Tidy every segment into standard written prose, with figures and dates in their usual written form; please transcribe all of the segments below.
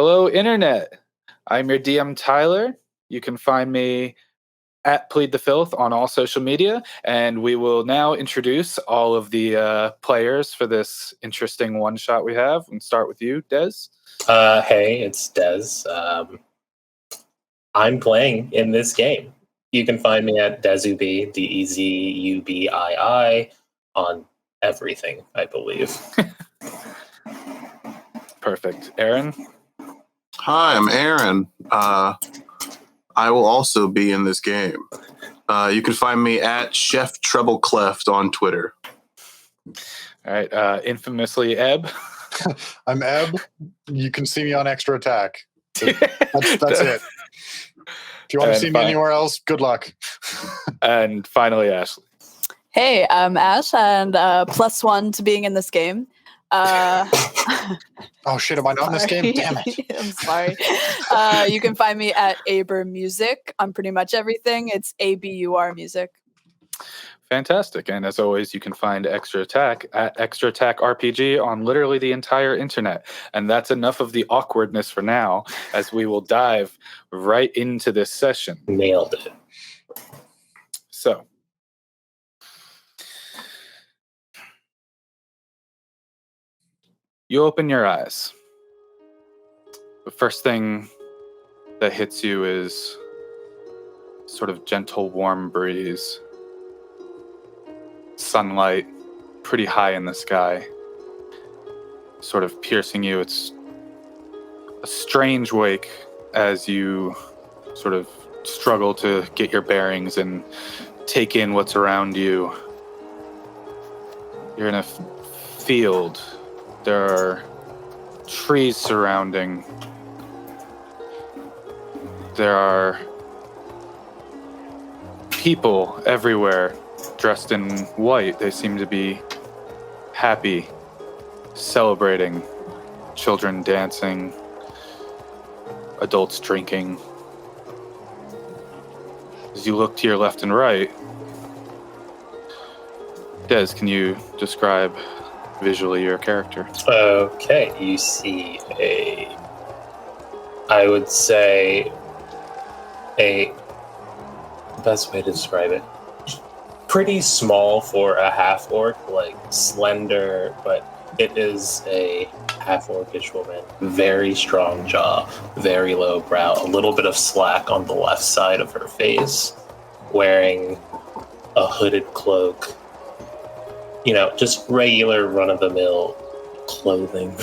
Hello, Internet. I'm your DM, Tyler. You can find me at Plead the Filth on all social media, and we will now introduce all of the players for this interesting one-shot we have. And start with you, Des. Hey, it's Des. I'm playing in this game. You can find me at Dezubii, Dezubii, on everything, I believe. Perfect. Aaron? Hi, I'm Aaron. I will also be in this game. You can find me at Chef Treble Cleft on Twitter. All right. Infamously, Eb. I'm Eb. You can see me on Extra Attack. That's it. If you want to see me anywhere else, good luck. And finally, Ashley. Hey, I'm Ash, and +1 to being in this game. Oh shit, am I not in this game? Damn it. I'm sorry. You can find me at Aber Music on pretty much everything. It's ABUR Music. Fantastic. And as always, you can find Extra Attack at Extra Attack RPG on literally the entire internet. And that's enough of the awkwardness for now, as we will dive right into this session. Nailed it. So, you open your eyes. The first thing that hits you is sort of gentle, warm breeze. Sunlight pretty high in the sky, sort of piercing you. It's a strange wake as you sort of struggle to get your bearings and take in what's around you. You're in a field. There are trees surrounding. There are people everywhere dressed in white. They seem to be happy, celebrating, children dancing, adults drinking. As you look to your left and right, Des, can you describe visually your character? Okay, you see I would say best way to describe it, pretty small for a half-orc, like slender, but it is a half-orcish woman. Very strong jaw, very low brow, a little bit of slack on the left side of her face, wearing a hooded cloak. You know, just regular run-of-the-mill clothing.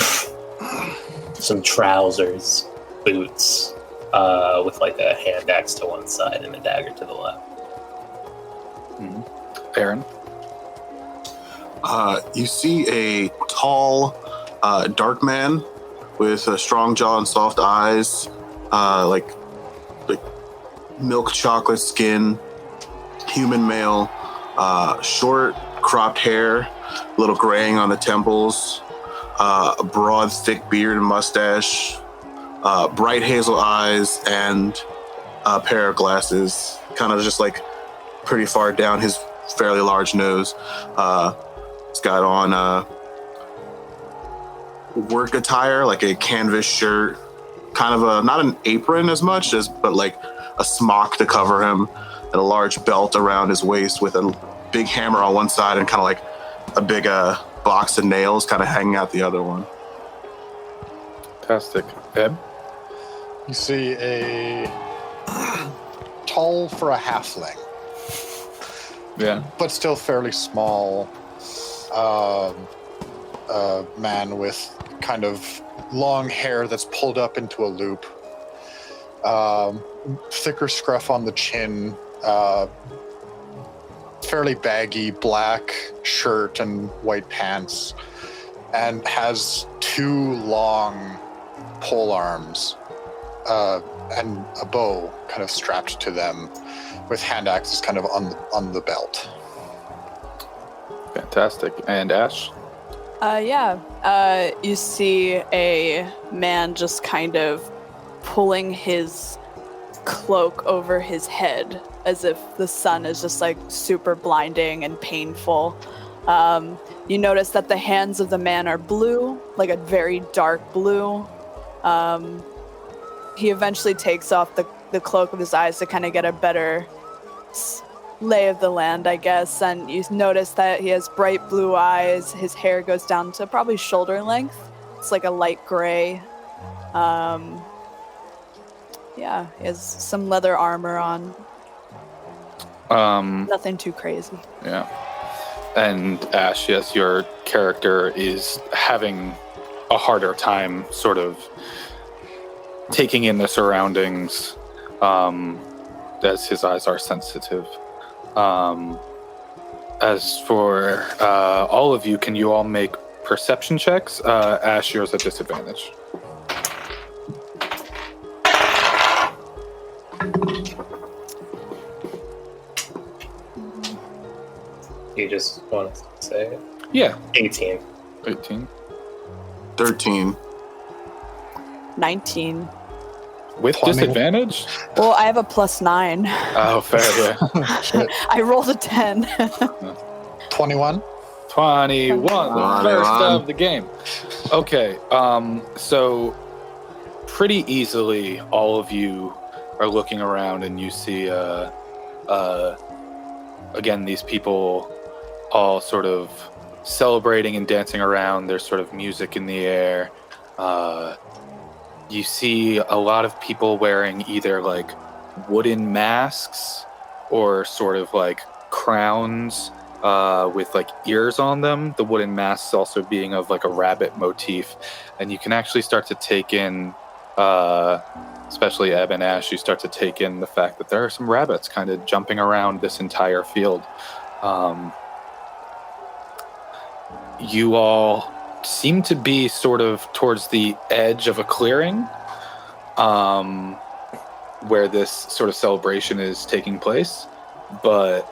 Some trousers, boots, with like a hand axe to one side and a dagger to the left. Mm-hmm. Aaron? You see a tall, dark man with a strong jaw and soft eyes, like milk chocolate skin, human male, short, cropped hair, a little graying on the temples, a broad, thick beard and mustache, bright hazel eyes, and a pair of glasses, kind of just like pretty far down his fairly large nose. He's got on work attire, like a canvas shirt, kind of not an apron as much as, but like a smock to cover him, and a large belt around his waist with a big hammer on one side and kind of like a big box of nails kind of hanging out the other one. Fantastic. Eb? You see a tall for a halfling. Yeah. But still fairly small man with kind of long hair that's pulled up into a loop. Thicker scruff on the chin. Fairly baggy black shirt and white pants. And has two long pole arms and a bow kind of strapped to them, with hand axes kind of on the belt. Fantastic. And Ash? You see a man just kind of pulling his cloak over his head as if the sun is just like super blinding and painful. You notice that the hands of the man are blue, like a very dark blue, He eventually takes off the cloak of his eyes to kind of get a better lay of the land, I guess. And you notice that he has bright blue eyes. His hair goes down to probably shoulder length. It's like a light gray. Yeah, he has some leather armor on. Nothing too crazy. Yeah. And Ash, yes, your character is having a harder time sort of taking in the surroundings, as his eyes are sensitive. As for all of you, can you all make perception checks? Ash, yours at disadvantage. You just want to say it? Yeah. 18. 18. 13. 19. With 20. disadvantage? Well, I have a +9. Oh, fair, yeah. Shit. I rolled a 10. 21. 21, the 21. first of the game. Okay, so pretty easily, all of you are looking around and you see, again, these people all sort of celebrating and dancing around. There's sort of music in the air. You see a lot of people wearing either like wooden masks or sort of like crowns with like ears on them. The wooden masks also being of like a rabbit motif. And you can actually start to take in, especially Eb and Ash, you start to take in the fact that there are some rabbits kind of jumping around this entire field. You all seem to be sort of towards the edge of a clearing, where this sort of celebration is taking place. But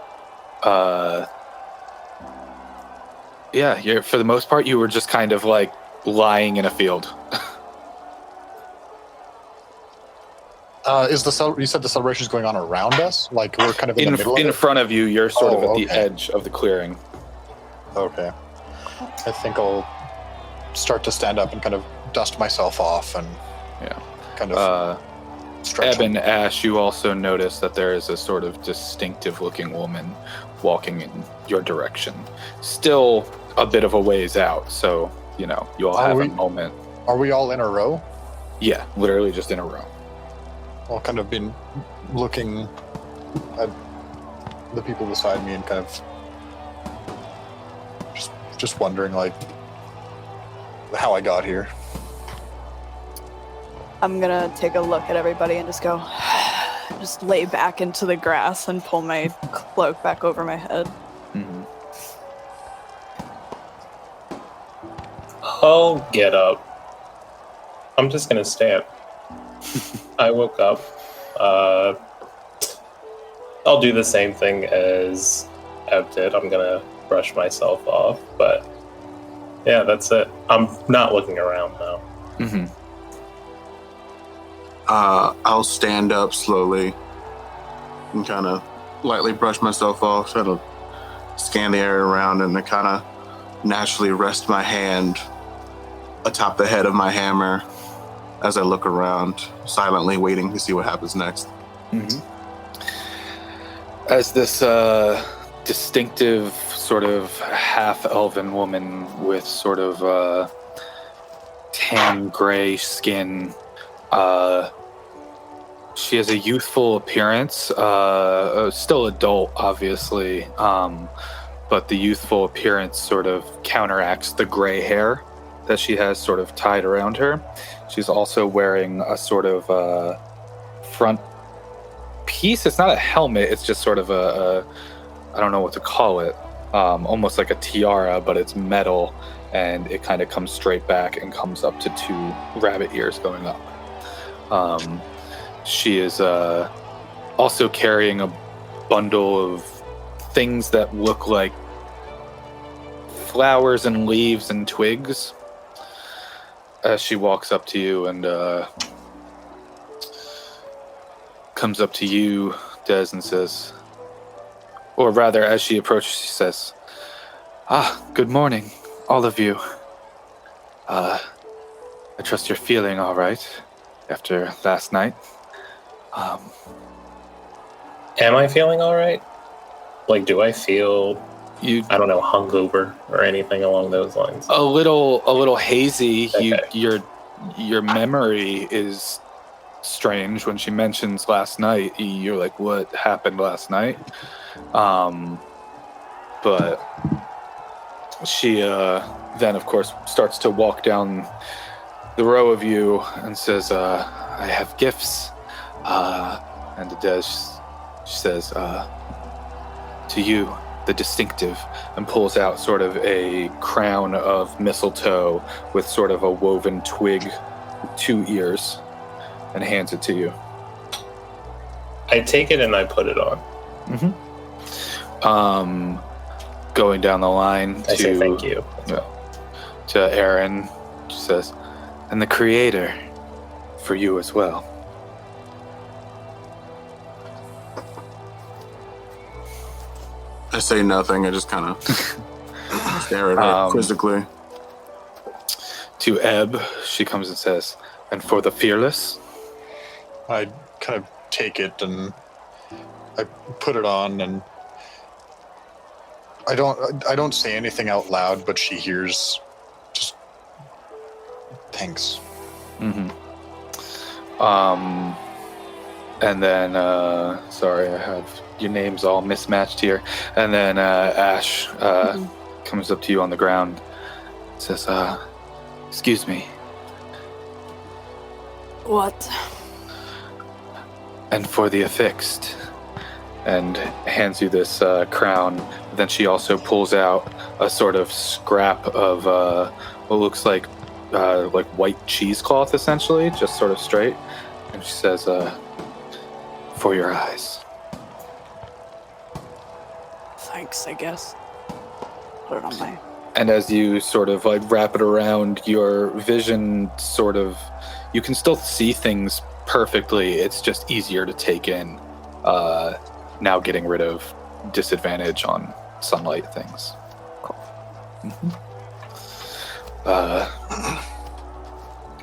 yeah, you're, for the most part, you were just kind of like lying in a field. You said the celebration is going on around us? Like we're kind of in the middle In of it? front of you, you're sort of Oh, at the okay. edge of the clearing. Okay. I think I'll start to stand up and kind of dust myself off and Yeah. kind of stretch. Eb and Ash, you also notice that there is a sort of distinctive-looking woman walking in your direction. Still a bit of a ways out, so, you know, you all have a moment. Are we all in a row? Yeah, literally just in a row. I'll kind of been looking at the people beside me and kind of just wondering, like, how I got here. I'm gonna take a look at everybody and just go, just lay back into the grass and pull my cloak back over my head. Mm-hmm. I'll get up. I'm just gonna stand. I woke up. I'll do the same thing as Ev did. I'm gonna brush myself off, but yeah, that's it. I'm not looking around now. Mm-hmm. I'll stand up slowly and kind of lightly brush myself off, try to scan the area around, and then kind of naturally rest my hand atop the head of my hammer as I look around, silently waiting to see what happens next. Mm-hmm. As this distinctive sort of half-elven woman with sort of tan gray skin, she has a youthful appearance, still adult, obviously, but the youthful appearance sort of counteracts the gray hair that she has sort of tied around her. She's also wearing a sort of front piece. It's not a helmet, it's just sort of a I don't know what to call it, almost like a tiara, but it's metal, and it kind of comes straight back and comes up to 2 rabbit ears going up. She is also carrying a bundle of things that look like flowers and leaves and twigs as she walks up to you and comes up to you, Des, and says, or rather, as she approaches, she says, "Ah, good morning, all of you. I trust you're feeling all right after last night. Am I feeling all right? Like, do I feel, You I don't know, hungover or anything along those lines? a little hazy. Okay. Your memory is strange. When she mentions last night, you're like, what happened last night? But she then of course starts to walk down the row of you and says, I have gifts. And Adej, she says, to you, the distinctive, and pulls out sort of a crown of mistletoe with sort of a woven twig with 2 ears, and hands it to you. I take it and I put it on. Going down the line I say thank you. to Aaron, she says, and the creator for you as well. I say nothing. I just kind of stare at her quizzically. To Ebb, she comes and says, and for the fearless? I kind of take it and I put it on, and I don't say anything out loud, but she hears just thanks. Mm-hmm. And then, sorry, I have your names all mismatched here. And then Ash comes up to you on the ground, says, excuse me. What? And for the affixed. And hands you this crown. Then she also pulls out a sort of scrap of what looks like white cheesecloth, essentially, just sort of straight. And she says, for your eyes. Thanks, I guess. Put it on my... And as you sort of like wrap it around, your vision sort of, you can still see things perfectly. It's just easier to take in, now getting rid of disadvantage on sunlight things. Cool.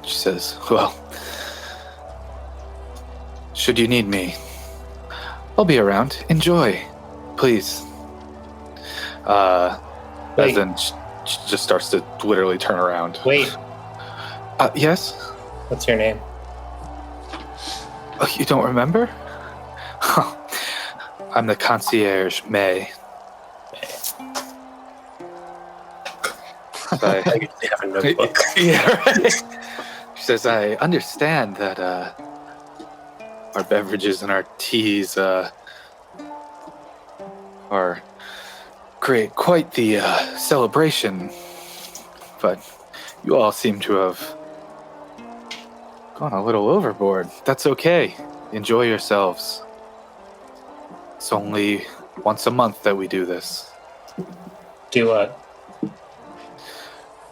She says, well, should you need me, I'll be around. Enjoy, please. As then she just starts to literally turn around. Wait, Yes? what's your name? Oh, you don't remember? I'm the concierge, May. I have a notebook. Yeah, right. She says, I understand that our beverages and our teas create quite the celebration, but you all seem to have gone a little overboard. That's okay. Enjoy yourselves. It's only once a month that we do this. Do what?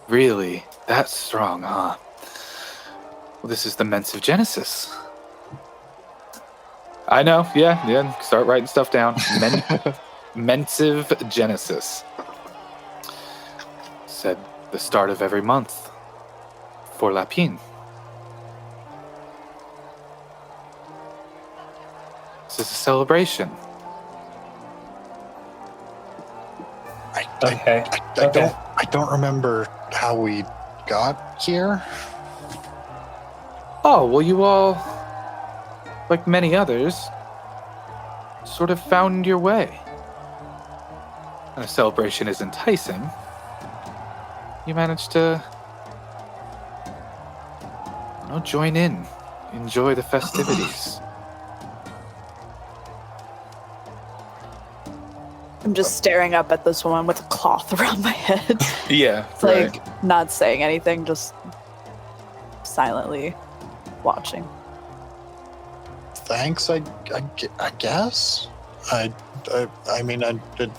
Really? That's strong, huh? Well, this is the Mensive Genesis. I know, yeah. Start writing stuff down. Mensive Genesis. Said the start of every month for Lapine. This is a celebration. Okay. I don't remember how we got here. Oh, well, you all, like many others, sort of found your way. And a celebration is enticing. You managed to, join in, enjoy the festivities. I'm just staring up at this woman with a cloth around my head. Yeah, Like, not saying anything, just silently watching. Thanks, I guess. I mean, it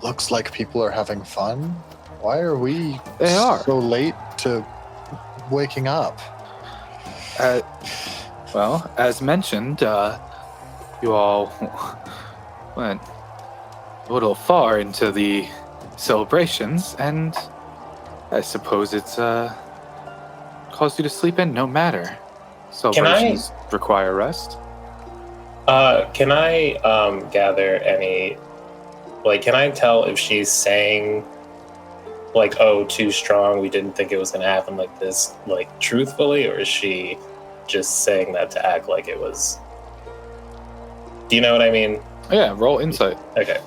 looks like people are having fun. Why are we They are. so late to waking up? Well, as mentioned, you all went a little far into the celebrations, and I suppose it's called calls you to sleep in, no matter. Can I- Celebrations require rest. Can I gather any? Like, can I tell if she's saying, like, "Oh, too strong. We didn't think it was gonna happen like this," like truthfully, or is she just saying that to act like it was? Do you know what I mean? Yeah, roll insight. Okay.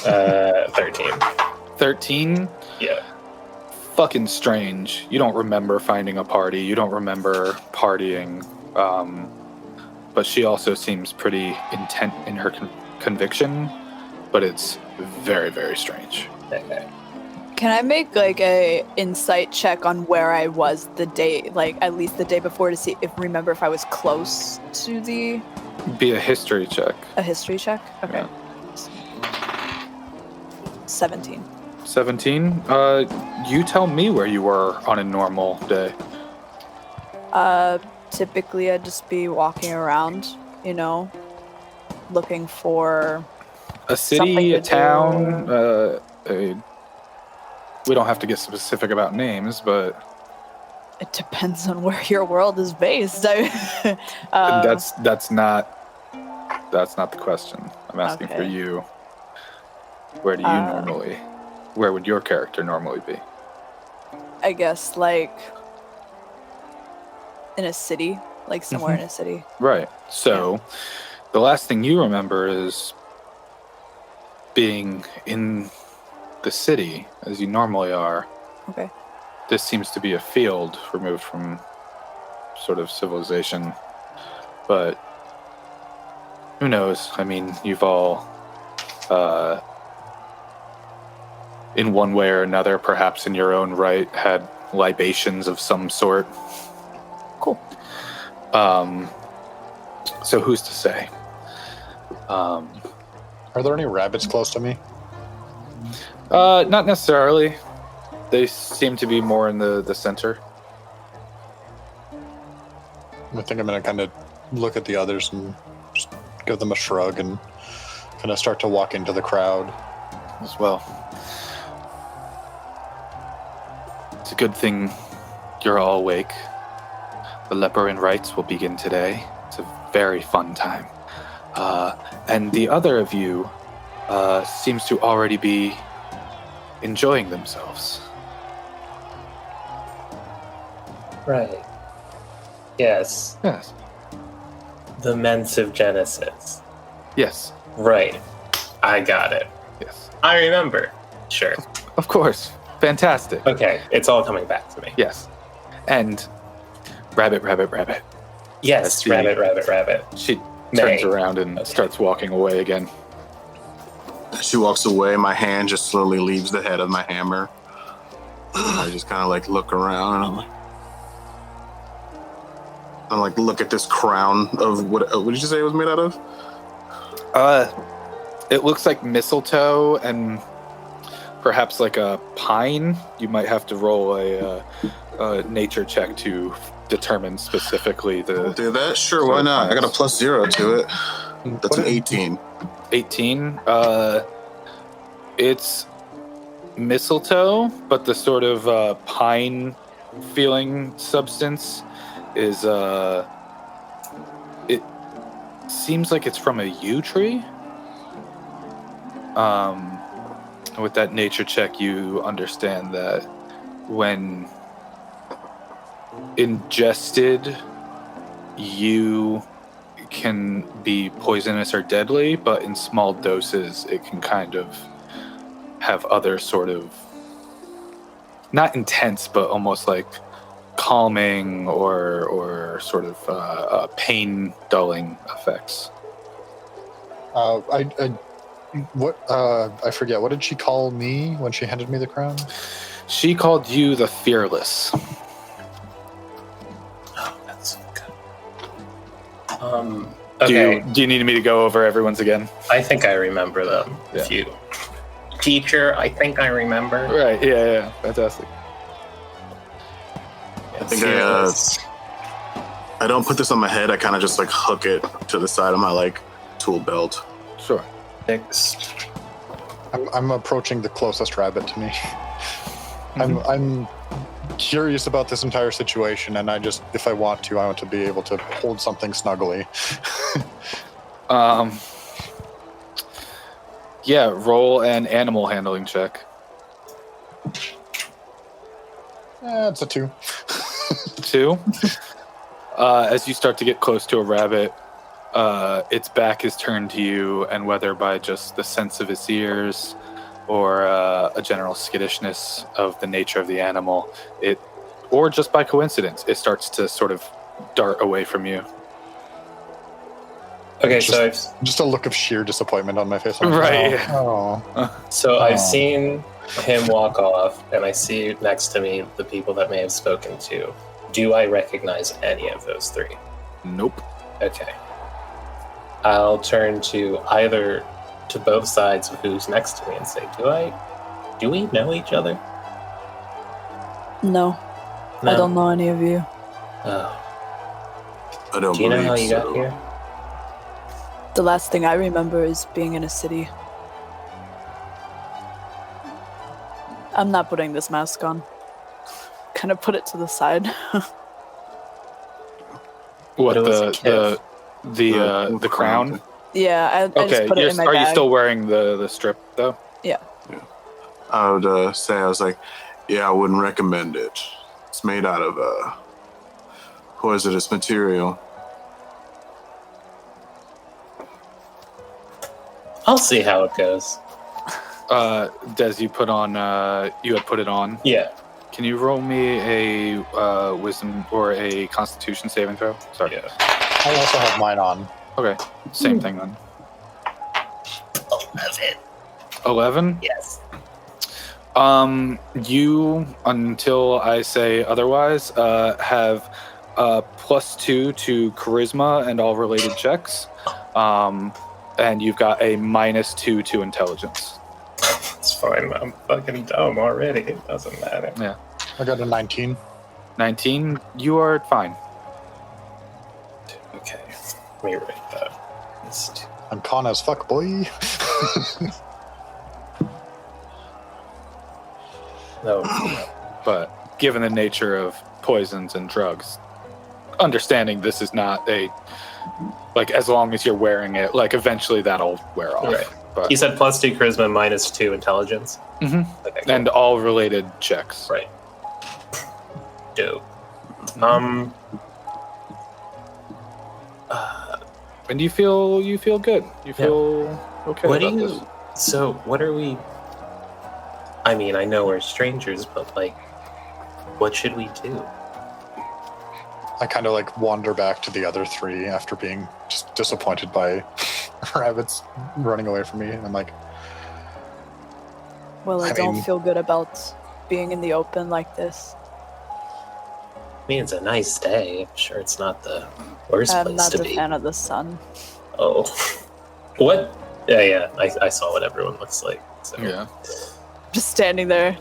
13. 13. Yeah. Fucking strange. You don't remember finding a party. You don't remember partying. But she also seems pretty intent in her conviction. But it's very, very strange. Okay. Can I make like a insight check on where I was the day, like at least the day before, to see remember if I was close to Be a history check. a history check? Okay. Yeah. 17. 17. You tell me where you were on a normal day. Typically I'd just be walking around, you know, looking for A Something city, to a town, we don't have to get specific about names, but it depends on where your world is based. that's not the question. I'm asking for Okay. you. Where do you normally? Where would your character normally be? I guess like in a city, like somewhere in a city. Right. So, the last thing you remember is being in the city as you normally are. Okay. This seems to be a field removed from sort of civilization, but who knows? I mean, you've all, in one way or another, perhaps in your own right, had libations of some sort. Cool. So who's to say? Are there any rabbits close to me? Not necessarily. They seem to be more in the center. I think I'm going to kind of look at the others and just give them a shrug and kind of start to walk into the crowd. As well. It's a good thing you're all awake. The Leporin rites will begin today. It's a very fun time. And the other of you seems to already be enjoying themselves. Right. Yes. Yes. The Mensive Genesis. Yes. Right. I got it. Yes. I remember. Sure. Of course. Fantastic. Okay. It's all coming back to me. Yes. And rabbit. Yes. Let's see. Rabbit. She May. turns around and Okay. starts walking away again. As she walks away, my hand just slowly leaves the head of my hammer. I just kind of like look around and I'm like, look at this crown of what did you say it was made out of? It looks like mistletoe and perhaps like a pine. You might have to roll a nature check to determine specifically the Do that? Sure, why not? I got a +0 to it. That's an 18. 18. It's mistletoe, but the sort of pine feeling substance is it seems like it's from a yew tree. With that nature check, you understand that when ingested, yew can be poisonous or deadly, but in small doses, it can kind of have other sort of, not intense, but almost like calming or sort of pain dulling effects. I forget. What did she call me when she handed me the crown? She called you the Fearless. Oh, that's so good. Okay. Do you need me to go over everyone's again? I think I remember them. Yeah. If you teacher, I think I remember. Right, yeah, fantastic. I think I don't put this on my head. I kind of just like hook it to the side of my like tool belt. Sure. Next. I'm approaching the closest rabbit to me. I'm curious about this entire situation, and if I want to be able to hold something snuggly. Yeah, roll an animal handling check. It's a 2. 2. As you start to get close to a rabbit, its back is turned to you, and whether by just the sense of its ears or a general skittishness of the nature of the animal, or just by coincidence, it starts to sort of dart away from you. Okay, Just a look of sheer disappointment on my face. I'm like, Right. I've seen him walk off, and I see next to me the people that may have spoken to. Do I recognize any of those 3? Nope. Okay. I'll turn to both sides of who's next to me and say, do we know each other? No, I don't know any of you. Oh. I don't Do you know how believe you so. got here? The last thing I remember is being in a city. I'm not putting this mask on. Kind of put it to the side. What, But it was a kid. the crown? Yeah, I just Okay, put it in my are bag. you still wearing the strip, though? I would say, I was like, yeah, I wouldn't recommend it. It's made out of poisonous material. I'll see how it goes. Des, you had put it on. Yeah. Can you roll me a wisdom or a constitution saving throw? Sorry. Yeah. I also have mine on. Okay, same thing then. 11. 11? Yes. You, until I say otherwise, have +2 to charisma and all related checks. And you've got a -2 to intelligence. It's fine. I'm fucking dumb already. It doesn't matter. Yeah. I got a 19. 19, you are fine. Okay. Let me write that. I'm con as fuck, boy. No. But given the nature of poisons and drugs, understanding this is not as long as you're wearing it, eventually that'll wear off. Right. But, You said +2 charisma, -2 intelligence. Mhm. Okay, cool. And all related checks. Right. Dope. And you feel good. You feel okay What do about you? this. So what are we? I mean, I know we're strangers, but what should we do? I kind of wander back to the other 3 after being just disappointed by rabbits running away from me. And I'm like, Well, I I don't mean- feel good about being in the open like this. I mean, it's a nice day. I'm sure it's not the worst I'm place not to a be. fan of the sun. Oh, what? Yeah. I saw what everyone looks like. So. Yeah. Just standing there,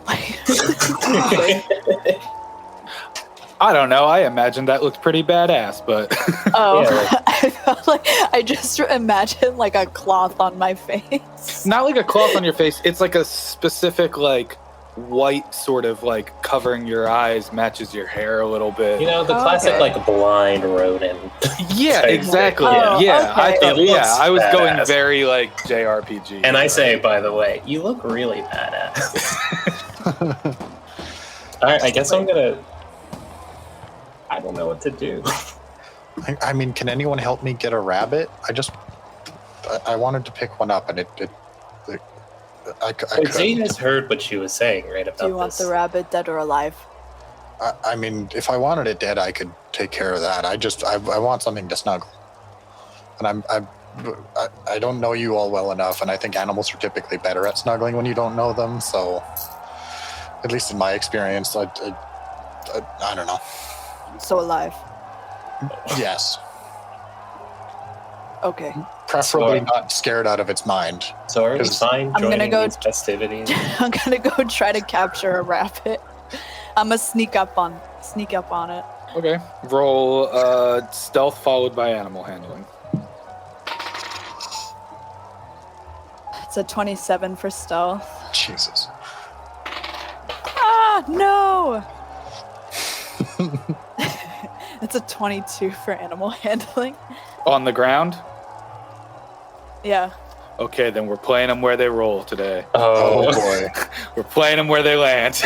I don't know. I imagined that looked pretty badass, but Oh, Yeah, I felt like I just imagined a cloth on my face. not like a cloth on your face. It's like a specific white sort of covering your eyes, matches your hair a little bit. You know, the Oh, classic okay. blind rodent. Yeah, type exactly. thing. Oh, Yeah, I okay. thought. It Yeah, looks I was going badass. very JRPG. And I say, by the way, you look really badass. All right, I guess I'm gonna. I don't know what to do. I mean, can anyone help me get a rabbit? I wanted to pick one up, and I Zane couldn't. has heard what she was saying, right? About Do you want this. the rabbit dead or alive? I mean, if I wanted it dead, I could take care of that. I want something to snuggle. And I don't know you all well enough, and I think animals are typically better at snuggling when you don't know them. So, at least in my experience, I don't know. So alive. Yes, Okay. preferably So- not scared out of its mind. So are we Because fine I'm gonna joining go- these festivities? I'm gonna go try to capture a rabbit. I'm gonna sneak up on it. Okay. Roll stealth followed by animal handling. It's a 27 for stealth. Jesus. Ah, No! It's a 22 for animal handling. On the ground? Yeah. Okay, then we're playing them where they roll today. Oh boy. We're playing them where they land.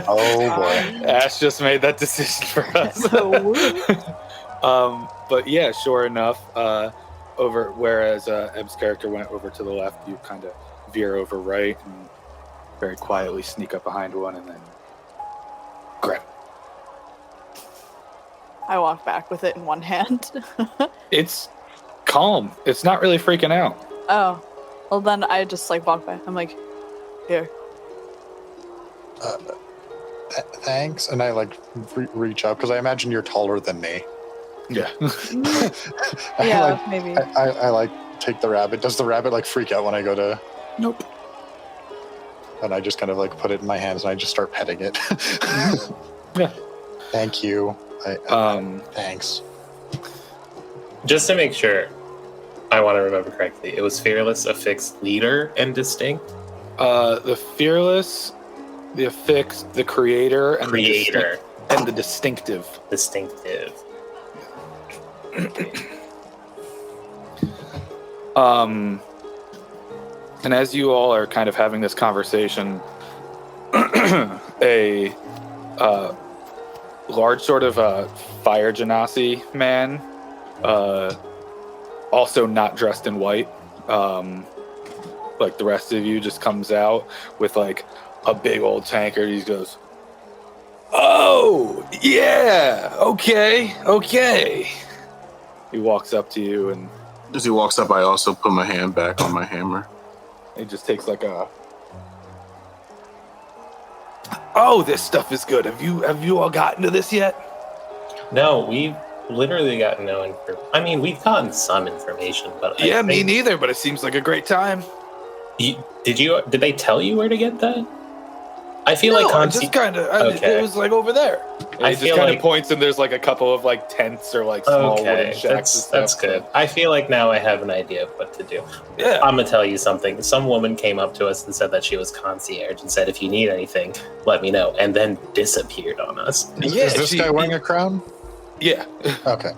Oh boy. Ash just made that decision for us. But yeah, sure enough, whereas Eb's character went over to the left, you kind of veer over right and very quietly sneak up behind one and then grab. I walk back with it in one hand. It's calm. It's not really freaking out. Oh. Well, then I just like walk back. I'm like, here. Thanks. And I like reach up because I imagine you're taller than me. Yeah. Yeah, maybe. I like take the rabbit. Does the rabbit like freak out when I go to? Nope. And I just kind of like put it in my hands and I just start petting it. Yeah. Thank you. Thanks. Just to make sure, I want to remember correctly. It was Fearless, Affixed, Leader, and Distinct. The Fearless, the Affixed, the Creator, and Creator. the Distinctive. Distinctive. And as you all are kind of having this conversation, a large sort of fire genasi man, also not dressed in white, like the rest of you, just comes out with like a big old tankard. He goes, "Oh, yeah, okay." He walks up to you and As he walks up, I also put my hand back on my hammer. he just takes like a, "Oh, this stuff is good. Have you all gotten to this yet?" No, we've literally gotten no information. I mean, we've gotten some information, but Yeah, I me think neither, but it seems like a great time. Did they tell you where to get that? I feel like I just kind of, Okay. it was like over there. And I he just feel kind like- of points and there's like a couple of like tents or like small wooden Okay, shacks. that's and stuff. good. I feel like now I have an idea of what to do. Yeah. I'm gonna tell you something. Some woman came up to us and said that she was concierge and said, "If you need anything, let me know," and then disappeared on us. Yeah, Is this guy wearing a crown? Yeah. Okay.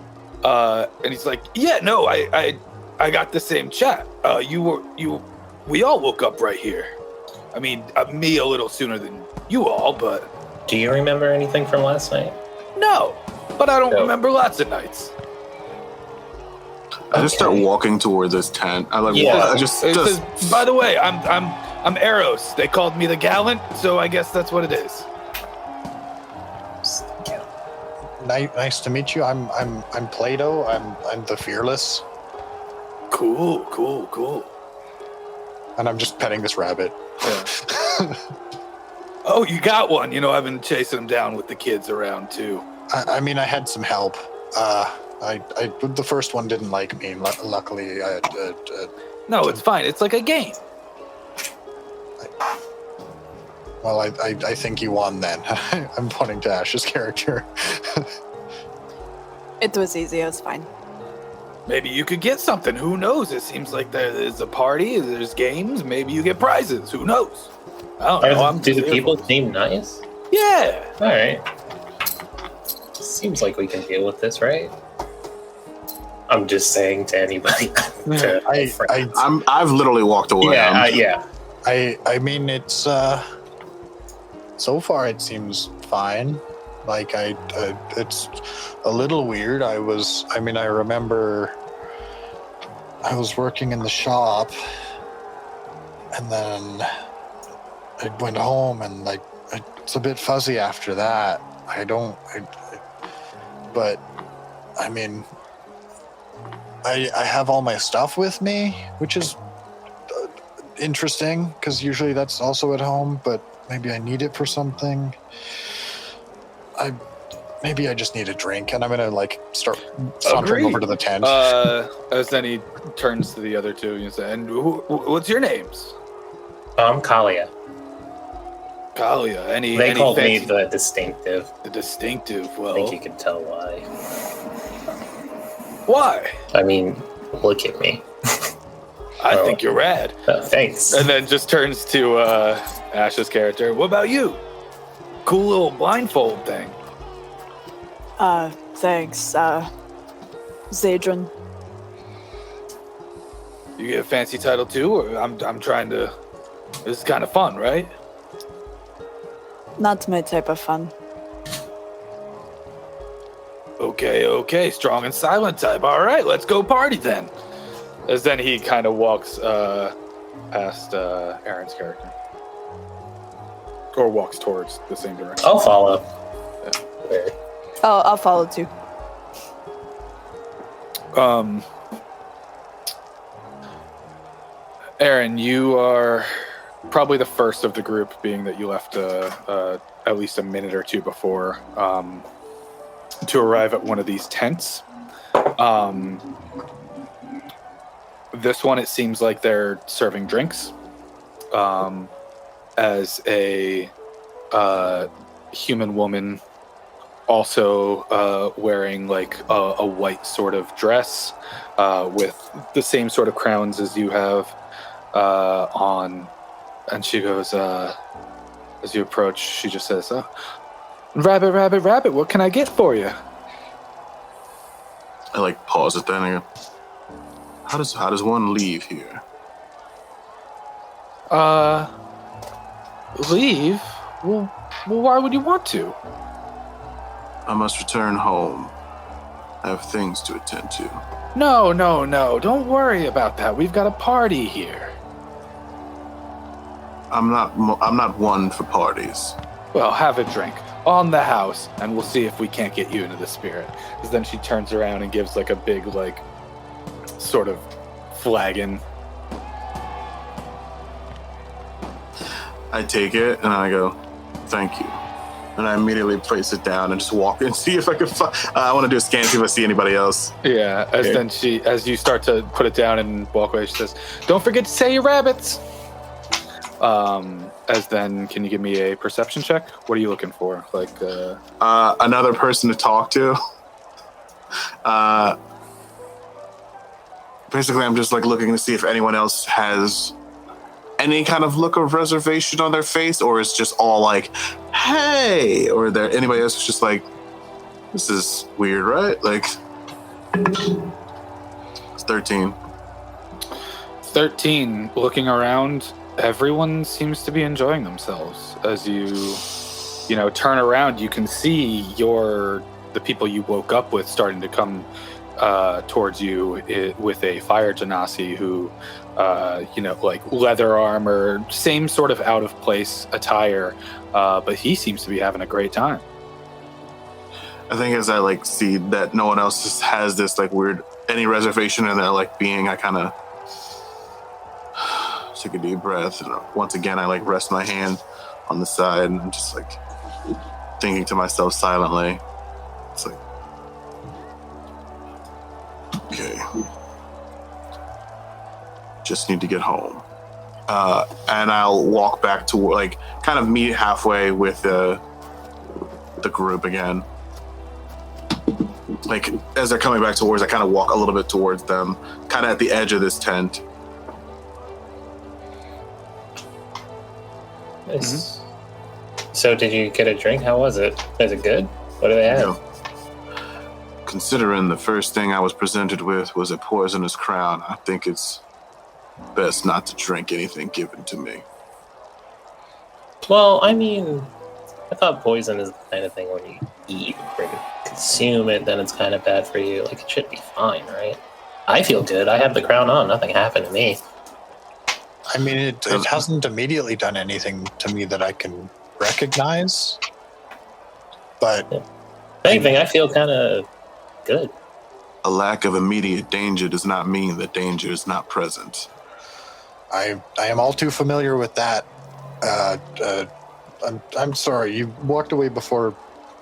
And he's like, "Yeah, no, I got the same chat. We all woke up right here. I mean, me a little sooner than you all, but Do you remember anything from last night? no. But I don't No. remember lots of nights." I just start Okay. walking toward this tent. I like. Yeah. I just. It says, "By the way, I'm Eros. They called me the Gallant, so I guess that's what it is." Nice to meet you. I'm Plato. I'm the Fearless, Cool. and I'm just petting this rabbit. Yeah. Oh, you got one. You know, I've been chasing them down with the kids around too. I mean, I had some help. The first one didn't like me. Luckily, No, it's fine. It's like a game. well, I think you won then. I'm pointing to Ash's character. It was easy. It was fine. Maybe you could get something. Who knows? It seems like there's a party. There's games. Maybe you get prizes. Who knows? I don't know. Do the just people here seem nice? for- Yeah. All right. Seems like we can deal with this, right? I'm just saying to anybody. to I friends. I've literally walked away. yeah, I'm- yeah. I mean, it's so far it seems fine. Like it's a little weird. I remember I was working in the shop, and then I went home, and like it's a bit fuzzy after that. But I mean, I have all my stuff with me, which is interesting because usually that's also at home, but maybe I need it for something. Maybe I just need a drink, and I'm gonna like start sauntering Agreed. over to the tent. As then he turns to the other two and says, "And what's your names?" Kalia. Kalia. Any They any called me fancy- the distinctive. the distinctive. I Well, think you can tell why. why? I mean, look at me. I Oh. think you're rad. Thanks. And then just turns to Ash's character. What about you? cool little blindfold thing. Thanks, Zadron. You get a fancy title too, or I'm trying to. This is kind of fun, right? Not my type of fun. Okay, strong and silent type. All right, let's go party then. As then he kind of walks past Aaron's character, or walks towards the same direction. I'll follow. Yeah. Where? Oh, I'll follow too. Aaron, you are probably the first of the group, being that you left at least a minute or two before to arrive at one of these tents. This one, it seems like they're serving drinks. As a human woman, also wearing like a white sort of dress with the same sort of crowns as you have on, and she goes, as you approach, she just says, "Rabbit, rabbit, rabbit, what can I get for you?" I like pause it then. I go, how does one leave here? Leave? Well, why would you want to? I must return home. I have things to attend to. No, don't worry about that. We've got a party here. I'm not one for parties. Well, have a drink on the house, and we'll see if we can't get you into the spirit. Because then she turns around and gives like a big, like, sort of flagon. I take it and I go, thank you. And I immediately place it down and just walk and see if I can I want to do a scan, see if I see anybody else. Yeah, as you start to put it down and walk away, she says, "Don't forget to say your rabbits." Can you give me a perception check? What are you looking for? Like, another person to talk to. Basically, I'm just like looking to see if anyone else has any kind of look of reservation on their face, or it's just all like, "Hey," or there anybody else is just like, "This is weird, right?" Like, it's 13. 13. Looking around, everyone seems to be enjoying themselves. As you turn around, you can see the people you woke up with starting to come towards you with a fire genasi who, like leather armor, same sort of out of place attire, but he seems to be having a great time. I think as I like see that no one else has this like weird any reservation in their like being, I kind of take a deep breath, and once again I like rest my hand on the side and I'm just like thinking to myself silently. It's like, okay, just need to get home, and I'll walk back to like kind of meet halfway with the group again. Like as they're coming back towards, I kind of walk a little bit towards them, kind of at the edge of this tent. Nice. So did you get a drink? How was it? Is it good? What do they have? Considering the first thing I was presented with was a poisonous crown, I think it's best not to drink anything given to me. Well, I mean, I thought poison is the kind of thing when you eat or consume it, then it's kind of bad for you. Like, it should be fine, right? I feel good. I have the crown on. Nothing happened to me. I mean, it hasn't immediately done anything to me that I can recognize. But if anything, I feel kind of good. A lack of immediate danger does not mean that danger is not present. I am all too familiar with that. I'm sorry, you walked away before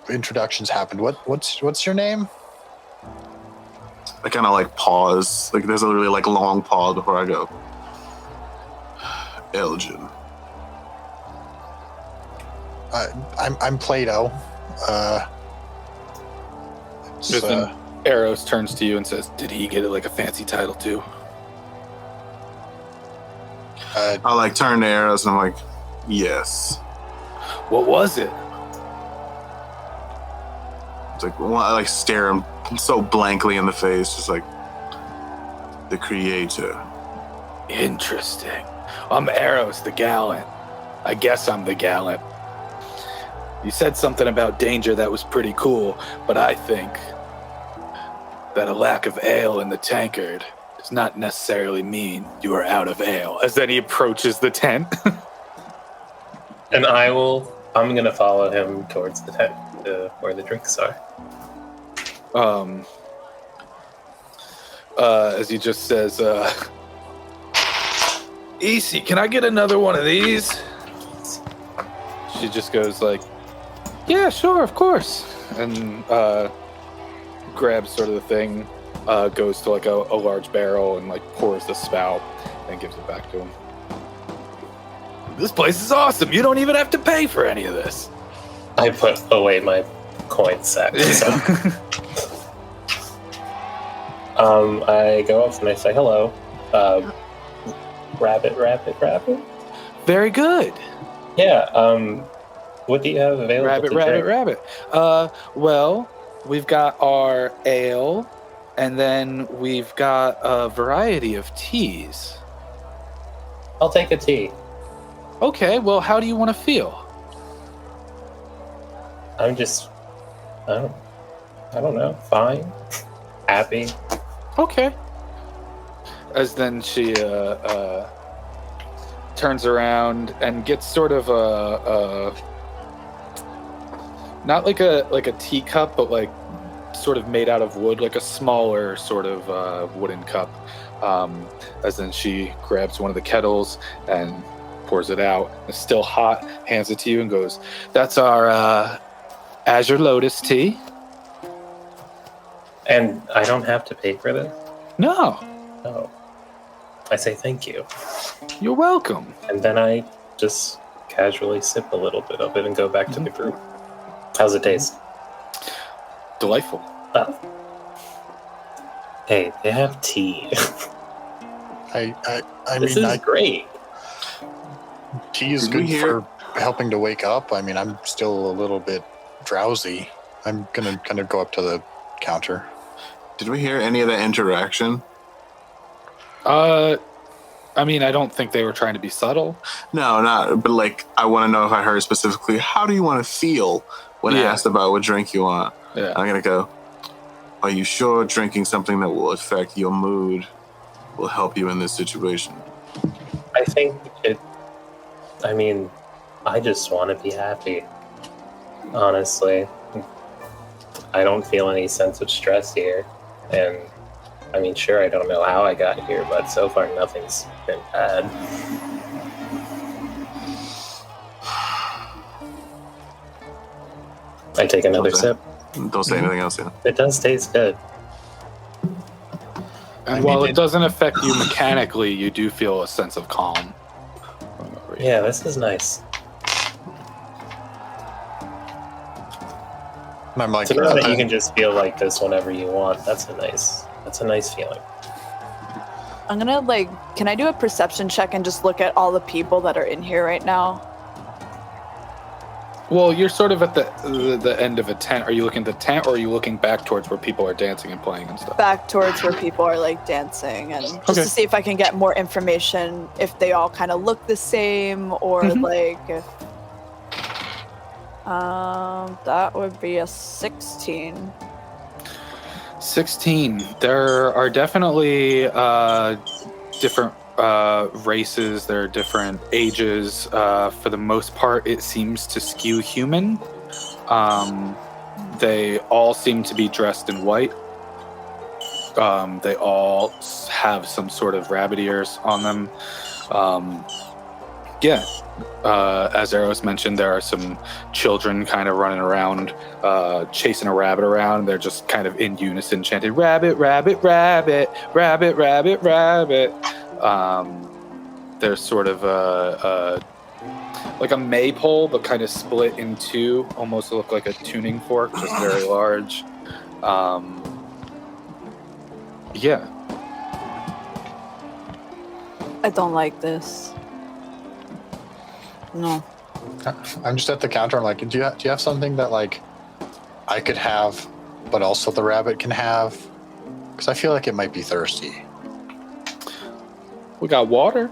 introductions happened. What's your name? I kind of like pause. Like there's a really like long pause before I go. Elgin. I'm Plato. Then Eros turns to you and says, "Did he get like a fancy title too?" I like turn to Eros and I'm like, yes. What was it? It's like, I like stare him so blankly in the face, just like, the creator. Interesting. I'm Eros the Gallant. I guess I'm the Gallant. You said something about danger that was pretty cool, but I think that a lack of ale in the tankard does not necessarily mean you are out of ale. As then he approaches the tent. And I'm gonna follow him towards the tent where the drinks are. As he just says, Easy, can I get another one of these? She just goes like, yeah, sure, of course. And grabs sort of the thing, goes to like a large barrel and like pours the spout and gives it back to him. This place is awesome. You don't even have to pay for any of this. I put away my coin sack. So. I go up and I say hello. Rabbit. Very good. Yeah. What do you have available? Rabbit. Well, we've got our ale, and then we've got a variety of teas. I'll take a tea. Okay, well, how do you want to feel? I don't know. Fine. Happy. Okay. As then she turns around and gets sort of a not like a teacup, but like sort of made out of wood, like a smaller sort of wooden cup. As then she grabs one of the kettles and pours it out. It's still hot, hands it to you and goes, that's our Azure Lotus tea. And I don't have to pay for this? No. No. I say thank you. You're welcome. And then I just casually sip a little bit of it and go back to the group. How's it taste? Delightful. Oh. Hey, they have tea. I This mean, is great. tea is Did we good hear- for helping to wake up. I mean, I'm still a little bit drowsy. I'm gonna kind of go up to the counter. Did we hear any of that interaction? I mean, I don't think they were trying to be subtle. No, not. But like, I want to know if I heard specifically. How do you want to feel when Yeah. asked about what drink you want? Yeah. I'm gonna go. Are you sure drinking something that will affect your mood will help you in this situation? I think it. I mean, I just want to be happy. Honestly, I don't feel any sense of stress here, and I mean, sure, I don't know how I got here, but so far nothing's been bad. I take another Okay. sip. Don't say anything else. Yeah. It does taste good. And I while mean, it doesn't affect you mechanically, you do feel a sense of calm. Yeah, this is nice. And I'm like, To know that you can just feel like this whenever you want, that's a nice feeling. I'm gonna can I do a perception check and just look at all the people that are in here right now? Well, you're sort of at the end of a tent. Are you looking at the tent, or are you looking back towards where people are dancing and playing and stuff? Back towards where people are dancing, and just Okay. to see if I can get more information, if they all kind of look the same, or if that would be a 16. 16. There are definitely different races. There are different ages. For the most part, it seems to skew human. They all seem to be dressed in white. They all have some sort of rabbit ears on them. As Eros mentioned, there are some children kind of running around, chasing a rabbit around. They're just kind of in unison chanting, rabbit, rabbit, rabbit, rabbit, rabbit, rabbit. There's sort of like a maypole, but kind of split in two, almost look like a tuning fork, just very large. Yeah. I don't like this. No. I'm just at the counter. I'm like, do you have something that I could have, but also the rabbit can have? Because I feel like it might be thirsty. We got water.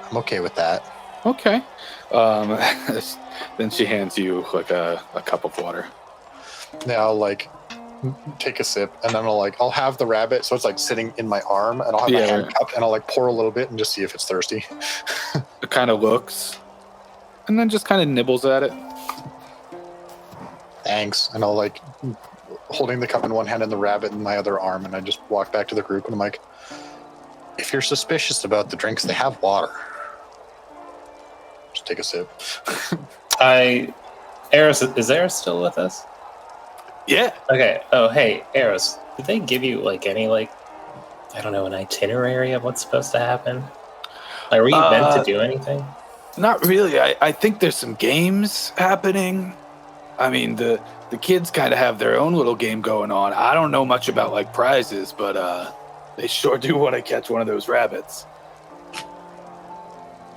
I'm okay with that. Okay. Then she hands you like a cup of water. Now, like, take a sip, and then I'll have the rabbit, so it's like sitting in my arm, and I'll have my Yeah. hand cupped, and I'll like pour a little bit and just see if it's thirsty. It kind of looks, and then just kind of nibbles at it. Thanks. And I'll like holding the cup in one hand and the rabbit in my other arm, and I just walk back to the group, and I'm like, if you're suspicious about the drinks, they have water. Just take a sip. Eros, is Eros still with us? Yeah. Okay. Oh, hey, Eros, did they give you like any like, I don't know, an itinerary of what's supposed to happen? Like, were you meant to do anything? Not really. I think there's some games happening. I mean, the kids kind of have their own little game going on. I don't know much about like prizes, but they sure do want to catch one of those rabbits.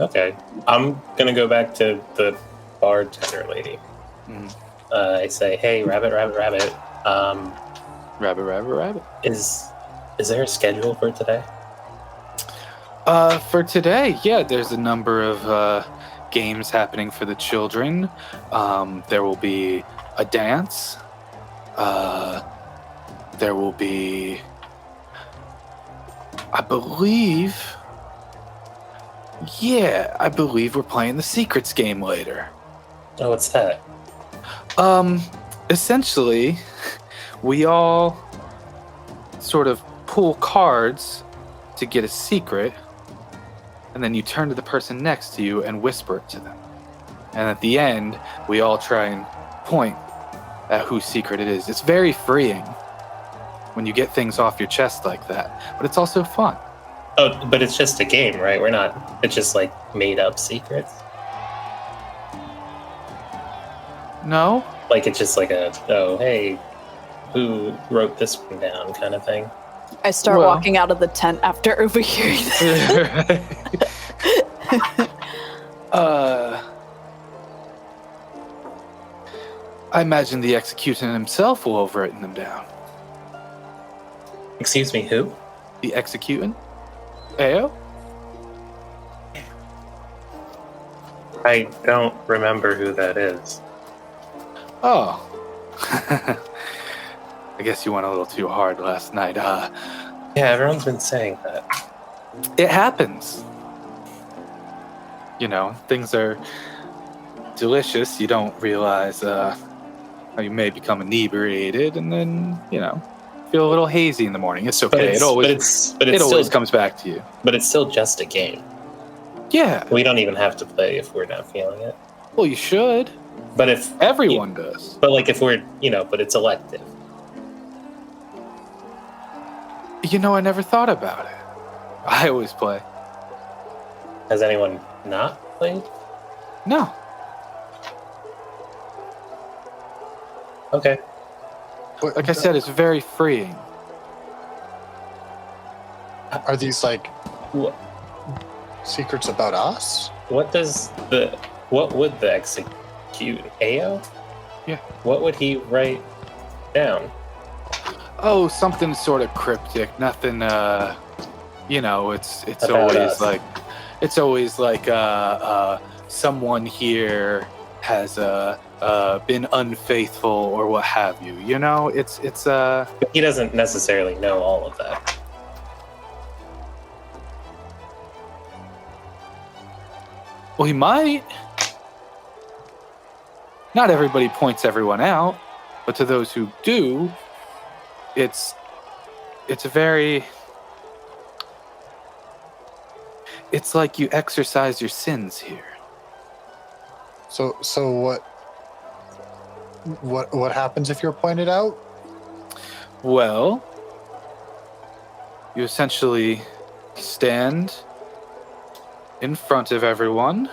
Okay, I'm gonna go back to the bartender lady. Mhm. I say, hey, rabbit. Rabbit. Is there a schedule for today? For today, yeah, there's a number of games happening for the children. There will be a dance. There will be, I believe we're playing the Secrets game later. Oh, what's that? Essentially, we all sort of pull cards to get a secret, and then you turn to the person next to you and whisper it to them. And at the end, we all try and point at whose secret it is. It's very freeing when you get things off your chest like that, but it's also fun. Oh, but it's just a game, right? It's just like made up secrets. No? Like it's just like hey, who wrote this one down kind of thing. I start Well- walking out of the tent after overhearing that. I imagine the executant himself will have written them down. Excuse me, who? The executant? Ao? I don't remember who that is. Oh. I guess you went a little too hard last night. Yeah, everyone's been saying that. It happens. You know, things are delicious. You don't realize how you may become inebriated and then, feel a little hazy in the morning. It's okay. It always still comes back to you. But it's still just a game. Yeah. We don't even have to play if we're not feeling it. Well, you should. But if Everyone does. But like if we're, but it's elective. I never thought about it. I always play. Has anyone not played? No. Okay. Like I said, it's very freeing. Are these like Wh- secrets about us? What would the execute Ao? Yeah. What would he write down? Oh, something sort of cryptic. Nothing. It's About always us. like someone here has been unfaithful or what have you. It's But he doesn't necessarily know all of that. well, he might. Not everybody points everyone out, but to those who do, it's like you exercise your sins here. So what happens if you're pointed out? Well, you essentially stand in front of everyone.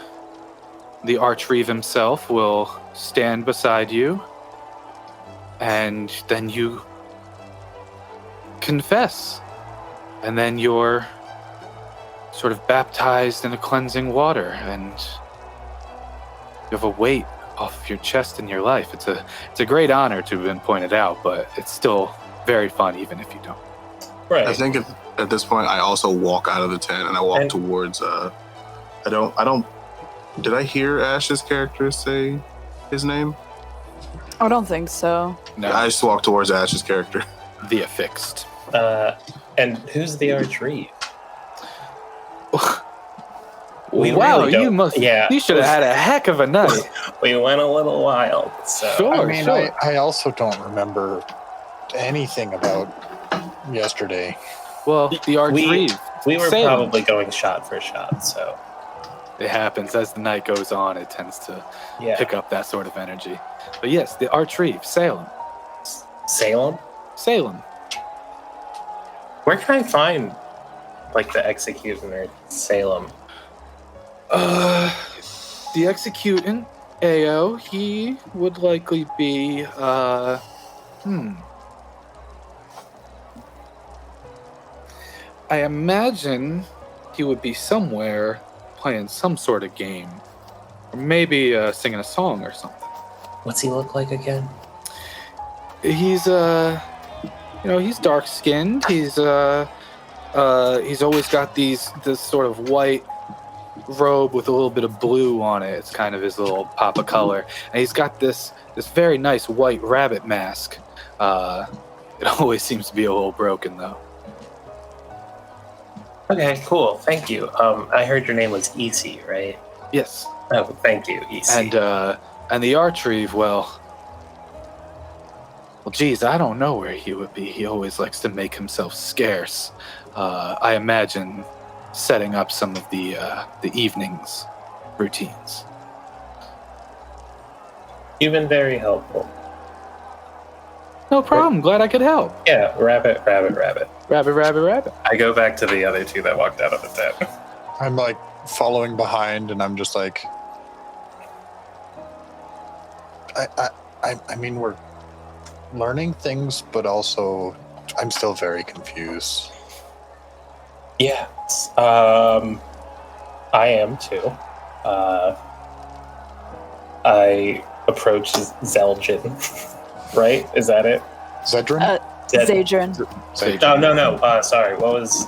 The Archreeve himself will stand beside you, and then you confess. And then you're sort of baptized in a cleansing water, and you have a weight off your chest in your life. It's a great honor to have been pointed out, but it's still very fun even if you don't. Right. I think at this point, I also walk out of the tent and I walk And- towards. I don't. Did I hear Ash's character say his name? I don't think so. No, I just walk towards Ash's character. the affixed. And who's the archery? We Wow, really you don't- must. yeah. You should have had a heck of a night. We went a little wild. So. Sure. I mean, I also don't remember anything about yesterday. Well, the archery. We were Salem. probably going shot for shot, so It happens as the night goes on. It tends to yeah. pick up that sort of energy. But yes, the archery. Salem. Salem? Salem. Where can I find like the executioner Salem? The executant, Ao, he would likely be, I imagine he would be somewhere playing some sort of game. Or maybe singing a song or something. What's he look like again? He's, he's dark-skinned. He's always got this sort of white robe with a little bit of blue on it. It's kind of his little pop of color. And he's got this very nice white rabbit mask. It always seems to be a little broken though. Okay, cool. Thank you. I heard your name was EC, right? Yes. Oh, thank you, EC. And the archery, well, geez, I don't know where he would be. He always likes to make himself scarce. I imagine setting up some of the evenings routines. You've been very helpful. No problem. Glad I could help. Yeah, rabbit. Rabbit. I go back to the other two that walked out of the tent. I'm like following behind, and I'm just like, I mean, we're learning things, but also I'm still very confused. Yeah, I am too. I approach Zelgin, right? Is that it? Zedrin? Zadrin. Oh, no. Sorry, what was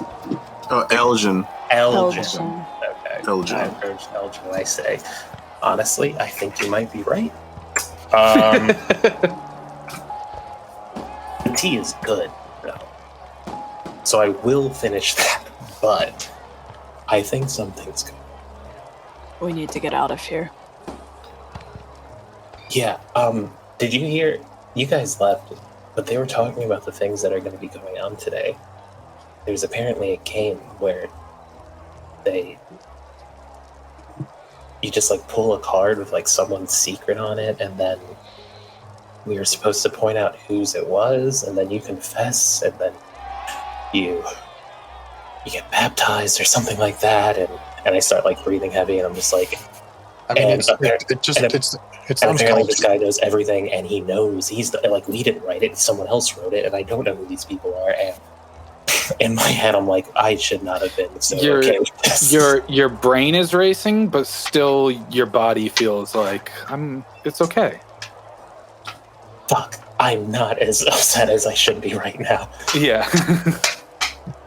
Oh, Elgin. Elgin? Elgin. Okay. Elgin. I approach Elgin and I say, honestly, I think you might be right. The tea is good, though. So I will finish that, but I think something's good. We need to get out of here. Yeah, did you hear? You guys left, but they were talking about the things that are going to be going on today. There's apparently a game where you just like pull a card with like someone's secret on it, and then we were supposed to point out whose it was, and then you confess, and then you get baptized or something like that, and I start like breathing heavy, and I'm just like, I mean, and it and sounds apparently this complicated. guy knows everything, and he knows like we didn't write it, someone else wrote it, and I don't know who these people are. And in my head, I'm like, I should not have been so okay with this. Your brain is racing, but still your body feels like it's okay. Fuck, I'm not as upset as I should be right now. Yeah.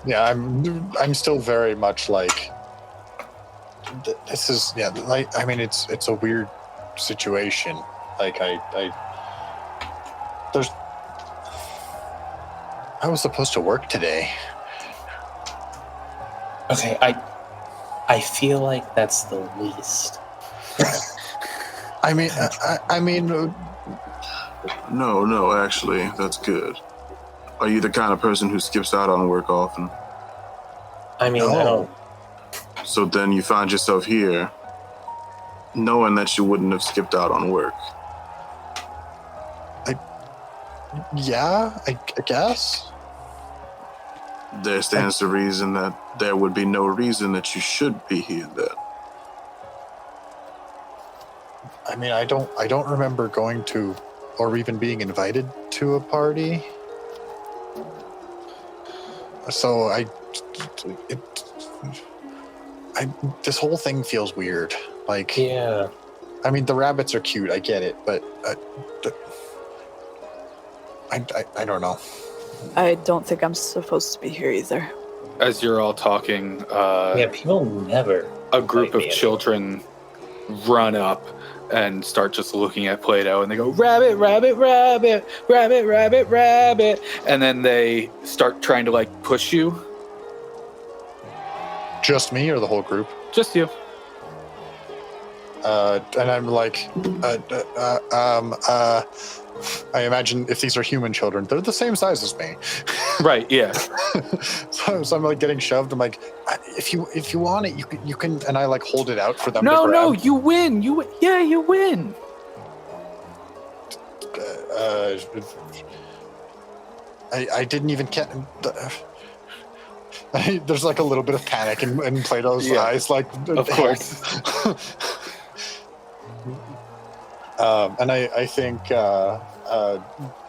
Yeah, I'm still very much like this is like I mean it's a weird situation. Like I was supposed to work today. Okay, I feel like that's the least. I mean No, actually, that's good. Are you the kind of person who skips out on work often? I mean, I No. don't. So then you find yourself here, knowing that you wouldn't have skipped out on work. yeah, I guess. There stands to reason that there would be no reason that you should be here then. I mean, I don't remember going to or even being invited to a party. So this whole thing feels weird. Like Yeah. I mean, the rabbits are cute. I get it, but I don't know. I don't think I'm supposed to be here either. As you're all talking, Yeah, people never. a group invite of me anymore. children run up and start just looking at Play-Doh, and they go, rabbit, rabbit, rabbit, rabbit, rabbit, rabbit, and then they start trying to like push you. Just me or the whole group? Just you. And I'm like, I imagine if these are human children, they're the same size as me. Right, yeah. so I'm like getting shoved. I'm like, if you want it, you can, and I like hold it out for them. No, to no, grab. you win. You win. I didn't even get. There's like a little bit of panic in Plato's Yeah, eyes, like of course. And I think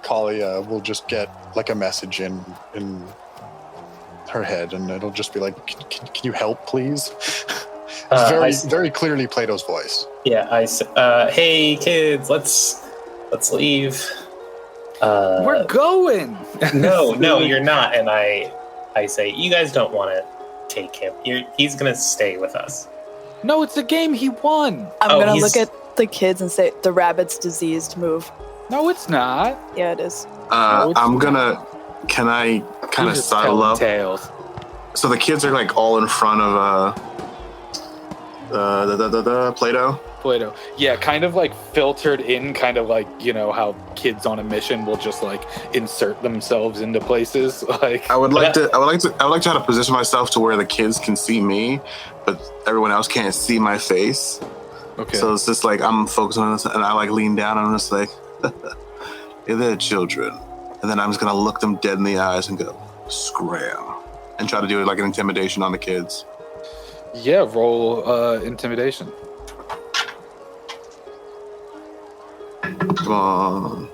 Kalia will just get like a message in her head, and it'll just be like, "Can you help, please?" Very clearly Plato's voice. Yeah, hey kids, let's leave. We're going. No, you're not. And I say, you guys don't want to take him. He's gonna stay with us. No, it's a game he won. I'm Oh, gonna he's- look at the kids and say, the rabbit's diseased, move. No, it's not. Yeah, it is. I'm gonna. Can I kind You're of just sidle telling up? tales. So the kids are like all in front of the Play-Doh. Play-Doh. Yeah, kind of like filtered in, kind of like, you know, how kids on a mission will just like insert themselves into places. Like, I would like to try to position myself to where the kids can see me, but everyone else can't see my face. okay. So it's just like I'm focusing on this, and I like lean down and I'm just like, hey there, children. And then I'm just gonna look them dead in the eyes and go, scram, and try to do it like an intimidation on the kids. Yeah, roll intimidation. Come on,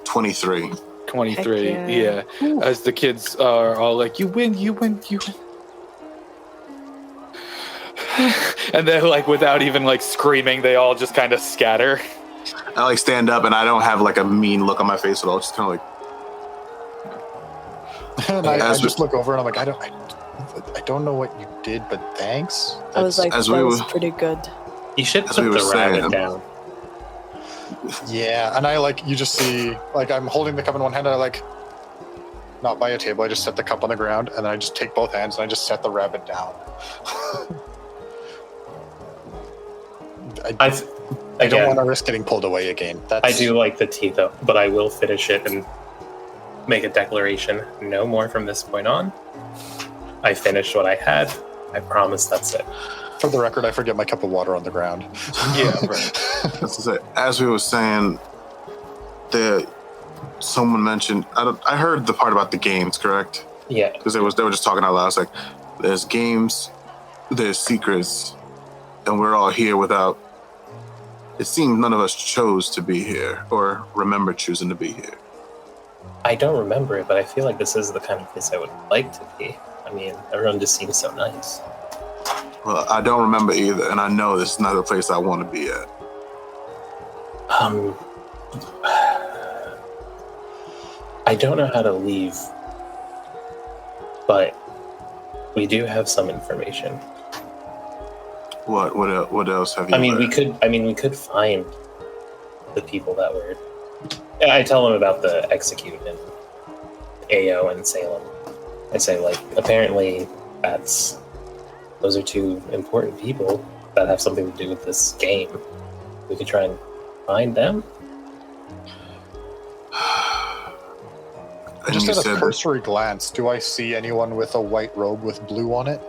23. 23. Heck Yeah. yeah. As the kids are all like, you win, you win, you win. And then, like, without even like screaming, they all just kind of scatter. I like stand up, and I don't have like a mean look on my face at all. Just kind of like, And I As we- just look over and I'm like, I don't know what you did, but thanks. I was like, as that we was were- pretty good. You should As put we were the rabbit saying. down. Yeah, and I like, you just see, like, I'm holding the cup in one hand, and I like, not by a table, I just set the cup on the ground, and then I just take both hands and I just set the rabbit down. I don't Again, want to risk getting pulled away again. That's, I do like the tea though, but I will finish it and make a declaration. No more from this point on. I finished what I had. I promise that's it. For the record, I forget my cup of water on the ground. Yeah, right. that's to say, as we were saying, someone mentioned. I heard the part about the games, correct? Yeah. Because they were just talking out loud. It's like, there's games, there's secrets, and we're all here without. It seems none of us chose to be here or remember choosing to be here. I don't remember it, but I feel like this is the kind of place I would like to be. I mean, everyone just seems so nice. Well, I don't remember either, and I know this is not the place I want to be at. I don't know how to leave, but we do have some information. What else have you? I mean, we learned? could find the people that were. I tell them about the execute in AO and Salem. I say, like, apparently those are two important people that have something to do with this game. We could try and find them. And Just you at a said- cursory glance, do I see anyone with a white robe with blue on it?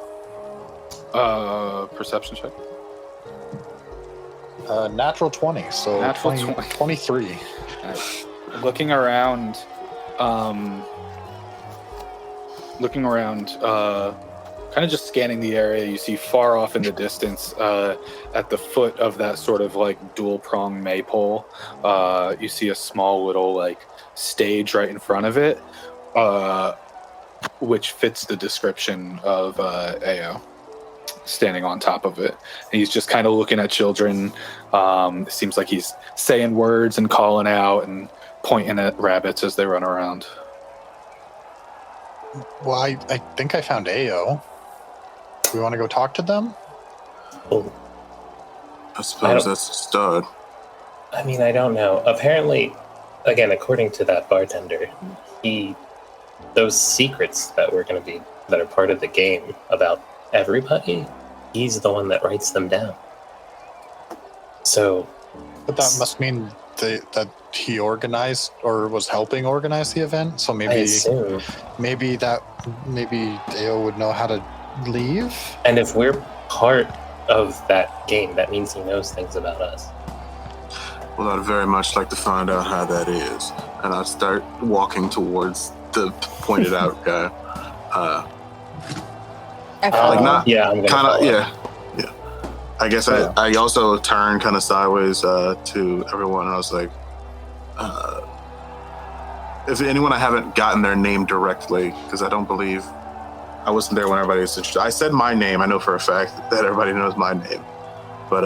Perception check. Natural 20, so Natural 20, 20. 23. Looking around, kind of just scanning the area, you see far off in the distance, at the foot of that sort of like dual prong maypole, you see a small little like stage right in front of it, which fits the description of AO. standing on top of it. And he's just kind of looking at children. It seems like he's saying words and calling out and pointing at rabbits as they run around. Well, I think I found Ao. Do we want to go talk to them? Well, I suppose that's a stud. I mean, I don't know. Apparently, again, according to that bartender, those secrets that are part of the game about everybody, he's the one that writes them down. So, But that must mean that he organized or was helping organize the event. So I maybe assume. maybe Ao would know how to leave. And if we're part of that game, that means he knows things about us. Well, I'd very much like to find out how that is. And I start walking towards the pointed out guy. I Like follow. not Yeah, I'm gonna kind of, follow. yeah. I guess I also turned kind of sideways to everyone. And I was like, if anyone I haven't gotten their name directly, because I don't believe I wasn't there when everybody was introduced. I said my name. I know for a fact that everybody knows my name. But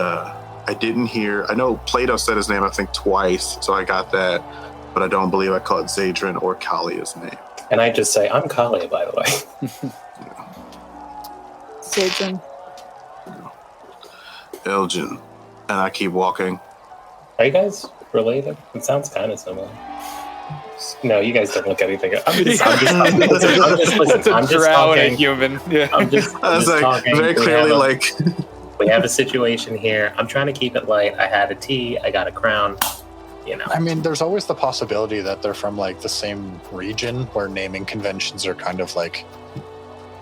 I didn't hear. I know Plato said his name, I think, twice. So I got that. But I don't believe I called Zadrin or Kalia's name. And I just say, I'm Kalia, by the way. Sajin. Elgin. And I keep walking. Are you guys related? It sounds kind of similar. No, you guys don't look anything. I'm just Drowning talking. human. Yeah. I'm just I was like, talking. very clearly, like, We have a situation here. I'm trying to keep it light. I had a tea. I got a crown. You know. I mean, there's always the possibility that they're from like the same region where naming conventions are kind of like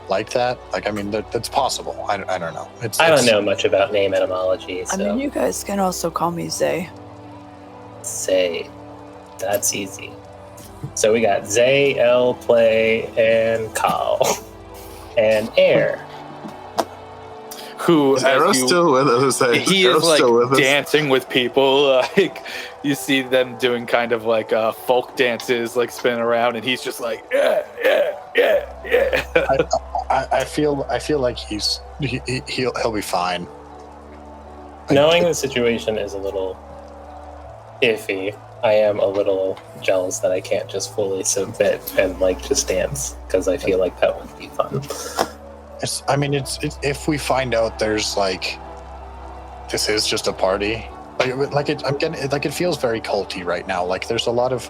that. Like, I mean, that's possible. I don't know. I don't know much about name etymology. So I mean, you guys can also call me Zay. say that's easy. So we got Zay, L, Play, and Kyle, and Air. Who, is Arrow as you, still with us? he is like dancing with people. Like you see them doing kind of like folk dances, like spinning around, and he's just like, yeah. I feel like he'll be fine. Knowing the situation is a little iffy, I am a little jealous that I can't just fully submit and like just dance, because I feel like that would be fun. It's if we find out there's like this is just a party, it feels very culty right now. Like there's a lot of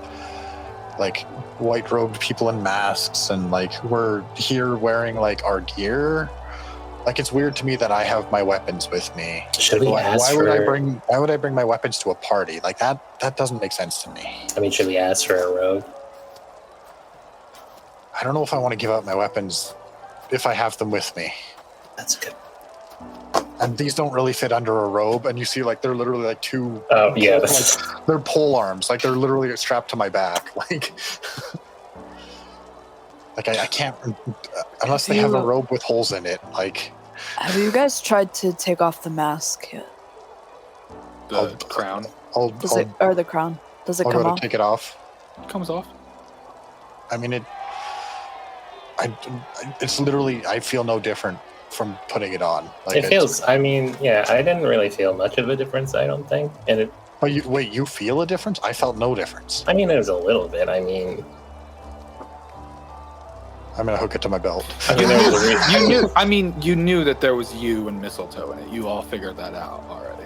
like white robed people in masks, and like we're here wearing like our gear. Like it's weird to me that I have my weapons with me. Should we ask Why for? would I bring my weapons to a party? Like that doesn't make sense to me. I mean, should we ask for a rogue? I don't know if I want to give out my weapons if I have them with me. That's good. And these don't really fit under a robe, and you see like they're literally like two Oh yeah, like, they're pole arms, like they're literally strapped to my back. Like I can't unless they have a robe with holes in it. Like, Have you guys tried to take off the mask yet? The crown I'll Or the crown? Does it go come to off? take it off. comes off. I mean it's literally, I feel no different from putting it on. Like it feels. I mean, yeah, I didn't really feel much of a difference. I don't think, and it. Oh, you feel a difference? I felt no difference. I mean, it was a little bit. I mean, I'm gonna hook it to my belt. I mean, there was a reason. You knew. I mean, you knew that there was you and mistletoe in it. You all figured that out already.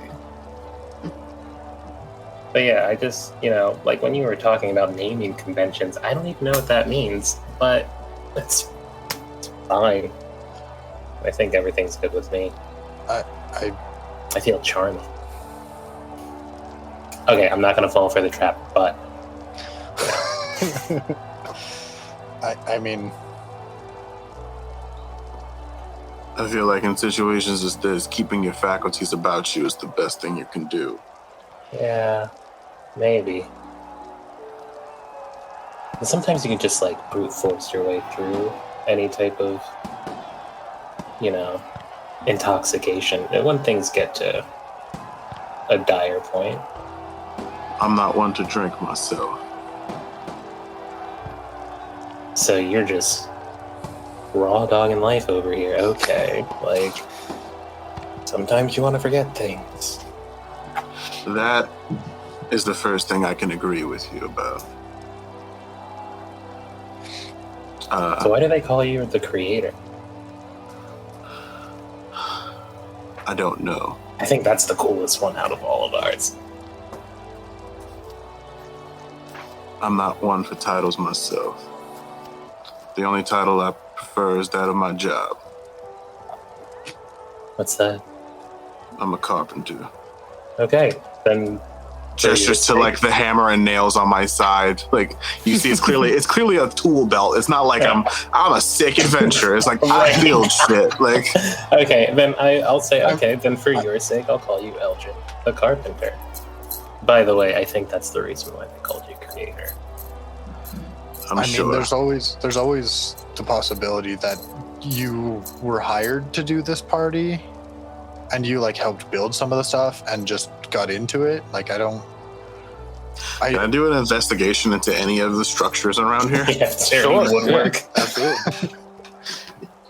But yeah, I just, like when you were talking about naming conventions, I don't even know what that means, but it's fine. I think everything's good with me. I feel charming. Okay, I'm not gonna fall for the trap, but I mean, I feel like in situations as this, keeping your faculties about you is the best thing you can do. yeah, maybe. And sometimes you can just like brute force your way through any type of, intoxication. And when things get to a dire point. I'm not one to drink myself. So you're just raw dog in life over here. Okay, like sometimes you want to forget things. That is the first thing I can agree with you about. So why do they call you the creator? I don't know. I think that's the coolest one out of all of ours. I'm not one for titles myself. The only title I prefer is that of my job. What's that? I'm a carpenter. Okay, then Gestures to like the hammer and nails on my side. Like you see, it's clearly a tool belt. It's not like I'm a sick adventurer. It's like I build shit. Like okay, then I'll say okay. Then for your sake, I'll call you Eldrin, the carpenter. By the way, I think that's the reason why they called you creator. I'm sure. There's always the possibility that you were hired to do this party, and you like helped build some of the stuff and just got into it. Like Can I do an investigation into any of the structures around here? Yeah, sure. Woodwork. Absolutely.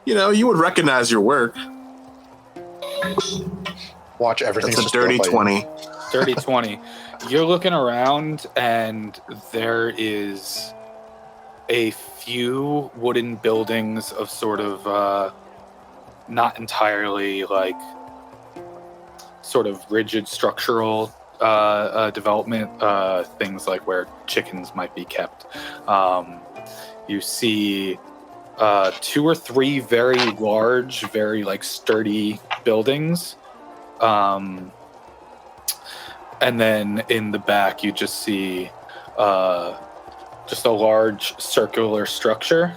You would recognize your work. Watch everything. That's a dirty 20. Dirty 20. You're looking around, and there is a few wooden buildings of sort of not entirely like sort of rigid structural development, things like where chickens might be kept. You see 2 or 3 very large, very like sturdy buildings. And then in the back, you just see just a large circular structure,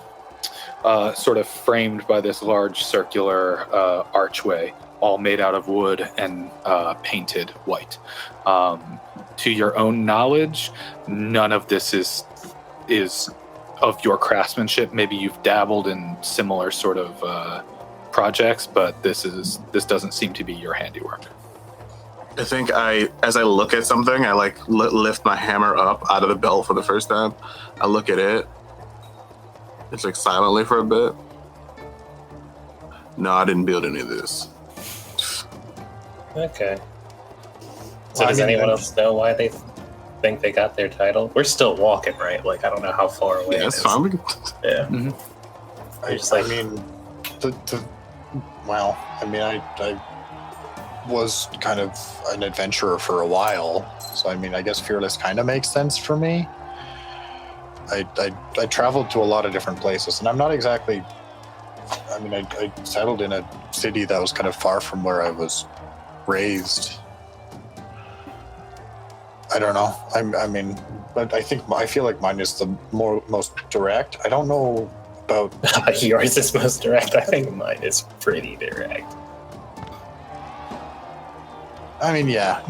sort of framed by this large circular archway, all made out of wood and painted white. To your own knowledge, none of this is of your craftsmanship. Maybe you've dabbled in similar sort of projects, but this doesn't seem to be your handiwork. I think as I look at something, I like lift my hammer up out of the belt for the first time. I look at it. It's like silently for a bit. No, I didn't build any of this. Okay. So does anyone else know why they think they got their title? We're still walking, right? Like I don't know how far away. Yeah, it it's is. fine. Yeah. Mm-hmm. I was kind of an adventurer for a while, so I guess fearless kind of makes sense for me. I traveled to a lot of different places, and I'm not exactly. I settled in a city that was kind of far from where I was raised. I don't know. But I feel like mine is the most direct. I don't know about yours is most direct. I think mine is pretty direct. Yeah,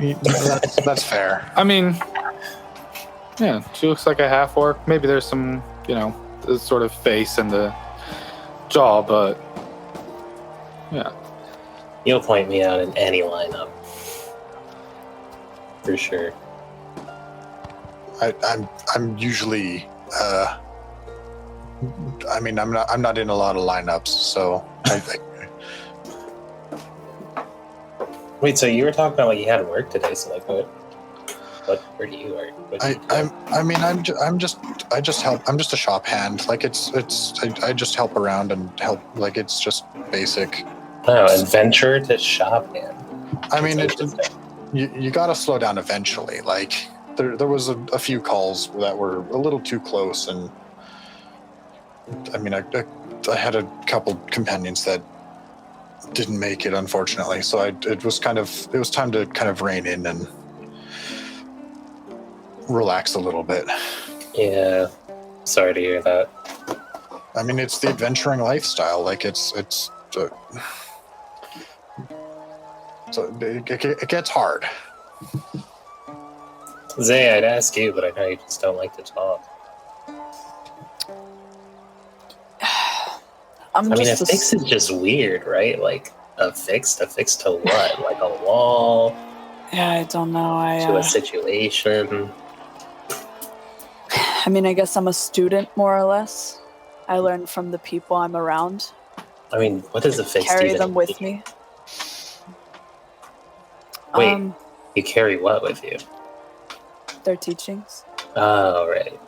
that's fair. Yeah, she looks like a half orc. Maybe there's some, the sort of face and the jaw, but yeah. You'll point me out in any lineup. For sure. I'm usually I'm not in a lot of lineups, so Wait, so you were talking about like you had work today, so like where do you work? I'm just help. I'm just a shop hand. Like I just help around and help. Like it's just basic. Oh, adventure to shop hand. You got to slow down eventually. Like there was a few calls that were a little too close, and I had a couple companions that didn't make it, unfortunately. So it was time to kind of rein in and relax a little bit. Yeah, sorry to hear that. It's the adventuring lifestyle. Like so it gets hard. Zay, I'd ask you, but I know you just don't like to talk. A fix is just weird, right? Like a fix to what? Like a wall? Yeah, I don't know. To a situation? I guess I'm a student, more or less. I learn from the people I'm around. I mean, what is a fixed Carry even them with mean? me. Wait. You carry what with you? Their teachings. Oh, right.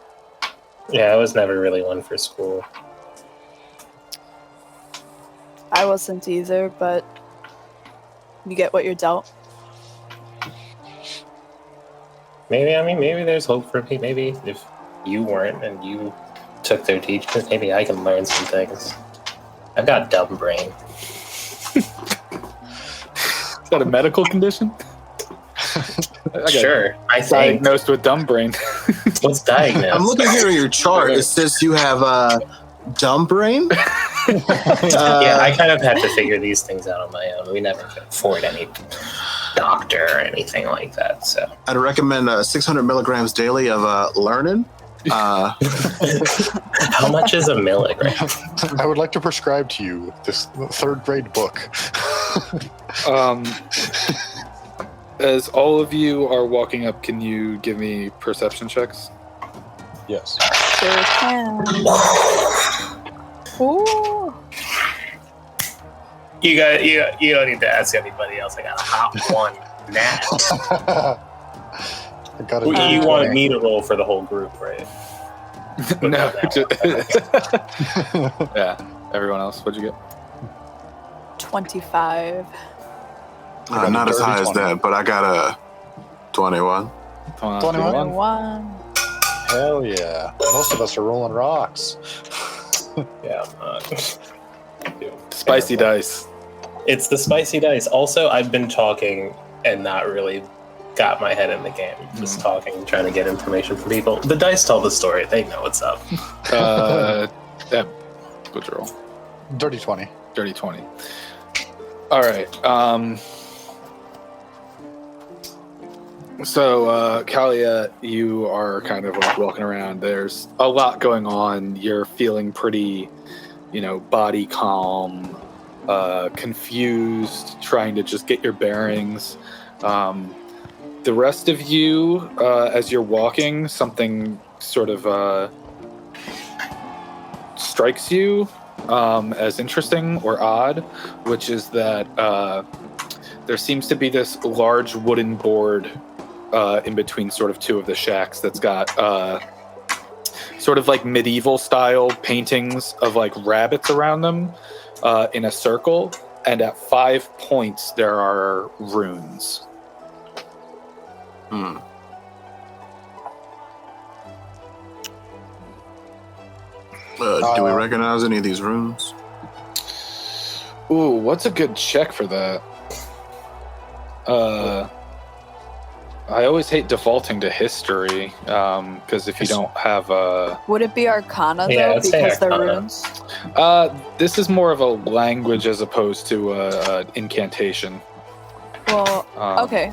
Yeah, I was never really one for school. I wasn't either, but you get what you're dealt. Maybe there's hope for me. Maybe if you weren't and you took their teachings, maybe I can learn some things. I've got dumb brain. Is that a medical condition? I got Sure, I think. diagnosed with dumb brain. What's diagnosed? I'm looking here at your chart. It says you have dumb brain. Yeah, I kind of had to figure these things out on my own. We never could afford any doctor or anything like that, so. I'd recommend 600 milligrams daily of learning. How much is a milligram? I would like to prescribe to you this third grade book. As all of you are walking up, can you give me perception checks? Yes. Sure can. Ooh. You don't need to ask anybody else. I got a hot one nat. I got You it. wanted me to roll for the whole group, right? No. Yeah. Everyone else, what'd you get? 25. Not as high as 20. that, but I got a 21. 21? 1. Hell yeah. Most of us are rolling rocks. Yeah, I'm not. Spicy dice. It's the spicy dice. Also, I've been talking and not really got my head in the game. Just talking, trying to get information from people. The dice tell the story. They know what's up. Yeah. What'd you roll? Dirty 20. Dirty 20. All right. So, Kalia, you are kind of like walking around. There's a lot going on. You're feeling pretty, body calm, confused, trying to just get your bearings. The rest of you, as you're walking, something sort of strikes you as interesting or odd, which is that there seems to be this large wooden board in between sort of two of the shacks that's got sort of like medieval style paintings of like rabbits around them in a circle, and at 5 points there are runes. Do we recognize any of these runes? Ooh, what's a good check for that? I always hate defaulting to history, because if you don't have a... Would it be Arcana, Yeah, though, I'd say because they're Arcana. runes? This is more of a language as opposed to an incantation. Well, okay.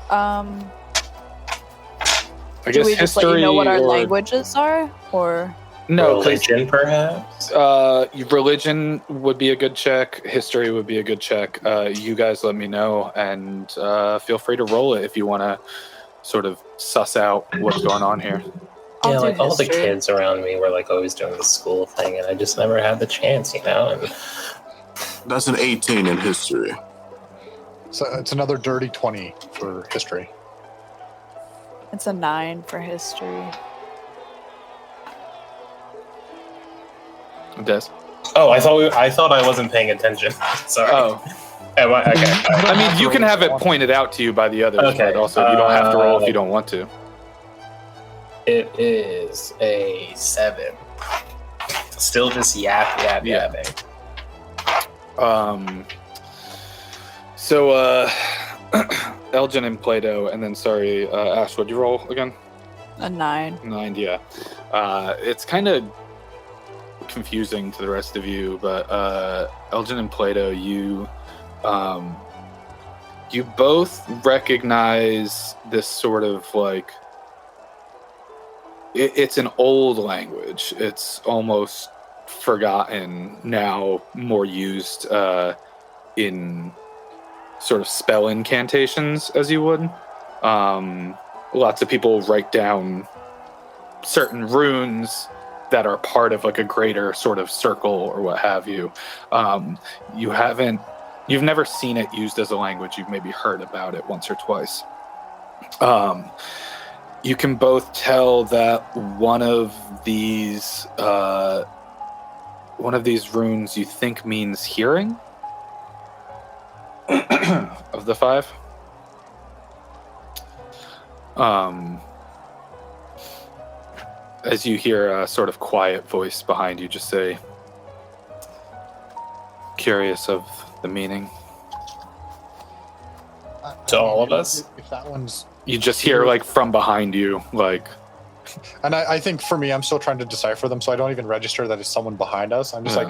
I Do guess we just history let you know what our or... languages are? Or No, 'cause, Religion, perhaps? religion would be a good check. History would be a good check. You guys let me know, and feel free to roll it if you want to sort of suss out what's going on here. I'll Yeah, do like all the history. kids around me were like always doing the school thing, and I just never had the chance, And That's an 18 in history. So it's another dirty 20 for history. It's a 9 for history. Des? oh, I thought I wasn't paying attention. Sorry. Oh, Am I- okay. I mean, you can have it pointed out to you by the others, Okay, but also you don't have to roll if you don't want to. It is a 7. Still just Yeah. yapping. So, Elgin and Plato, and then, sorry, Ash, what'd you roll again? A 9. 9, yeah. It's kind of confusing to the rest of you, but Elgin and Plato, you both recognize this sort of like it's an old language. It's almost forgotten now, more used in sort of spell incantations, as you would. Lots of people write down certain runes that are part of like a greater sort of circle or what have you. You've never seen it used as a language. You've maybe heard about it once or twice. You can both tell that one of these runes you think means hearing of the 5. As you hear a sort of quiet voice behind you just say, curious of the meaning. To all of us? If that one's... You just hear like from behind you, like... And I think for me, I'm still trying to decipher them, so I don't even register that it's someone behind us. I'm just like,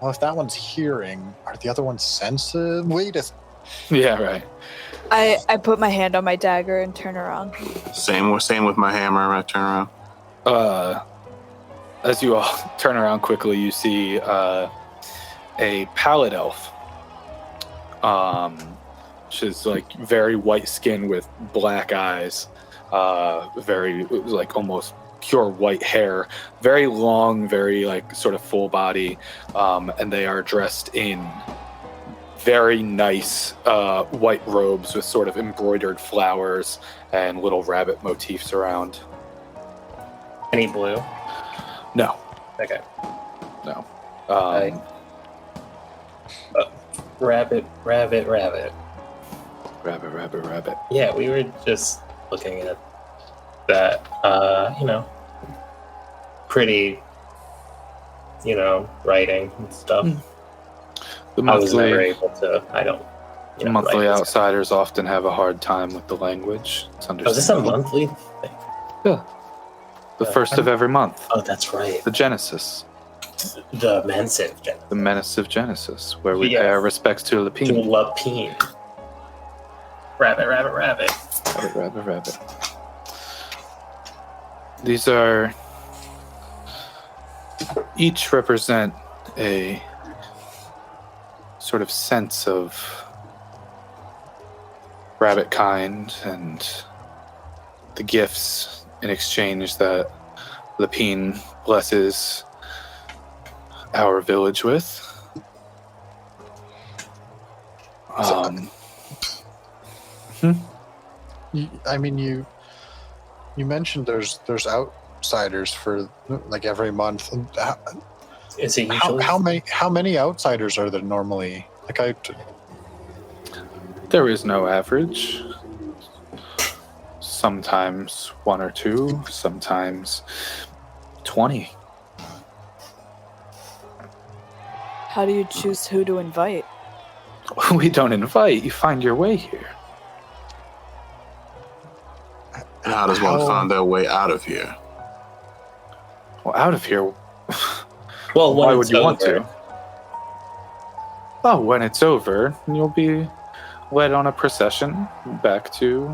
well, if that one's hearing, are the other ones sensitive? Wait a... Yeah, right. I put my hand on my dagger and turn around. Same with my hammer. I turn around. As you all turn around quickly, you see a pallid elf, which is like very white skin with black eyes, very like almost pure white hair, very long, very like sort of full body, and they are dressed in very nice white robes with sort of embroidered flowers and little rabbit motifs around. Any blue? No. Okay. No. Rabbit. Rabbit. Yeah, we were just looking at that, pretty, writing and stuff. The I was never monthly, able to, monthly write this. outsiders often have a hard time with the language. It's Oh, is this a understandable. monthly thing? Yeah. The first of every month. Oh, that's right. The Genesis. The Mensive Gen. The Menace of Genesis, where we Yes. pay our respects to To Lapine. Lapine. Rabbit. Rabbit. These are... each represent a sort of sense of rabbit kind and the gifts in exchange that Lapine blesses our village with. You mentioned there's outsiders for like every month. Is it usually? How many outsiders are there normally? There is no average. Sometimes 1 or 2, sometimes 20. How do you choose who to invite? We don't invite, you find your way here. And how does one find their way out of here? Well, out of here. Well, Why when would it's you want over. to? Oh, when it's over, you'll be led on a procession back to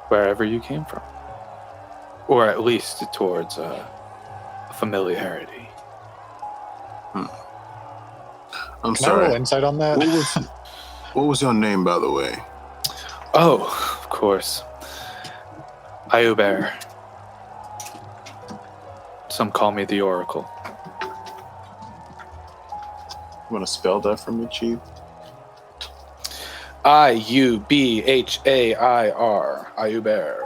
wherever you came from. Or at least towards a familiarity. I'm Can I roll sorry. insight on that? What was your name, by the way? Oh, of course. Ayuber. Some call me the Oracle. You want to spell that for me, Chief? Iubhair. Ayuber.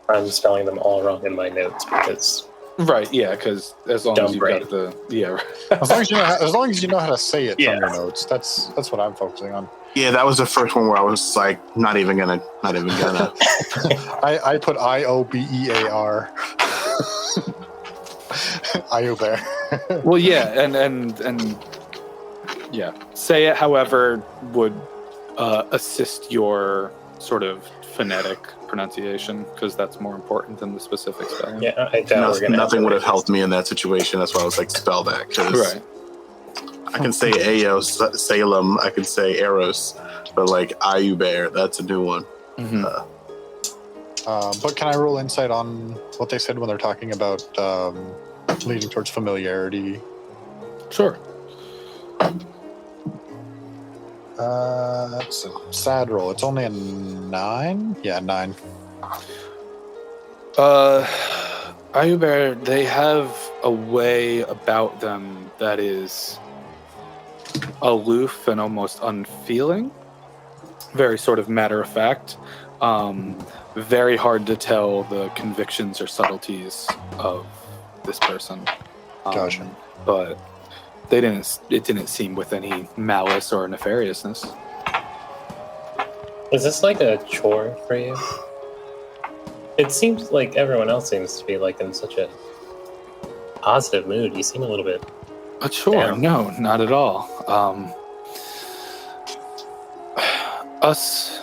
I'm spelling them all wrong in my notes because Right, yeah, because as long Dumb as you've brain. got the... Yeah, right. As long as you know how to say it Yeah. from your notes, that's what I'm focusing on. Yeah, that was the first one where I was like, not even gonna. I put IOBEAR. Iobear. Well, yeah, and yeah, say it however would assist your sort of phonetic pronunciation, because that's more important than the specific spelling. yeah, I doubt we're gonna. Nothing would have helped me in that situation. That's why I was like, spell that. 'Cause Right. I can say Eos, Salem, I can say Eros, but like Ayuber, that's a new one. Mhm. But can I roll insight on what they said when they're talking about leading towards familiarity? Sure. That's a sad roll. It's only a 9? Yeah, 9. Ayuber, they have a way about them that is aloof and almost unfeeling. Very sort of matter of fact. Very hard to tell the convictions or subtleties of this person. Gotcha. But it didn't seem with any malice or nefariousness. Is this like a chore for you? It seems like everyone else seems to be like in such a positive mood. You seem a little bit. But sure, Damn. no, not at all. Us,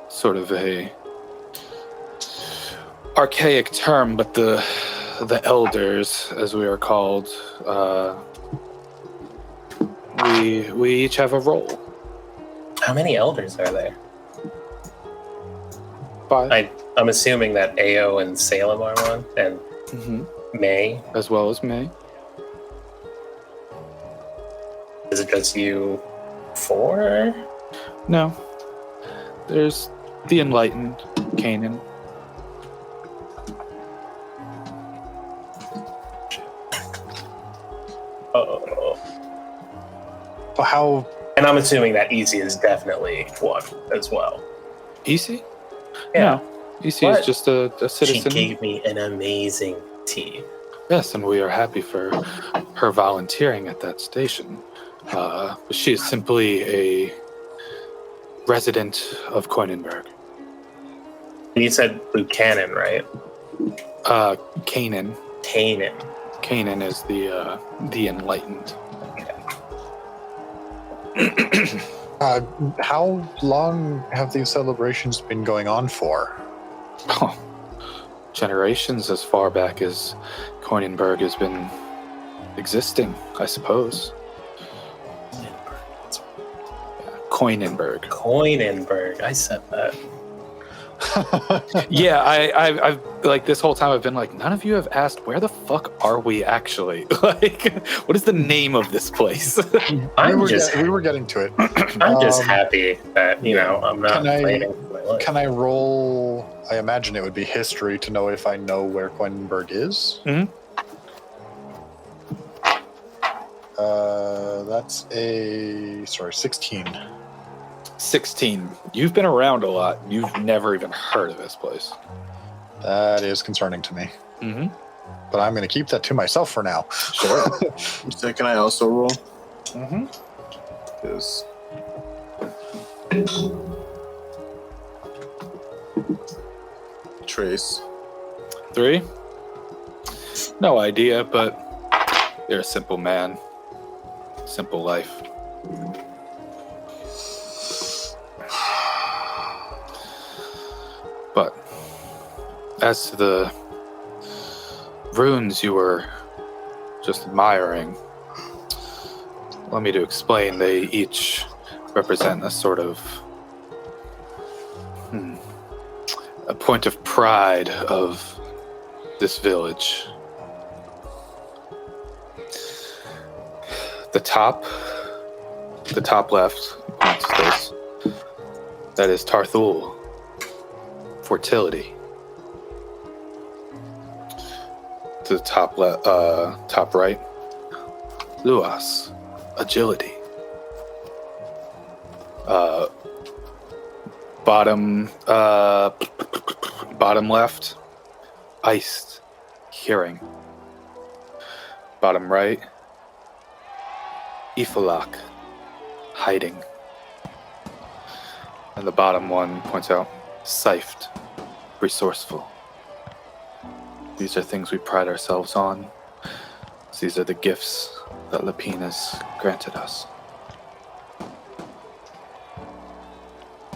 sort of a archaic term, but the elders, as we are called, we each have a role. How many elders are there? 5, I'm assuming that Ao and Salem are one, and May. as well as me. Is it just you 4? No, there's the enlightened Canaan. Oh. Well, how? And I'm assuming that Easy is definitely one as well. Isi? Yeah. No, Isi What? is just a She citizen. gave me an amazing tea. Yes, and we are happy for her volunteering at that station. She is simply a resident of Coinenberg. And you said Buchanan, right? Canaan. Canaan. Canaan is the enlightened. How long have these celebrations been going on for? Oh, generations as far back as Coinenberg has been existing, I suppose. Coinenberg. Coinenberg. I said that. Yeah, I've like this whole time I've been like, none of you have asked where the fuck are we actually? Like, what is the name of this place? We were getting to it. I'm just happy that, I'm not Can I- fighting for my life. Can I roll? I imagine it would be history to know if I know where Coinenberg is. Mhm. That's a 16. 16. You've been around a lot. You've never even heard of this place. That is concerning to me, Mm-hmm. but I'm going to keep that to myself for now. Sure. So can I also roll? Mm-hmm. Because Trace. 3. No idea, but you're a simple man. Simple life. But as to the runes you were just admiring, allow me to explain. They each represent a sort of a point of pride of this village. The top left, points to this. That is Tarthul, fertility. To the top right, Luas, agility. Bottom left, iced, hearing. Bottom right, Ifalak, hiding. And the bottom one points out, Seift, resourceful. These are things we pride ourselves on. These are the gifts that Lapine has granted us.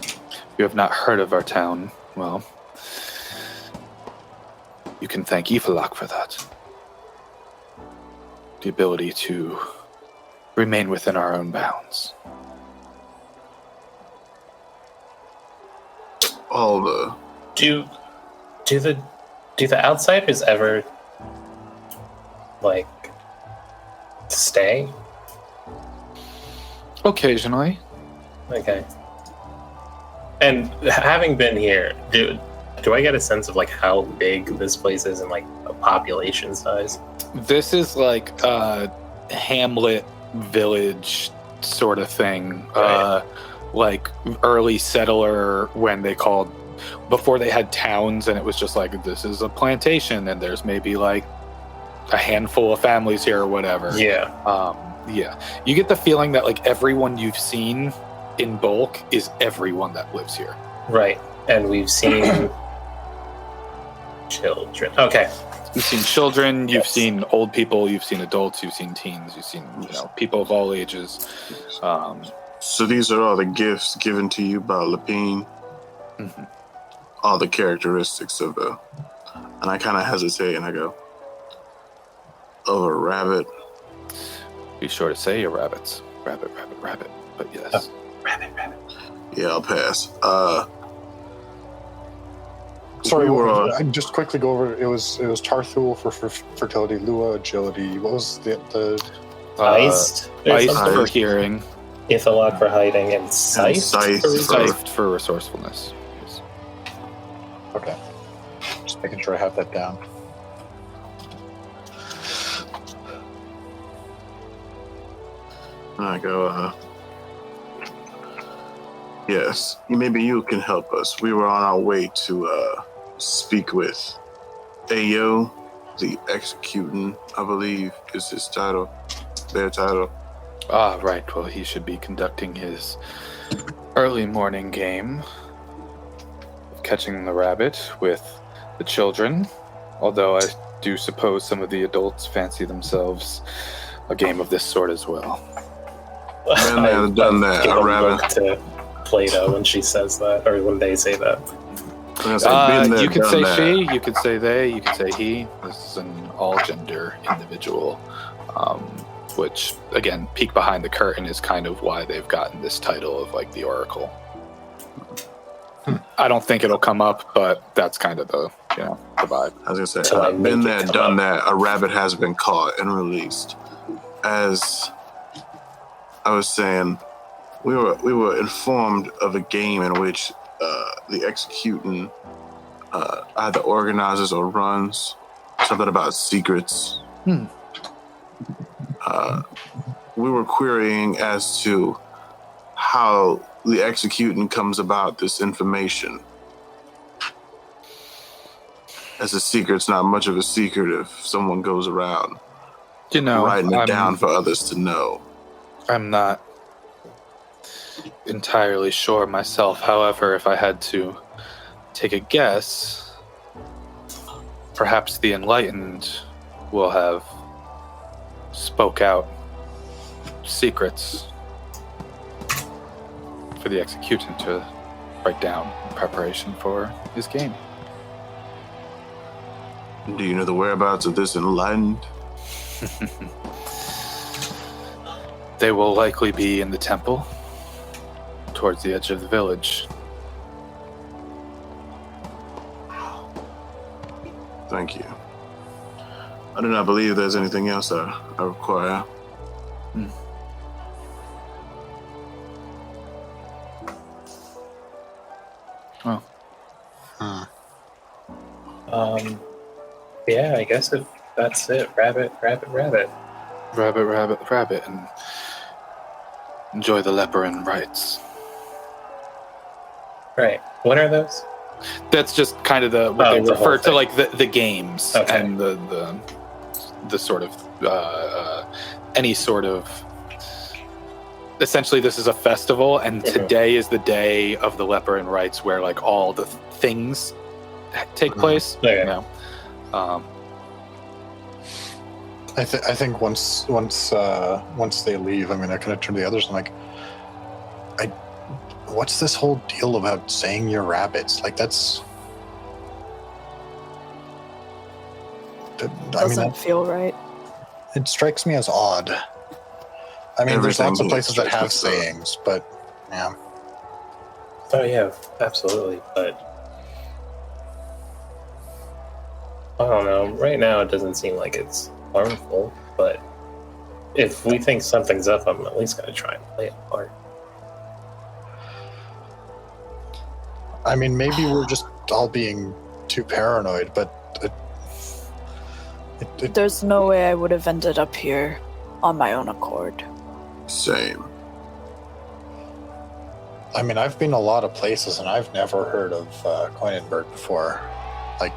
If you have not heard of our town, well, you can thank Ifalak for that. The ability to remain within our own bounds. All the Do the outsiders ever like stay? Occasionally. Okay. And having been here, do I get a sense of like how big this place is in like a population size? This is like a hamlet village sort of thing. Right. Like early settler when they called before they had towns and it was just like this is a plantation and there's maybe like a handful of families here or whatever. Yeah. Yeah. You get the feeling that like everyone you've seen in bulk is everyone that lives here. Right. And we've seen children. Okay. You've seen children, you've Yes. seen old people, you've seen adults, you've seen teens, you've seen, people of all ages. So these are all the gifts given to you by Lapine. Mhm. All the characteristics of a... And I kind of hesitate and I go, of a rabbit. Be sure to say your rabbits. Rabbit, rabbit, rabbit. But yes. Rabbit. Yeah, I'll pass. Sorry, we were, I just quickly go over. It was Tarthul for fertility, Lua agility. What was the Iced. There's Iced something. for hearing. Ithalok for hiding and Scythe. Scythe for for- resolve. Scythed for resourcefulness. Yes. Okay. Just making sure I have that down. and I go, yes, maybe you can help us. We were on our way to speak with Ayo, the Executing, I believe is his title, their title. Ah, right. Well, he should be conducting his early morning game of catching the rabbit with the children. Although I do suppose some of the adults fancy themselves a game of this sort as well. Been there, done that. Give A a rabbit. look to Plato when she says that, or when they say that. I'm gonna say, been there, You could done say that. she, you could say they, you could say he. This is an all-gender individual, which, again, peek behind the curtain is kind of why they've gotten this title of, like, the Oracle. I don't think it'll come up, but that's kind of the vibe. I was gonna say, Till I I've been make there, it come done up. that. A rabbit has been caught and released. As I was saying, we were informed of a game in which the Executing either organizes or runs something about secrets. We were querying as to how the Executing comes about this information. As a secret's not much of a secret if someone goes around writing it down for others to know. I'm not entirely sure myself. However, if I had to take a guess, perhaps the Enlightened will have spoke out secrets for the Executant to write down in preparation for his game. Do you know the whereabouts of this Enlightened? They will likely be in the temple towards the edge of the village. Thank you. I do not believe there's anything else I require. Oh, Yeah, I guess if that's it. Rabbit. rabbit, rabbit, rabbit, and enjoy the Leperin rites. Right. What are those? That's just kind of what Oh, they the whole refer to, thing. like the games Okay. and the sort of any sort of. Essentially, this is a festival, and Mhm. today is the day of the Leperin rites, where like all the things take place. Okay. You know, I think once they leave, I mean, I kind of turn to the others. I'm like, what's this whole deal about saying you're rabbits? Like that's. I mean, Doesn't feel right. it strikes me as odd. I mean, there's Everything lots of here places that have strikes us odd. sayings, but yeah. Oh yeah, absolutely. But I don't know. Right now, it doesn't seem like it's harmful. But if we think something's up, I'm at least gonna try and play it part. I mean, maybe we're just all being too paranoid, but There's no way I would have ended up here on my own accord. Same. I mean, I've been a lot of places and I've never heard of Coinenberg before. Like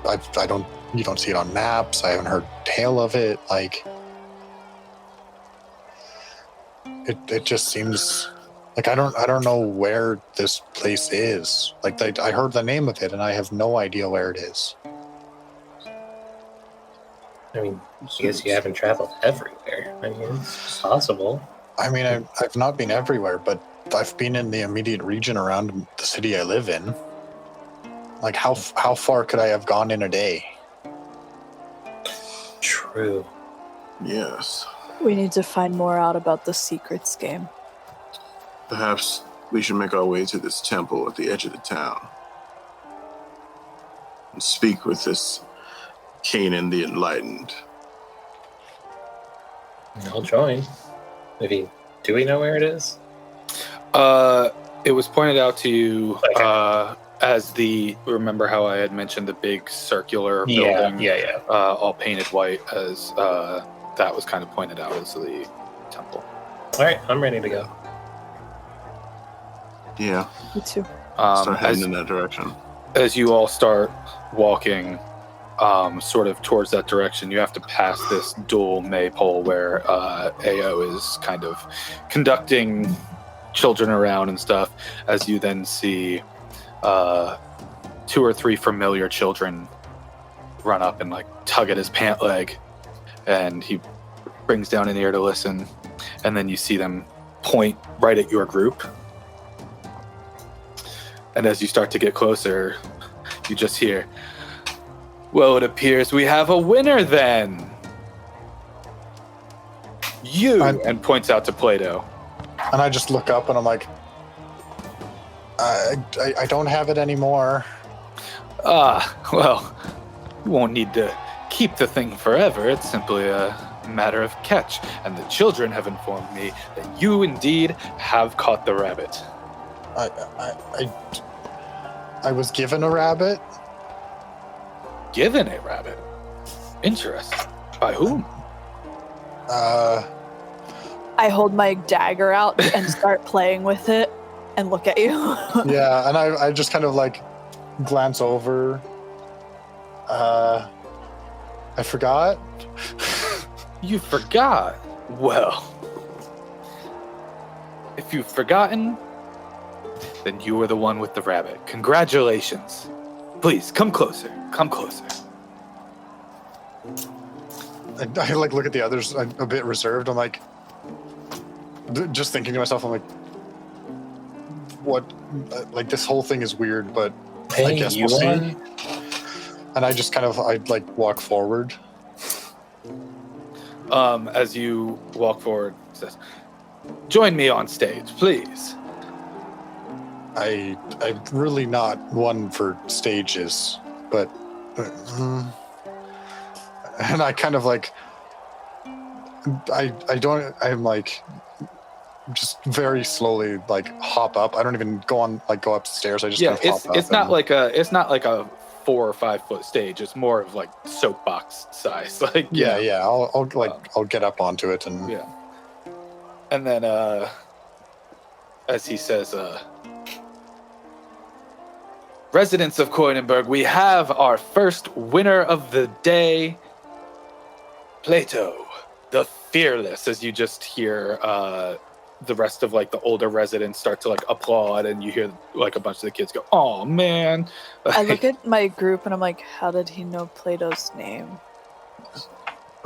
I don't. You don't see it on maps. I haven't heard tale of it. Like, it just seems like I don't know where this place is. Like, I heard the name of it and I have no idea where it is. I mean, I guess you haven't traveled everywhere. I mean, it's possible. I mean, I've not been everywhere, but I've been in the immediate region around the city I live in. Like, how far could I have gone in a day? True. Yes. We need to find more out about the secrets game. Perhaps we should make our way to this temple at the edge of the town and speak with this Kanan the Enlightened. I'll join. Maybe. Do we know where it is? It was pointed out to you Okay. as remember how I had mentioned the big circular Yeah, building, yeah. all painted white, as that was kind of pointed out as the temple. All right, I'm ready to go. Yeah, Me too. start heading As, in that direction. as you all start walking sort of towards that direction, you have to pass this dual maypole where AO is kind of conducting children around and stuff, as you then see 2 or 3 familiar children run up and like tug at his pant leg, and he brings down an ear to listen, and then you see them point right at your group. And as you start to get closer, you just hear, "Well, it appears we have a winner then. You," and points out to Plato. And I just look up and I'm like, I don't have it anymore. Well, you won't need to keep the thing forever. It's simply a matter of catch. And the children have informed me that you indeed have caught the rabbit. I was given a rabbit. Given a rabbit? Interesting. By whom? I hold my dagger out and start playing with it and look at you. Yeah, and I just kind of like glance over. I forgot. You forgot? Well, if you've forgotten, then you were the one with the rabbit. Congratulations. Please, come closer. Come closer. I like look at the others a bit reserved. I'm like, just thinking to myself, I'm like, what? Like, this whole thing is weird, but I Hey, guess you we'll see. won? And I just kind of, I like walk forward. As you walk forward, it says, "Join me on stage, please." I'm really not one for stages, but and I kind of like I'm like just very slowly like hop up. I don't even go upstairs. I just Yeah, kind of hop up. it's not like a 4 or 5 foot stage. It's more of like soapbox size. Like yeah. I'll get up onto it and yeah. And then as he says, "Residents of Coinenberg, we have our first winner of the day, Plato, the Fearless." As you just hear the rest of like the older residents start to like applaud, and you hear like a bunch of the kids go, "Oh man." I look at my group and I'm like, how did he know Plato's name?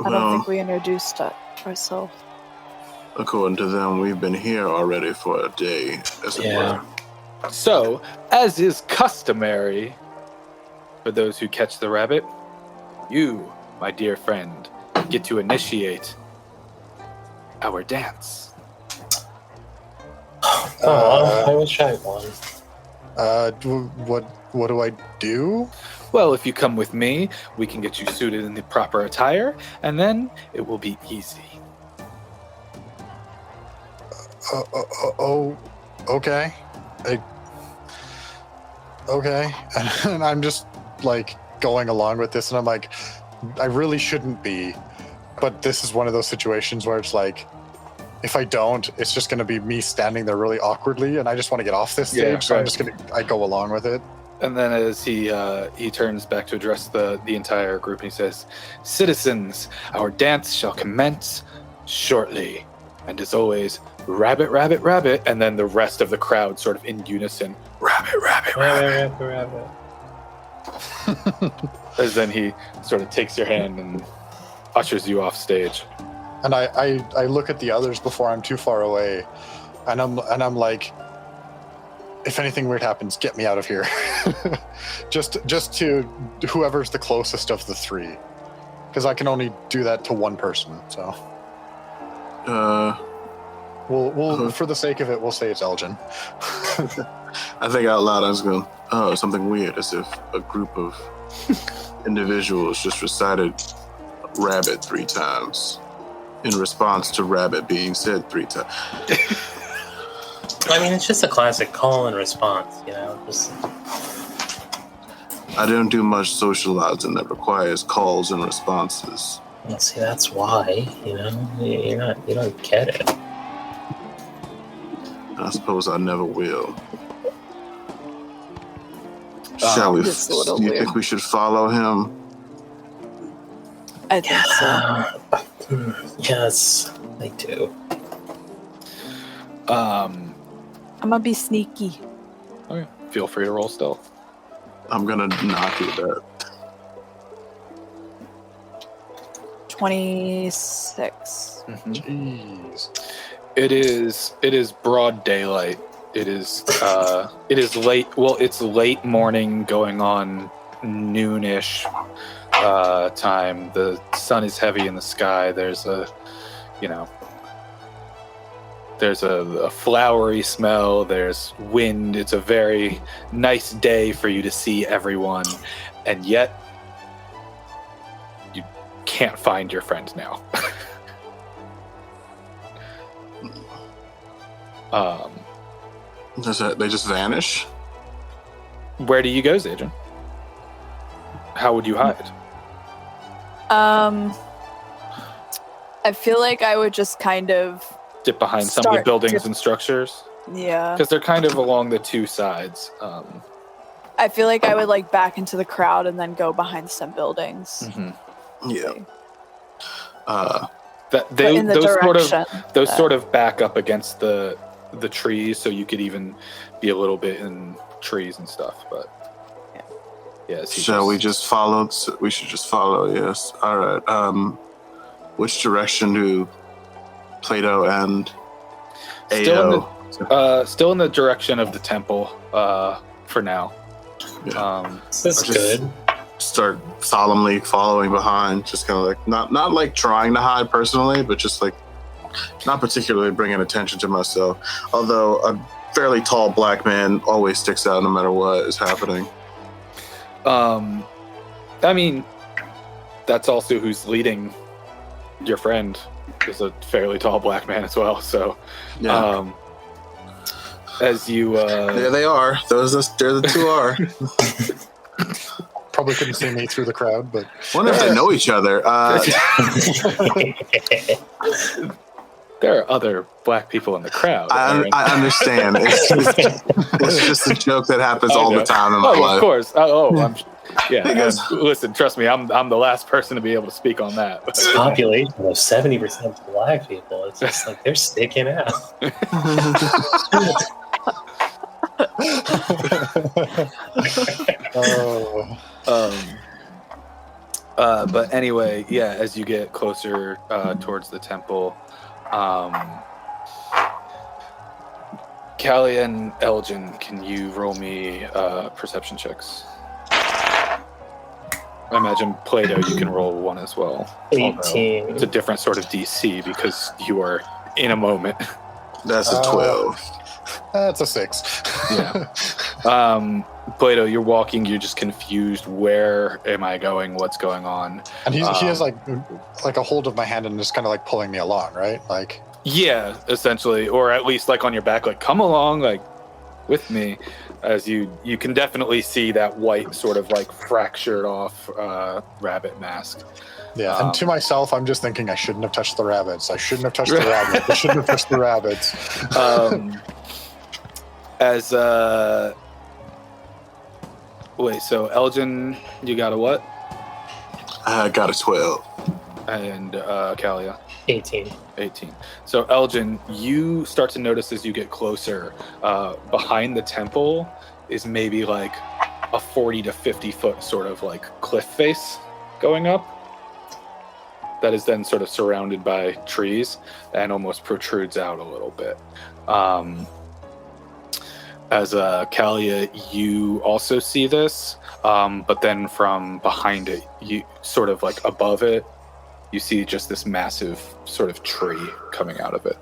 I don't think we introduced ourselves. According to them, we've been here already for a day, as it Yeah. were. So, as is customary for those who catch the rabbit, you, my dear friend, get to initiate our dance. Oh, I wish I won. what do I do? Well, if you come with me, we can get you suited in the proper attire, and then it will be easy. Okay. Okay. And I'm just like going along with this, and I'm like, I really shouldn't be, but this is one of those situations where it's like, if I don't, it's just going to be me standing there really awkwardly, and I just want to get off this stage, Yeah, so right. I go along with it. And then as he turns back to address the entire group, and he says, "Citizens, our dance shall commence shortly. And as always, rabbit, rabbit, rabbit." And then the rest of the crowd sort of in unison, rabbit, rabbit, rabbit. As then he sort of takes your hand and ushers you off stage. And I look at the others before I'm too far away, and I'm like, if anything weird happens, get me out of here. just to whoever's the closest of the three, because I can only do that to one person. So we'll for the sake of it, we'll say it's Elgin. I think out loud I was going, oh, something weird, as if a group of individuals just recited rabbit 3 times in response to rabbit being said 3 times. I mean, it's just a classic call and response, you know. Just I don't do much socializing that requires calls and responses. well, see, that's why, you know, you don't get it. I suppose I never will. Shall we? It's a little Do you weird. think we should follow him? I think so. Yes, I do. I'm gonna be sneaky. Okay. Feel free to roll stealth. I'm gonna knock you that. 26. Jeez. It is broad daylight. It is late. Well, it's late morning, going on noonish time. The sun is heavy in the sky. There's a flowery smell. There's wind. It's a very nice day for you to see everyone, and yet you can't find your friend now. They just vanish? Where do you go, Zajan? How would you hide? I feel like I would just kind of, Dip behind some of the Start buildings to- and structures? yeah. Because they're kind of along the two sides. I feel like I would like back into the crowd and then go behind some buildings. Yeah. That But they in the those direction. sort of back up against the trees, so you could even be a little bit in trees and stuff. But yeah, Shall we just follow? We should just follow, yes. All right. Which direction do Plato and Still in Ao? still in the direction of the temple for now. This is Just- good. Start solemnly following behind, just kind of like not like trying to hide personally, but just like not particularly bringing attention to myself. Although a fairly tall black man always sticks out no matter what is happening. I mean, that's also who's leading your friend is a fairly tall black man as well. So, Yeah, as you there they are. There the two are. Probably couldn't see me through the crowd, but Wonder if they know each other. there are other black people in the crowd. Aaron. I understand. It's just a joke that happens I all know. the time in my Oh, life. of course. Yeah. Because- Listen, trust me, I'm the last person to be able to speak on that. Population of 70% black people. It's just like they're sticking out. oh, But anyway, yeah. As you get closer towards the temple, Callie and Elgin, can you roll me perception checks? I imagine Plato, you can roll one as well. Although 18. It's a different sort of DC because you are in a moment. That's a 12. that's a 6. Yeah. Plato, you're walking, you're just confused. Where am I going? What's going on? And he has like a hold of my hand and just kind of like pulling me along, right? Like, yeah, essentially, or at least like on your back, like come along, like with me. As you can definitely see that white sort of like fractured off rabbit mask. yeah. And to myself, I'm just thinking I shouldn't have touched the rabbits. I shouldn't have touched the rabbits. I shouldn't have touched the rabbits. Wait, so Elgin, you got a what? I got a 12. And Kalia? 18. 18. So Elgin, you start to notice as you get closer, behind the temple is maybe like a 40 to 50 foot sort of like cliff face going up. That is then sort of surrounded by trees and almost protrudes out a little bit. As Kalia, you also see this, but then from behind it, you sort of like above it, you see just this massive sort of tree coming out of it.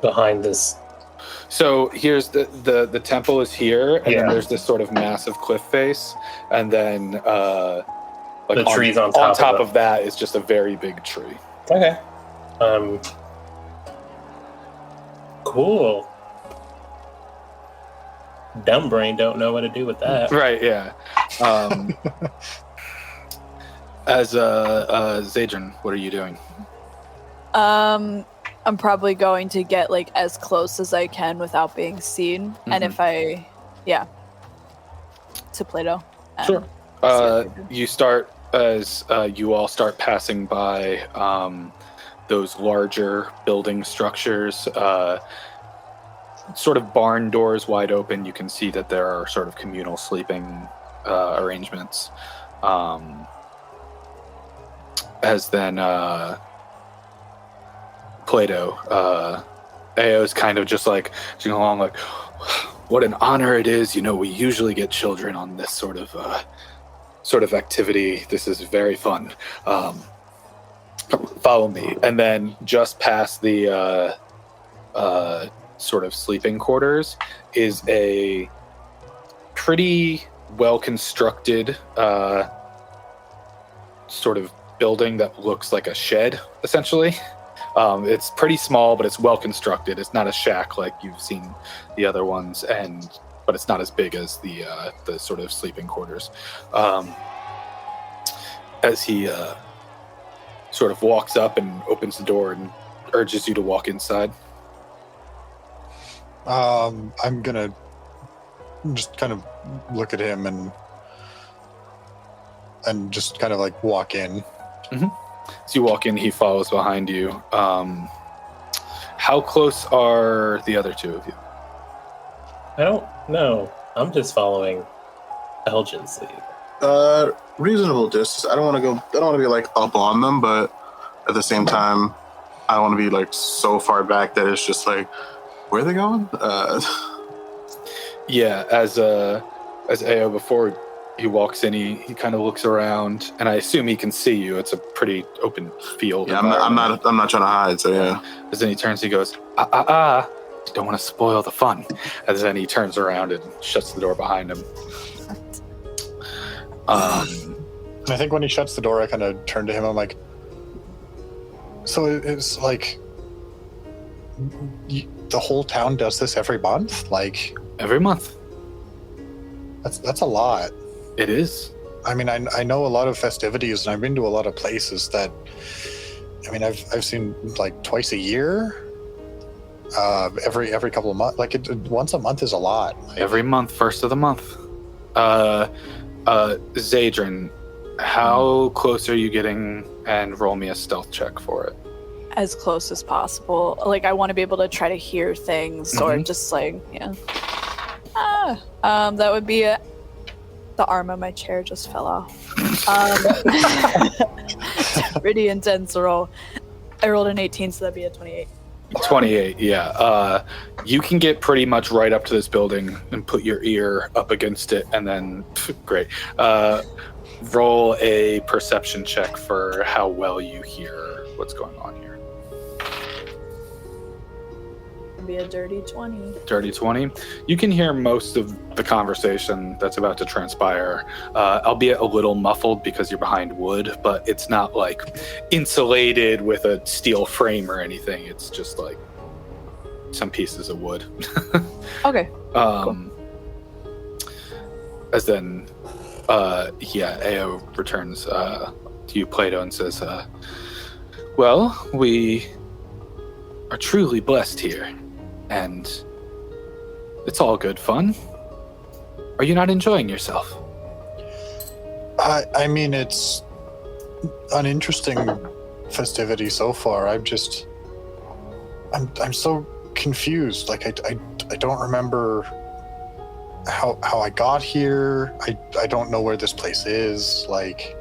Behind this. So here's the temple is here, and then there's this sort of massive cliff face, and then like the trees on top of that is just a very big tree. Okay. Cool. Dumb brain don't know what to do with that. Right, yeah. As Zadrin, what are you doing? I'm probably going to get like as close as I can without being seen. And if to Plato. Sure. You start as you all start passing by those larger building structures, sort of barn doors wide open. You can see that there are sort of communal sleeping arrangements. As then Plato, Ao's kind of just like going along like, what an honor it is. You know, we usually get children on this sort of activity. This is very fun. Follow me. And then just past the sort of sleeping quarters is a pretty well-constructed sort of building that looks like a shed, essentially. It's pretty small, but it's well-constructed. It's not a shack like you've seen the other ones, but it's not as big as the sort of sleeping quarters. As he sort of walks up and opens the door and urges you to walk inside. I'm gonna just kind of look at him and just kind of like walk in. Mm-hmm. As you walk in, he follows behind you. How close are the other two of you? I don't know. I'm just following Elgin's lead. Reasonable distance. I don't want to be like up on them, but at the same time, I don't want to be like so far back that it's just like, where are they going? Yeah, as Ao, before he walks in, he kind of looks around, and I assume he can see you. It's a pretty open field. Yeah, I'm not trying to hide. So yeah. As then he turns, he goes, don't want to spoil the fun. As then he turns around and shuts the door behind him. And I think when he shuts the door, I kind of turn to him. I'm like, so it's like the whole town does this every month? Like every month. That's a lot. It is. I mean, I know a lot of festivities, and I've been to a lot of places that, I mean, I've seen like twice a year, every couple of months. Like once a month is a lot. Like, every month, first of the month. Zadrin, how close are you getting? And roll me a stealth check for it. As close as possible. Like, I want to be able to try to hear things, or just like, that would be the arm of my chair just fell off. Pretty intense roll. I rolled an 18, so that'd be a 28. 28, yeah. You can get pretty much right up to this building and put your ear up against it, and then, great. Roll a perception check for how well you hear what's going on here. be a dirty 20. Dirty 20. You can hear most of the conversation that's about to transpire, albeit a little muffled because you're behind wood, but it's not like insulated with a steel frame or anything. It's just like some pieces of wood. Okay. As then, Ao returns to you, Plato, and says, well, we are truly blessed here, and it's all good fun. Are you not enjoying yourself? I mean, it's an interesting festivity so far. I'm so confused. Like, I don't remember how I got here. I don't know where this place is. Like,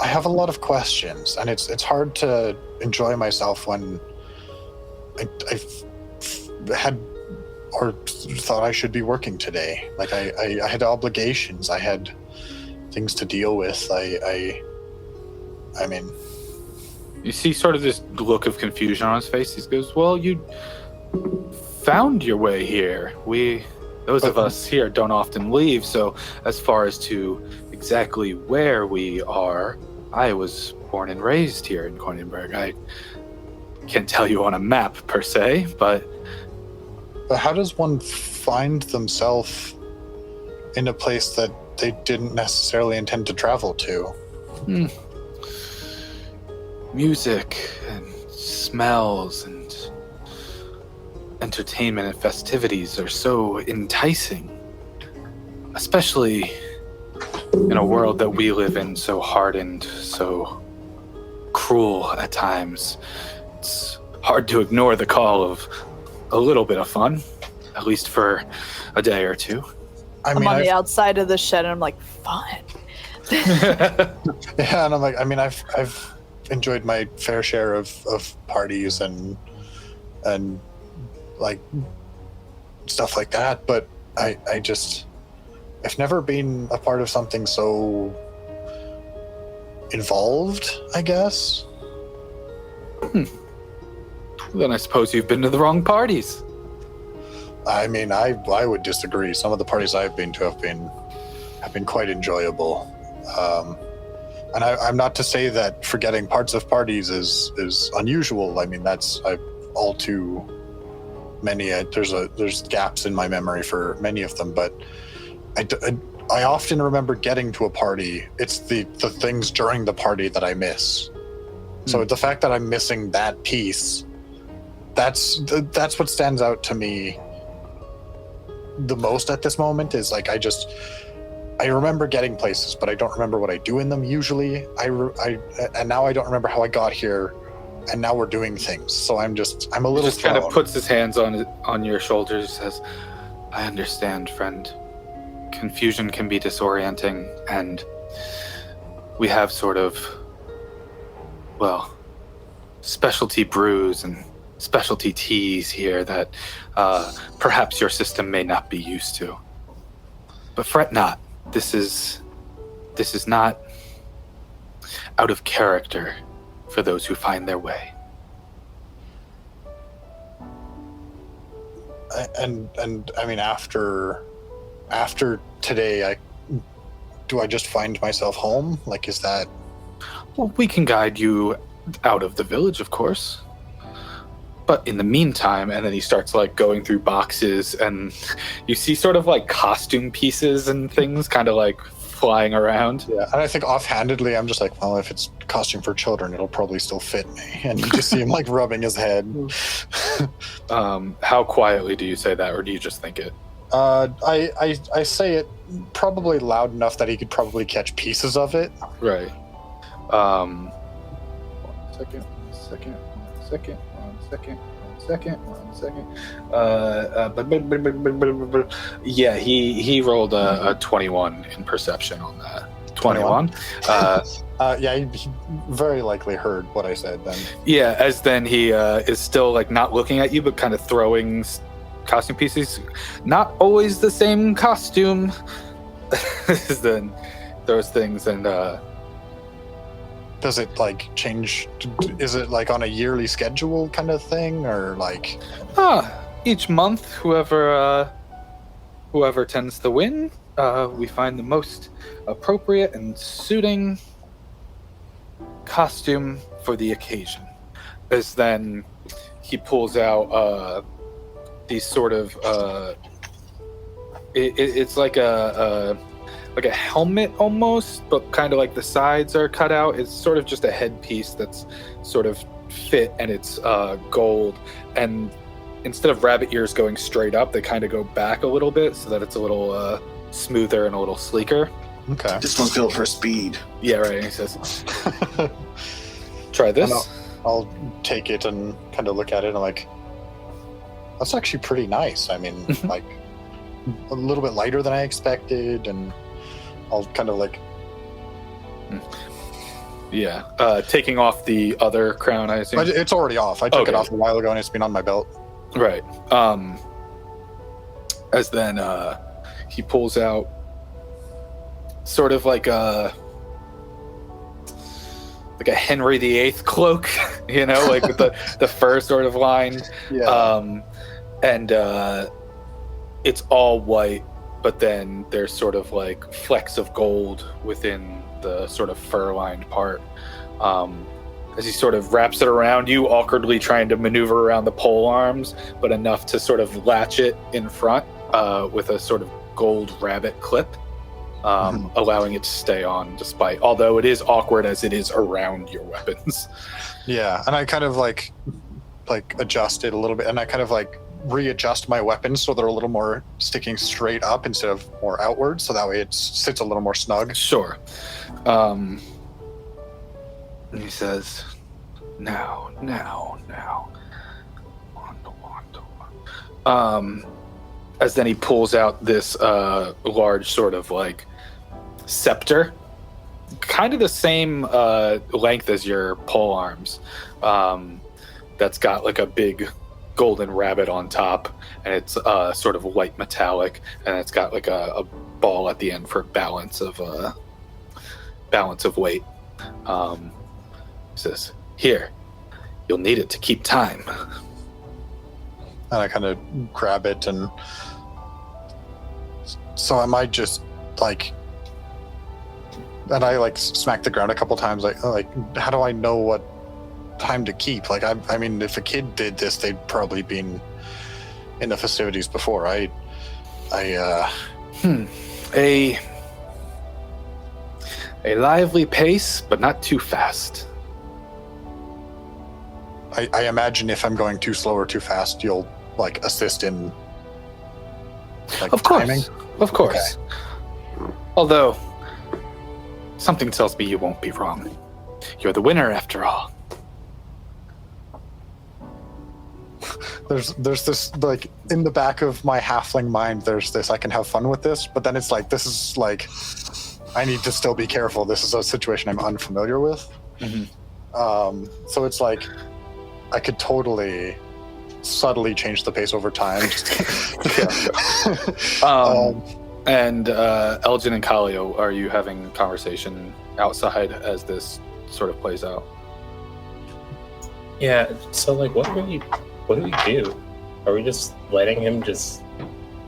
I have a lot of questions, and it's hard to enjoy myself when I've had or thought I should be working today. Like, I had obligations. I had things to deal with. I mean, You see sort of this look of confusion on his face. He goes, well, you found your way here. Those of us here don't often leave, so as far as to exactly where we are, I was born and raised here in Coinenberg. I can't tell you on a map per se, but how does one find themselves in a place that they didn't necessarily intend to travel to? Music and smells and entertainment and festivities are so enticing, especially in a world that we live in, so hardened, so cruel at times. It's hard to ignore the call of a little bit of fun, at least for a day or two. I'm on the outside of the shed, and I'm like, fun. Yeah, and I'm like, I mean, I've enjoyed my fair share of parties and like stuff like that, but I've never been a part of something so involved, I guess. Then I suppose you've been to the wrong parties. I mean, I would disagree. Some of the parties I've been to have been quite enjoyable. And I'm not to say that forgetting parts of parties is unusual. I mean, that's all too many. There's gaps in my memory for many of them, but I often remember getting to a party. It's the things during the party that I miss. So the fact that I'm missing that piece, that's what stands out to me the most at this moment. Is like I remember getting places, but I don't remember what I do in them usually. And now I don't remember how I got here, and now we're doing things. So I'm a little Just kind of thrown. puts his hands on your shoulders, says, I understand, friend. Confusion can be disorienting, and we have sort of, well, specialty brews and specialty teas here that perhaps your system may not be used to. But fret not. This is not out of character for those who find their way. And I mean, after today, do I just find myself home? Like, is that? Well, we can guide you out of the village, of course. But in the meantime, and then he starts like going through boxes, and you see sort of like costume pieces and things kind of like flying around. Yeah, and I think offhandedly, I'm just like, well, if it's costume for children, it'll probably still fit me. And you just see him like rubbing his head. How quietly do you say that, or do you just think it? I say it probably loud enough that he could probably catch pieces of it. Right. 1 second. 1 second. Yeah, he rolled a 21 in perception on that. 21. Yeah, he very likely heard what I said then. Yeah, as then he is still like not looking at you, but kind of throwing costume pieces. Not always the same costume. Then those things, and does it like change? Is it like on a yearly schedule kind of thing, or like? Each month, whoever tends to win, we find the most appropriate and suiting costume for the occasion. As then he pulls out these sort of it's like a helmet almost, but kind of like the sides are cut out. It's sort of just a headpiece that's sort of fit, and it's gold, and instead of rabbit ears going straight up, they kind of go back a little bit so that it's a little smoother and a little sleeker. Okay. This one's built for speed. Yeah, right. And he says, try this. I'll take it and kind of look at it and I'm like, that's actually pretty nice. I mean, like a little bit lighter than I expected, and I'll kind of like... Yeah. Taking off the other crown, I assume. It's already off. I took it off a while ago and it's been on my belt. Right. As then he pulls out sort of like a Henry VIII cloak, you know, like with the fur sort of lined. Yeah. And it's all white, but then there's sort of like flecks of gold within the sort of fur-lined part. As he sort of wraps it around you, awkwardly trying to maneuver around the pole arms, but enough to sort of latch it in front with a sort of gold rabbit clip, allowing it to stay on despite, although it is awkward as it is around your weapons. Yeah, and I kind of like adjust it a little bit, and I kind of like readjust my weapons so they're a little more sticking straight up instead of more outward, so that way it sits a little more snug. Sure. And he says, now. As then he pulls out this large sort of like scepter, kind of the same length as your pole arms. That's got like a big golden rabbit on top, and it's sort of white metallic, and it's got like a ball at the end for balance of weight. He says, "Here, you'll need it to keep time." And I kind of grab it, and so I might just like, and I like smack the ground a couple times, like how do I know what time to keep? Like I mean, if a kid did this, they'd probably been in the festivities before. A lively pace, but not too fast. I imagine if I'm going too slow or too fast, you'll like assist in like Of course. timing. Of course. Okay. Although something tells me you won't be wrong. You're the winner after all. There's this like in the back of my halfling mind, there's this I can have fun with this, but then it's like this is like I need to still be careful. This is a situation I'm unfamiliar with. Mm-hmm. So it's like I could totally subtly change the pace over time. And Elgin and Kallio, are you having a conversation outside as this sort of plays out? Yeah, so like what do we do? Are we just letting him just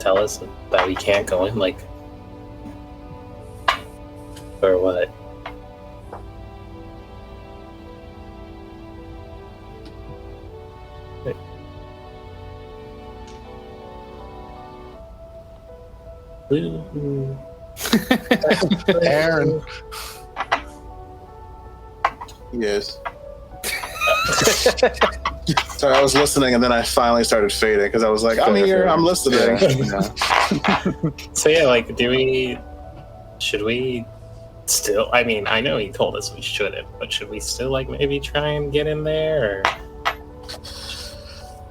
tell us that we can't go in, like, or what? Aaron. Yes. Sorry, I was listening, and then I finally started fading because I was like, I'm here, I'm listening. So yeah, like, should we still, I mean, I know he told us we shouldn't, but should we still like maybe try and get in there, or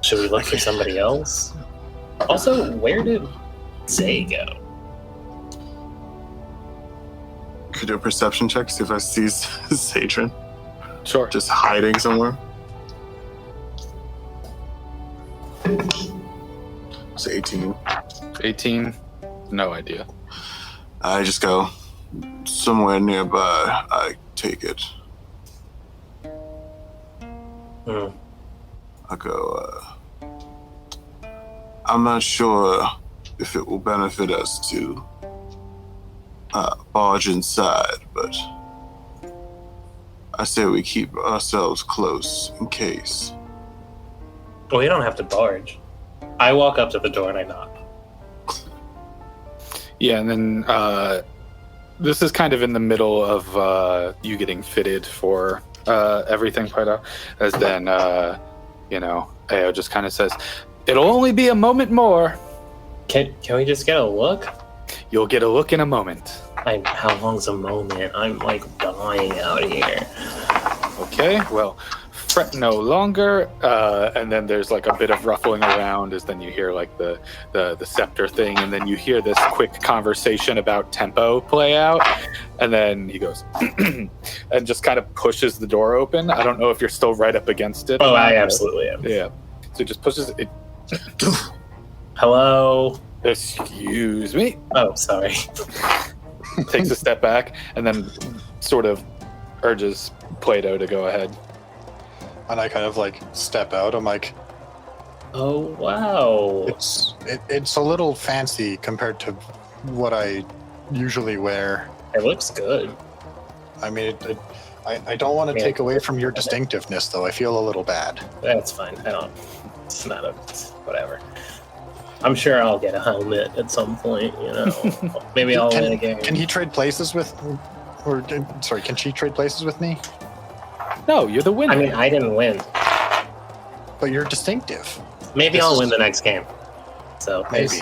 should we look for somebody else? Also, where did Zay go? Could do a perception check, see if I see Satrin Sure. just hiding somewhere. It's 18. 18? No idea. I just go somewhere nearby. I take it. Hmm. I go, I'm not sure if it will benefit us to barge inside, but I say we keep ourselves close in case. Well, you don't have to barge. I walk up to the door and I knock. Yeah, and then this is kind of in the middle of you getting fitted for everything, Paida, as then, Ao just kind of says, "It'll only be a moment more. Can we just get a look? You'll get a look in a moment." How long's a moment? I'm like dying out here. Okay, well, fret no longer. And then there's like a bit of ruffling around as then you hear like the scepter thing, and then you hear this quick conversation about tempo play out. And then he goes and just kind of pushes the door open. I don't know if you're still right up against it. Oh, I absolutely am. Yeah. So just pushes it. Hello? Excuse me. Oh, sorry. Takes a step back and then sort of urges Plato to go ahead. And I kind of like step out. I'm like, Oh, wow. it's a little fancy compared to what I usually wear. It looks good. I mean, I don't want to take away from your distinctiveness, though. I feel a little bad. That's fine. It's not whatever. I'm sure I'll get a helmet at some point, Maybe I'll win a game. Can he trade places with, can she trade places with me? No, you're the winner. I mean, I didn't win. But you're distinctive. Maybe This I'll is- win the next game. So Maybe.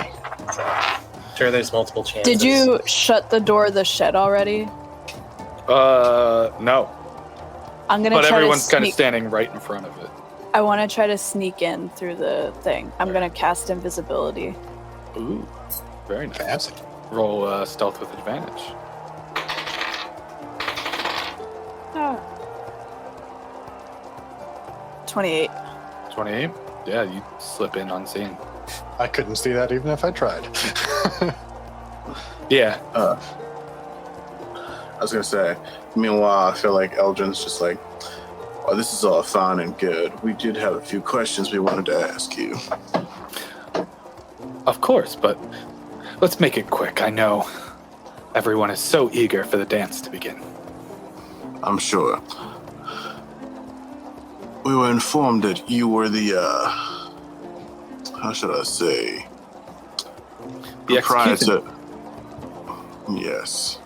Sure, there's multiple chances. Did you shut the door of the shed already? No. I'm gonna But try to everyone's kind of sneak. standing right in front of it. I want to try to sneak in through the thing. I'm gonna cast invisibility. Ooh, very nice. Fancy. Roll stealth with advantage. Ah. 28. 28. Yeah, you slip in unseen. I couldn't see that even if I tried. Yeah. I was gonna say, meanwhile, I feel like Eldrin's just like, well, this is all fine and good. We did have a few questions we wanted to ask you. Of course, but let's make it quick. I know everyone is so eager for the dance to begin. I'm sure. We were informed that you were the, how should I say? The Proprietor. execution. Yes.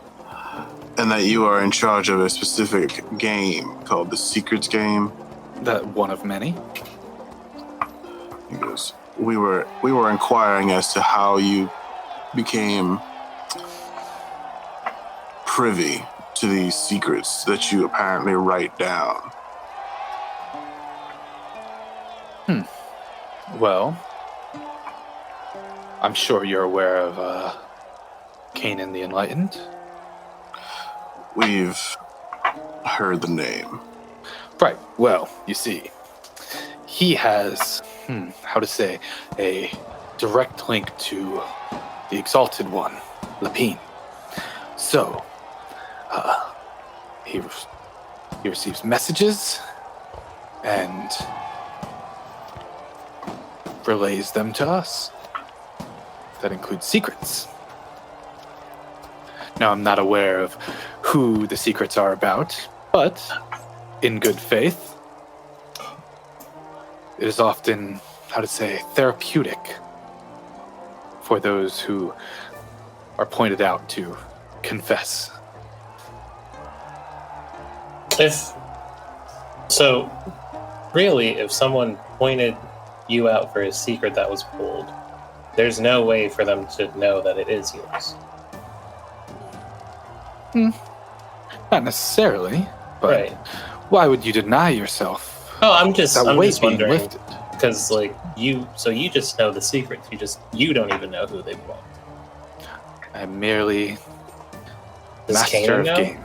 And that you are in charge of a specific game called the Secrets Game. That one of many. He goes, we were inquiring as to how you became privy to these secrets that you apparently write down. Well, I'm sure you're aware of Kanan the Enlightened. We've heard the name. Right. Well, you see, he has, how to say, a direct link to the Exalted One, Lapine. So, he receives messages and relays them to us. That includes secrets. Now, I'm not aware of who the secrets are about, but in good faith, it is often, how to say, therapeutic for those who are pointed out to confess. If someone pointed you out for a secret that was pulled, there's no way for them to know that it is yours. Not necessarily, but Right. why would you deny yourself Oh, I'm just that weight being wondering lifted? because you just know the secrets. You don't even know who they belong. I'm merely Does master Kanan of know? game.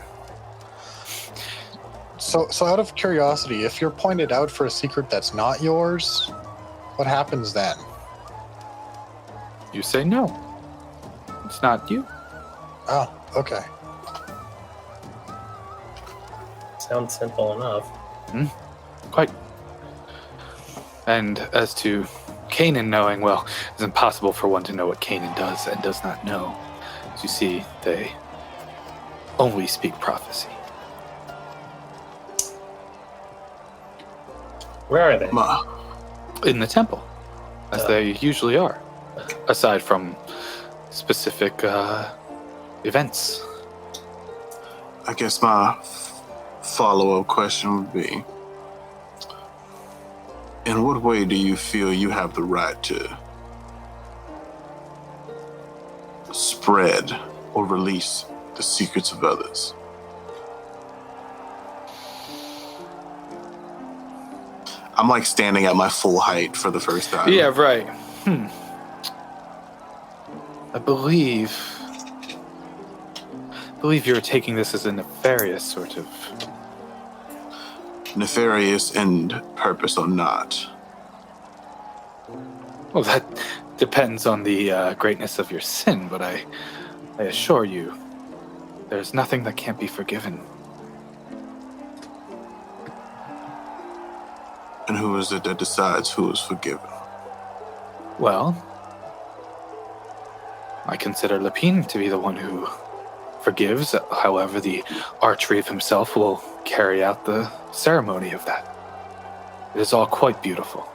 So out of curiosity, if you're pointed out for a secret that's not yours, what happens then? You say no. It's not you. Oh, okay. Sounds simple enough. Quite And as to Kanan knowing, well, it's impossible for one to know what Kanan does and does not know. As you see, they only speak prophecy. Where are they? In the temple, as they usually are, aside from specific events. I guess my follow-up question would be, in what way do you feel you have the right to spread or release the secrets of others? I'm like standing at my full height for the first time. Yeah, right. I believe you're taking this as a nefarious sort of... Nefarious and purpose or not. Well, that depends on the greatness of your sin, but I assure you, there's nothing that can't be forgiven. And who is it that decides who is forgiven? Well, I consider Lapine to be the one who forgives. However, the Archreeve himself will carry out the ceremony of that. It is all quite beautiful.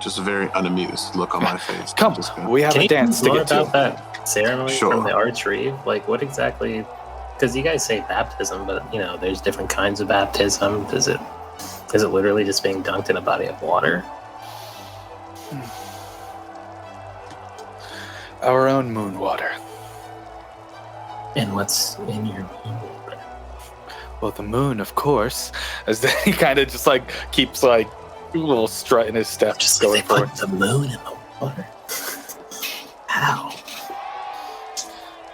Just a very unamused look on my face. Come, we have Can a you dance to tell me get more to. about that ceremony Sure. from the Archreeve? Like, what exactly? Because you guys say baptism, but there's different kinds of baptism. Is it literally just being dunked in a body of water? Our own moon water. And what's in your moon water? Well, the moon, of course. As then he kind of just like keeps like a little strut in his step, Just going they forward. put the moon in the water. How?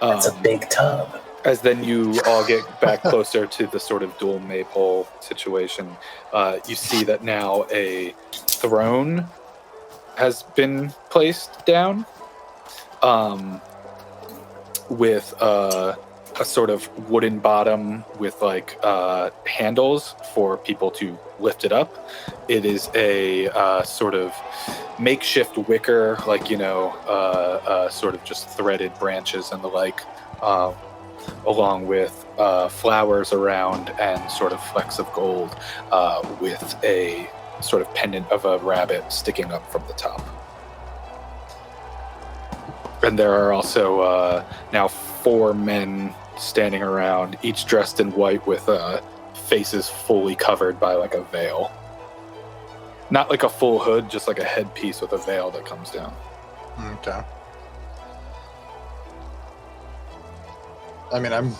That's a big tub. As then you all get back closer to the sort of dual maypole situation, you see that now a throne has been placed down, with a sort of wooden bottom with like handles for people to lift it up. It is a sort of makeshift wicker, like sort of just threaded branches and the like. Along with flowers around and sort of flecks of gold, with a sort of pendant of a rabbit sticking up from the top. And there are also now 4 men standing around, each dressed in white with faces fully covered by like a veil. Not like a full hood, just like a headpiece with a veil that comes down. Okay. I mean, I'm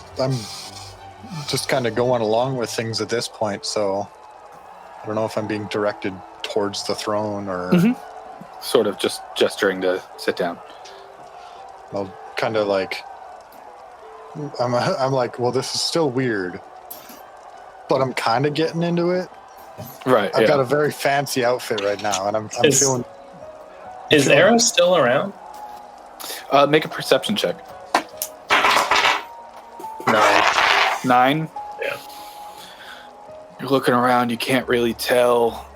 just kind of going along with things at this point, so I don't know if I'm being directed towards the throne or... Sort of just gesturing to sit down. I'll kind of like... I'm like, well, this is still weird, but I'm kind of getting into it. Right, I've got a very fancy outfit right now, and I'm feeling... Is Arrow still around? Make a perception check. 9? Yeah. You're looking around, you can't really tell.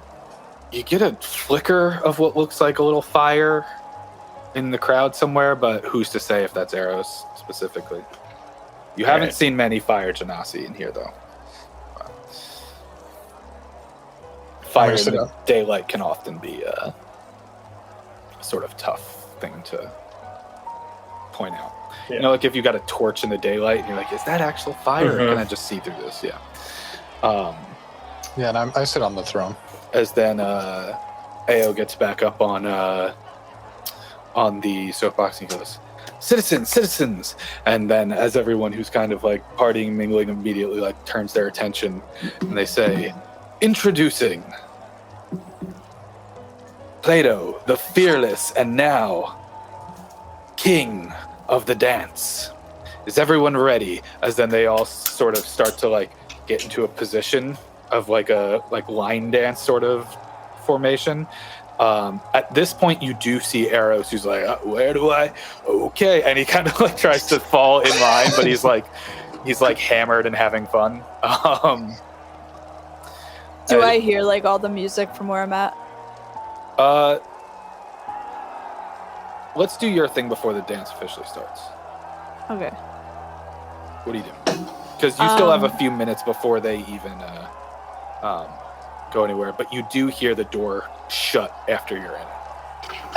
You get a flicker of what looks like a little fire in the crowd somewhere, but who's to say if that's Eros specifically? You haven't seen many fire genasi in here, though. Fire in the daylight can often be a sort of tough thing to point out. Yeah. You know, like if you got a torch in the daylight and you're like, is that actual fire? Or can I just see through this? Yeah. Yeah, and I sit on the throne. As then Ao gets back up on the soapbox and he goes, citizens! And then as everyone who's kind of like partying, mingling immediately like turns their attention and they say, introducing Plato, the fearless and now king of the dance. Is everyone ready? As then they all sort of start to like get into a position of like a line dance sort of formation. At this point, you do see Eros, who's like, where do I? Okay, and he kind of like tries to fall in line, but he's like hammered and having fun. Do I hear like all the music from where I'm at? Let's do your thing before the dance officially starts. Okay. What are you doing? Because you still have a few minutes before they even go anywhere, but you do hear the door shut after you're in it.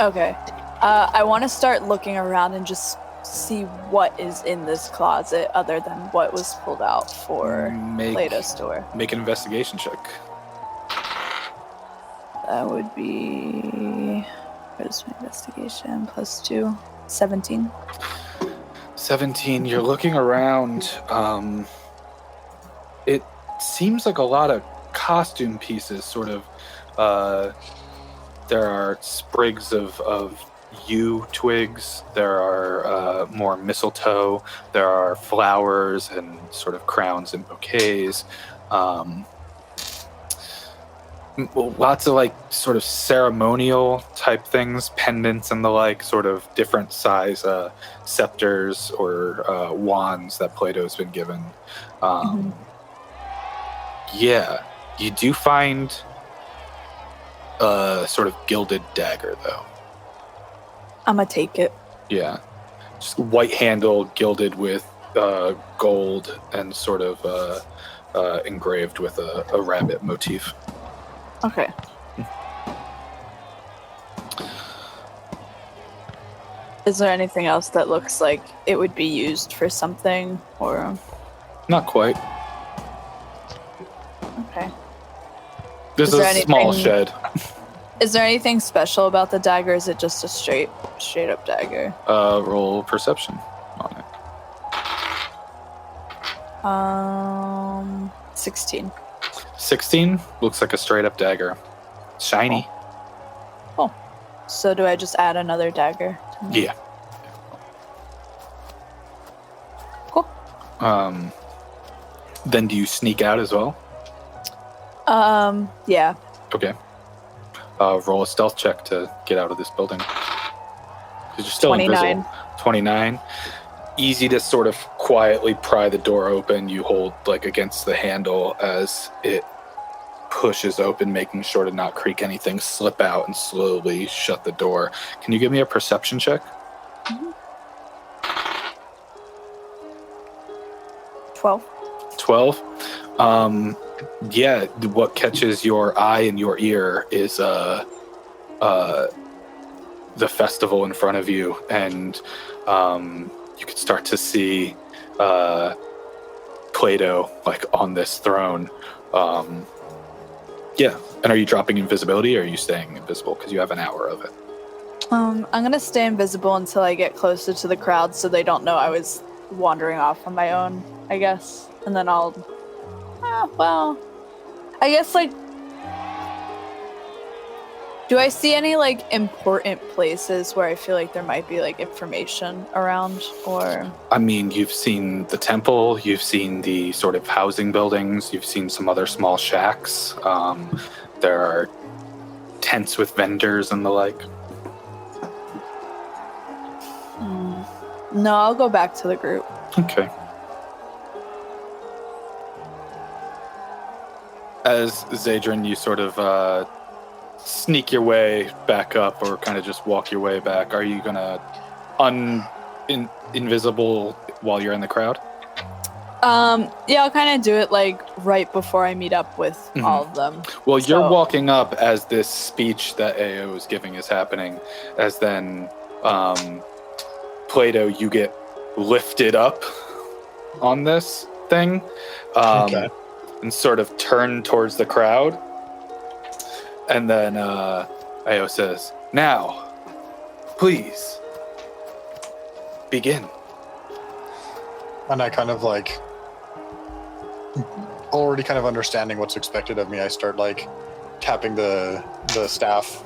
Okay. I want to start looking around and just see what is in this closet other than what was pulled out for Plato's store. Make an investigation check. That would be... What is my investigation? +2. 17. 17. You're looking around. It seems like a lot of costume pieces, sort of. There are sprigs of yew twigs. There are more mistletoe. There are flowers and sort of crowns and bouquets. Lots of like sort of ceremonial type things, pendants and the like, sort of different size scepters or wands that Plato's been given. Yeah, you do find a sort of gilded dagger though. I'm gonna take it. Yeah, just white handle, gilded with gold and sort of engraved with a rabbit motif. Okay. Is there anything else that looks like it would be used for something, or? Not quite. Okay. This is a small shed. Is there anything special about the dagger? Or is it just a straight up dagger? Roll perception on it. 16. 16 looks like a straight up dagger. Shiny. Oh. So do I just add another dagger? Yeah. Cool. Then do you sneak out as well? Yeah. Okay. Roll a stealth check to get out of this building. 'Cause you're still 29. invisible. 29. Easy to sort of quietly pry the door open. You hold like against the handle as it pushes open, making sure to not creak anything, slip out and slowly shut the door. Can you give me a perception check? 12. 12. Yeah, what catches your eye and your ear is the festival in front of you, and you can start to see Plato like on this throne. Yeah, and are you dropping invisibility or are you staying invisible because you have an hour of it? I'm gonna stay invisible until I get closer to the crowd so they don't know I was wandering off on my own, I guess. And then I'll... well... I guess, like... Do I see any, like, important places where I feel like there might be, like, information around, or... I mean, you've seen the temple, you've seen the sort of housing buildings, you've seen some other small shacks. There are tents with vendors and the like. No, I'll go back to the group. Okay. As Zadrin, you sort of sneak your way back up or kind of just walk your way back. Are you going to invisible while you're in the crowd? Yeah, I'll kind of do it like right before I meet up with all of them. Well, you're walking up as this speech that AO is giving is happening, as then Plato, you get lifted up on this thing and sort of turn towards the crowd. And then AO says, "Now, please, begin." And I kind of like, already kind of understanding what's expected of me, I start like tapping the staff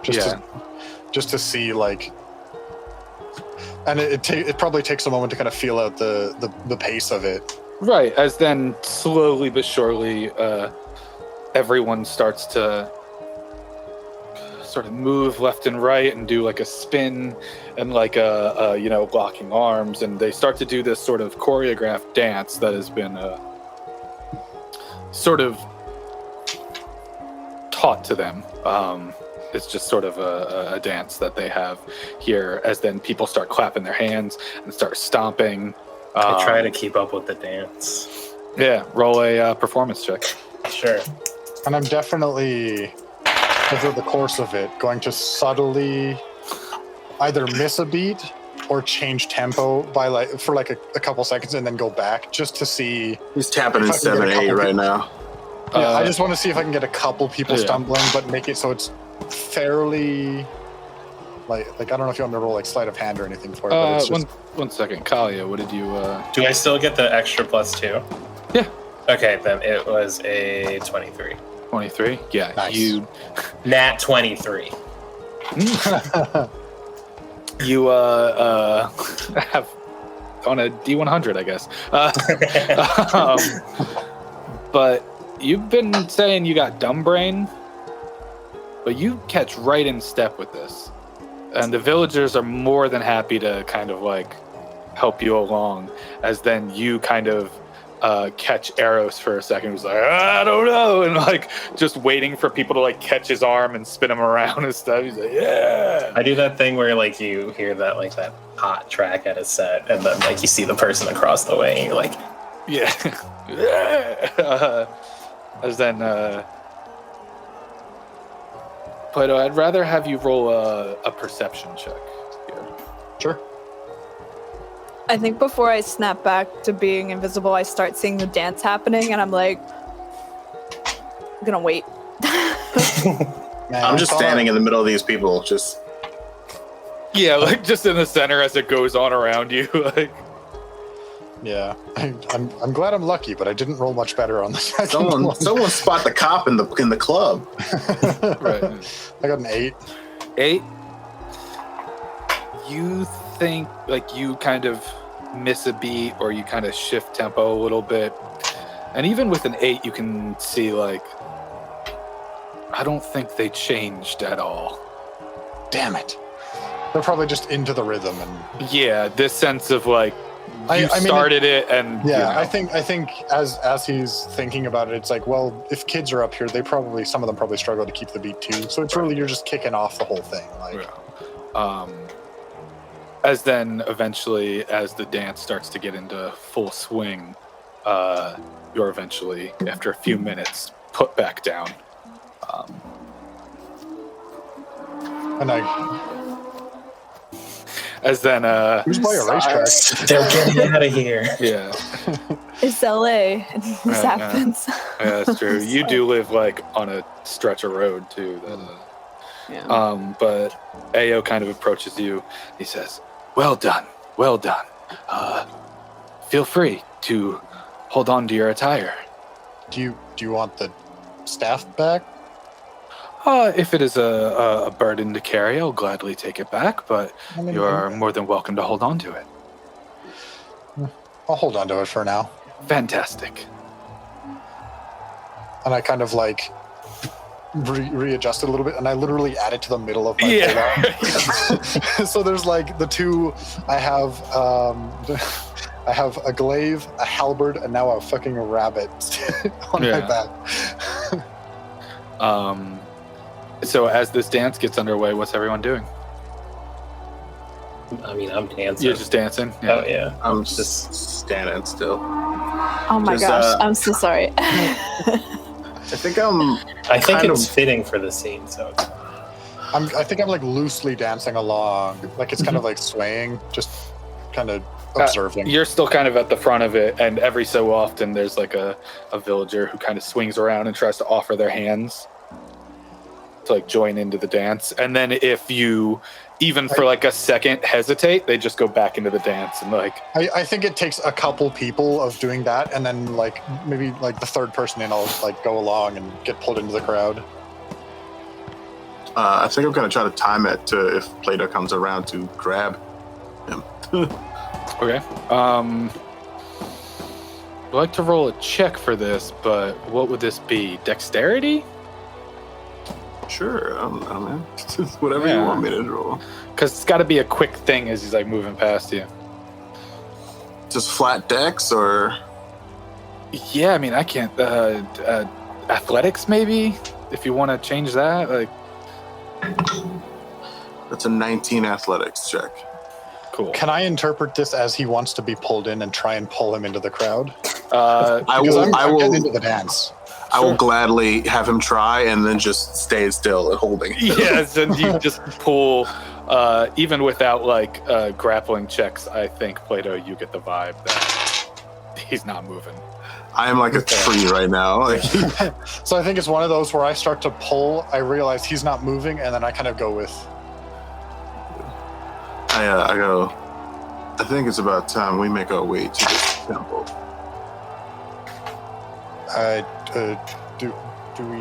just to see like, and it probably takes a moment to kind of feel out the pace of it. Right, as then slowly but surely everyone starts to sort of move left and right and do like a spin and like a locking arms, and they start to do this sort of choreographed dance that has been sort of taught to them. It's just sort of a dance that they have here, as then people start clapping their hands and start stomping. I try to keep up with the dance. Yeah, roll a performance check. Sure. And I'm definitely, over the course of it, going to subtly either miss a beat or change tempo by for a couple seconds and then go back just to see. He's tapping in If I can get a 7-8 couple right people- now. I just want to see if I can get a couple people Yeah. stumbling, but make it so it's fairly like I don't know if you want me to roll like sleight of hand or anything for it, but it's just one second, Kalia, what did you? Do I still get the extra +2? Yeah. Okay, then it was a 23. 23. Yeah, Nice. you Nat 23. you have on a D100, I guess. But you've been saying you got dumb brain, but you catch right in step with this, and the villagers are more than happy to kind of like help you along, as then you kind of catch Eros for a second. He's like, I don't know, and like just waiting for people to like catch his arm and spin him around and stuff. He's like, yeah. I do that thing where like you hear that like that hot track at a set, and then like you see the person across the way, and you're like, Yeah. As then, Plato, I'd rather have you roll a perception check here. sure. I think before I snap back to being invisible, I start seeing the dance happening, and I'm like, I'm gonna wait. Man, I'm just standing in the middle of these people, just Yeah, like just in the center as it goes on around you. Like, Yeah, I'm glad I'm lucky, but I didn't roll much better on the second one. someone spot the cop in the club. right. I got an 8. 8. You think like you kind of miss a beat or you kind of shift tempo a little bit, and even with an 8 you can see like I don't think they changed at all. Damn it! They're probably just into the rhythm, and Yeah, this sense of like I you mean, started it and yeah, you know. I think as he's thinking about it, it's like, well, if kids are up here, some of them probably struggle to keep the beat too. So it's really you're just kicking off the whole thing, like. Yeah. As then eventually, as the dance starts to get into full swing, you're eventually, after a few minutes, put back down. And I As then, who's by a racetrack? they're getting out of here. yeah, It's LA, and this Right, yeah. happens. yeah, that's true. You do live like on a stretch of road too. That, Yeah. but Ao kind of approaches you. He says, well done. Feel free to hold on to your attire. Do you want the staff back? If it is a burden to carry, I'll gladly take it back, but I mean, you are more than welcome to hold on to it. I'll hold on to it for now. Fantastic. And I kind of like readjust it a little bit, and I literally add it to the middle of my Yeah. pull-out. So there's like the two. I have a glaive, a halberd, and now a fucking rabbit on my Yeah. back. So as this dance gets underway, what's everyone doing? I mean, I'm dancing. You're just dancing? Oh yeah. I'm just standing still. Oh my Just, gosh, I'm so sorry. I think I'm. I think Kind it's of- fitting for the scene. So it's I think I'm like loosely dancing along, like it's kind of like swaying, just kind of observing. You're still kind of at the front of it, and every so often there's like a villager who kind of swings around and tries to offer their hands to like join into the dance. And then if you even for like a second hesitate, they just go back into the dance and like I think it takes a couple people of doing that, and then like maybe like the third person in, I'll like go along and get pulled into the crowd. I think I'm gonna try to time it to if Plato comes around to grab him. okay. I'd like to roll a check for this, but what would this be? Dexterity? Sure, I'm in. Whatever Yeah. you want me to roll. Because it's got to be a quick thing as he's like moving past you. Just flat dex or Yeah, I mean, I can't. Athletics, maybe? if you want to change that, like, That's a 19 athletics check. cool. Can I interpret this as he wants to be pulled in and try and pull him into the crowd? I Because will. I'm getting into the dance. I will gladly have him try and then just stay still and holding. Yes, and you just pull, even without like grappling checks. I think Plato, you get the vibe that he's not moving. I am like a tree right now. Like, So I think it's one of those where I start to pull, I realize he's not moving, and then I kind of go with... I go. I think it's about time we make our way to this temple. Do we...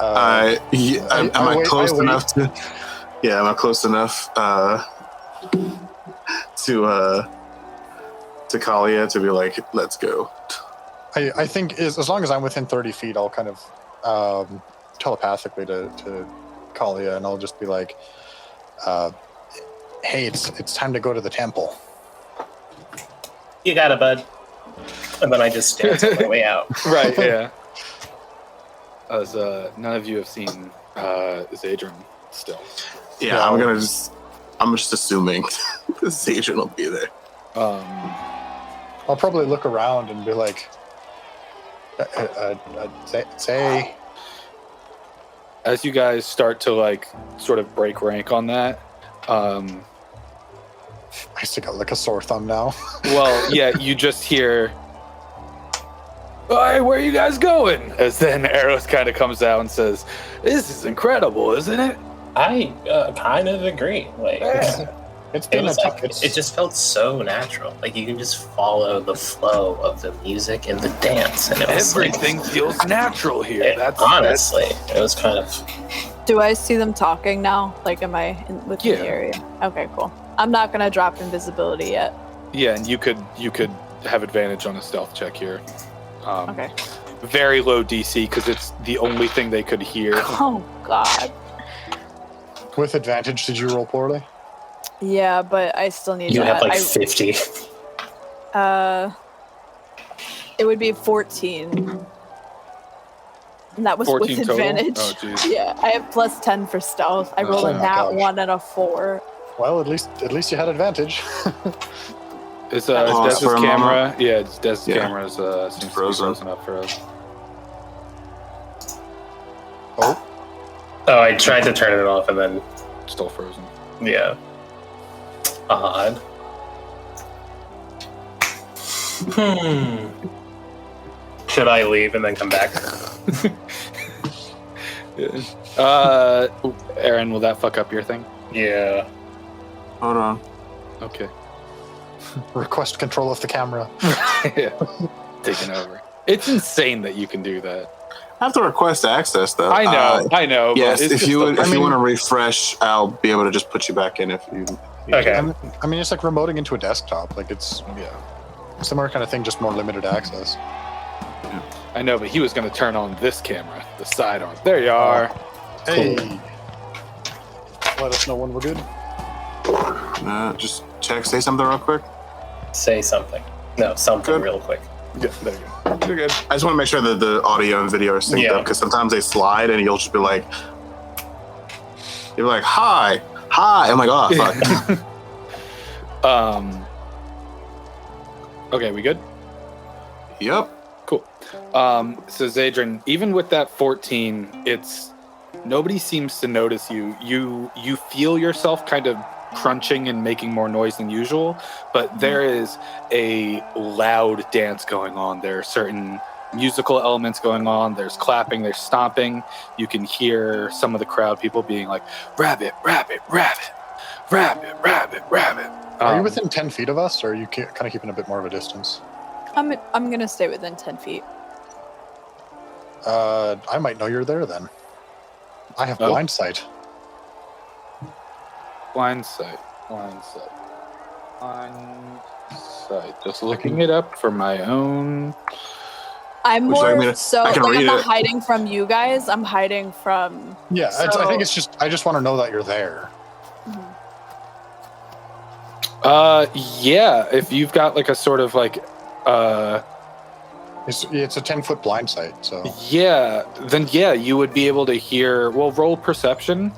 Am I wait, close I wait. enough to? Yeah, am I close enough to Kalia to be like, let's go? I think as long as I'm within 30 feet, I'll kind of telepathically to Kalia, and I'll just be like, hey, it's time to go to the temple. You got it, bud. And then I just dance on my way out. Right, yeah. As none of you have seen Zadrin still. Yeah, No. I'm just assuming this agent will be there. I'll probably look around and be like, say, As you guys start to like sort of break rank on that, I still got like a sore thumb now. well, yeah, you just hear, "Hey, where are you guys going?" As then Eros kind of comes out and says, "This is incredible, isn't it?" I kind of agree. Like, It's it been was a like, tough. it just felt so natural. Like you can just follow the flow of the music and the dance, and it was Everything feels natural here. Like, honestly, it was kind of. Do I see them talking now? Like, am I within Yeah. the area? Okay, cool. I'm not gonna drop invisibility yet. Yeah, and you could have advantage on a stealth check here. Okay. Very low DC because it's the only thing they could hear. Oh God. With advantage, did you roll poorly? Yeah, but I still need You to. had like 50. It would be 14. And that was 14 with total? advantage. Oh, jeez. Yeah, I have plus 10 for stealth. I rolled Oh a my nat gosh. 1 and a 4. Well, at least you had advantage. Is Pause Dez's for a camera? moment. Yeah, Dez's Yeah. camera is seems Frozen. to be frozen up for us. Oh, Oh, I tried to turn it off and then, Still frozen. yeah. Odd. Should I leave and then come back? Aaron, will that fuck up your thing? Yeah. Hold on. Okay. request control of the camera. Yeah. Taking over. It's insane that you can do that. I have to request access though. I know. But Yes, it's if just you a- want to refresh, I'll be able to just put you back in if you. Okay. I mean, it's like remoting into a desktop. Like it's similar kind of thing, just more limited access. I know, but he was going to turn on this camera, the sidearm. There you are. Hey, let us know when we're good. Just check. Say something real quick. Say something. No, something Good. real quick. Yeah, there you go. You're good. I just want to make sure that the audio and video are synced Yeah. up because sometimes they slide and you'll just be like, hi. I'm like, oh fuck. Okay, we good? Yep. Cool. So Zadrin, even with that 14, it's nobody seems to notice you. You feel yourself kind of crunching and making more noise than usual, but there is a loud dance going on. There are certain musical elements going on. There's clapping, there's stomping. You can hear some of the crowd people being like, rabbit, rabbit, rabbit, rabbit, rabbit, rabbit. Are you within 10 feet of us, or are you kind of keeping a bit more of a distance? I'm gonna stay within 10 feet. I might know you're there then. I have Oh. blind sight. Blind sight. Just looking it up for my own. I'm Would you like me more to- so I can like I'm read not it. hiding from you guys. I'm hiding from. Yeah, I So- think it's just I just want to know that you're there. Yeah, if you've got like a sort of like It's a 10-foot blind sight, so Yeah, then yeah, you would be able to hear. Well, roll perception.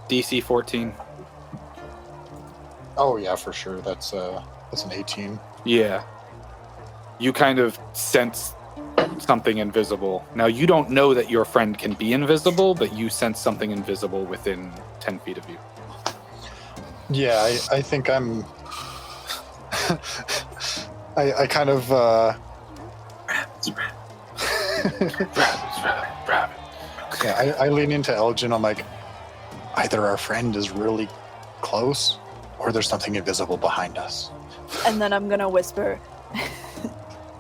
DC 14. oh yeah, for sure. That's an 18. Yeah. You kind of sense something invisible. Now, you don't know that your friend can be invisible, but you sense something invisible within 10 feet of you. Yeah, I think I'm. I kind of. Yeah, I lean into Elgin. I'm like, either our friend is really close, or there's something invisible behind us. And then I'm gonna whisper,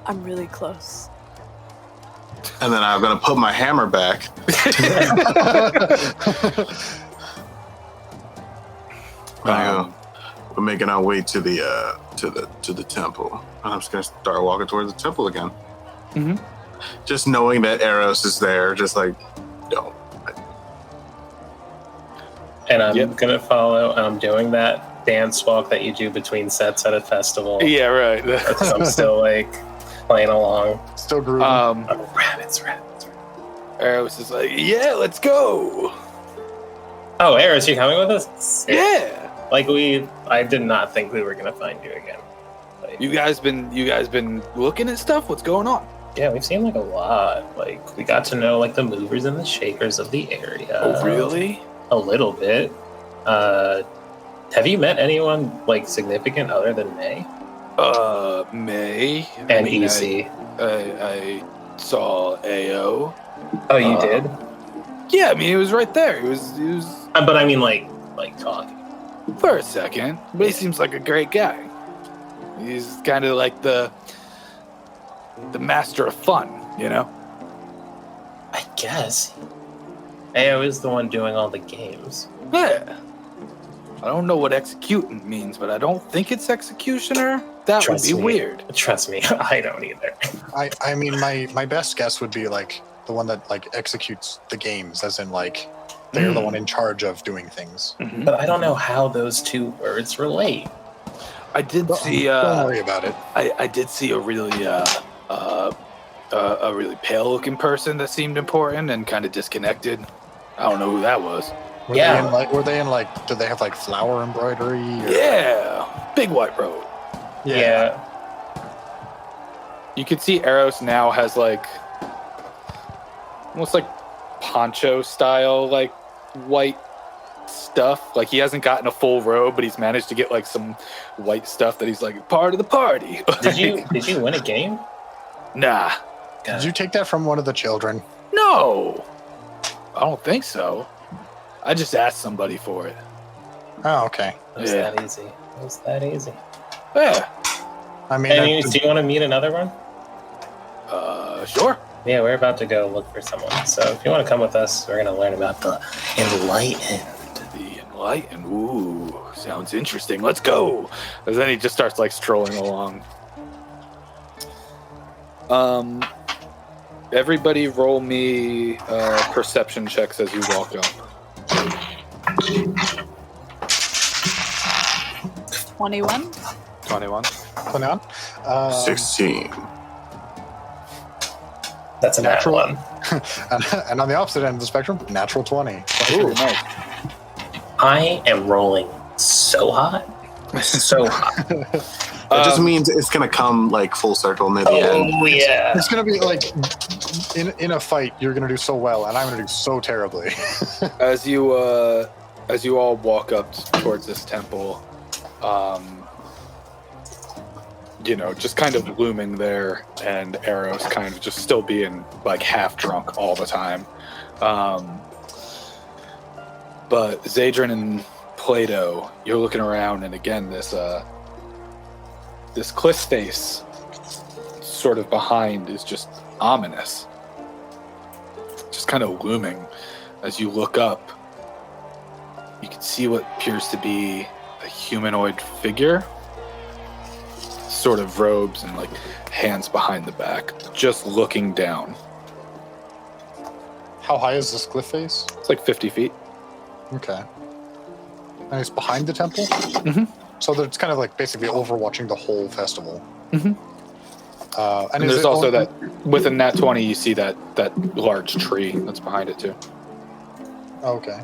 I'm really close. And then I'm gonna put my hammer back. We're making our way to the temple. And I'm just gonna start walking towards the temple again. Mhm. Just knowing that Eros is there, just like, don't. And I'm gonna follow. I'm doing that dance walk that you do between sets at a festival. Yeah, right. Because I'm still like playing along. Still grooving. Oh, rabbits. Eros is like, yeah, let's go. Oh, Eris, you coming with us? Yeah. Like I did not think we were gonna find you again. Like, You guys been looking at stuff? What's going on? yeah, we've seen like a lot. Like we got to know like the movers and the shakers of the area. Oh, really? A little bit. Have you met anyone like significant other than May May. and EC? I saw AO. Oh, you did? Yeah, I mean, he was right there. He was But I mean, like talking. for a second, but he seems like a great guy. He's kind of like the master of fun, you know? I guess. AO is the one doing all the games. Yeah. I don't know what executant means, but I don't think it's executioner. That Trust would be me. weird. Trust me, I don't either. I mean, my best guess would be like the one that like executes the games, as in like they're the one in charge of doing things. Mhm. But I don't know how those two words relate. I did see. Don't worry about it. I did see a really pale-looking person that seemed important and kind of disconnected. I don't know who that was. Were Yeah. they in like? Did they have like flower embroidery? Or... Yeah, big white robe. Yeah. You can see Eros now has like almost like poncho style like white stuff. Like he hasn't gotten a full robe, but he's managed to get like some white stuff that he's like part of the party. Did you win a game? Nah, Did you take that from one of the children? no, I don't think so. I just asked somebody for it. Oh, okay. It was Yeah. that easy. It was that easy. Yeah, I mean, Anyways, do you want to meet another one? sure. Yeah, we're about to go look for someone. So if you want to come with us, we're going to learn about the Enlightened. The Enlightened. Ooh, sounds interesting. Let's go. And then he just starts like strolling along. Everybody roll me perception checks as you walk up. 21? 21. put on. 16. That's a natural one. And on the opposite end of the spectrum, natural 20. Ooh, nice. I am rolling so hot. So hot. That just means it's gonna come like full circle near the end. Oh, yeah. It's gonna be like in a fight, you're gonna do so well, and I'm gonna do so terribly. As you all walk up towards this temple, just kind of looming there, and Eros kind of just still being like half drunk all the time. But Zadrin and Plato, you're looking around, and again, this cliff face sort of behind is just ominous. Just kind of looming. As you look up, you can see what appears to be a humanoid figure. Sort of robes and like hands behind the back, just looking down. How high is this cliff face? It's like 50 feet. Okay. And it's behind the temple? Mhm. So that it's kind of like basically overwatching the whole festival. And is there's it also only- that within that 20, you see that large tree that's behind it too. Okay.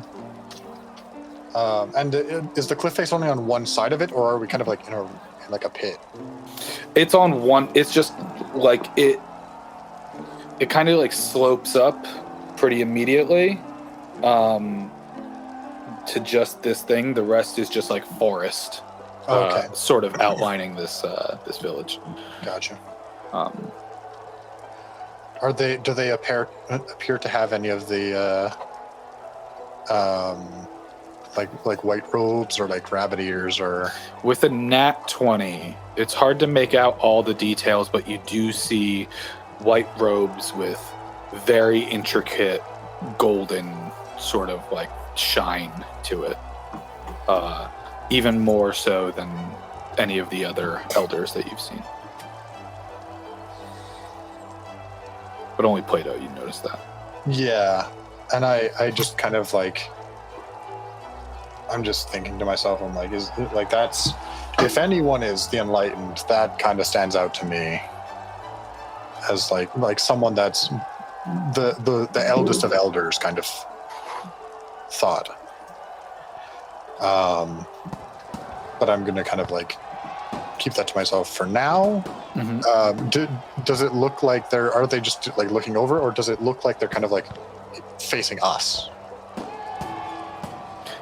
And is the cliff face only on one side of it, or are we kind of like in like a pit? It's on one. It's just like it kind of like slopes up pretty immediately to just this thing. The rest is just like forest. Okay. Sort of outlining this this village. Gotcha. Um, Do they appear to have any of the like white robes or like rabbit ears or? with a nat 20, it's hard to make out all the details, but you do see white robes with very intricate golden sort of like shine to it. Even more so than any of the other elders that you've seen. But only Plato, you notice that. Yeah, and I just kind of like, I'm just thinking to myself, I'm like, is like that's, if anyone is the enlightened, that kind of stands out to me as like someone that's the eldest of elders kind of thought. But I'm gonna kind of like keep that to myself for now. Does it look like are they just like looking over, or does it look like they're kind of like facing us?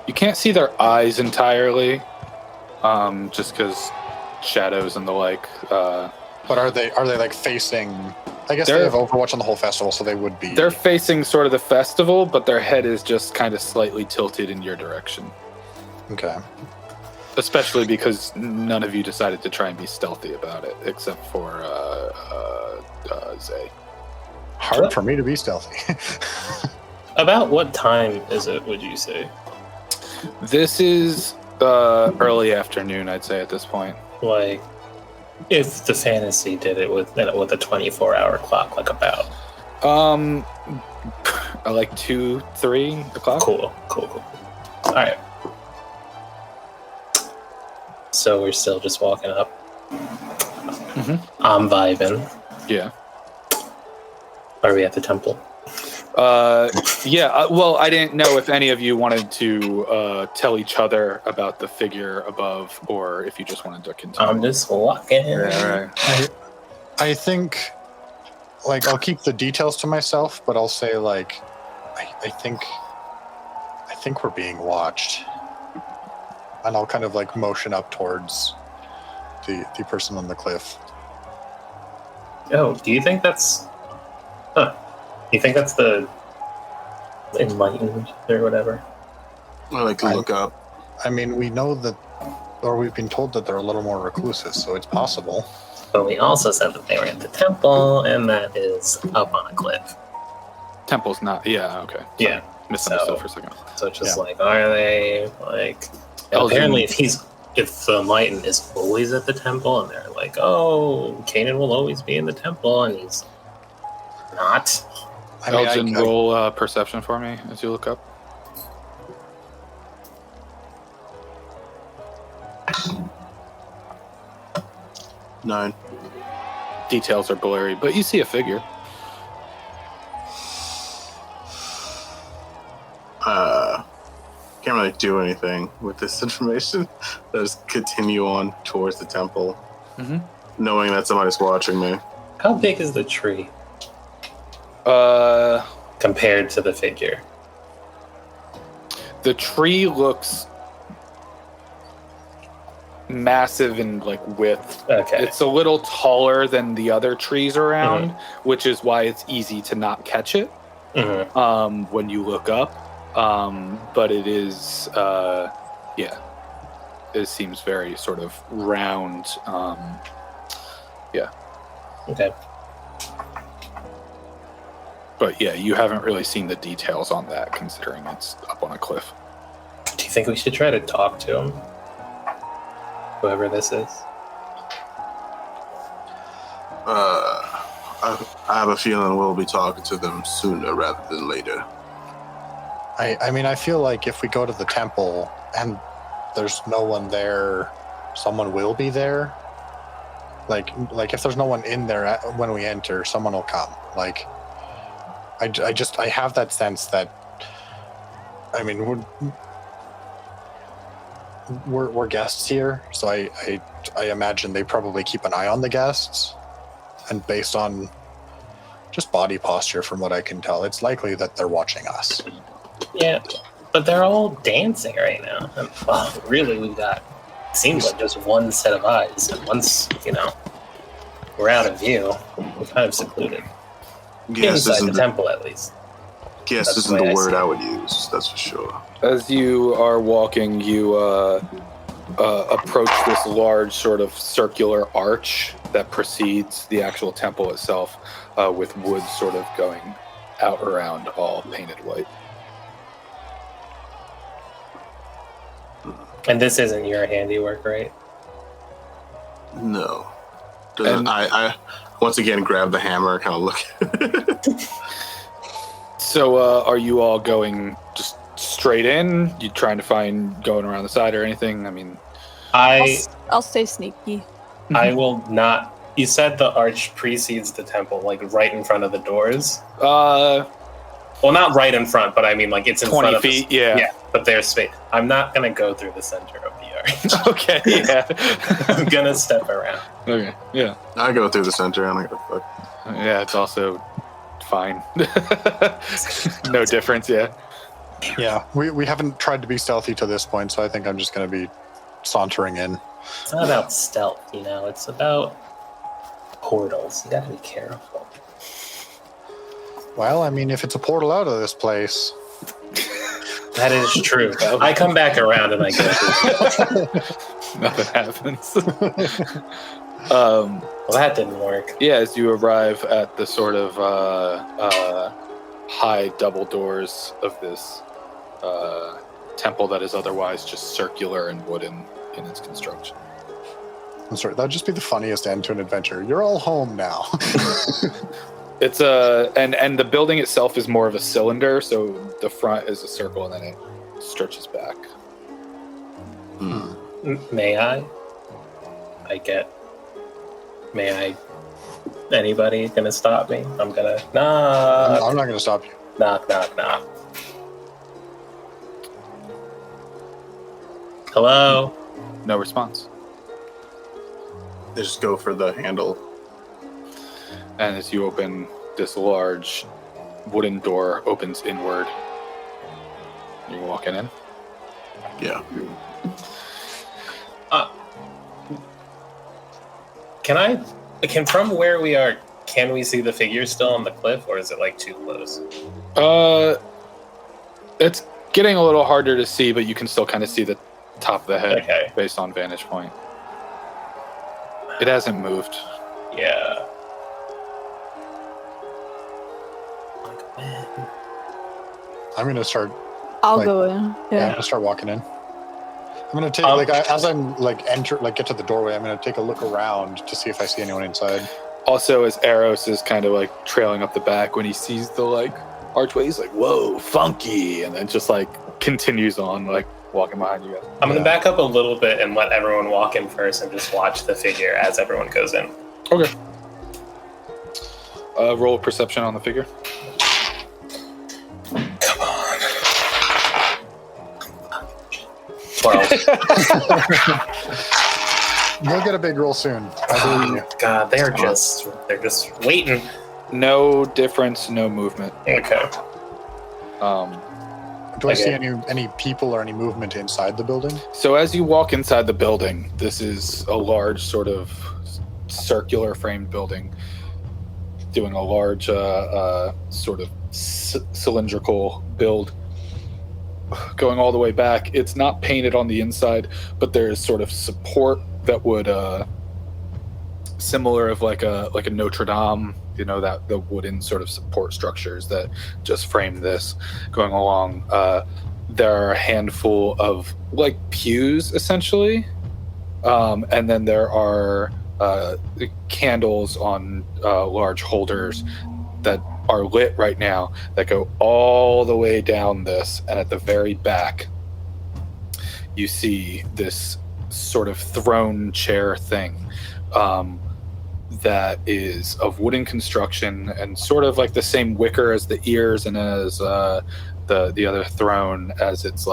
You can't see their eyes entirely, just because shadows and the like. But are they like facing? I guess they They're- have Overwatch on the whole festival, so they would be. They're facing sort of the festival, but their head is just kind of slightly tilted in your direction. Okay. Especially because none of you decided to try and be stealthy about it, except for Zay. Hard for me to be stealthy. About what time is it, would you say? This is early afternoon, I'd say, at this point. Like, if the fantasy did it with a 24-hour clock, like about. Like 2, 3 o'clock. Cool. All right. So we're still just walking up. I'm vibing. Yeah. Are we at the temple? Yeah. Well, I didn't know if any of you wanted to tell each other about the figure above, or if you just wanted to continue. I'm just walking. Yeah, right. I think, like, I'll keep the details to myself, but I'll say, like, I think we're being watched, and I'll kind of like motion up towards the person on the cliff. Oh, do you think that's? Huh? You think that's the enlightened or whatever? I like to look up. I mean, we know that, or we've been told that they're a little more reclusive, so it's possible. But we also said that they were at the temple, and that is up on a cliff. Temple's not. Yeah. Okay. Yeah. Misunderstood So- for a second. So it's just Yeah. like, are they like? And Elgin- apparently, if the enlightened is always at the temple, and they're like, oh, Kanan will always be in the temple, and he's not. I mean, Elgin, roll perception for me as you look up. Nine. Details are blurry, but you see a figure. Can't really do anything with this information. Just continue on towards the temple, knowing that somebody's watching me. How big is the tree Uh, compared to the figure? the tree looks massive in like width. Okay. It's a little taller than the other trees around, which is why it's easy to not catch it when you look up. But it is, yeah, it seems very sort of round. Yeah, Okay. but yeah, you haven't really seen the details on that, considering it's up on a cliff. Do you think we should try to talk to him? Whoever this is. I have a feeling we'll be talking to them sooner rather than later. I mean, I feel like if we go to the temple and there's no one there, someone will be there. Like if there's no one in there when we enter, someone will come. Like, I have that sense that, I mean, we're guests here, so I imagine they probably keep an eye on the guests, and based on just body posture, from what I can tell, it's likely that they're watching us. Yeah, but they're all dancing right now. And, well, really, we've got, seems like just one set of eyes, and once, we're out of view, we're kind of secluded. Guess Inside isn't the temple, at least. guess That's isn't the way the I word see I it. would use. That's for sure. As you are walking, you approach this large sort of circular arch that precedes the actual temple itself, with wood sort of going out around, all painted white. And this isn't your handiwork, right? No. And- I once again grab the hammer, kind of look. So, are you all going just straight in? You trying to find going around the side or anything? I mean, I'll stay sneaky. I will not. You said the arch precedes the temple, like right in front of the doors. 20 Well, not right in front, but I mean, like it's in front of feet, the, yeah. Yeah, but there's space. I'm not gonna go through the center of the arch. Okay, yeah. I'm gonna step around. Okay, yeah. I go through the center. I'm like, fuck. Yeah, it's also fine. No difference, yeah. Yeah, we haven't tried to be stealthy to this point, so I think I'm just going to be sauntering in. It's not about stealth, It's about portals. You gotta be careful. Well, I mean, if it's a portal out of this place, That is true. I come back around and I go. Nothing happens. Well, that didn't work. Yeah, as you arrive at the sort of high double doors of this temple that is otherwise just circular and wooden in its construction. I'm sorry, that'd just be the funniest end to an adventure. You're all home now. It's and the building itself is more of a cylinder, so the front is a circle and then it stretches back. May I? May I? Anybody gonna stop me? I'm gonna knock. I'm not going to stop you. Knock, knock, knock. Hello? No response. They just go for the handle. And as you open, this large wooden door opens inward. You're walking in. Yeah. Can from where we are, can we see the figure still on the cliff, or is it like too close? It's getting a little harder to see, but you can still kind of see the top of the head Okay. based on vantage point. It hasn't moved. Yeah. I'm going to start, I'll Like- go in. I'm Yeah. going to start walking in. I'm going to take, as I'm, get to the doorway, I'm going to take a look around to see if I see anyone inside. Also, as Eros is kind of like trailing up the back when he sees the archway, he's like, "Whoa, funky!" and then just continues on walking behind you guys. I'm gonna Yeah. back up a little bit and let everyone walk in first and just watch the figure as everyone goes in. Okay. Roll perception on the figure. Come on. 12. You'll get a big roll soon. I believe you. God, they're just waiting. No difference, no movement. Okay. Do I see Okay. any people or any movement inside the building? So as you walk inside the building, this is a large sort of circular framed building, doing a large sort of cylindrical build, going all the way back. It's not painted on the inside, but there's sort of support that would similar of like a Notre Dame, that the wooden sort of support structures that just frame this going along. There are a handful of pews essentially, and then there are candles on large holders that are lit right now that go all the way down this, and at the very back you see this sort of throne chair thing, that is of wooden construction and sort of like the same wicker as the ears and as the other throne, as it's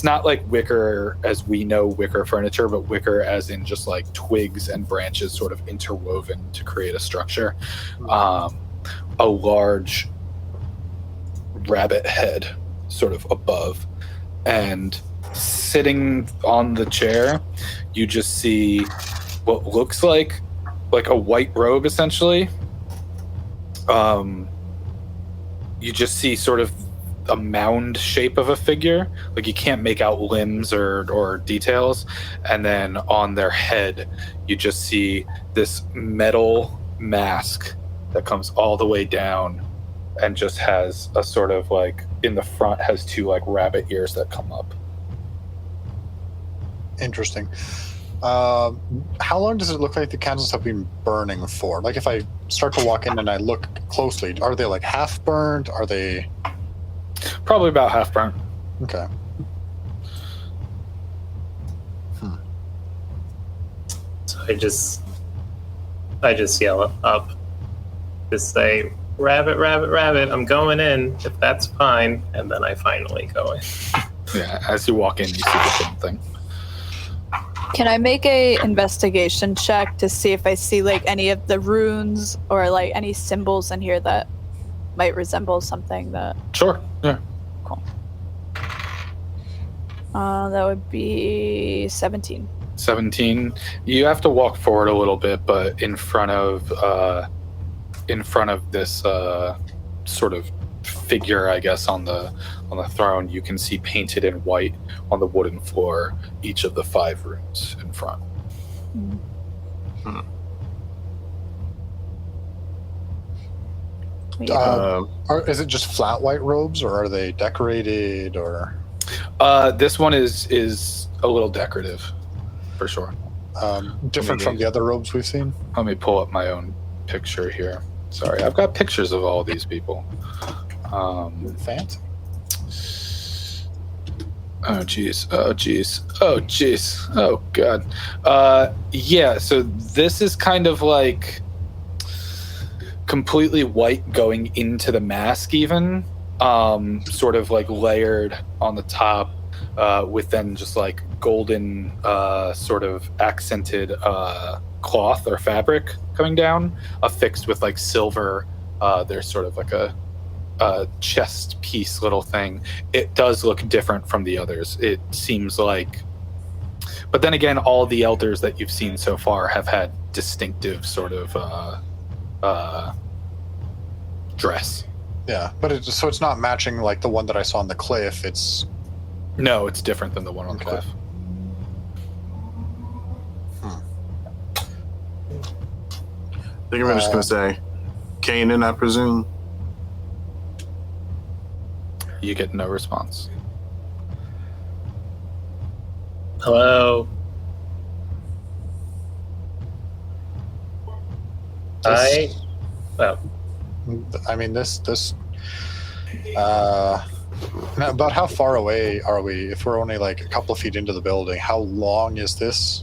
not like wicker as we know wicker furniture, but wicker as in just like twigs and branches sort of interwoven to create a structure. A large rabbit head sort of above, and sitting on the chair you just see what looks like a white robe, essentially. You just see sort of a mound shape of a figure, like you can't make out limbs or details, and then on their head you just see this metal mask that comes all the way down and just has a sort of like in the front has two like rabbit ears that come up. Interesting. How long does it look like the candles have been burning for? Like if I start to walk in and I look closely, are they like half burnt? Are they Probably about half burnt. okay? So I just yell up, just say, "Rabbit, rabbit, rabbit! I'm going in. If that's fine." And then I finally go in. Yeah, as you walk in you see the same thing. Can I make a investigation check to see if I see like any of the runes or like any symbols in here that might resemble something that? Sure, yeah. Cool. That would be 17. 17. You have to walk forward a little bit, but in front of this sort of figure, I guess, on the throne, you can see painted in white on the wooden floor each of the 5 runes in front. Is it just flat white robes, or are they decorated, or This one is a little decorative, for sure. different from the other robes we've seen? Let me pull up my own picture here. Sorry, I've got pictures of all these people. Fancy. Oh geez. Oh geez. Oh geez. Oh god. Yeah. So this is kind of like completely white going into the mask, even sort of like layered on the top, with then just like golden sort of accented cloth or fabric coming down, affixed with like silver. There's sort of like a chest piece little thing. It does look different from the others. It seems like, but then again, all the elders that you've seen so far have had distinctive sort of dress. Yeah, but it's not matching like the one that I saw on the cliff. It's different than the one on the cliff. I think I'm just gonna say, Kanan, I presume. You get no response. Hello. I mean, this now, about how far away are we? If we're only like a couple of feet into the building, how long is this?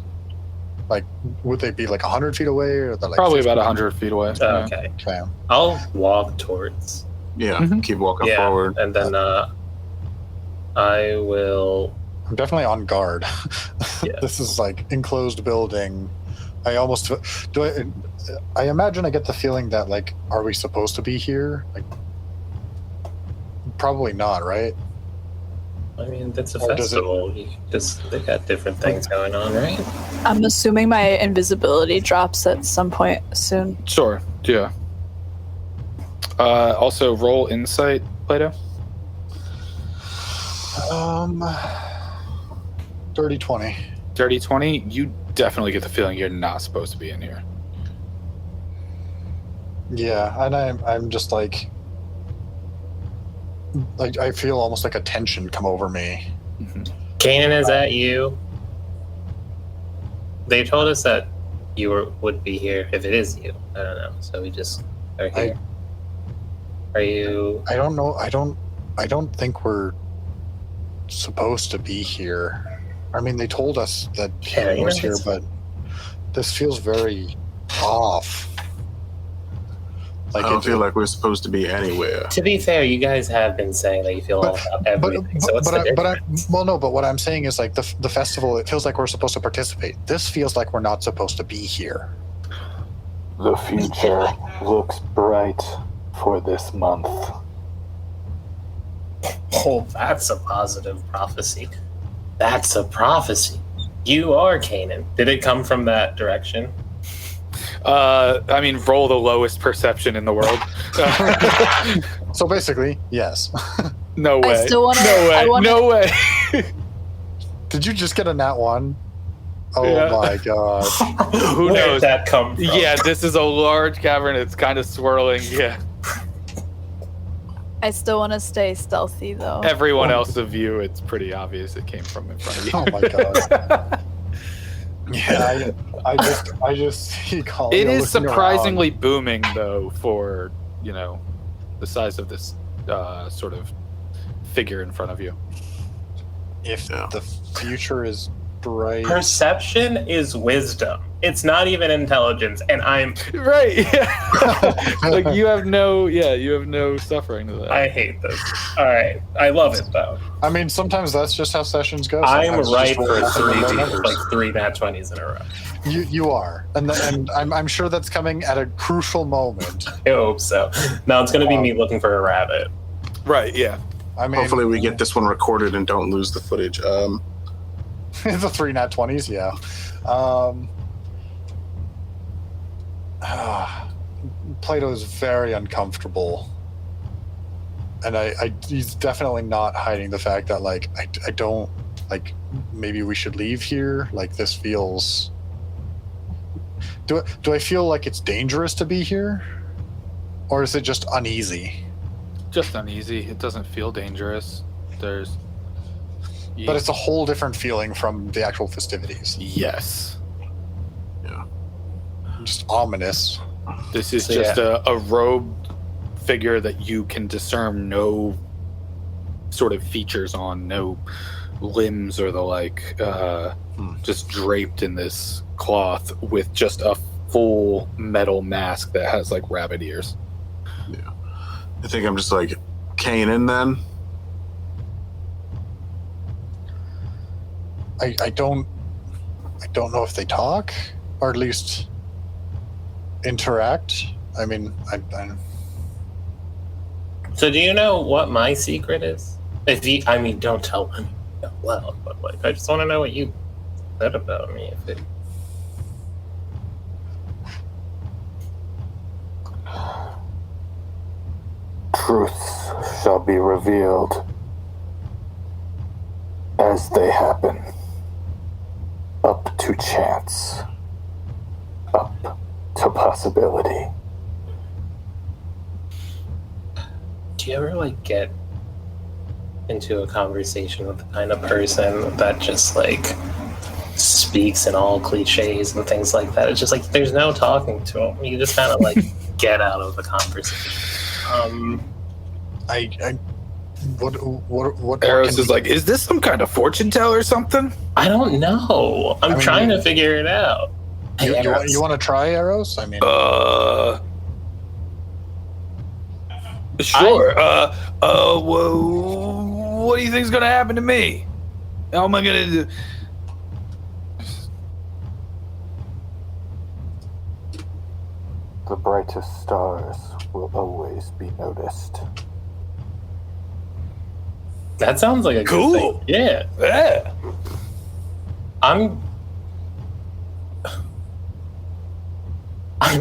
Like, would they be like 100 feet away, or like Probably 50? about 100 feet away. Yeah. okay. Okay. I'll walk towards. Yeah, Mhm. keep walking forward. and then I will. I'm definitely on guard. Yeah. This is like enclosed building. I almost I imagine I get the feeling that like, are we supposed to be here? Like, probably not, right? I mean, that's a Or does it- festival. They got different things going on, right? I'm assuming my invisibility drops at some point soon. Sure. Yeah. Also, roll insight, Plato. Dirty 20. Dirty 20. You definitely get the feeling you're not supposed to be in here. Yeah, and I'm just like I feel almost like a tension come over me. Kanan, is that you? They told us that you would be here if it is you. I don't know. So we just are here. Are you? I don't know. I don't think we're supposed to be here. I mean, they told us that Yeah, he was you here, know, but this feels very off. Like I don't feel like we're supposed to be anywhere. To be fair, you guys have been saying that you feel all about everything. So what's the difference? What I'm saying is like the festival. It feels like we're supposed to participate. This feels like we're not supposed to be here. The future looks bright for this month. Oh, that's a positive prophecy. That's a prophecy. You are Canaan. Did it come from that direction? I mean, roll the lowest perception in the world. So basically, yes. No way. I still wanna- no way. I wanna- No way. Did you just get a nat 1? Oh Yeah. my god. Who Where knows? did that come from? Yeah, this is a large cavern. It's kind of swirling. Yeah. I still want to stay stealthy though. Everyone else of you, it's pretty obvious it came from in front of you. Oh my god. Yeah, I just see Colin. It is looking surprisingly booming, though, for, the size of this sort of figure in front of you. around. If Yeah. the future is bright. Perception is wisdom. It's not even intelligence, and I'm. Right, yeah. Like, you have no suffering to that. I hate this. All right, I love it though. I mean, sometimes that's just how sessions go. I'm Sometimes right just for roll random numbers. three nat 20s in a row. You are, and I'm sure that's coming at a crucial moment. I hope so. Now it's gonna be me looking for a rabbit. Right, yeah. I mean, Hopefully, we get this one recorded and don't lose the footage. the 3 nat 20s, yeah. Plato is very uncomfortable, and he's definitely not hiding the fact that like I don't like maybe we should leave here. Like this feels. Do I feel like it's dangerous to be here, or is it just uneasy? Just uneasy. It doesn't feel dangerous. But it's a whole different feeling from the actual festivities. Yes. Just ominous. This is So, just a robed figure that you can discern no sort of features on, no limbs or the like, just draped in this cloth with just a full metal mask that has like rabbit ears. I think I'm just like Kanan then. I don't know if they talk, or at least interact. I mean, I So do you know what my secret is? Don't tell me out loud, but like I just want to know what you said about me. If it... Truths shall be revealed as they happen. Up to chance. Up to possibility. Do you ever like get into a conversation with the kind of person that just like speaks in all cliches and things like that? It's just like there's no talking to them. You just kind of like get out of the conversation. what Eros can is like, is this some kind of fortune teller or something? I don't know. I'm I mean, trying to figure it out. you, Hey, Eros. you want to try Eros? I mean, Sure. Well, what do you think's gonna happen to me? How am I gonna do? The brightest stars will always be noticed. That sounds like a Cool. good thing. Yeah. Yeah. I'm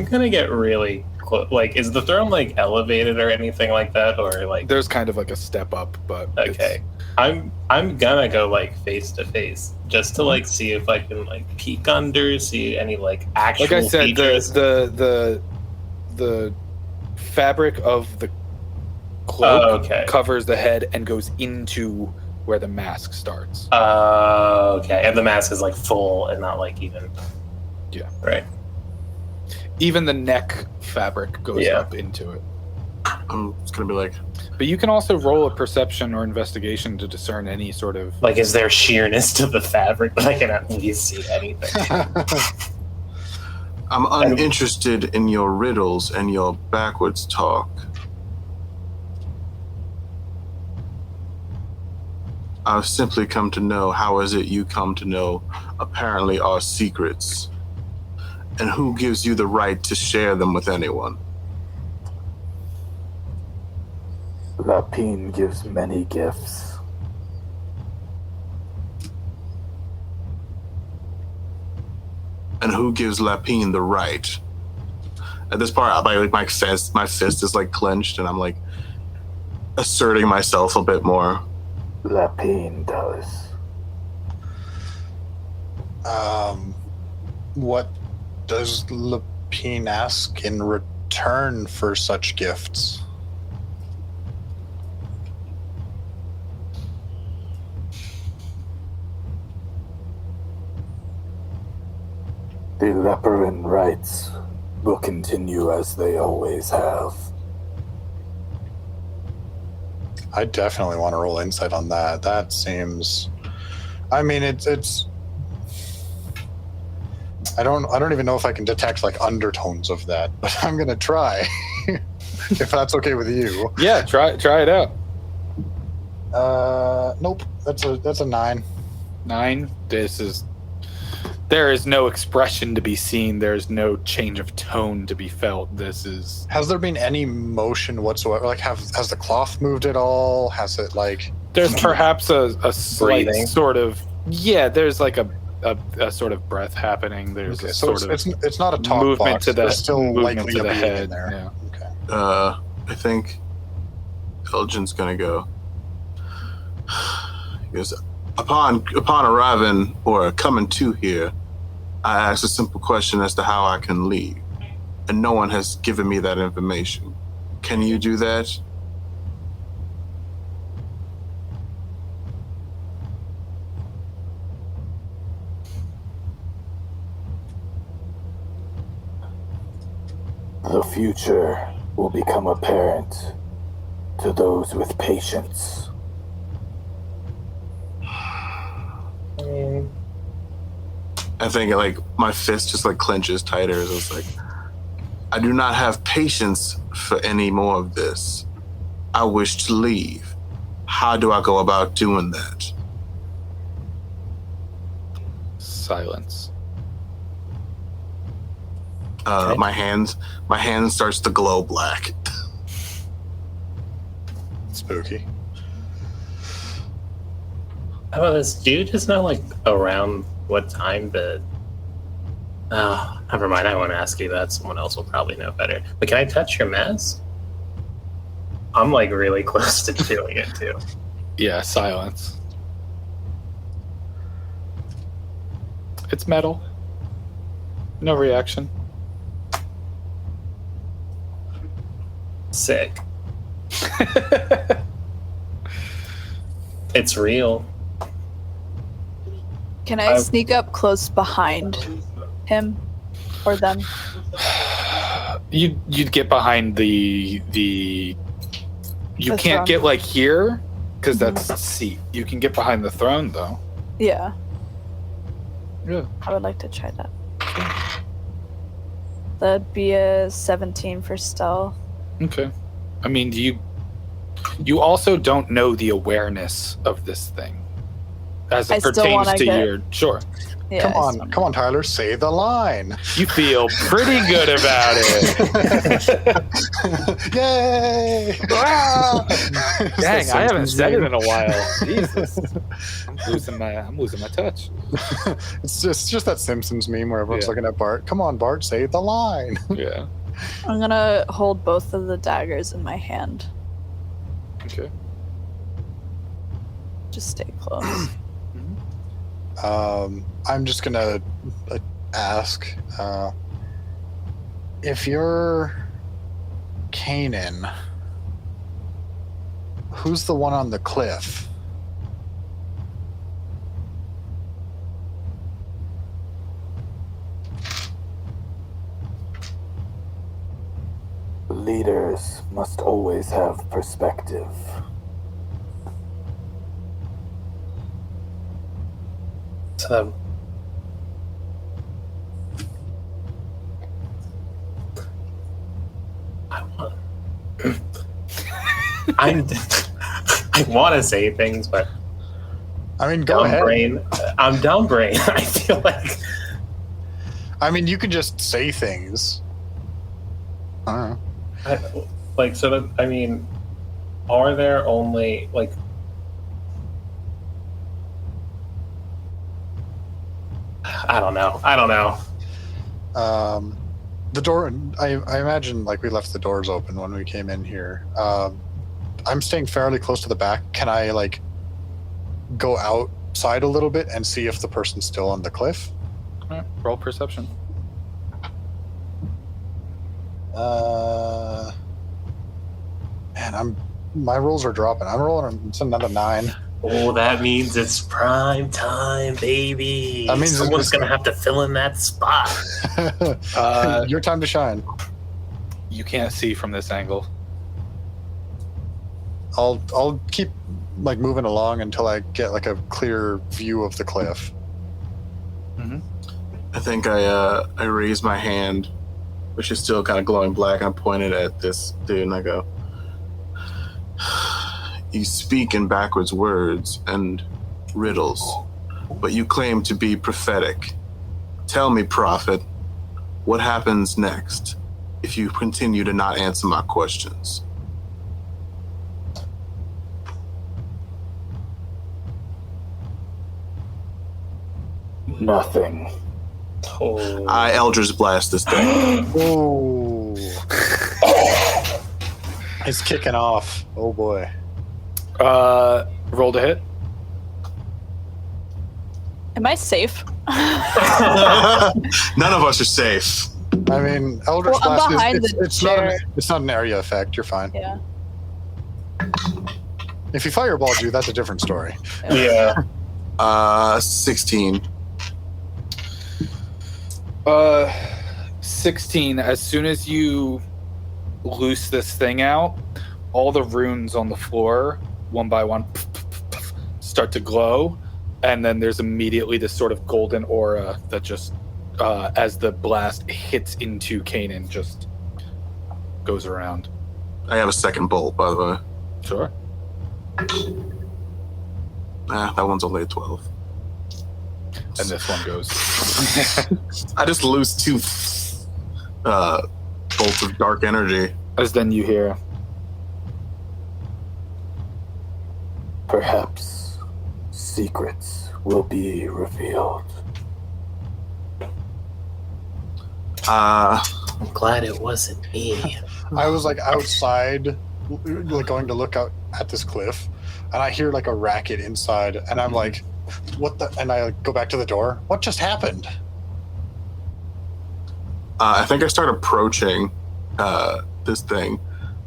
gonna get really close. Like, is the throne like elevated or anything like that, or like? There's kind of like a step up, but Okay, I'm gonna go like face to face just to like see if I can like peek under, see any like actual like I said, features. the fabric of the cloak covers the head and goes into where the mask starts. Okay, and the mask is like full and not like even. Yeah. Right. Even the neck fabric goes up into it. It's gonna be like, But you can also roll a perception or investigation to discern any sort of. Like, is there sheerness to the fabric that I can at least see anything? I'm uninterested in your riddles and your backwards talk. I've simply come to know how is it you come to know apparently our secrets, and who gives you the right to share them with anyone? Lapine gives many gifts. And who gives Lapine the right? At this part, my fist is like clenched, and I'm like asserting myself a bit more. Lapine does. What does Lapine ask in return for such gifts? The Leperin rights will continue as they always have. I definitely want to roll insight on that. That seems. I mean, it's. I don't even know if I can detect like undertones of that, but I'm gonna try. If that's okay with you. Yeah, try it out. Nope. That's a 9. 9. There is no expression to be seen. There's no change of tone to be felt. This is. Has there been any motion whatsoever? Like, has the cloth moved at all? Has it like? There's perhaps a slight Breathing. sort of. Yeah, there's like a sort of breath happening. There's Okay, a so sort it's not a talk movement box. to the There's still movement likely to a the being head. in there. Yeah. Okay. I think Elgin's gonna go. He goes, upon arriving or coming to here, I asked a simple question as to how I can leave, and no one has given me that information. Can you do that? The future will become apparent to those with patience. I think like my fist just like clenches tighter. As it's like, I do not have patience for any more of this. I wish to leave. How do I go about doing that? Silence. Okay. My hand starts to glow black. Spooky. How about this? Do you just know, like, around what time the... never mind. I won't ask you that. Someone else will probably know better. But can I touch your mask? I'm, like, really close to doing it, too. Yeah, silence. It's metal. No reaction. Sick. It's real. Can I sneak up close behind him or them? You'd get behind the you The can't throne. get like here because that's the seat. You can get behind the throne though. Yeah, Yeah. I would like to try that. That'd be a 17 for stealth. Okay. I mean, you also don't know the awareness of this thing as it I still pertains wanna to get- your sure. Yeah, Come on, Tyler, say the line. You feel pretty good about it. Yay! Dang, I haven't said it in a while. Jesus. I'm losing my touch. It's just that Simpsons meme where everyone's Yeah. looking at Bart. Come on, Bart, say the line. Yeah. I'm gonna hold both of the daggers in my hand. Okay. Just stay close. I'm just gonna ask if you're Kanan, who's the one on the cliff? Leaders must always have perspective. I want to say things, but I mean, go down ahead. brain. I'm down brain. I feel like I mean, you could just say things. I don't know. I mean, are there only like? I don't know. The door, I imagine like we left the doors open when we came in here. I'm staying fairly close to the back. Can I like go outside a little bit and see if the person's still on the cliff? Alright, roll perception. Man, my rolls are dropping. I'm rolling. It's another 9. Oh, that means it's prime time, baby. That means someone's gonna have to fill in that spot. Your time to shine. You can't see from this angle. I'll keep like moving along until I get like a clear view of the cliff. I think I raise my hand, which is still kind of glowing black, and I point it at this dude, and I go, "You speak in backwards words and riddles, but you claim to be prophetic. Tell me, prophet, what happens next if you continue to not answer my questions?" Nothing. Oh. I Eldritch Blast this thing. Oh, it's kicking off. Oh boy. Roll to hit. Am I safe? None of us are safe. I mean, Eldritch Well, I'm Blast behind is the it's not chair. it's not an area effect. You're fine. Yeah. If you fireballed you, that's a different story. Yeah. 16. 16. As soon as you loose this thing out, all the runes on the floor, one by one, start to glow, and then there's immediately this sort of golden aura that just, as the blast hits into Kanan, just goes around. I have a second bolt, by the way. Sure. That one's only a 12. And this one goes. I just lose 2 bolts of dark energy. As then you hear, Perhaps secrets will be revealed. I'm glad it wasn't me. I was like outside, like going to look out at this cliff, and I hear like a racket inside, and I'm like, "What the?" And I go back to the door. What just happened? I think I start approaching this thing,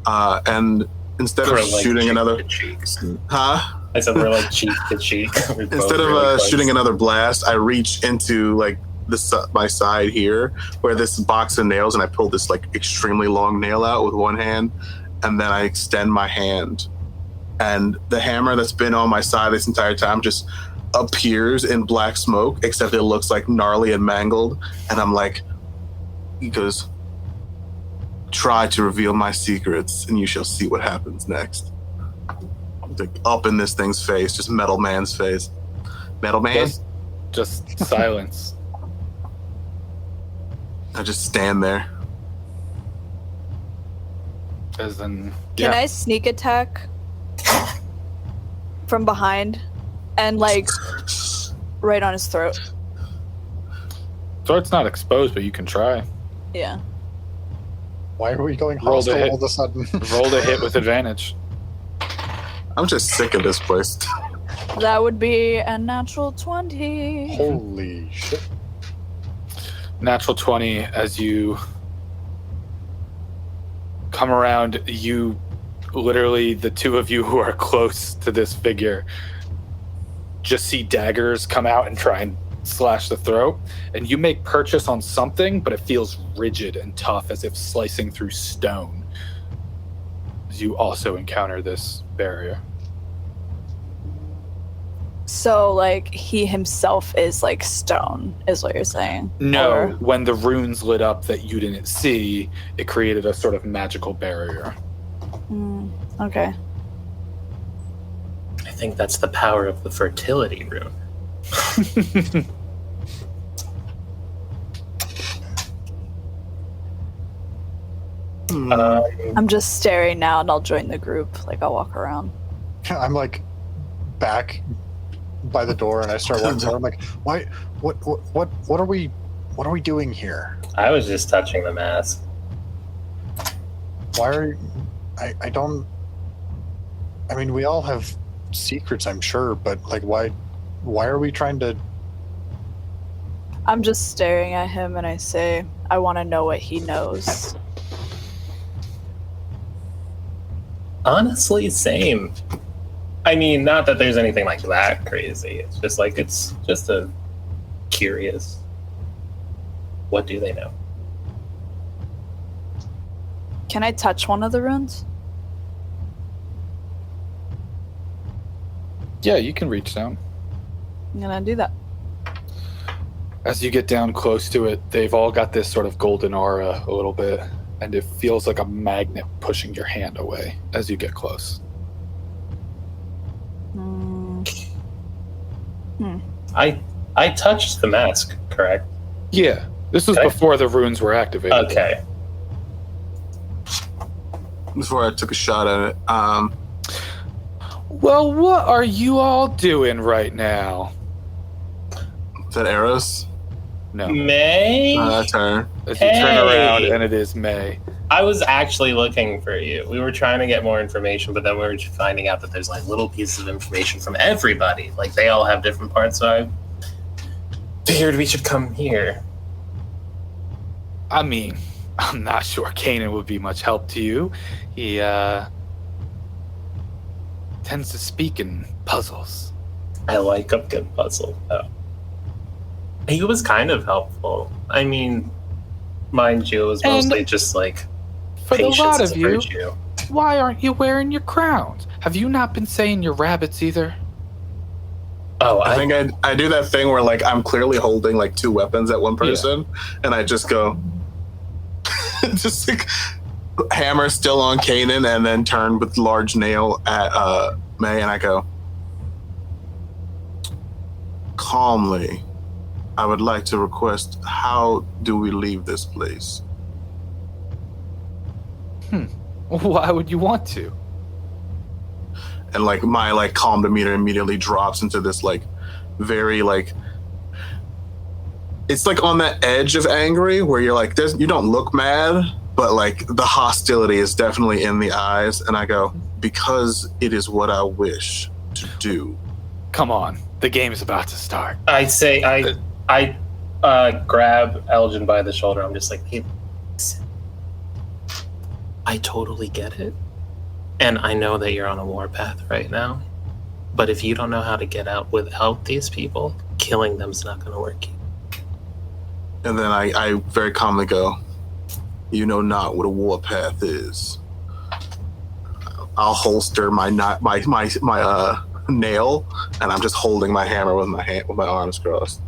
and instead of We're, like, shooting cheek another, to cheeks. huh? I said we're like cheek to cheek. Instead of shooting another blast, I reach into like my side here, where this box of nails, and I pull this like extremely long nail out with one hand, and then I extend my hand, and the hammer that's been on my side this entire time just appears in black smoke, except it looks like gnarly and mangled, and I'm like, he goes, "Try to reveal my secrets, and you shall see what happens next." Like up in this thing's face, just Metal Man's face. Metal Man? just silence. I just stand there. As then, Can I sneak attack from behind and like right on his throat? Throat's not exposed, but you can try. Yeah. Why are we going Roll to hostile hit. all of a sudden? Roll to hit with advantage. I'm just sick of this place. That would be a natural 20. Holy shit! Natural 20. As you come around, you literally, the two of you who are close to this figure, just see daggers come out and try and slash the throat. And you make purchase on something, but it feels rigid and tough, as if slicing through stone. As you also encounter this barrier. So like he himself is like stone, is what you're saying? No, Or- when the runes lit up that you didn't see, it created a sort of magical barrier. Okay. I think that's the power of the fertility rune. I'm just staring now, and I'll join the group. Like, I'll walk around. I'm like back by the door, and I start walking around. I'm like, why? What are we doing here? I was just touching the mask. Why are I don't. I mean, we all have secrets, I'm sure, but like, why are we trying to? I'm just staring at him, and I say, I want to know what he knows. Honestly, same. I mean, not that there's anything like that crazy. It's just like, it's just a curious. What do they know? Can I touch one of the runes? Yeah, you can reach down. I'm gonna do that. As you get down close to it, they've all got this sort of golden aura a little bit, and it feels like a magnet pushing your hand away as you get close. I touched the mask, correct? Yeah, this was Okay. before the runes were activated. Okay. Before I took a shot at it, Well, what are you all doing right now? is that Eros? No. May? Turn. As you turn around, Hey! and it is May. I was actually looking for you. We were trying to get more information, but then we were finding out that there's like little pieces of information from everybody. Like they all have different parts, so I figured we should come here. I mean, I'm not sure Kanan would be much help to you. He, tends to speak in puzzles. I like a good puzzle, though. He was kind of helpful. I mean, mind you, it was mostly just like For the patience lot is of a you, virtue. why aren't you wearing your crowns? Have you not been saying your rabbits either? Oh, I think I do that thing where like I'm clearly holding like two weapons at one person, and I just go, just like hammer still on Kanan, and then turn with large nail at May, and I go calmly. I would like to request, how do we leave this place? Why would you want to? And like my like calm demeanor immediately drops into this like very like, it's like on that edge of angry where you're like, you don't look mad, but like the hostility is definitely in the eyes. And I go, because it is what I wish to do. Come on, the game is about to start. I grab Elgin by the shoulder. I'm just like, hey, listen. I totally get it. And I know that you're on a warpath right now. But if you don't know how to get out without these people, killing them's not going to work. And then I very calmly go, you know not what a warpath is. I'll holster my nail, and I'm just holding my hammer with my arms crossed.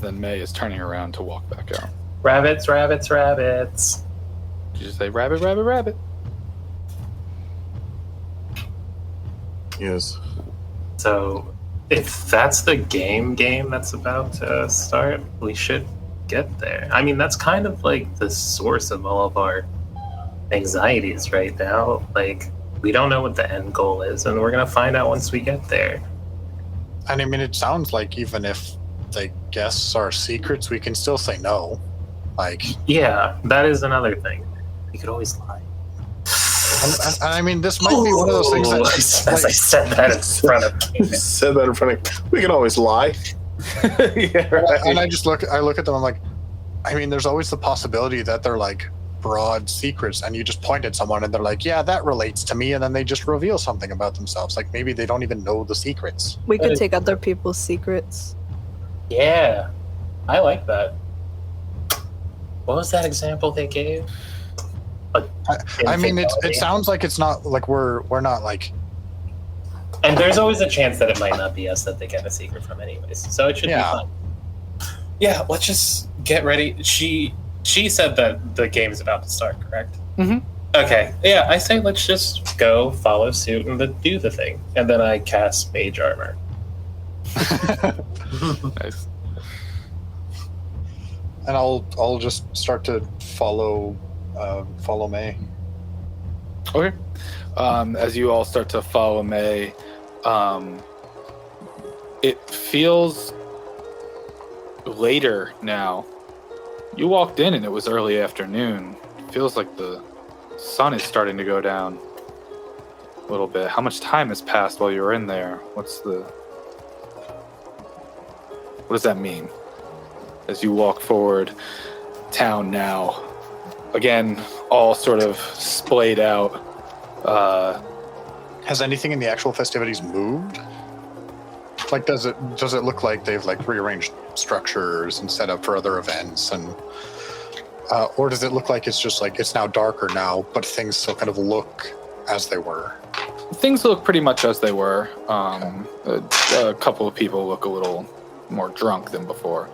Then May is turning around to walk back out. Rabbits, rabbits, rabbits. Did you say rabbit, rabbit, rabbit? Yes. So if that's the game that's about to start, we should get there. I mean, that's kind of like the source of all of our anxieties right now. Like, we don't know what the end goal is, and we're going to find out once we get there. And I mean, it sounds like even if they guess our secrets, we can still say no. Like, Yeah, that is another thing. We could always lie. and I mean, this might be one of those things that, As I said that in front of Kanan. Said that in front of, we can always lie. Yeah, right. and I look at them. I'm like, I mean, there's always the possibility that they're like broad secrets, and you just point at someone, and they're like, yeah, that relates to me, and then they just reveal something about themselves. Like maybe they don't even know the secrets. We could take other people's secrets. Yeah, I like that. What was that example they gave? I mean, it Infidelity? sounds like it's not like we're not like, And there's always a chance that it might not be us that they get a secret from anyways. So it should be Yeah. fun. Yeah, let's just get ready. She said that the game is about to start, correct? Mhm. Okay, yeah, I say let's just go follow suit and do the thing. And then I cast Mage Armor. Nice. And I'll just start to follow May. Okay. As you all start to follow May, it feels later now. You walked in and it was early afternoon. It feels like the sun is starting to go down a little bit. How much time has passed while you were in there? What does that mean? As you walk forward, town now, again, all sort of splayed out. Has anything in the actual festivities moved? Like, does it look like they've like rearranged structures and set up for other events, and or does it look like it's just like it's now darker now, but things still kind of look as they were? Things look pretty much as they were. A couple of people look a little more drunk than before.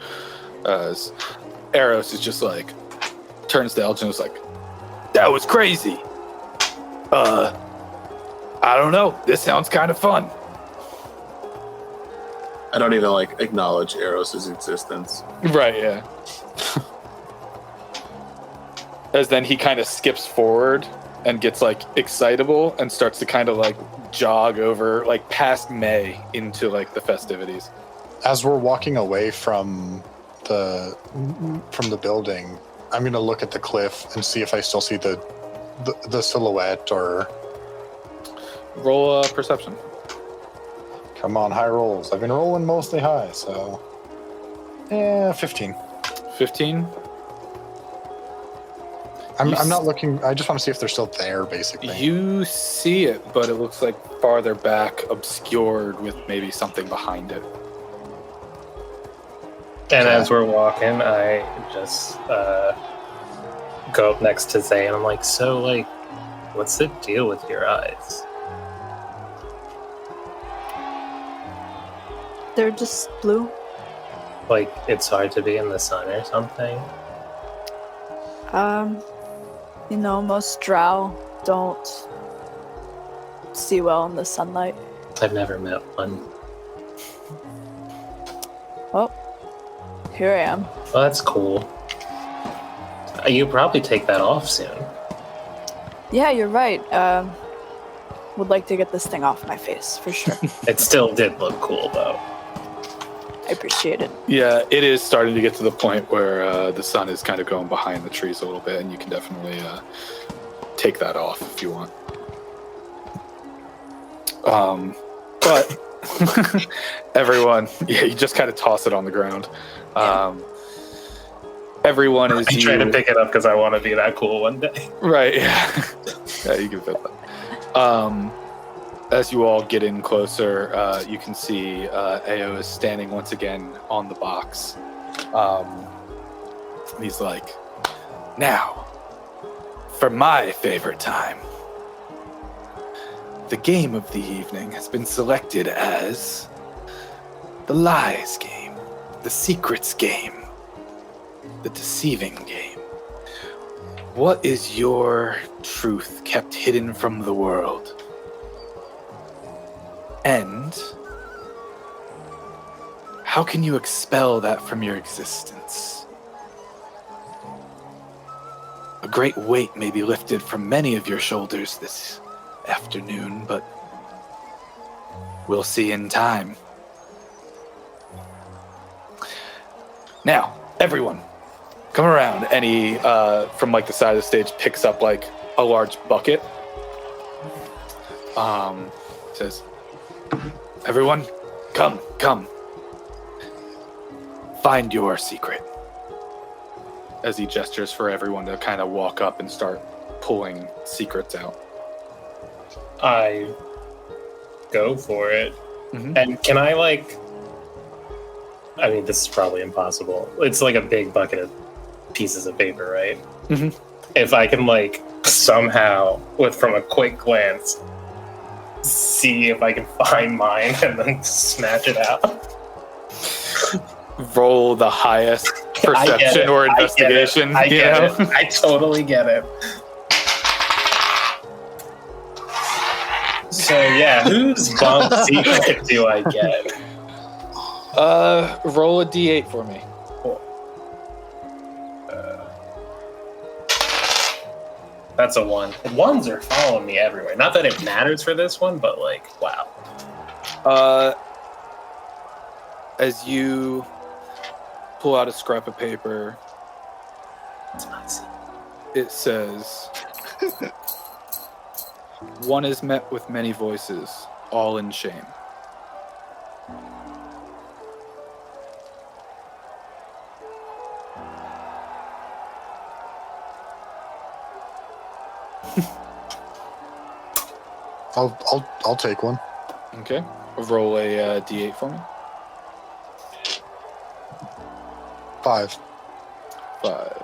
As Eros is just like, turns to Elgin and is like, that was crazy. I don't know. This sounds kind of fun. I don't even like acknowledge Eros' existence. Right, yeah. As then he kind of skips forward and gets like excitable and starts to kind of like jog over like past May into like the festivities. As we're walking away from the building, I'm gonna look at the cliff and see if I still see the silhouette or. Roll perception. Come on, high rolls. I've been rolling mostly high, so 15. 15. I'm not looking. I just want to see if they're still there, basically. You see it, but it looks like farther back, obscured with maybe something behind it. And as we're walking, I just go up next to Zay and I'm like, so, like, what's the deal with your eyes? They're just blue. Like, it's hard to be in the sun or something? You know, most drow don't see well in the sunlight. I've never met one. Well, here I am. Well, that's cool. You probably take that off soon. Yeah, you're right. Would like to get this thing off my face, for sure. It still did look cool, though. I appreciate it. Yeah, it is starting to get to the point where the sun is kind of going behind the trees a little bit, and you can definitely take that off if you want. But everyone, yeah, you just kind of toss it on the ground. Everyone is. I try to pick it up because I want to be that cool one day. Right, yeah. Yeah, you can fit that. As you all get in closer, you can see Ao is standing once again on the box. He's like, now, for my favorite time. The game of the evening has been selected as the lies game, the secrets game, the deceiving game. What is your truth kept hidden from the world? And how can you expel that from your existence? A great weight may be lifted from many of your shoulders this afternoon, but we'll see in time. Now, everyone, come around. And he, from like the side of the stage, picks up like a large bucket. Says, everyone, come. Find your secret. As he gestures for everyone to kind of walk up and start pulling secrets out. I go for it. Mm-hmm. And can I, like... I mean, this is probably impossible. It's like a big bucket of pieces of paper, right? Mm-hmm. If I can, like, somehow, from a quick glance, see if I can find mine and then smash it out. Roll the highest perception or investigation. I get it. I totally get it. So yeah, whose bump secret do I get? Roll a d8 for me. That's a 1. Ones are following me everywhere. Not that it matters for this one, but like, wow. As you pull out a scrap of paper, it says, "One is met with many voices, all in shame." I'll take one. Okay. Roll a d8 for me. 5. 5.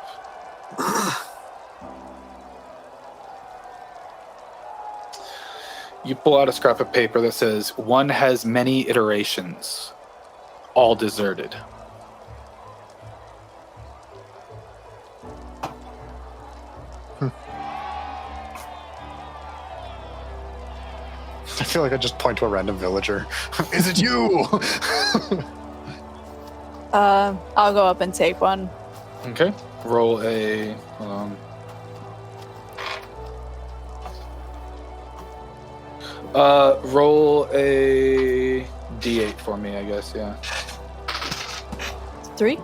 You pull out a scrap of paper that says, "One has many iterations, all deserted." I feel like I just point to a random villager. Is it you? I'll go up and take one. Okay. Roll a. Roll a d8 for me, I guess. Yeah. 3.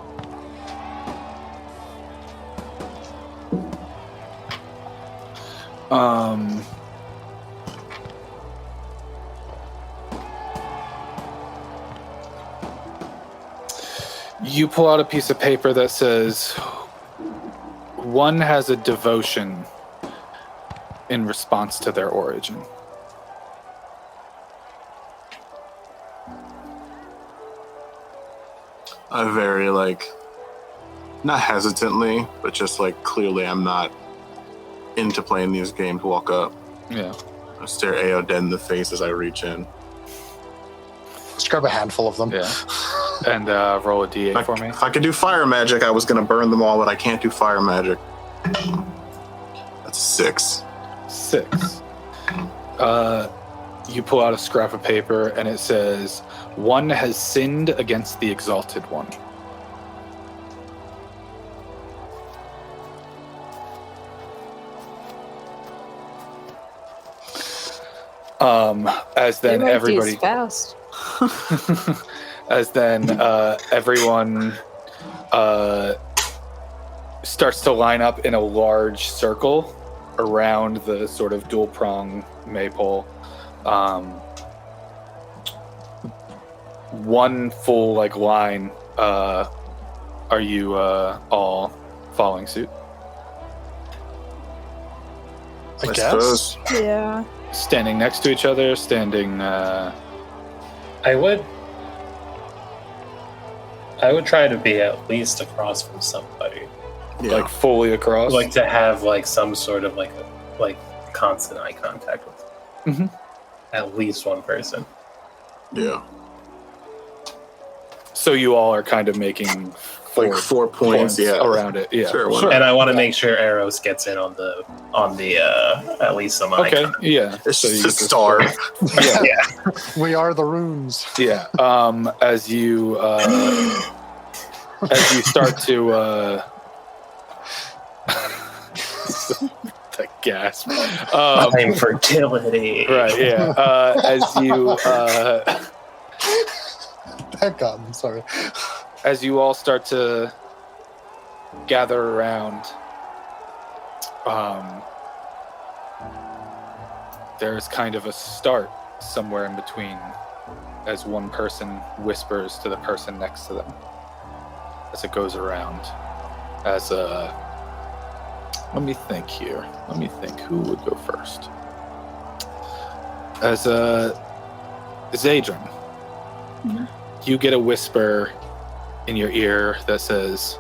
You pull out a piece of paper that says, "One has a devotion in response to their origin." I very, like, not hesitantly, but just, like, clearly I'm not into playing these games, walk up. Yeah. I stare Ao dead in the face as I reach in. Let's grab a handful of them. Yeah. And roll a d8 for me. If I could do fire magic, I was going to burn them all, but I can't do fire magic. That's 6. 6. You pull out a scrap of paper and it says, "One has sinned against the Exalted One." As then everybody, fast. as then everyone starts to line up in a large circle around the sort of dual prong maypole. One full like line. Are you all following suit? I guess. suppose. Yeah. Standing next to each other, standing. I would try to be at least across from somebody. Yeah. Like fully across. Like to have like some sort of like constant eye contact with at least one person. Yeah. So you all are kind of making Like 4 points, yeah. around it. Yeah. Sure, why not? And I want to make sure Eros gets in on the at least some eye Okay. contact. Yeah. It's So you just a get to star. Yeah. Yeah. We are the runes. Yeah. As you start to the gasp. I'm fertility. Right. Yeah. As you That got me, sorry. as you all start to gather around, there's kind of a start somewhere in between as one person whispers to the person next to them as it goes around. As let me think here. Let me think who would go first. As Zadrin, you get a whisper in your ear that says,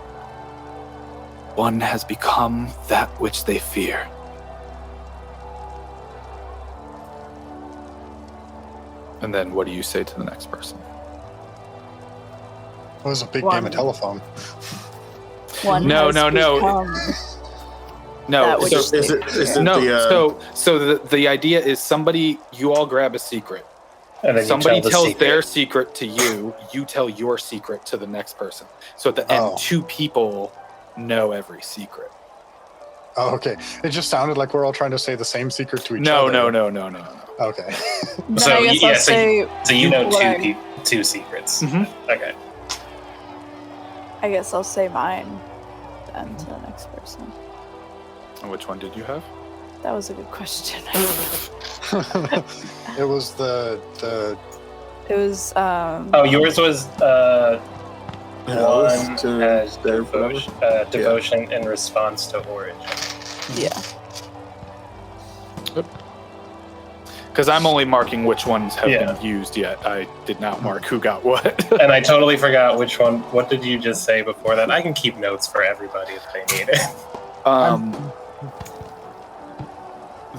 "One has become that which they fear." And then what do you say to the next person? It was a big One. game of telephone. One No, has no, no. become- No, That would so, just is make it- me is fear. it- no. the, So the idea is you all grab a secret. And then Somebody you tell the tells secret. their secret to you. You tell your secret to the next person. So at the Oh. end, 2 people know every secret. Oh, okay. It just sounded like we're all trying to say the same secret to each No. other. Okay. Then So, I guess yeah, I'll so say. So you know what two secrets. Mhm. Okay. I guess I'll say mine then to the next person. And which one did you have? That was a good question. It was the It was Oh, yours was one to has their devotion in response to origin. yeah. Because I'm only marking which ones have Yeah. been used yet. I did not mark who got what. And I totally forgot which one. What did you just say before that? I can keep notes for everybody if they need it.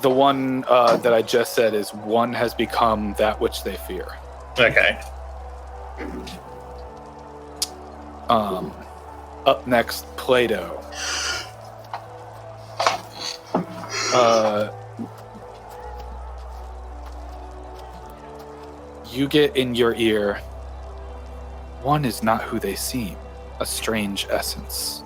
The one that I just said is one has become that which they fear. Okay. Up next, Plato. You get in your ear, one is not who they seem, a strange essence.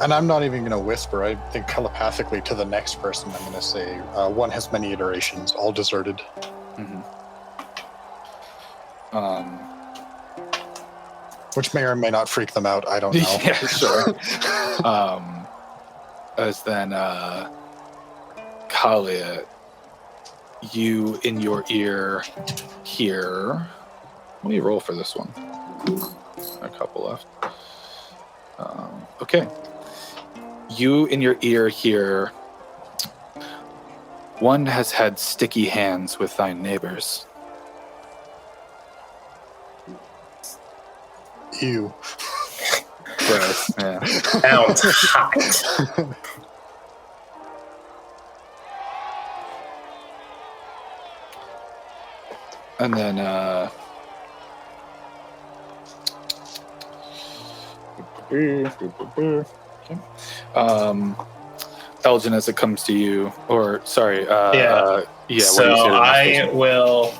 And I'm not even going to whisper. I think telepathically to the next person, I'm going to say, one has many iterations, all deserted. Which may or may not freak them out. I don't know. Yeah, sure. As then, Kalia, you in your ear hear. Let me roll for this one. A couple left. Okay. You in your ear hear. One has had sticky hands with thy neighbors. Ew. Gross. Yeah. Sounds hot. And then, Elgin, as it comes to you, or sorry, Yeah. what do you say So to the next I person? will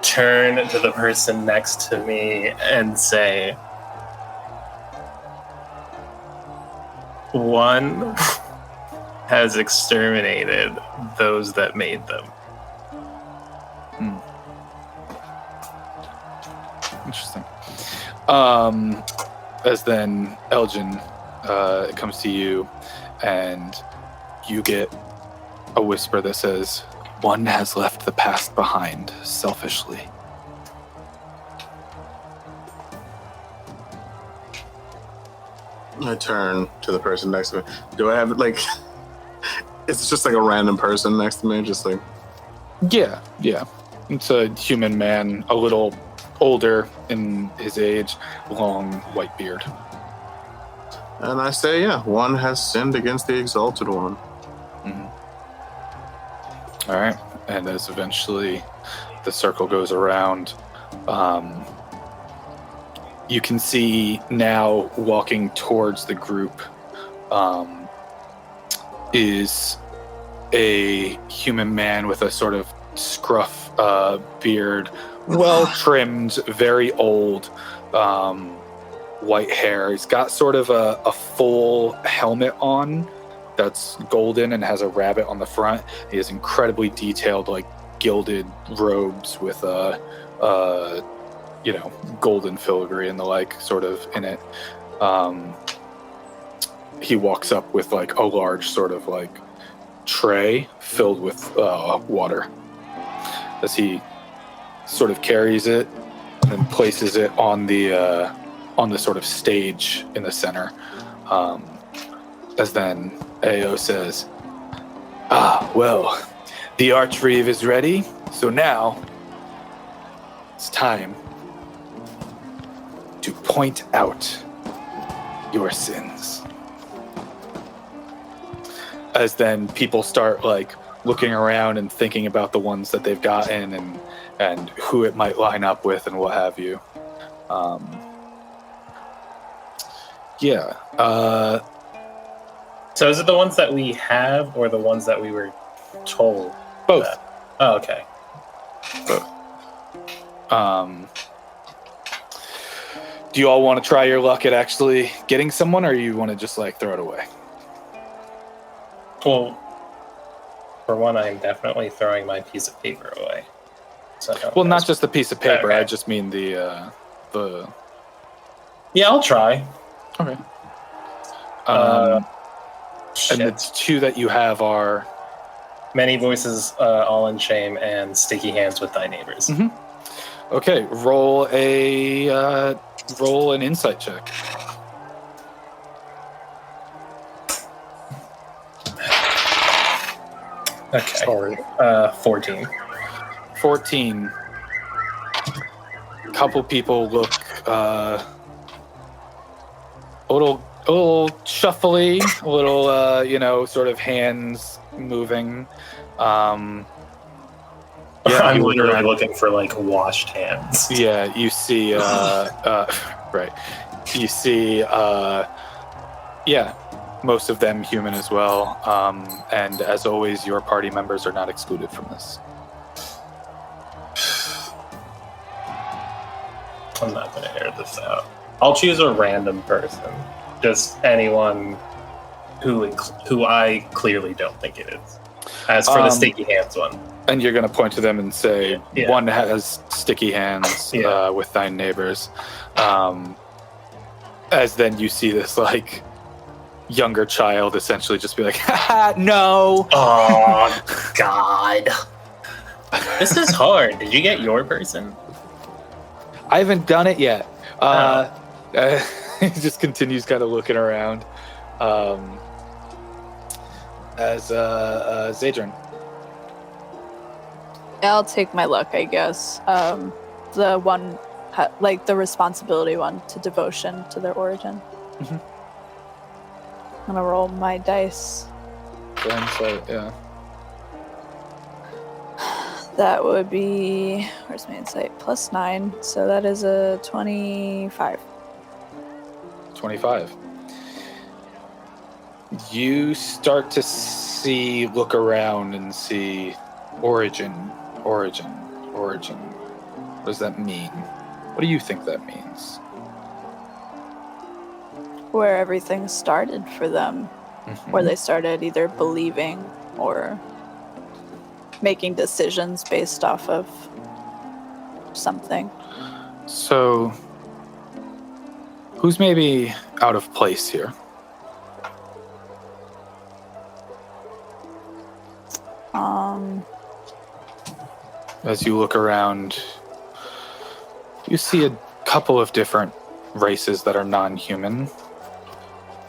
turn to the person next to me and say, one has exterminated those that made them. Interesting. As then Elgin, it comes to you, and you get a whisper that says, "One has left the past behind, selfishly." I turn to the person next to me. Do I have like? It's just like a random person next to me, just like. Yeah. It's a human man, a little older in his age, long white beard. And I say, yeah, one has sinned against the Exalted One. All right, and as eventually the circle goes around, you can see now walking towards the group is a human man with a sort of scruff beard, well trimmed, very old, white hair. He's got sort of a full helmet on that's golden and has a rabbit on the front. He has incredibly detailed, like gilded robes with golden filigree and the like sort of in it. He walks up with like a large sort of like tray filled with water as he sort of carries it and then places it on the sort of stage in the center. As then Ao says, well, the Archreeve is ready, so now it's time to point out your sins. As then people start like looking around and thinking about the ones that they've gotten, and who it might line up with and what have you. Yeah. So is it the ones that we have or the ones that we were told? Both. Oh, okay. Do you all want to try your luck at actually getting someone, or you want to just like throw it away? Well, for one, I'm definitely throwing my piece of paper away. So Well, not just the piece of paper. Okay. I just mean the. Yeah, I'll try. Okay. Uh, And the Shit. two that you have are. Many voices, all in shame, and sticky hands with thy neighbors. Mhm. Okay, roll an insight check. Okay. Sorry. 14. 14. Couple people look a little shuffly, a little sort of hands moving. I'm you look literally around. looking for like washed hands. Yeah, you see, right. You see, most of them human as well. And as always, your party members are not excluded from this. I'm not gonna air this out. I'll choose a random person, just anyone who I clearly don't think it is. As for the sticky hands one, And you're going to point to them and say, Yeah. one has sticky hands Yeah. with thine neighbors. As then you see this, like, younger child essentially just be like, haha, no. oh God, this is hard. Did you get your person? I haven't done it yet. He just continues kind of looking around. As Zadrin. I'll take my luck, I guess. The one, like the responsibility one, to devotion to their origin. Mhm. I'm gonna roll my dice. Insight, yeah. That would be, where's my insight? +9, so that is a 25. 25. You start to look around and see origin. What does that mean? What do you think that means? Where everything started for them, where they started either believing or making decisions based off of something. So, who's maybe out of place here? As you look around, you see a couple of different races that are non-human.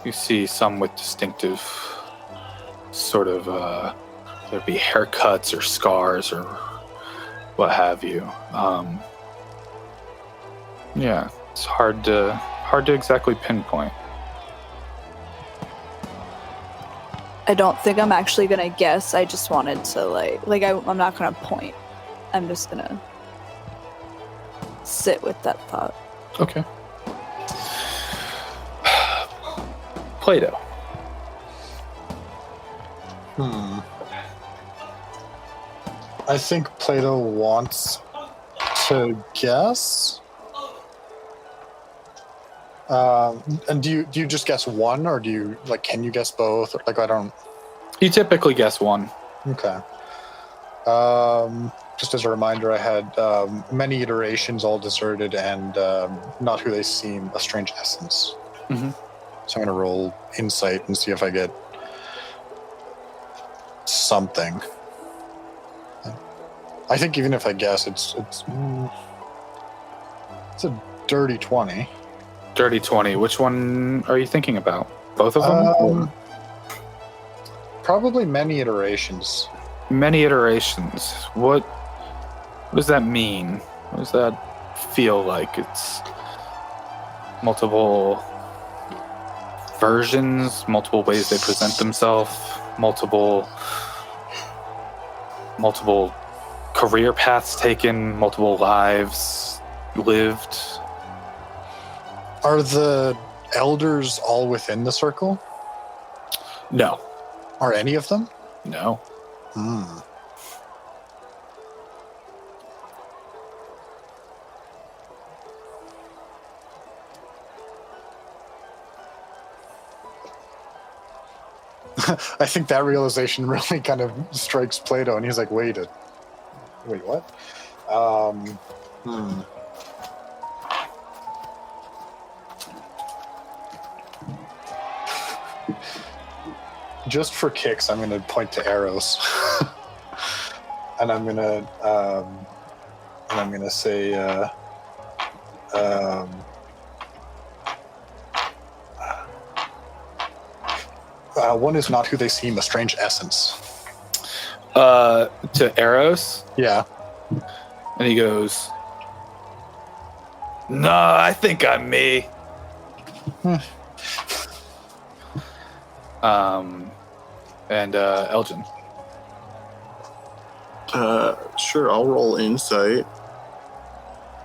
You see some with distinctive sort of, there'd be haircuts or scars or what have you. Yeah, it's hard to exactly pinpoint. I don't think I'm actually gonna guess. I just wanted to I'm not gonna point. I'm just gonna sit with that thought. Okay. Plato. I think Plato wants to guess. And do you just guess one, or do you can you guess both? Or, I don't. You typically guess one. Okay. Just as a reminder, I had many iterations, all deserted, and not who they seem, a strange essence. Mhm. So I'm going to roll insight and see if I get something. I think even if I guess, it's a dirty 20. Dirty 20. Which one are you thinking about? Both of them? Probably many iterations. Many iterations. What does that mean? What does that feel like? It's multiple versions, multiple ways they present themselves, multiple career paths taken, multiple lives lived. Are the elders all within the circle? No. Are any of them? No. Hmm. I think that realization really kind of strikes Plato, and he's like, wait, what? Hmm. Just for kicks, I'm going to point to Eros. And I'm going to say, one is not who they seem, a strange essence. To Eros, Yeah. and he goes, "No, I think I'm me." And Elgin. Sure, I'll roll insight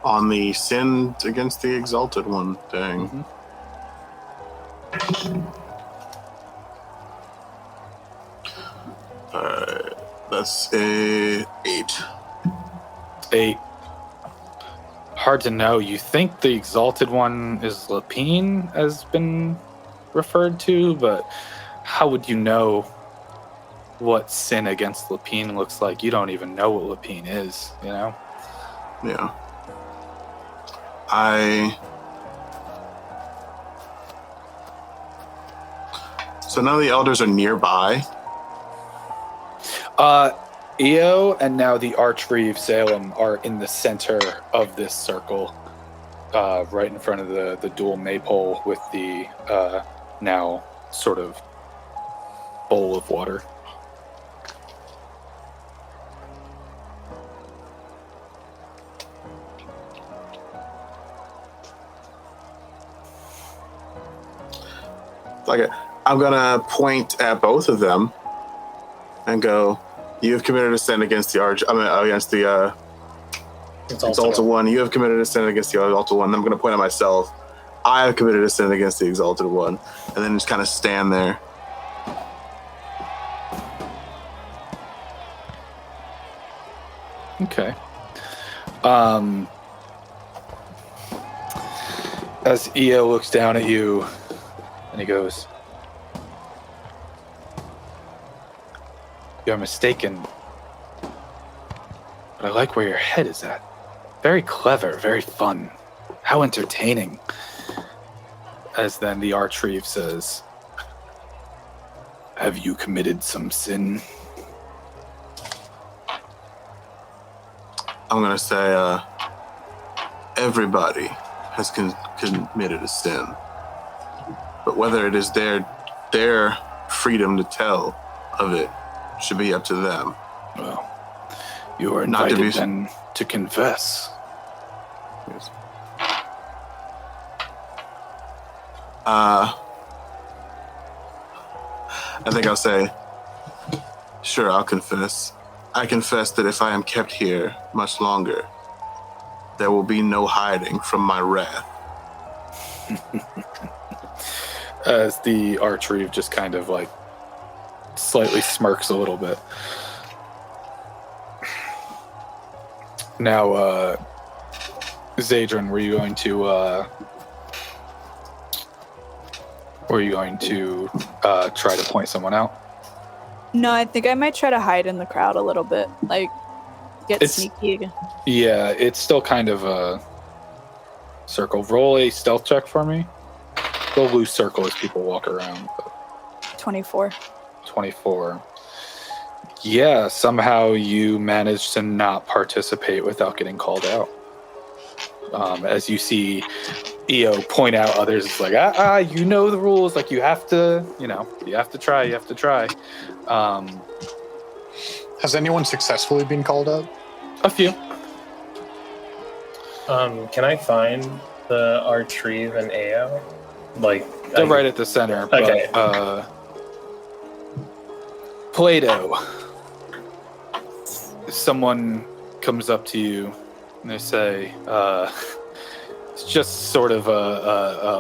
on the sin against the exalted one thing. That's a 8. 8. Hard to know. You think the exalted one is Lapine, has been referred to, but how would you know what sin against Lapine looks like? You don't even know what Lapine is, you know? Yeah. So none of the elders are nearby. Eo and now the Archreeve Salem are in the center of this circle, right in front of the dual maypole with the now sort of bowl of water. I'm gonna point at both of them and go, "You have committed a sin against the against the exalted one. You have committed a sin against the exalted one." Then I'm gonna point at myself. I have committed a sin against the exalted one, and then just kind of stand there. Okay. As Eo looks down at you, and he goes, "You're mistaken, but I like where your head is at. Very clever, very fun. How entertaining." As then the Archreeve says, "Have you committed some sin?" I'm gonna say, everybody has committed a sin, but whether it is their freedom to tell of it should be up to them. Well, you are Not to invited be- then to confess. Yes. I think I'll say, "Sure, I'll confess. I confess that if I am kept here much longer, there will be no hiding from my wrath." As the Archreeve just kind of like slightly smirks a little bit. Now, Zadrin, were you going to try to point someone out? No, I think I might try to hide in the crowd a little bit. Like, get It's- sneaky again. Yeah, it's still kind of a circle. Roll a stealth check for me. They'll lose circle as people walk around. But 24. 24. Yeah, somehow you managed to not participate without getting called out. As you see Eo point out others, it's like, you know the rules. Like, you have to try. Has anyone successfully been called out? A few. Can I find the Archreeve and Ao? Like, They're right at the center. Okay. But, Plato. Someone comes up to you and they say, it's just sort of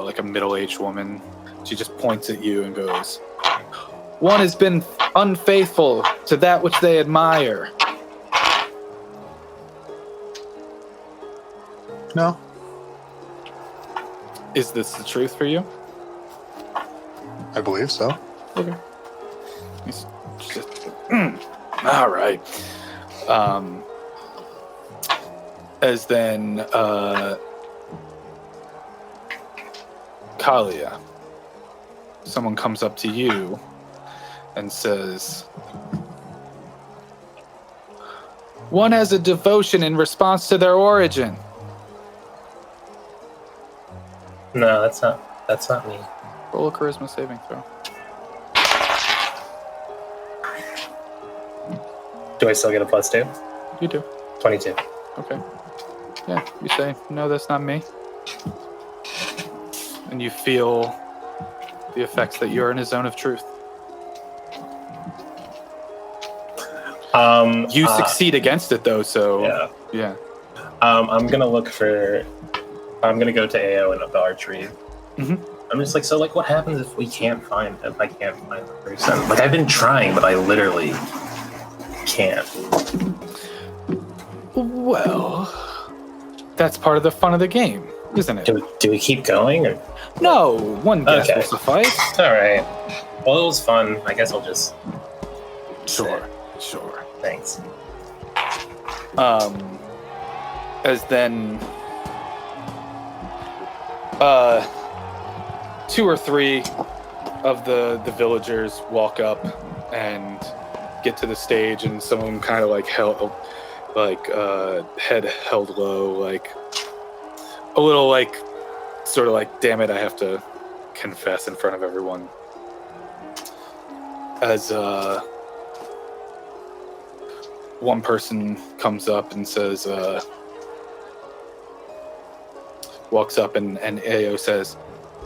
like a middle-aged woman. She just points at you and goes, "One has been unfaithful to that which they admire." No. Is this the truth for you? I believe so. Okay. It's just, all right. As then, Kalia, someone comes up to you and says, "One has a devotion in response to their origin." No, that's not me. Roll a charisma saving throw. Do I still get a +2? You do. 22. Okay. Yeah, you say, "No, that's not me." And you feel the effects that you're in a zone of truth. You succeed against it, though, so... Yeah. Yeah. I'm gonna go to AO and the archery. Mhm. I'm just like, so like, what happens if I can't find the person? Like, I've been trying, but I literally can't. Well, that's part of the fun of the game, isn't it? Do we keep going? Or? No, one guess Okay. will suffice. All right. Well, it was fun. I guess I'll just. Sure. Thanks. As then, 2 or 3 of the villagers walk up and get to the stage, and some of them kind of head held low, like a little like sort of like, damn it, I have to confess in front of everyone. As one person comes up and says, walks up and AO says,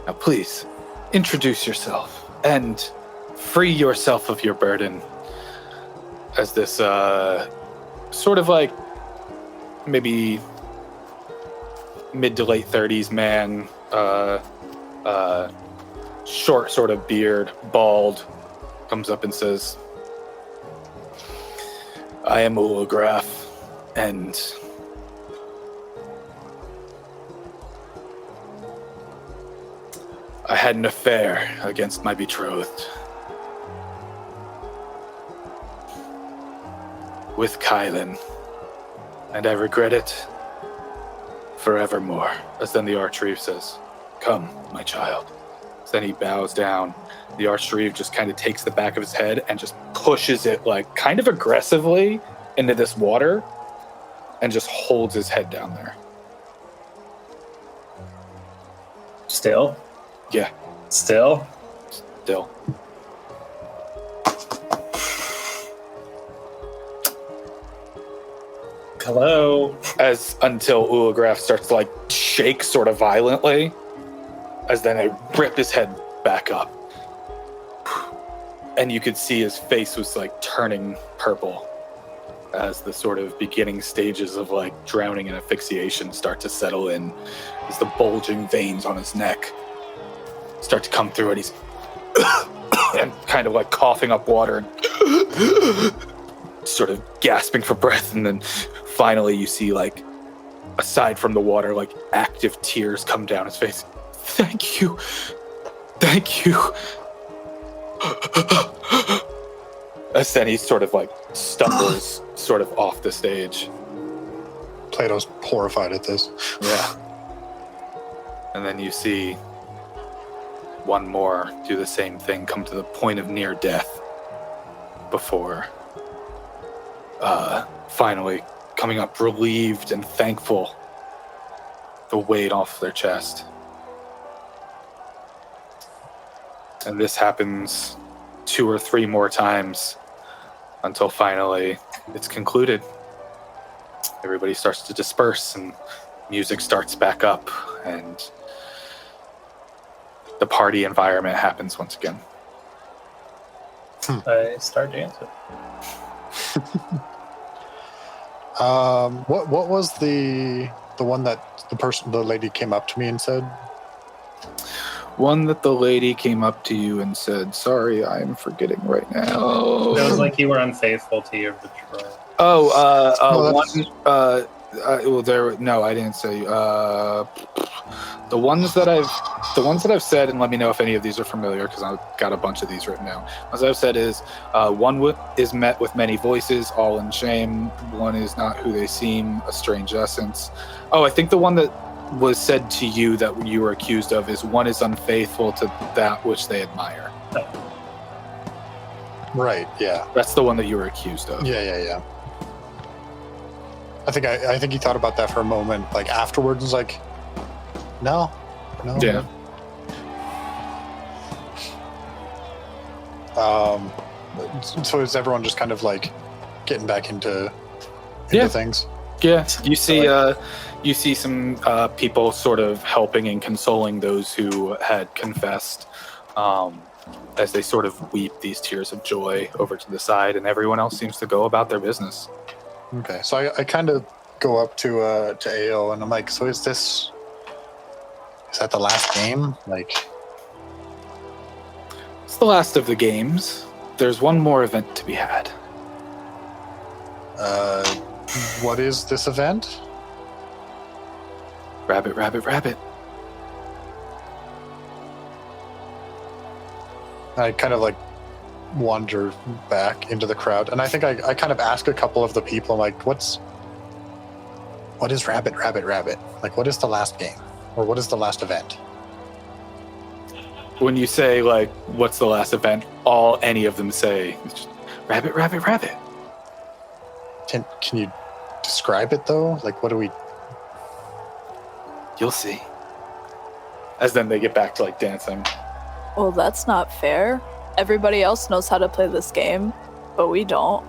"Now please, introduce yourself and free yourself of your burden." As this sort of like maybe mid to late 30s man, short sort of beard, bald, comes up and says, "I am Ulograph, and I had an affair against my betrothed with Kylan, and I regret it forevermore." As then the Archreeve says, "Come, my child." So then he bows down. The Archreeve just kind of takes the back of his head and just pushes it like kind of aggressively into this water and just holds his head down there. Still? Yeah, Still? still. Hello? As until Ulograph starts to like shake sort of violently, as then they rip his head back up. And you could see his face was like turning purple as the sort of beginning stages of like drowning and asphyxiation start to settle in, as the bulging veins on his neck start to come through, and he's and kind of like coughing up water and sort of gasping for breath. And then finally you see, like, aside from the water, like active tears come down his face. Thank you. As then he sort of like stumbles sort of off the stage. Plato's horrified at this. Yeah. And then you see one more do the same thing, come to the point of near death before finally coming up relieved and thankful, the weight off their chest. And this happens 2 or 3 more times until finally it's concluded. Everybody starts to disperse and music starts back up and the party environment happens once again. I start dancing. What was the one that the lady came up to me and said? One that the lady came up to you and said, "Sorry, I'm forgetting right now." It was like you were unfaithful to your betrothed. Oh, No, one. Well, there. No, I didn't say. The ones that I've said, and let me know if any of these are familiar, because I've got a bunch of these written down. As I've said is, one is met with many voices, all in shame. One is not who they seem, a strange essence. Oh, I think the one that was said to you that you were accused of is one is unfaithful to that which they admire. Right. Yeah. That's the one that you were accused of. Yeah. I think he thought about that for a moment, like afterwards, and was like, no. Yeah. So is everyone just kind of like getting back into Yeah. things? Yeah, you see some people sort of helping and consoling those who had confessed, as they sort of weep these tears of joy over to the side, and everyone else seems to go about their business. Okay, so I kind of go up to AO and I'm like, so is that the last game? Like, It's the last of the games. There's one more event to be had. what is this event? Rabbit, rabbit, rabbit. I kind of like wander back into the crowd, and I think I kind of ask a couple of the people, like, what is rabbit, rabbit, rabbit? Like, what is the last game? Or what is the last event? When you say, like, what's the last event, any of them say, just, rabbit, rabbit, rabbit. Can you describe it, though? Like, what do we... You'll see. As then they get back to, like, dancing. Well, that's not fair. Everybody else knows how to play this game, but we don't.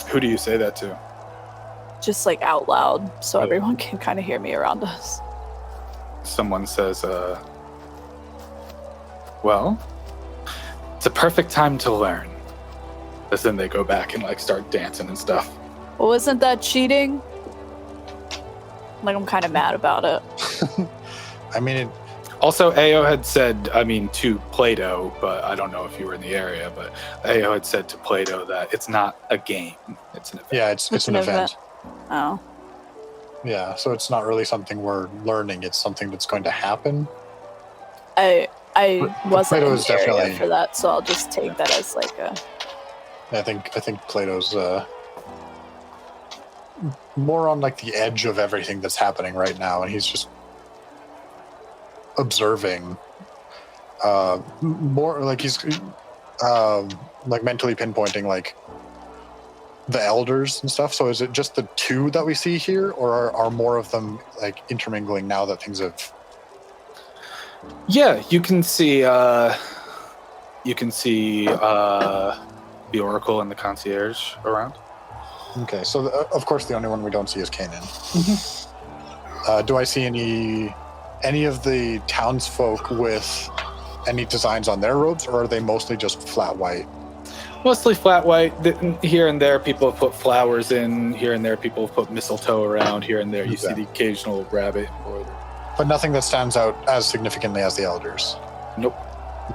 Who do you say that to? Just like out loud, so everyone can kind of hear me around us. Someone says, well, it's a perfect time to learn. As then they go back and, like, start dancing and stuff. Well, isn't that cheating? Like, I'm kind of mad about it. I mean, Also, Ao had said, to Plato, but I don't know if you were in the area, but Ao had said to Plato that it's not a game, it's an event. yeah, it's an event. Oh. Yeah, so it's not really something we're learning. It's something that's going to happen. I wasn't in Plato's the area definitely- for that, so I'll just take that as like a... I think Plato's more on like the edge of everything that's happening right now, and he's just observing. More like he's like mentally pinpointing like the elders and stuff. So is it just the two that we see here, or are more of them like intermingling now that things have? Yeah, you can see the Oracle and the Concierge around. Okay, so of course the only one we don't see is Kanan. Do I see any of the townsfolk with any designs on their robes, or are they mostly just flat white? Mostly flat white. Here and there, people have put flowers in. Here and there, people have put mistletoe around. Here and there, you see the occasional rabbit embroidered. But nothing that stands out as significantly as the elders. Nope.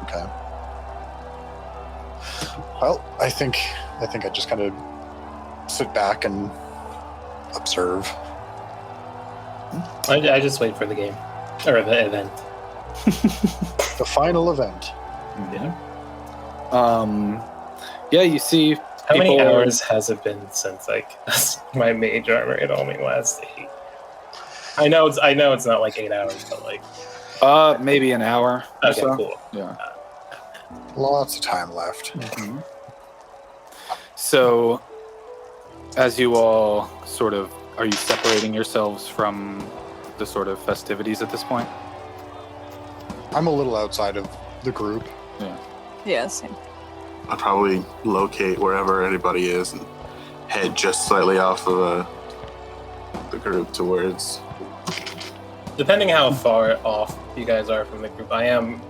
Okay. Well, I think I just kind of sit back and observe. I just wait for the game. Or the event. The final event. Yeah. Yeah, you see. How many people- hours has it been since like my mage armor hit only last 8? I know it's not like 8 hours, but like maybe an hour. Or okay, so. cool. Yeah. Lots of time left. Mm-hmm. So, as you all sort of, are you separating yourselves from the sort of festivities at this point? I'm a little outside of the group. Yeah, same. I'd probably locate wherever anybody is and head just slightly off of the group towards. Depending how far off you guys are from the group, I am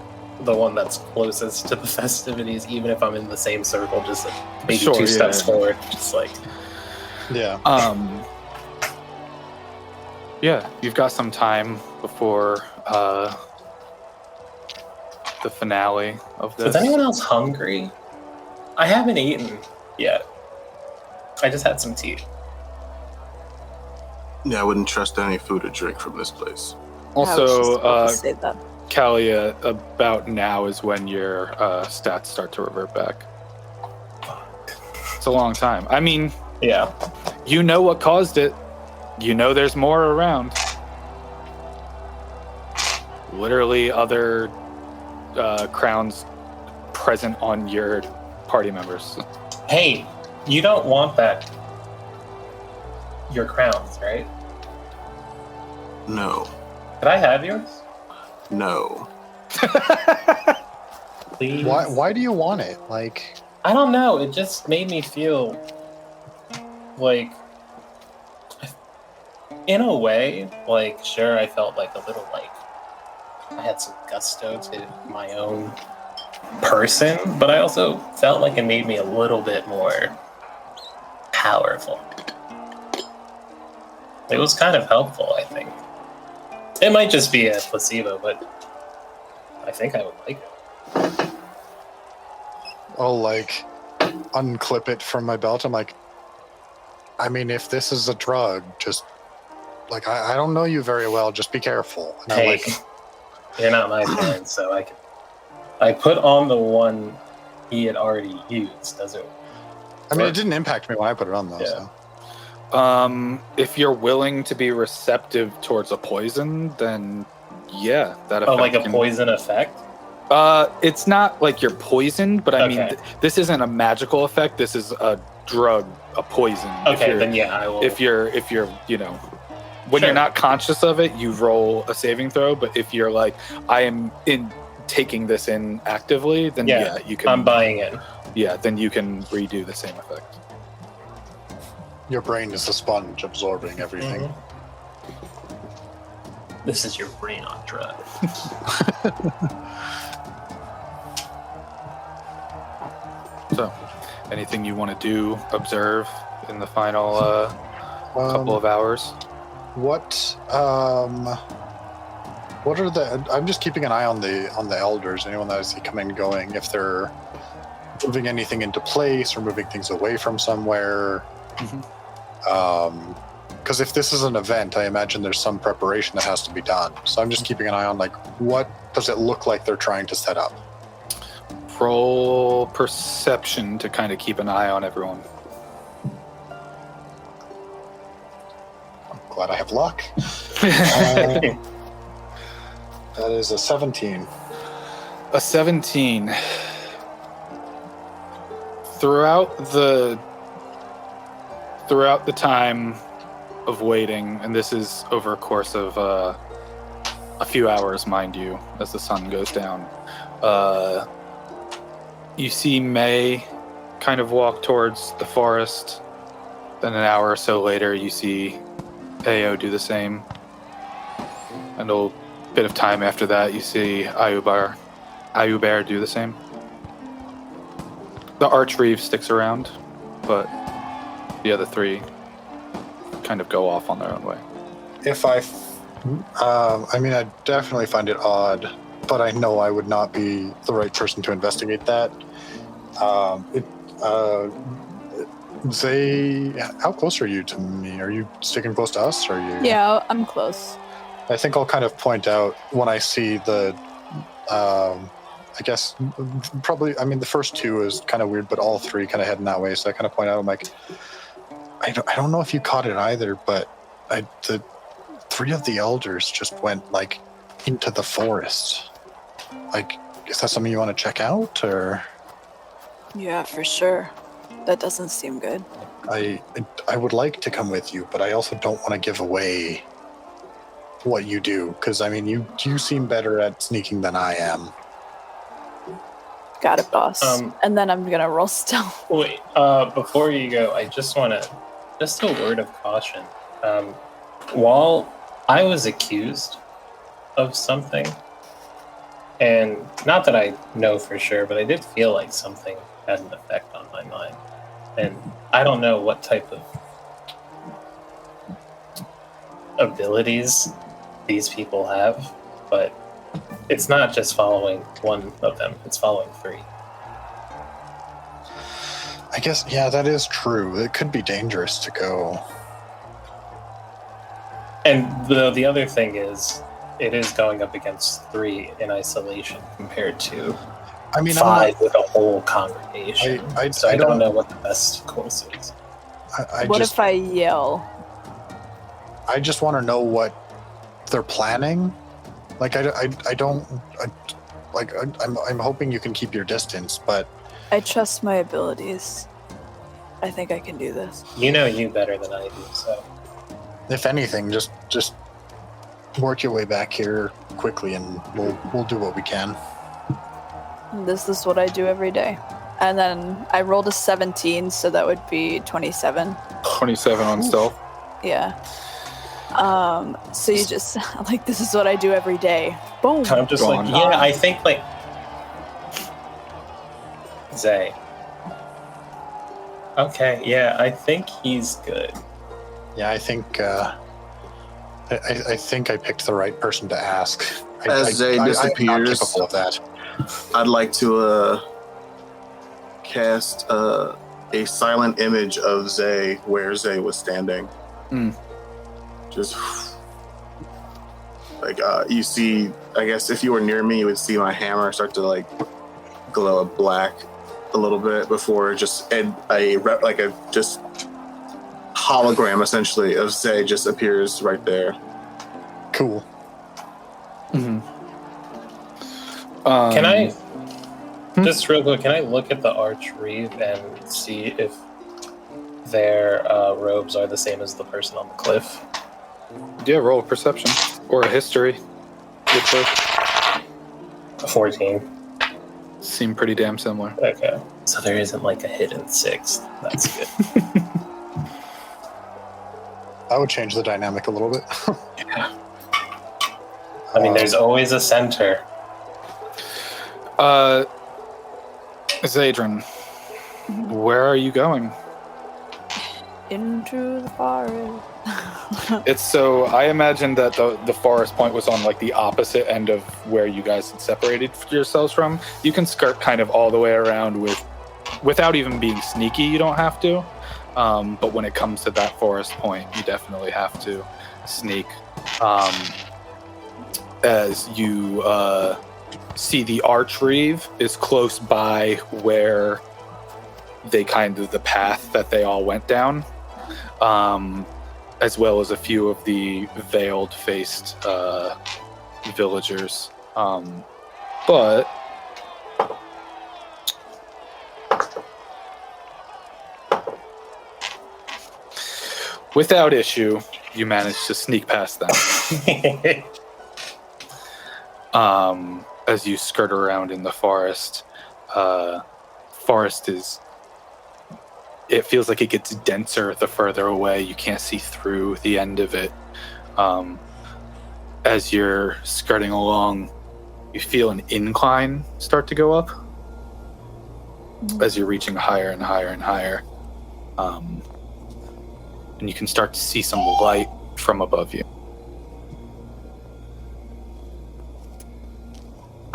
the one that's closest to the festivities, even if I'm in the same circle, just like maybe Sure, two steps yeah. forward, just like Yeah. Yeah, you've got some time before the finale of this. Is anyone else hungry? I haven't eaten yet. I just had some tea. Yeah, I wouldn't trust any food or drink from this place. I was just Also, about to say that. Kalia, about now is when your stats start to revert back. It's a long time. I mean, Yeah. you know what caused it. You know there's more around. Literally other crowns present on your party members. Hey, you don't want that. Your crowns, right? No. Could I have yours? No. Please? Why do you want it? Like, I don't know. It just made me feel like, in a way, like, sure, I felt like a little like I had some gusto to my own person, but I also felt like it made me a little bit more powerful. It was kind of helpful, I think. It might just be a placebo, but I think I would like it. I'll like unclip it from my belt. I'm like, I mean, if this is a drug, just like I don't know you very well. Just be careful. And I'm Hey, like, you're not my friend, so I put on the one he had already used. Does it? I mean, it didn't impact me when I put it on though. Yeah. So. If you're willing to be receptive towards a poison, then yeah, that effect Oh, like a can- poison effect? It's not like you're poisoned, but I mean, Okay. this isn't a magical effect. This is a drug, a poison. Okay, then yeah, I will. If you're, you know, when Sure. you're not conscious of it, you roll a saving throw. But if you're like, I am taking this in actively, then Yeah, you can. I'm buying it. Yeah, then you can redo the same effect. Your brain is a sponge absorbing everything. Mm-hmm. This is your brain on drugs. So, anything you want to do, observe in the final couple of hours? What are the? I'm just keeping an eye on the elders. Anyone that I see coming and going, if they're moving anything into place or moving things away from somewhere. Because if this is an event, I imagine there's some preparation that has to be done. So I'm just keeping an eye on like what does it look like they're trying to set up. Roll perception to kind of keep an eye on everyone. I'm glad I have luck. That is a 17. A 17. Throughout the time of waiting, and this is over a course of a few hours, mind you, as the sun goes down, you see May kind of walk towards the forest. Then an hour or so later, you see Ao do the same. And a bit of time after that, you see Ayuber do the same. The Archreeve sticks around, but the other three kind of go off on their own way. If I mean, I definitely find it odd, but I know I would not be the right person to investigate that. Zay, how close are you to me? Are you sticking close to us? Or are you? Yeah, I'm close. I think I'll kind of point out when I see the, I guess, probably, I mean, the first two is kind of weird, but all three kind of heading that way. So I kind of point out, I'm like, I don't know if you caught it either, but the three of the elders just went like into the forest. Like, is that something you want to check out, or? Yeah, for sure. That doesn't seem good. I would like to come with you, but I also don't want to give away what you do, because I mean, you seem better at sneaking than I am. Got it, boss. And then I'm gonna roll stealth. Wait, before you go, I just want to, just a word of caution. While I was accused of something, And not that I know for sure, but I did feel like something had an effect on my mind. And I don't know what type of abilities these people have, but it's not just following one of them, it's following 3. I guess, yeah, that is true. It could be dangerous to go. And the other thing is, it is going up against 3 in isolation compared to I mean, 5 with a whole congregation. I don't know what the best course is. What if I yell? I just want to know what they're planning. Like, I'm hoping you can keep your distance, but I trust my abilities. I think I can do this. You know you better than I do, so. if anything, just work your way back here quickly, and we'll do what we can. This is what I do every day. And then I rolled a 17, so that would be 27. 27 on stealth. Yeah. So you just, like, this is what I do every day. Boom. I'm just Gone. like, yeah, I think, like, Zay. Okay, yeah, I think he's good. Yeah, I think I think I picked the right person to ask. As Zay I'm not disappears, capable of that. I'd like to cast a silent image of Zay where Zay was standing. Just like you see, I guess if you were near me, you would see my hammer start to like glow black a little bit before just a just hologram essentially of Zay just appears right there. Cool. Mm-hmm. Can I, just real quick, can I look at the archreeve and see if their robes are the same as the person on the cliff? Yeah, roll a perception or a history. Good choice. 14. Seem pretty damn similar. Okay. So there isn't like a hidden 6th. That's good. I would change the dynamic a little bit. Yeah. I mean, there's always a center. Zadrin, where are you going? Into the forest. It's so I imagine that the forest point was on like the opposite end of where you guys had separated yourselves from. You can skirt kind of all the way around without even being sneaky. You don't have to, but when it comes to that forest point, you definitely have to sneak. As you see, the archreeve is close by where the path that they all went down. As well as a few of the veiled-faced villagers. But without issue, you manage to sneak past them. As you skirt around in the forest, it feels like it gets denser the further away. You can't see through the end of it. As you're skirting along, you feel an incline start to go up as you're reaching higher and higher and higher. And you can start to see some light from above you.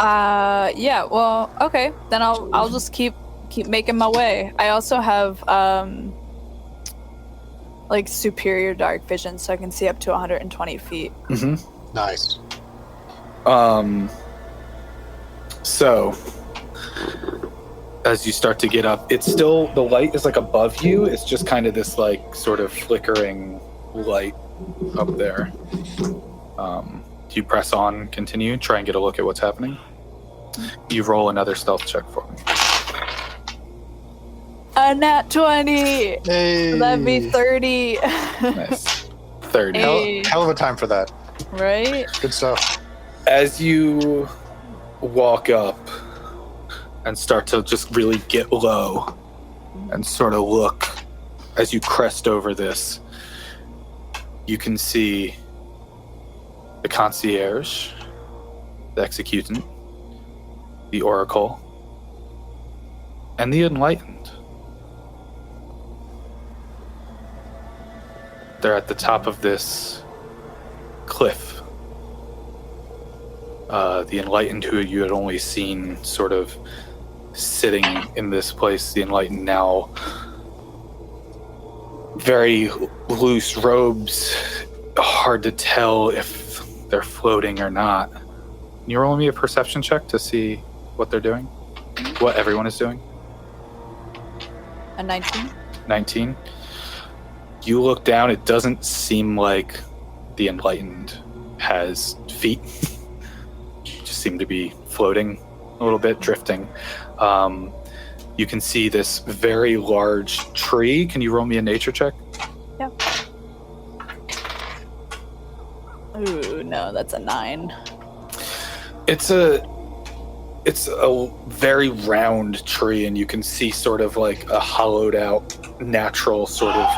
Yeah, well, okay. Then I'll just keep making my way. I also have like superior dark vision, so I can see up to 120 feet. Mm-hmm. Nice. So as you start to get up, it's still, the light is like above you. It's just kind of this like sort of flickering light up there. Do you press on, continue, try and get a look at what's happening? You roll another stealth check for me. A nat 20! Hey. That'd be 30. Nice. 30. Hey. Hell of a time for that. Right? Good stuff. As you walk up and start to just really get low and sort of look, as you crest over this, you can see the concierge, the executant, the Oracle, and the Enlightened. They're at the top of this cliff. The Enlightened, who you had only seen sort of sitting in this place, the Enlightened now very loose robes, hard to tell if they're floating or not. Can you roll me a perception check to see what they're doing? What everyone is doing? A 19? 19. You look down, it doesn't seem like the Enlightened has feet. Just seem to be floating a little bit, drifting. You can see this very large tree. Can you roll me a nature check? Yeah. Ooh, no, that's a 9. It's a very round tree, and you can see sort of like a hollowed out natural sort of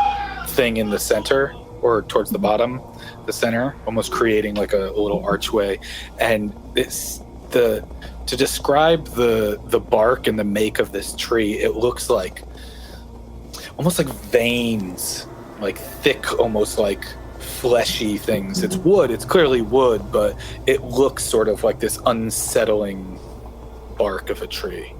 thing in the center, or towards the bottom, the center, almost creating like a little archway. And to describe the bark and the make of this tree, it looks like almost like veins, like thick, almost like fleshy things. It's wood, it's clearly wood, but it looks sort of like this unsettling bark of a tree.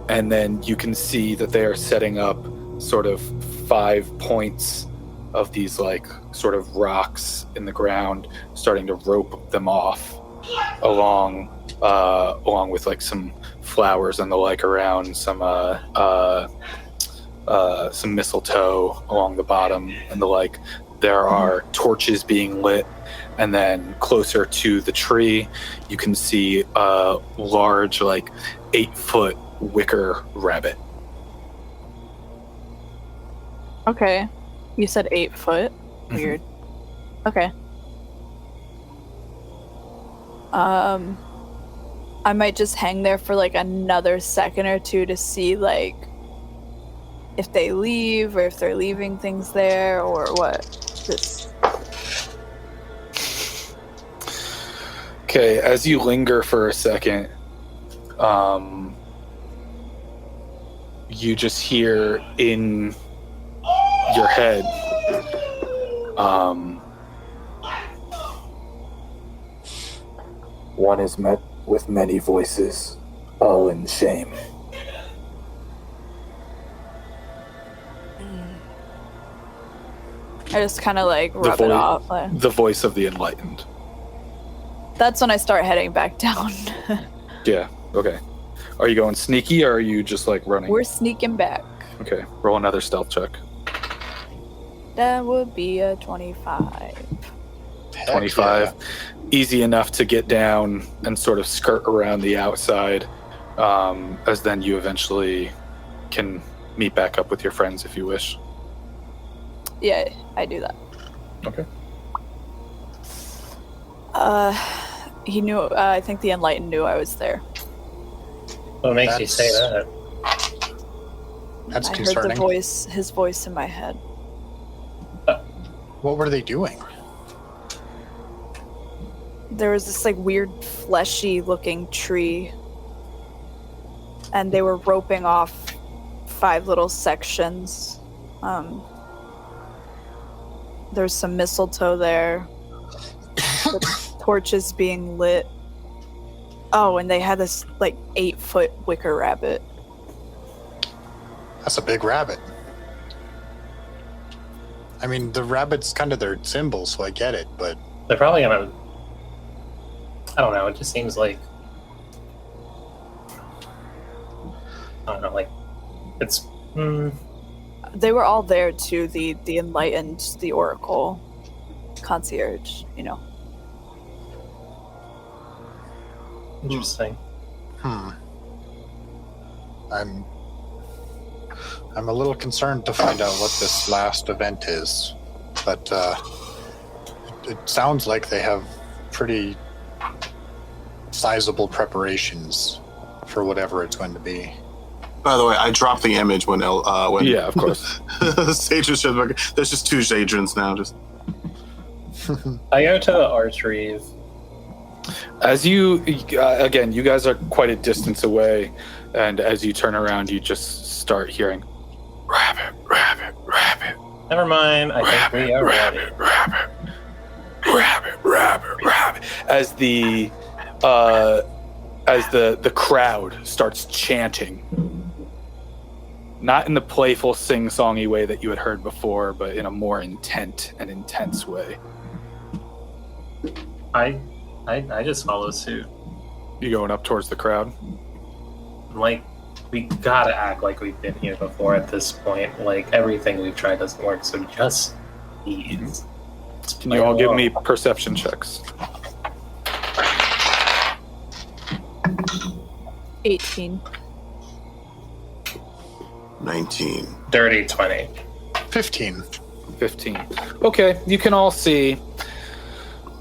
And then you can see that they are setting up sort of 5 points of these like sort of rocks in the ground, starting to rope them off along with like some flowers and the like around, some mistletoe along the bottom and the like. There are torches being lit, and then closer to the tree you can see a large like 8-foot wicker rabbit. Okay. You said 8 foot? Weird. Okay. I might just hang there for like another second or two to see like if they leave or if they're leaving things there or what. Okay, as you linger for a second, you just hear in your head, one is met with many voices, all in shame. I just kind of like rub it off. Like, the voice of the Enlightened. that's when I start heading back down. Yeah, okay. Are you going sneaky or are you just like running? We're sneaking back. Okay, roll another stealth check. That would be a 25. 25. Yeah. Easy enough to get down and sort of skirt around the outside, as then you eventually can meet back up with your friends if you wish. Yeah, I do that. Okay. He knew, I think the Enlightened knew I was there. What makes you say that? That's I concerning. heard his voice in my head. What were they doing? There was this like weird fleshy looking tree, and they were roping off 5 little sections. There's some mistletoe there. The torches being lit. Oh, and they had this like 8-foot wicker rabbit. That's a big rabbit. I mean, the rabbit's kind of their symbol, so I get it, but They're probably gonna. I don't know. It just seems like. I don't know. Like, it's. They were all there too. The Enlightened, the Oracle, concierge. You know. Interesting. I'm a little concerned to find out what this last event is, but it sounds like they have pretty sizable preparations for whatever it's going to be. By the way, I dropped the image when Yeah, of course. Sadrian shows back. There's just 2 Sadrians now. Just I go to the archeries As you, again, you guys are quite a distance away, and as you turn around, you just start hearing, rabbit, rabbit, rabbit. Never mind. I think we are ready. Rabbit, rabbit, rabbit, rabbit, rabbit. As the crowd starts chanting, not in the playful sing-songy way that you had heard before, but in a more intent and intense way. I just follow suit. You going up towards the crowd? Like, we gotta act like we've been here before at this point. Like, everything we've tried doesn't work, so just ease. Can you all give me perception checks? 18. 19. Dirty 20. 15. 15. Okay, you can all see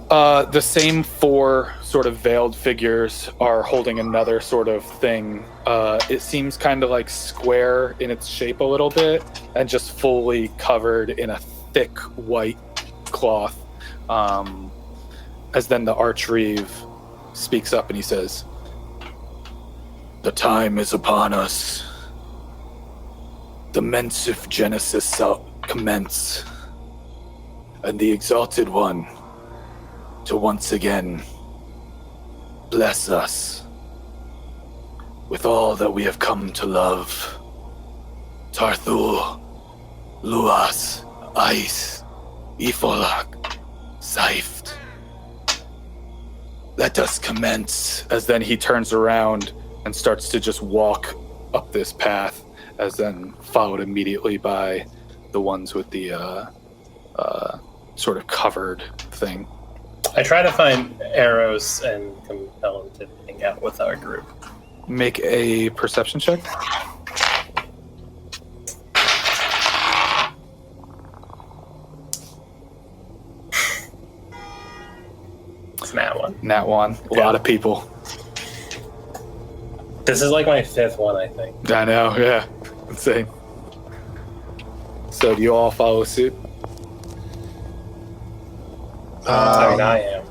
the same four sort of veiled figures are holding another sort of thing. It seems kind of like square in its shape a little bit and just fully covered in a thick white cloth. As then the Archreeve speaks up and he says, "The time is upon us. The Mensif Genesis shall commence, and the Exalted One to once again bless us with all that we have come to love. Tarthul, Luas, Ice, Ifolak, Seift. Let us commence." As then he turns around and starts to just walk up this path, as then followed immediately by the ones with the sort of covered thing. I try to find arrows and compel him to hang out with our group. Make a perception check. It's Nat 1. Nat 1. A lot of people. This is like my 5th one, I think. I know, yeah. Insane. So do you all follow suit? I mean, I am.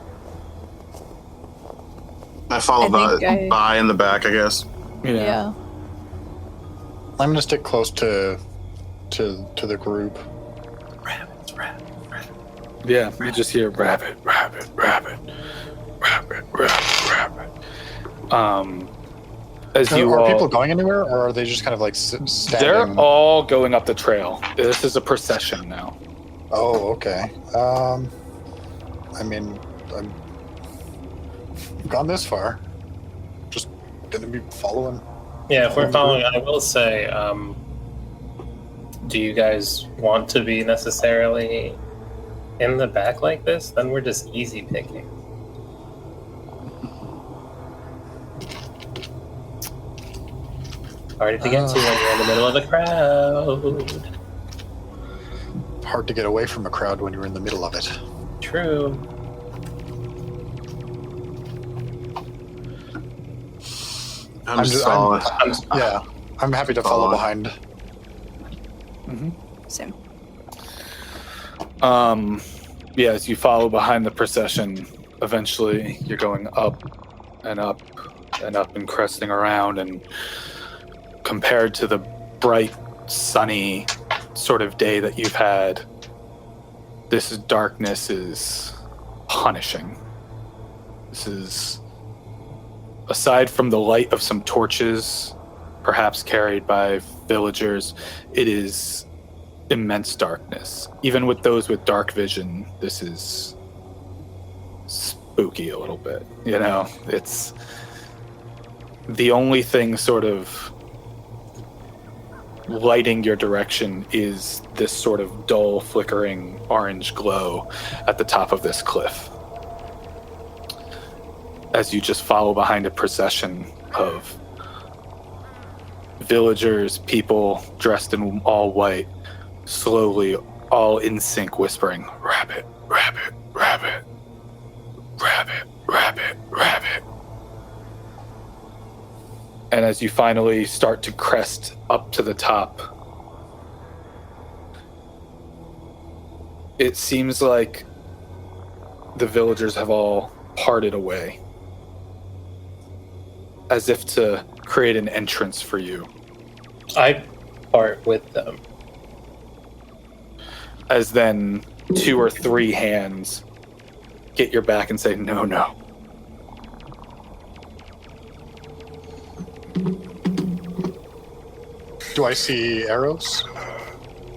I follow I think by in the back, I guess. Yeah. I'm gonna stick close to the group. Rabbits, rabbit. Yeah, you just hear rabbit, rabbit, rabbit, rabbit, rabbit, rabbit. As you Are all, people going anywhere, or are they just kind of like standing? they're all going up the trail. This is a procession now. Oh, okay. I mean, I've gone this far. Just gonna be following. Yeah, if we're following, I will say, do you guys want to be necessarily in the back like this? Then we're just easy picking. Hard to get to when you're in the middle of the crowd. Hard to get away from a crowd when you're in the middle of it. True. I'm solid. Yeah, I'm happy to follow behind. Same. Yeah, as you follow behind the procession, eventually you're going up and up and up and cresting around, and compared to the bright, sunny sort of day that you've had, this darkness is punishing. This is, aside from the light of some torches, perhaps carried by villagers, it is immense darkness. Even with those with dark vision, this is spooky a little bit. You know, it's the only thing sort of lighting your direction is this sort of dull, flickering orange glow at the top of this cliff. As you just follow behind a procession of villagers, people dressed in all white, slowly, all in sync, whispering, "Rabbit, rabbit, rabbit, rabbit, rabbit, rabbit." And as you finally start to crest up to the top, it seems like the villagers have all parted away, as if to create an entrance for you. I part with them. As then 2 or 3 hands get your back and say, no, no. Do I see Eros?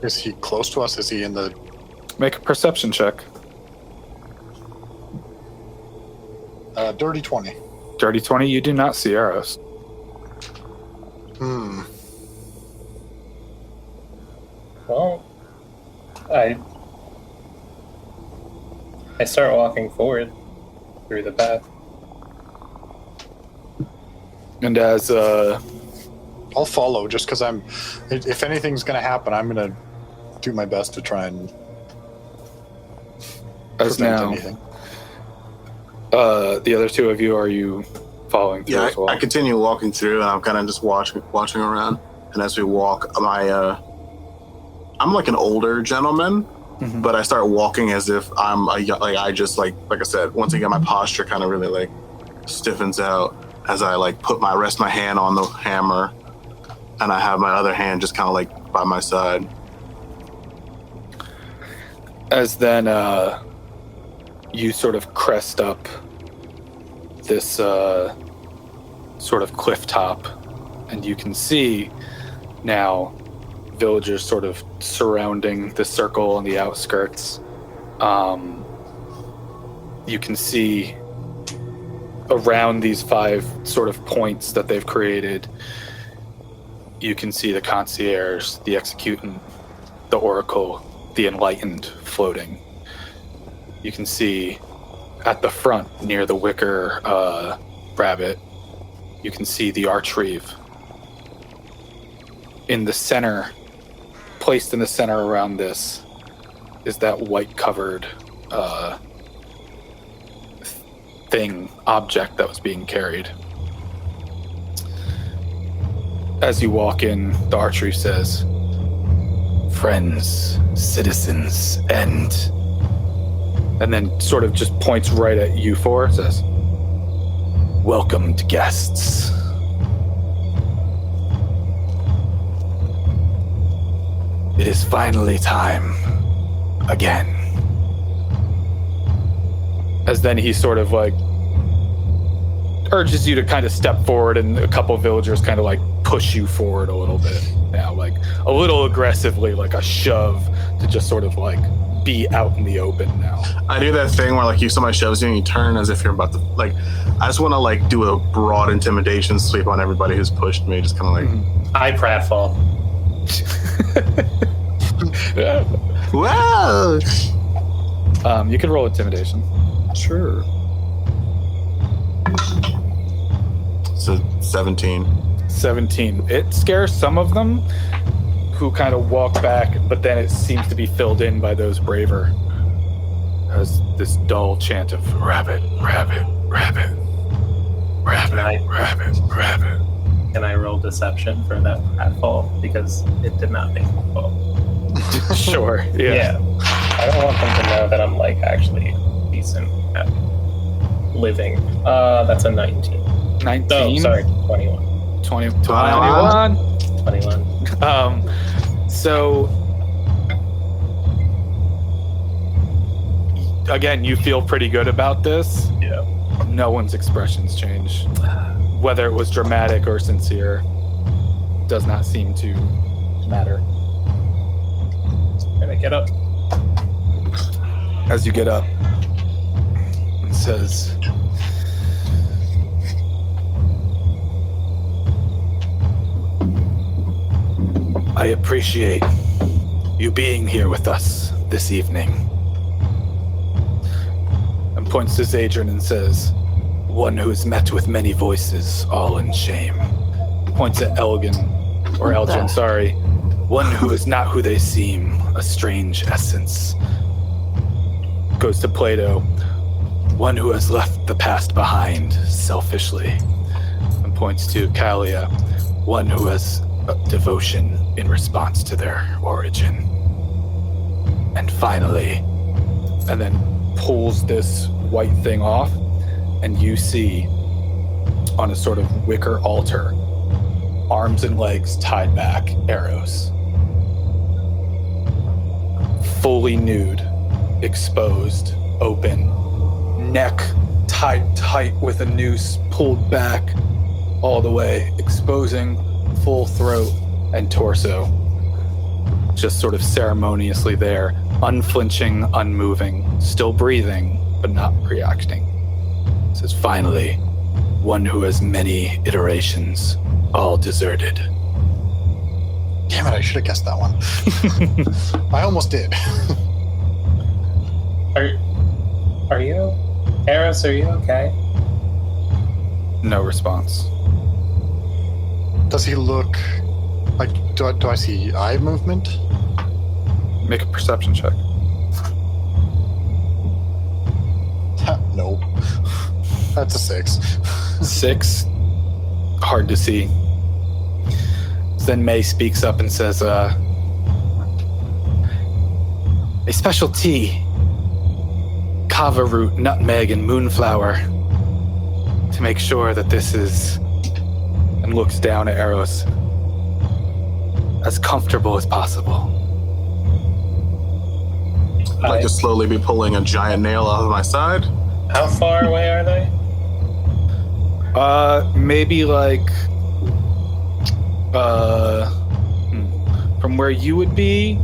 Is he close to us? Is he in the... Make a perception check. Dirty 20. Dirty 20, you do not see Eros. Well, I start walking forward through the path. And as I'll follow just because I'm... If anything's going to happen, I'm going to do my best to try and as prevent now anything. The other 2 of you, are you following through Yeah, as well? I continue walking through, and I'm kind of just watching around. And as we walk, I'm like an older gentleman, Mhm. but I start walking as if I'm like I said, once again, my posture kind of really like stiffens out as I like rest my hand on the hammer, and I have my other hand just kind of like by my side. As then you sort of crest up this sort of cliff top, and you can see now villagers sort of surrounding the circle on the outskirts. You can see around these 5 sort of points that they've created, you can see the concierge, the executant, the oracle, the enlightened floating. You can see at the front near the wicker rabbit, you can see the archreeve. In the center, placed in the center around this, is that white covered object that was being carried. As you walk in, the archreeve says, "Friends, citizens, and then sort of just points right at you 4, says, welcomed guests. It is finally time again." As then he sort of like urges you to kind of step forward, and a couple of villagers kind of like push you forward a little bit now, like a little aggressively, like a shove to just sort of like be out in the open now. I do that thing where like somebody shoves you and you turn as if you're about to like. I just want to like do a broad intimidation sweep on everybody who's pushed me, just kind of like. I pratfall. Wow. You can roll intimidation. Sure. So 17. 17. It scares some of them who kind of walk back, but then it seems to be filled in by those braver. As this dull chant of rabbit, rabbit, rabbit, rabbit, rabbit, rabbit. Can I roll deception for that pratfall? Because it did not make me fall. Sure. Yeah. I don't want them to know that I'm like actually decent at living. That's a 19. 19. Oh, sorry, 21. 21. 21. So again, you feel pretty good about this. Yeah. No one's expressions change. Whether it was dramatic or sincere does not seem to matter. Can I get up? As you get up, it says, "I appreciate you being here with us this evening." And points to Zadrin and says, "One who is met with many voices, all in shame." Points at Elgin, or Elgin, sorry. "One who is not who they seem, a strange essence." Goes to Plato. "One who has left the past behind, selfishly." And points to Kalia. "One who has a devotion in response to their origin." And finally, and then pulls this white thing off, and you see on a sort of wicker altar, arms and legs tied back, Eros. Fully nude, exposed, open, neck tied tight with a noose pulled back all the way, exposing full throat and torso. Just sort of ceremoniously there, unflinching, unmoving, still breathing, but not reacting. Says, finally, one who has many iterations, all deserted. Damn it, I should have guessed that one. I almost did. Are you? Eros, are you okay? No response. Does he look like, do I see eye movement? Make a perception check. Nope. That's a 6. 6. Hard to see. Then May speaks up and says, a special tea. Kava root, nutmeg, and moonflower. To make sure that this is, and looks down at Eros, as comfortable as possible. I'd like to slowly be pulling a giant nail off of my side. How far away are they? Maybe like, from where you would be.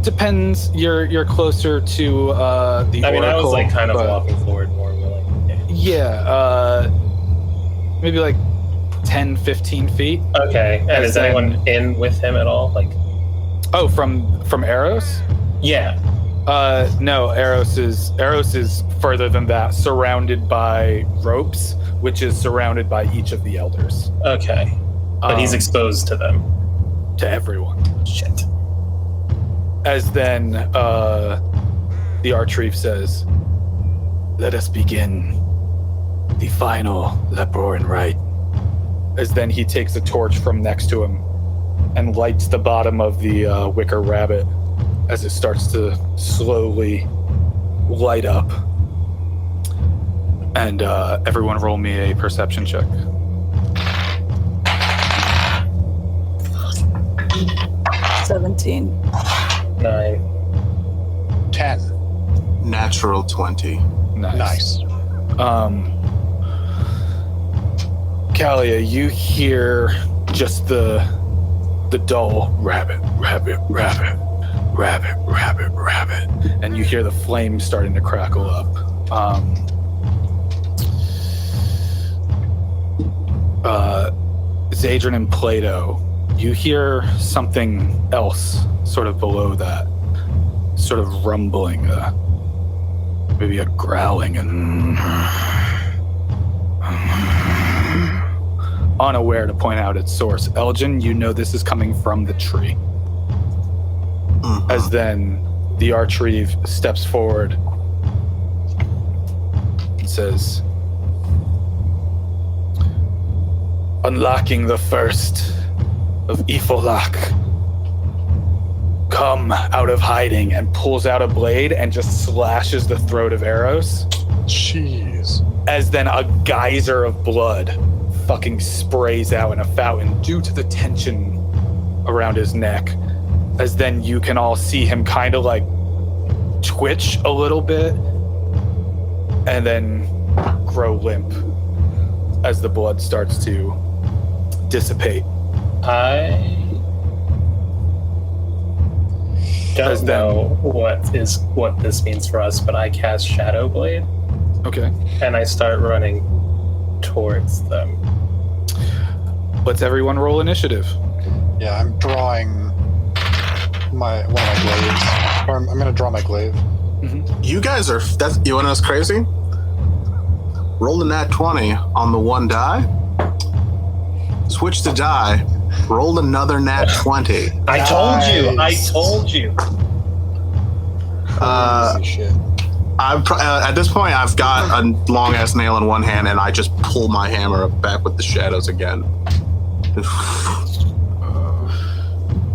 Depends. You're closer to the I mean, Oracle, I was like kind of but- walking forward more. Yeah. Maybe like 10, 15 feet. Okay. And is then- anyone in with him at all? Like, Oh, from Eros? yeah. No, Eros is further than that, surrounded by ropes, which is surrounded by each of the elders. Okay. But he's exposed to them. to everyone. Shit. As then the Archreef says, "Let us begin the final Leporan rite." As then he takes a torch from next to him and lights the bottom of the wicker rabbit as it starts to slowly light up. And everyone roll me a perception check. 17. 9. 10. Natural 20. Nice. Kalia, you hear just the dull rabbit, rabbit, rabbit, rabbit, rabbit, rabbit, and you hear the flames starting to crackle up. Zadrin and Plato, you hear something else sort of below that, sort of rumbling, maybe a growling and unaware to point out its source. Elgin, you know this is coming from the tree. Mhm. As then the Archreeve steps forward and says, "Unlocking the first of Ifolak. Come out of hiding," and pulls out a blade and just slashes the throat of Eros. Jeez. As then a geyser of blood fucking sprays out in a fountain due to the tension around his neck. As then you can all see him kind of like twitch a little bit and then grow limp as the blood starts to dissipate. I As don't them. know what this means for us, but I cast Shadow Blade Okay. and I start running towards them. Let's everyone roll initiative. Yeah, I'm drawing one of my glaives. Or I'm gonna draw my glaive. You guys are, you wanna know what's crazy? Roll a nat 20 on the one die, switch the die, roll another nat 20. I told you. I Nice. told you. Uh, Crazy shit. At this point, I've got a long ass nail in one hand, and I just pull my hammer back with the shadows again.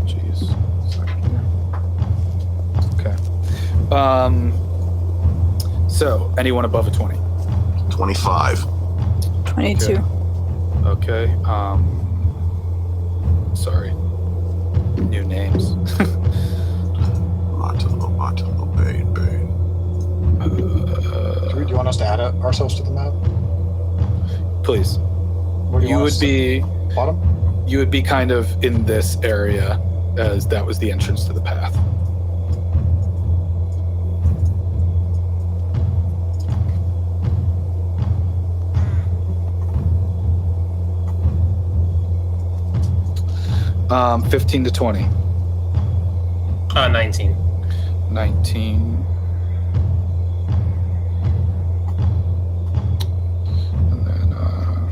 Jeez. Okay. So anyone above a 20? 25. 22. Okay. Sorry. New names. Martello, Bane. Do you want us to add ourselves to the map? Please. Where do You want would us to- be bottom? you would be kind of in this area, as that was the entrance to the path. Um, 15 to 20. 19. 19. And then, uh,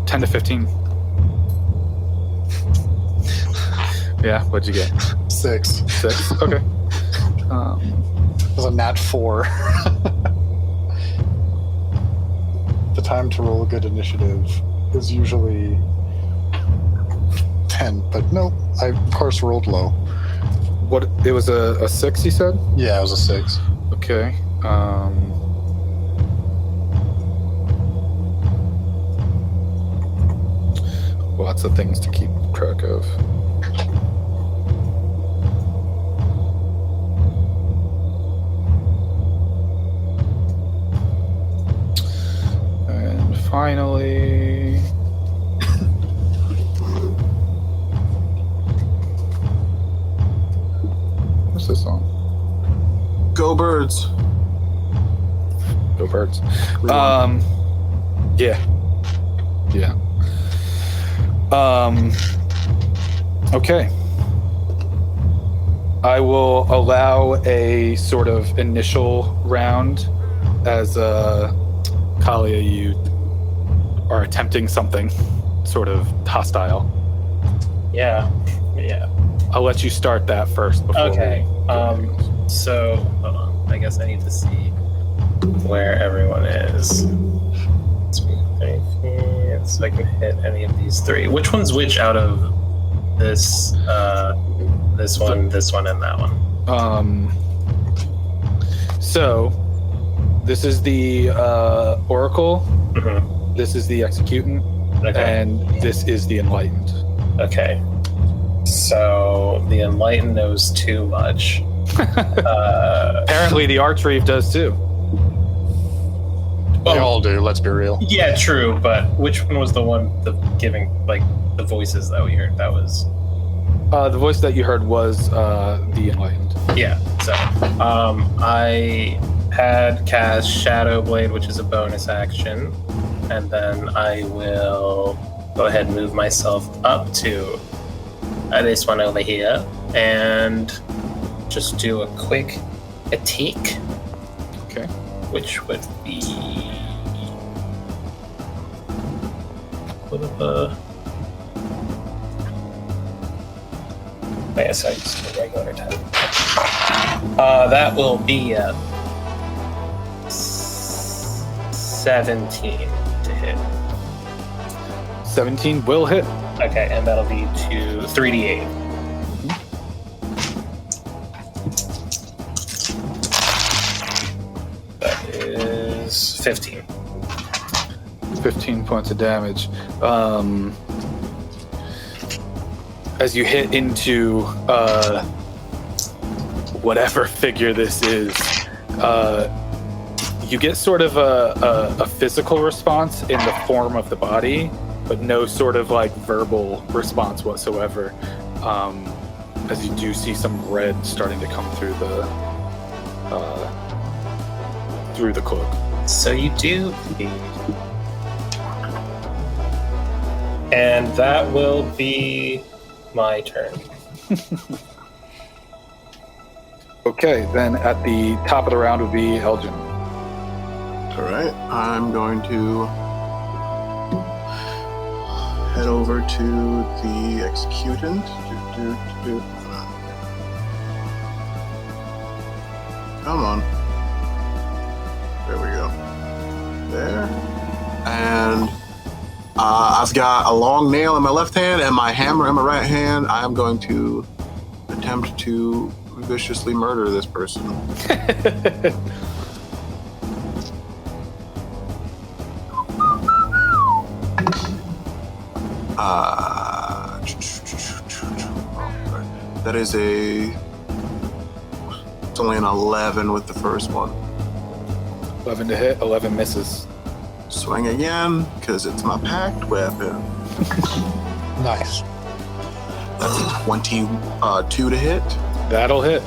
10 to 15. Yeah, what'd you get? 6. 6? Okay. It was a nat 4. The time to roll a good initiative is usually 10, but no, I of course rolled low. What? It was a 6, you said? Yeah, it was a 6. Okay. Lots of things to keep track of. And finally, what's this song? Go Birds. Go Birds. We won. Yeah. Okay. I will allow a sort of initial round as Kalia, you are attempting something sort of hostile. Yeah. I'll let you start that first before Okay. we do anything else. So, hold on. I guess I need to see where everyone is. So I can hit any of these 3. Which one's which out of this? This one, and that one. So this is the Oracle. Mhm. This is the Executant, Okay. and this is the Enlightened. Okay. So the Enlightened knows too much. Apparently, the Archreeve does too. They Well, all do, let's be real. yeah, true. But which one was the one giving like the voices that we heard? That was The voice that you heard was the Enlightened. yeah. So I had cast Shadow Blade, which is a bonus action, and then I will go ahead and move myself up to this one over here and just do a quick attack, Okay. which would be I guess I just do a regular attack. That will be 17 to hit. 17 will hit. Okay, and that'll be to 3d8. That is 15. 15 points of damage. As you hit into whatever figure this is, you get sort of a physical response in the form of the body, but no sort of like verbal response whatsoever. As you do see some red starting to come through the cloak. So you do bleed. And that will be my turn. Okay, then at the top of the round would be Elgin. All right, I'm going to head over to the Executant. Come on. There we go. There. And I've got a long nail in my left hand and my hammer in my right hand. I am going to attempt to viciously murder this person. That is it's only an 11 with the first one. 11 to hit, 11 misses. Swing again, because it's my packed weapon. Nice. That's a 22 to hit. That'll hit.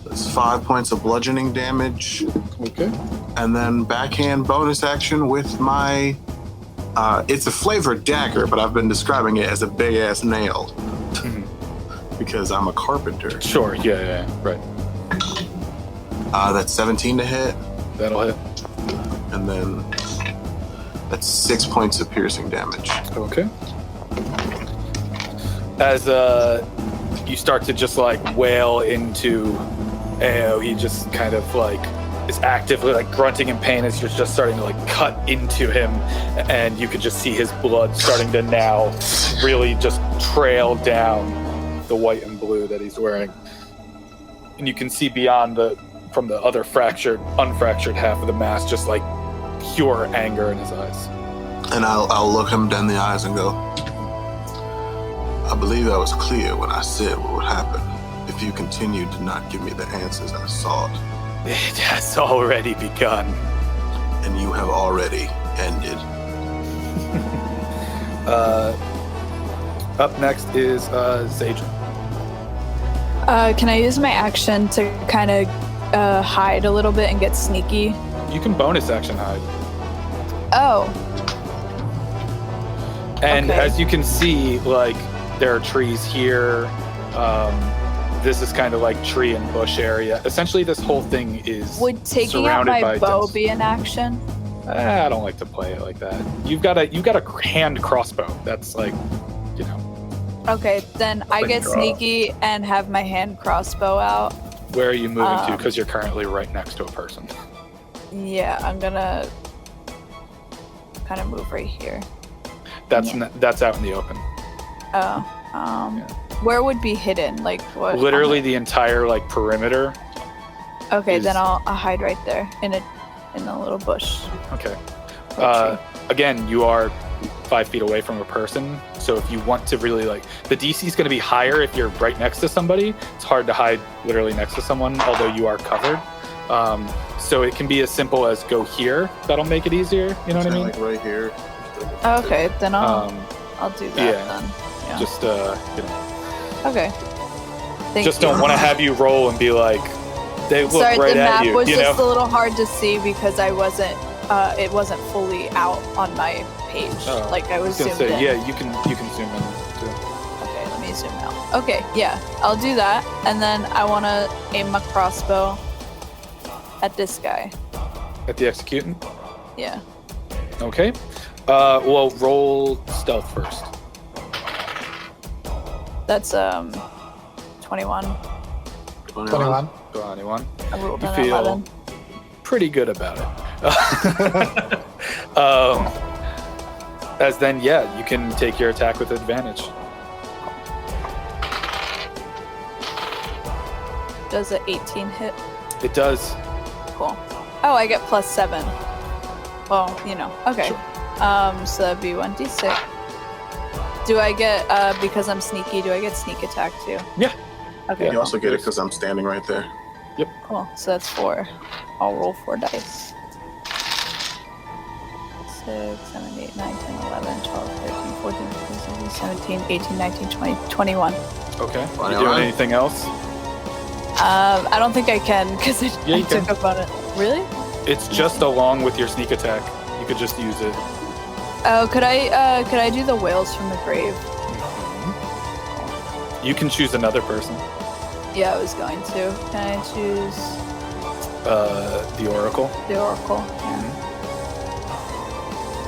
That's 5 points of bludgeoning damage. Okay. And then backhand bonus action with my... it's a flavored dagger, but I've been describing it as a big-ass nail. Because I'm a carpenter. Sure, yeah, right. That's 17 to hit. That'll hit. And then that's 6 points of piercing damage. Okay. As you start to just like wail into Ao, he just kind of like is actively like grunting in pain as you're just starting to like cut into him, and you can just see his blood starting to now really just trail down the white and blue that he's wearing. And you can see beyond from the other unfractured half of the mask, just like pure anger in his eyes. And I'll look him down the eyes and go, I believe I was clear when I said what would happen if you continued to not give me the answers I sought. It has already begun. And you have already ended. Up next is Zadra. Can I use my action to kind of hide a little bit and get sneaky? You can bonus action hide. Oh. And Okay. as you can see, like, there are trees here. This is kind of like tree and bush area. Essentially, this whole thing is Would taking out surrounded my by bow dense- be an action? I don't like to play it like that. You've got a hand crossbow. That's like, you know, Okay, then I Like get draw. sneaky and have my hand crossbow out. where are you moving to? Um, Because you're currently right next to a person. Yeah, I'm gonna kind of move right here. That's yeah. that's out in the open. Oh, where would be hidden? Like what? Literally the entire like perimeter. Okay, is- then I'll hide right there in a little bush. Okay. Or tree. Again, you are 5 feet away from a person, so if you want to really like, the DC is going to be higher if you're right next to somebody. It's hard to hide literally next to someone, although you are covered. So it can be as simple as go here. That'll make it easier. You know what I mean? Like right here. Okay, then I'll do that yeah. then. Yeah. Just you know, Okay. Thank just you. don't want to have you roll and be like, they look Sorry, right the at map you. was You just know? a little hard to see because I wasn't. It wasn't fully out on my page. Oh, Like I was I was zoomed gonna say, in. yeah, you can zoom in too. Okay, let me zoom out. Okay, yeah, I'll do that, and then I want to aim my crossbow at this guy. At the executant. Yeah. Okay. Well, roll stealth first. That's 21. 21. Go on, anyone. I rolled You an feel 11. pretty good about it. As then, yeah, you can take your attack with advantage. Does an 18 hit? It does. Cool. Oh, I get +7. Well, you know. Okay. Sure. So that'd be 1d6. Do I get because I'm sneaky? Do I get sneak attack too? Yeah. Okay. You also get it because I'm standing right there. Cool. So that's 4. I'll roll 4 dice. 6, 7, 8, 9, 10, 11, 12, 13, 14, 15, 16, 17, 18, 19, 20, 21. Okay. You Fine, doing alright. anything else? I don't think I can because Yeah, I you took can. up on it. Really? It's just along with your sneak attack. You could just use it. Oh, could I do the whales from the grave? You can choose another person. Yeah, I was going to. Can I choose The Oracle. the oracle?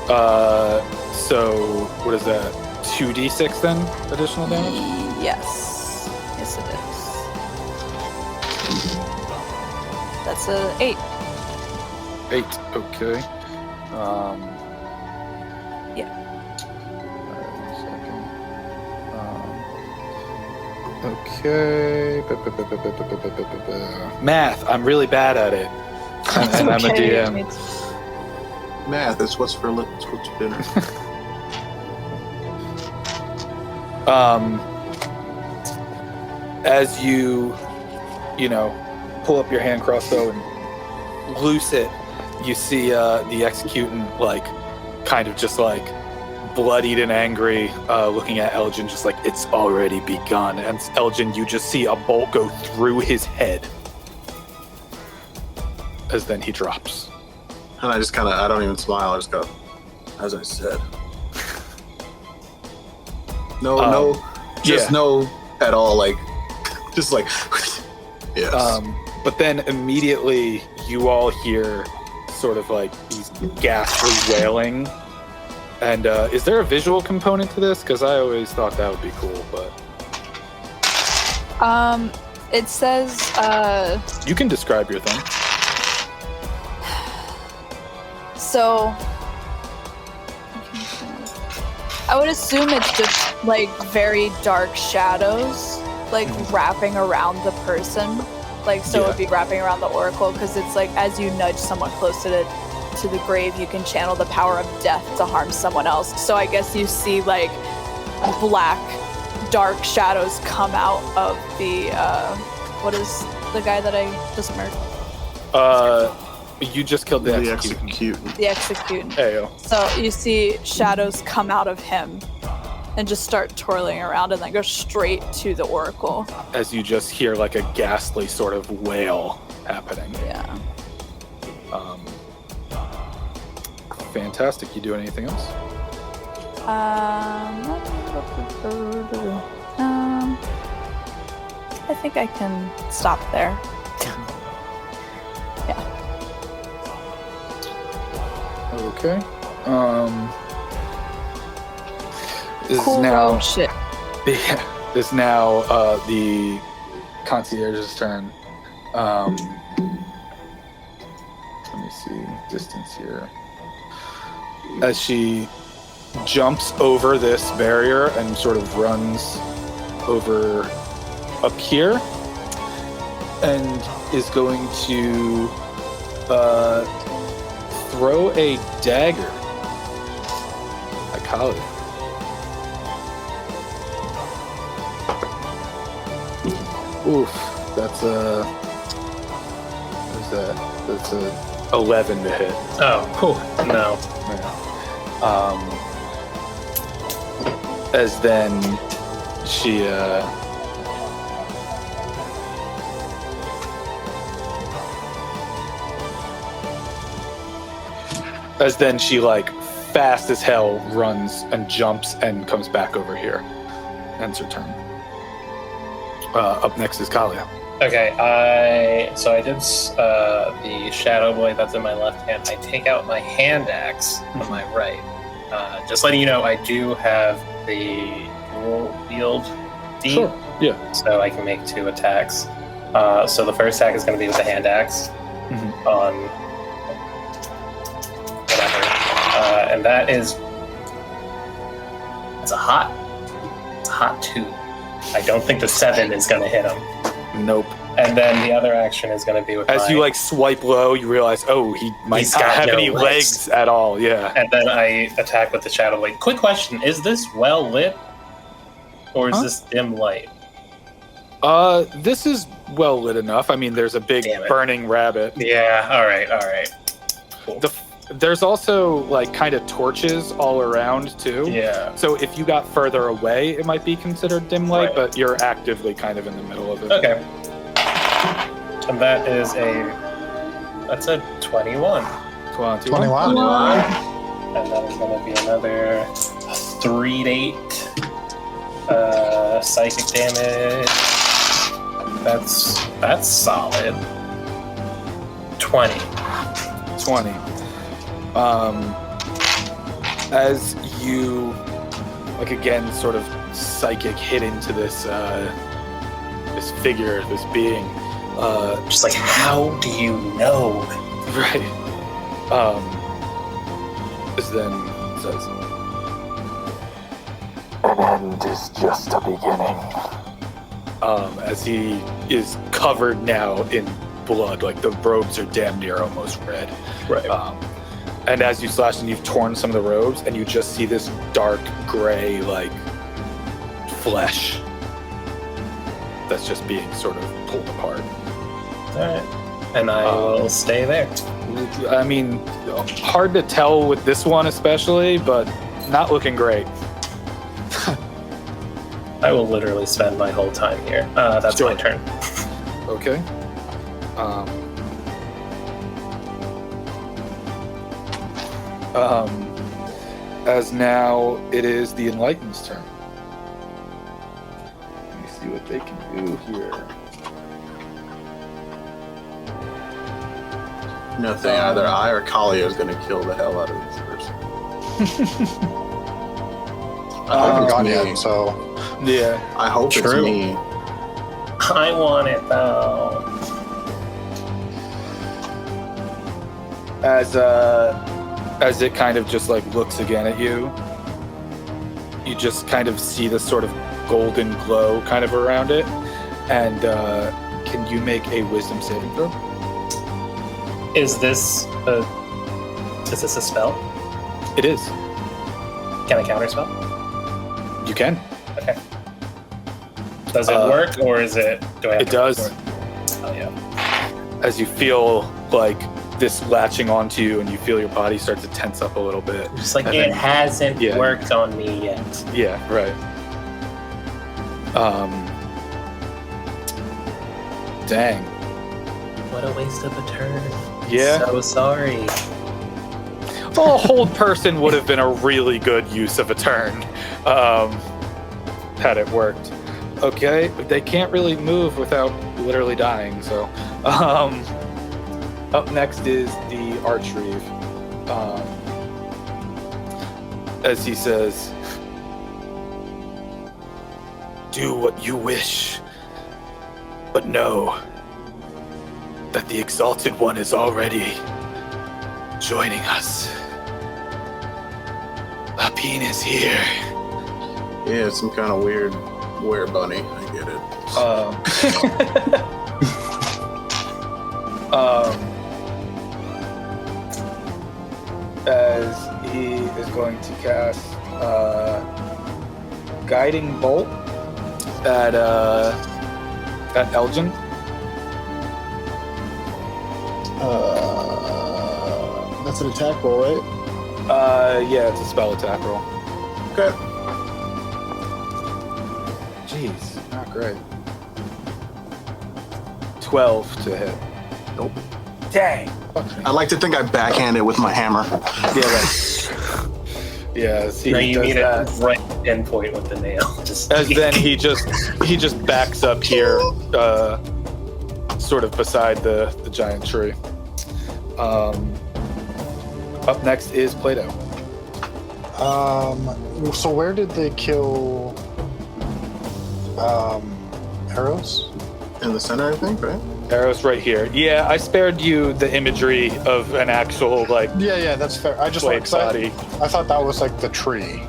Yeah. So what is that? 2d6 then? Additional damage? Yes. Yes, it is. That's a 8. 8. Okay. Yeah. Okay. Math. I'm really bad at it. And I'm a DM. Math is what's for dinner. As you pull up your hand crossbow and loose it, you see the executant kind of just bloodied and angry, looking at Elgin, just like, it's already begun. And Elgin, you just see a bolt go through his head as then he drops. And I just I don't even smile. I just go, as I said. No, at all. Yes. But then immediately you all hear sort of these ghastly wailing. And is there a visual component to this? Because I always thought that would be cool, but... It says, You can describe your thing. So... I would assume it's just, very dark shadows, wrapping around the person. It would be wrapping around the oracle, because it's as you nudge someone closer to the grave, you can channel the power of death to harm someone else. So I guess you see black, dark shadows come out of the what is the guy that I just murdered? You just killed the executant. The executant. There you go. So you see shadows come out of him and just start twirling around and then go straight to the oracle. As you just hear a ghastly sort of wail happening. Yeah. Fantastic. You doing anything else? I think I can stop there. Yeah. Okay. This Cool. is now Shit. This is now the concierge's turn. Let me see distance here. As she jumps over this barrier and sort of runs over up here, and is going to throw a dagger at Kali. Oof, that's a 11 to hit. Oh, cool. No. Yeah. As then she fast as hell runs and jumps and comes back over here. Ends her turn. Up next is Kalia. Okay, I did the Shadow Blade that's in my left hand. I take out my hand axe on my right. Just letting you know, I do have the dual wield D. Sure. Yeah. So I can make 2 attacks. So the first attack is going to be with the hand axe on whatever. And that is it's a hot 2. I don't think the 7 is going to hit him. Nope. And then the other action is going to be with As you swipe low, you realize, he might He's not got have no any legs at all. Yeah. And then I attack with the Shadow Blade. Quick question, is this well lit? Or is this dim light? This is well lit enough. I mean, there's a big burning rabbit. Yeah, alright. Cool. There's also kind of torches all around too. Yeah. So if you got further away, it might be considered dim light, Right. but you're actively kind of in the middle of it. Okay. And that is that's a 21. 21. And that is going to be another 3 to 8 psychic damage. That's solid. 20. 20. As you again sort of psychic hit into this this figure, this being, Just how do you know? right? This then says, An end is just a beginning. as he is covered now in blood, like the robes are damn near almost red. Right. And as you slash and you've torn some of the robes, and you just see this dark gray, like, flesh that's just being sort of pulled apart. Alright. And I will stay there. I mean, hard to tell with this one especially, but not looking great. I will literally spend my whole time here. That's Sure. my turn. Okay. As now it is the Enlightened's turn. Let me see what they can do here. Nothing. Either I or Kalia is going to kill the hell out of this person. I I haven't hope gone it's me. yet, so Yeah. I hope True. it's me. I want it though. As it kind of just like looks again at you, you just kind of see this sort of golden glow kind of around it. And can you make a wisdom saving throw? Is this a spell? It is. Can I counterspell? You can. Okay. Does it work, or is it? Do I have It to does. work? Oh yeah. As you feel like this latching onto you, and you feel your body start to tense up a little bit. Just like And it then- hasn't yeah. worked on me yet. Yeah, right. Dang. What a waste of a turn. Yeah. So sorry. Well, a hold person would have been a really good use of a turn, had it worked. Okay, but they can't really move without literally dying. So, up next is the Archreeve. As he says, "Do what you wish, but know that the Exalted One is already joining us. Lapine is here." Yeah, it's some kind of weird bunny. I get it. As he is going to cast Guiding Bolt at Elgin. That's an attack roll, right? Yeah, it's a spell attack roll. Okay. Jeez, not great. 12 to hit. Nope. Dang. I like to think I backhand it with my hammer. Yeah, right. Yeah, see, No, he you does need that. it right endpoint with the nail. Just As then he just backs up here, sort of beside the giant tree. Up next is Plato. So where did they kill arrows? In the center, I think, right? Arrow's right here. Yeah, I spared you the imagery of an actual Yeah, that's fair. I just blade like body. I thought that was like the tree.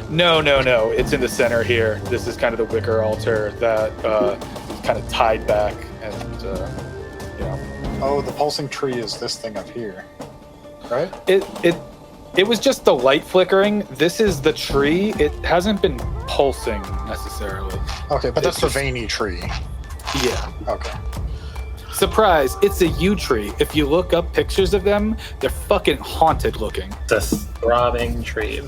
No. It's in the center here. This is kind of the wicker altar that is kind of tied back, and Oh, the pulsing tree is this thing up here, right? It was just the light flickering. This is the tree. It hasn't been pulsing necessarily. Okay, but that's It's the just- veiny tree. Yeah. Okay. Surprise! It's a yew tree. If you look up pictures of them, they're fucking haunted looking. the throbbing tree.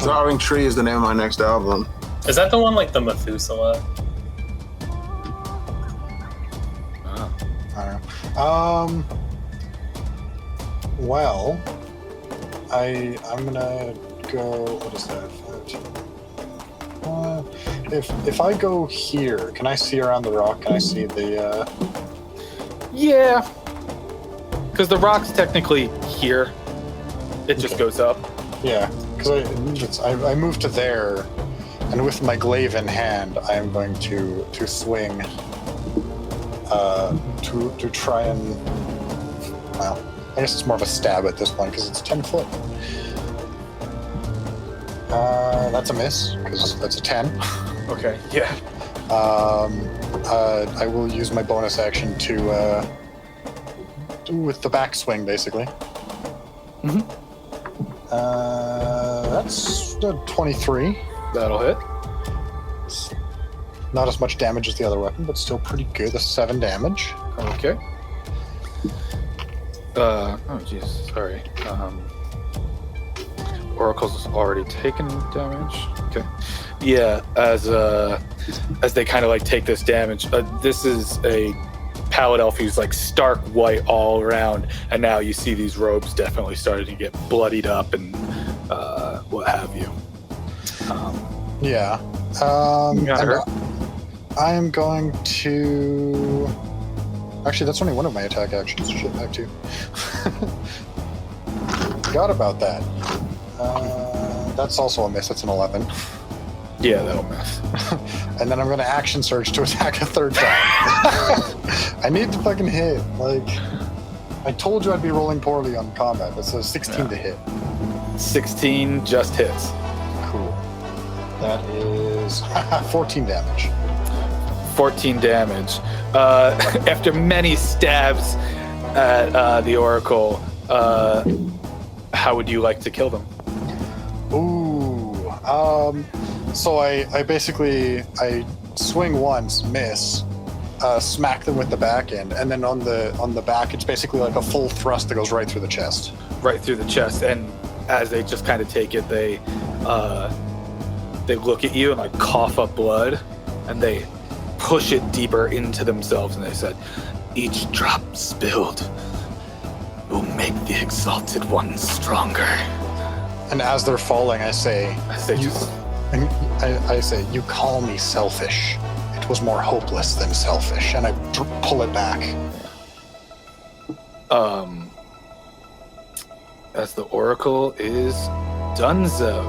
Throbbing Tree is the name of my next album. Is that the one like the Methuselah? I don't know. Well, I'm gonna go. What is that? 14. If I go here, can I see around the rock? Can I see the? Yeah. Because the rock's technically here. It just goes up. Yeah, because I moved to there, and with my glaive in hand, I am going to swing. To try and Well, I guess it's more of a stab at this point because it's 10 foot. That's a miss because that's a 10. Okay. Yeah. I will use my bonus action to do with the backswing, basically. Mhm. That's a 23. That'll hit. It's not as much damage as the other weapon, but still pretty good. That's 7 damage. Okay. Oh jeez, sorry. Oracle's already taken damage. Okay. Yeah, as they kind of like take this damage. This is a pallid elf who's like stark white all around, and now you see these robes definitely starting to get bloodied up and what have you. Yeah. Got her. I am going to. Actually, that's only one of my attack actions. Shit, back to. Forgot about that. That's also a miss. That's an 11. Yeah, that'll miss. And then I'm going to action surge to attack a third time. I need to fucking hit. Like, I told you I'd be rolling poorly on combat. It's a 16 to hit. 16 just hits. Cool. That is 14 damage. 14 damage. After many stabs at the Oracle, how would you like to kill them? Ooh. So I basically swing once, miss, smack them with the back end, and then on the back it's basically like a full thrust that goes right through the chest. Right through the chest, and as they just kind of take it, they look at you and like cough up blood, and they push it deeper into themselves, and they said, "Each drop spilled will make the exalted one stronger." And as they're falling, I say, You- I say, you call me selfish. It was more hopeless than selfish, and I pull it back. As the Oracle is Dunzo.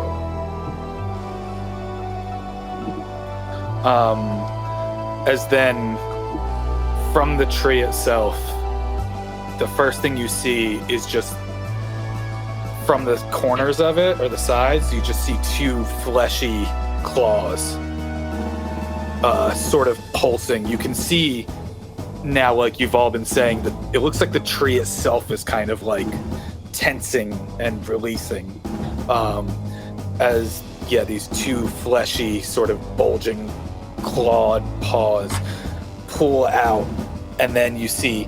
As then, from the tree itself, the first thing you see is just from the corners of it, or the sides, you just see 2 fleshy claws sort of pulsing. You can see now, like you've all been saying, that it looks like the tree itself is kind of like tensing and releasing. As these 2 fleshy, sort of bulging clawed paws pull out, and then you see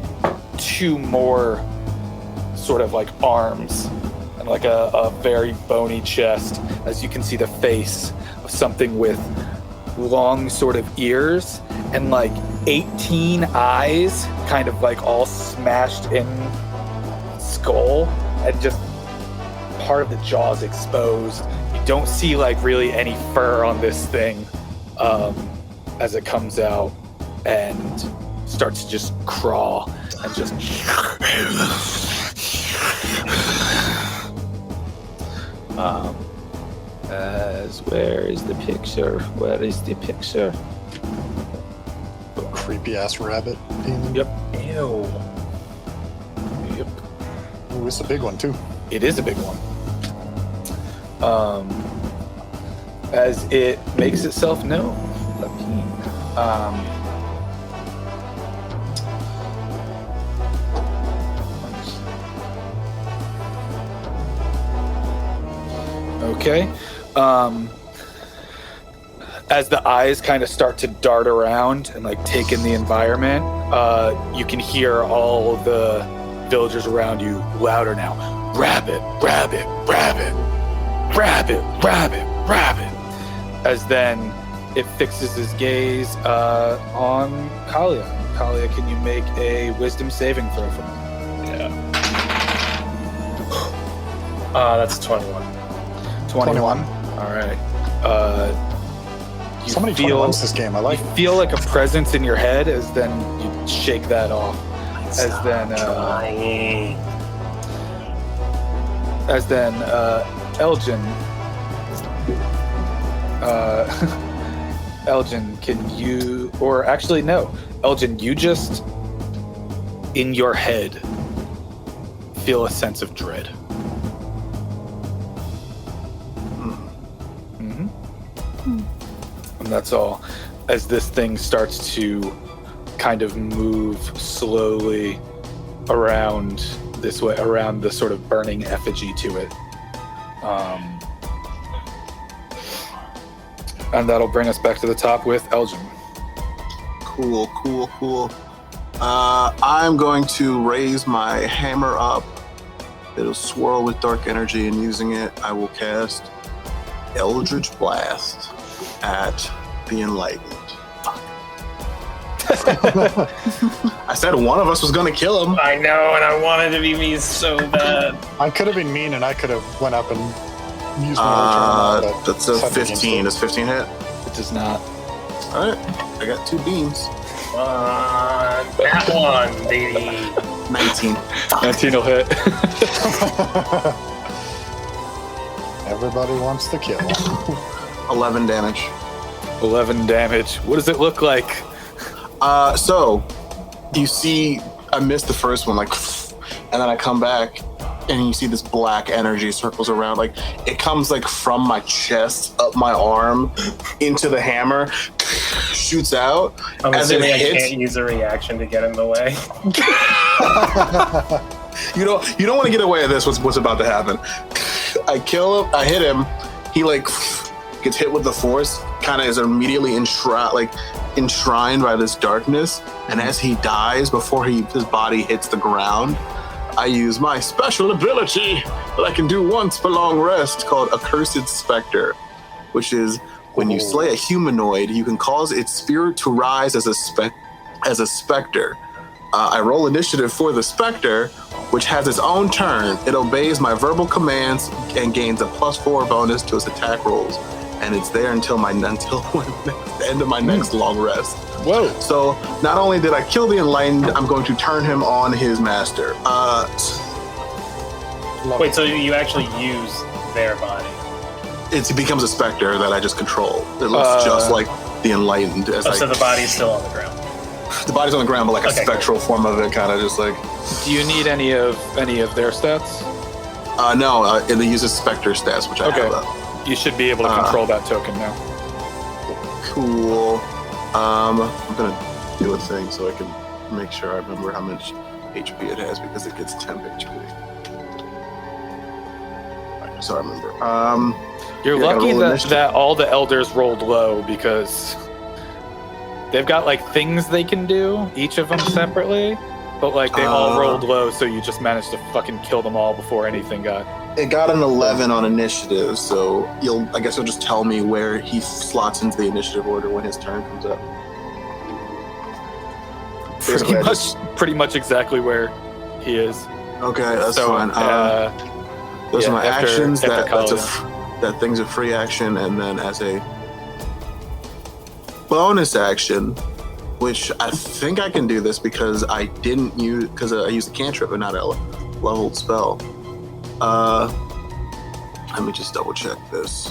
2 more sort of like arms and like a very bony chest, as you can see the face of something with long sort of ears and like 18 eyes, kind of like all smashed in skull, and just part of the jaws exposed. You don't see like really any fur on this thing as it comes out and starts to just crawl and just where is the picture? Where is the picture? Creepy ass rabbit. Yep. Ew. Yep. Ooh, it's a big one too. It is a big one. As it makes itself known. Okay. As the eyes kind of start to dart around and like take in the environment, you can hear all the villagers around you louder now. Rabbit, rabbit, rabbit, rabbit, rabbit, rabbit. As then it fixes his gaze on Kalia. Kalia, can you make a wisdom saving throw for me? Yeah. That's 21. 21. All right. You So many feel 21s this game. I like you feel like a presence in your head, as then you shake that off. Stop trying. As then Elgin. Elgin, can you, or actually no, Elgin, you just in your head feel a sense of dread. Mm-hmm. And that's all. As this thing starts to kind of move slowly around this way, around the sort of burning effigy to it. And that'll bring us back to the top with Elgin. Cool. I'm going to raise my hammer up. It'll swirl with dark energy, and using it, I will cast Eldritch Blast at the Enlightened. I said one of us was going to kill him. I know, and I wanted to be me so bad. I could have been mean, and I could have went up and used my return. That's a 15. Does 15 hit? It does not. All right. I got 2 beams. That one, baby. 19. 19 will hit. Everybody wants to kill. 11 damage. 11 damage. What does it look like? So you see, I missed the first one, like, and then I come back, and you see this black energy circles around, like it comes like from my chest up my arm into the hammer, shoots out. I'm and then assuming I hits. can't use a reaction to get in the way. You don't want to get away with this. What's about to happen? I kill him. I hit him. He like gets hit with the force. Kind of is immediately enshrined by this darkness. And as he dies, before his body hits the ground, I use my special ability that I can do once for long rest, called Accursed Spectre, which is when you slay a humanoid, you can cause its spirit to rise as a specter. I roll initiative for the specter, which has its own turn. It obeys my verbal commands and gains a +4 bonus to its attack rolls, and it's there until the end of my next long rest. Whoa. So not only did I kill the Enlightened, I'm going to turn him on his master. Wait, so you actually use their body? It becomes a specter that I just control. It looks just like the Enlightened. So the body's still on the ground. The body's on the ground, but like a Okay, spectral form of it, kind of just like. Do you need any of their stats? No, it uses specter stats, which I have up. You should be able to control that token now. Cool. I'm gonna do a thing so I can make sure I remember how much HP it has, because it gets 10 HP. Alright, so I remember. You're I gotta lucky roll that initiative. all the elders rolled low, because they've got like things they can do, each of them separately, but like they all rolled low, so you just managed to fucking kill them all before anything got. It got an 11 on initiative, so I guess you'll just tell me where he slots into the initiative order when his turn comes up. Pretty much exactly where he is. Okay, that's So, fine. Those are my after- actions. after That thing's a free action, and then as a bonus action, which I think I can do this because I didn't use, because I used a cantrip and not a leveled spell. Let me just double check this.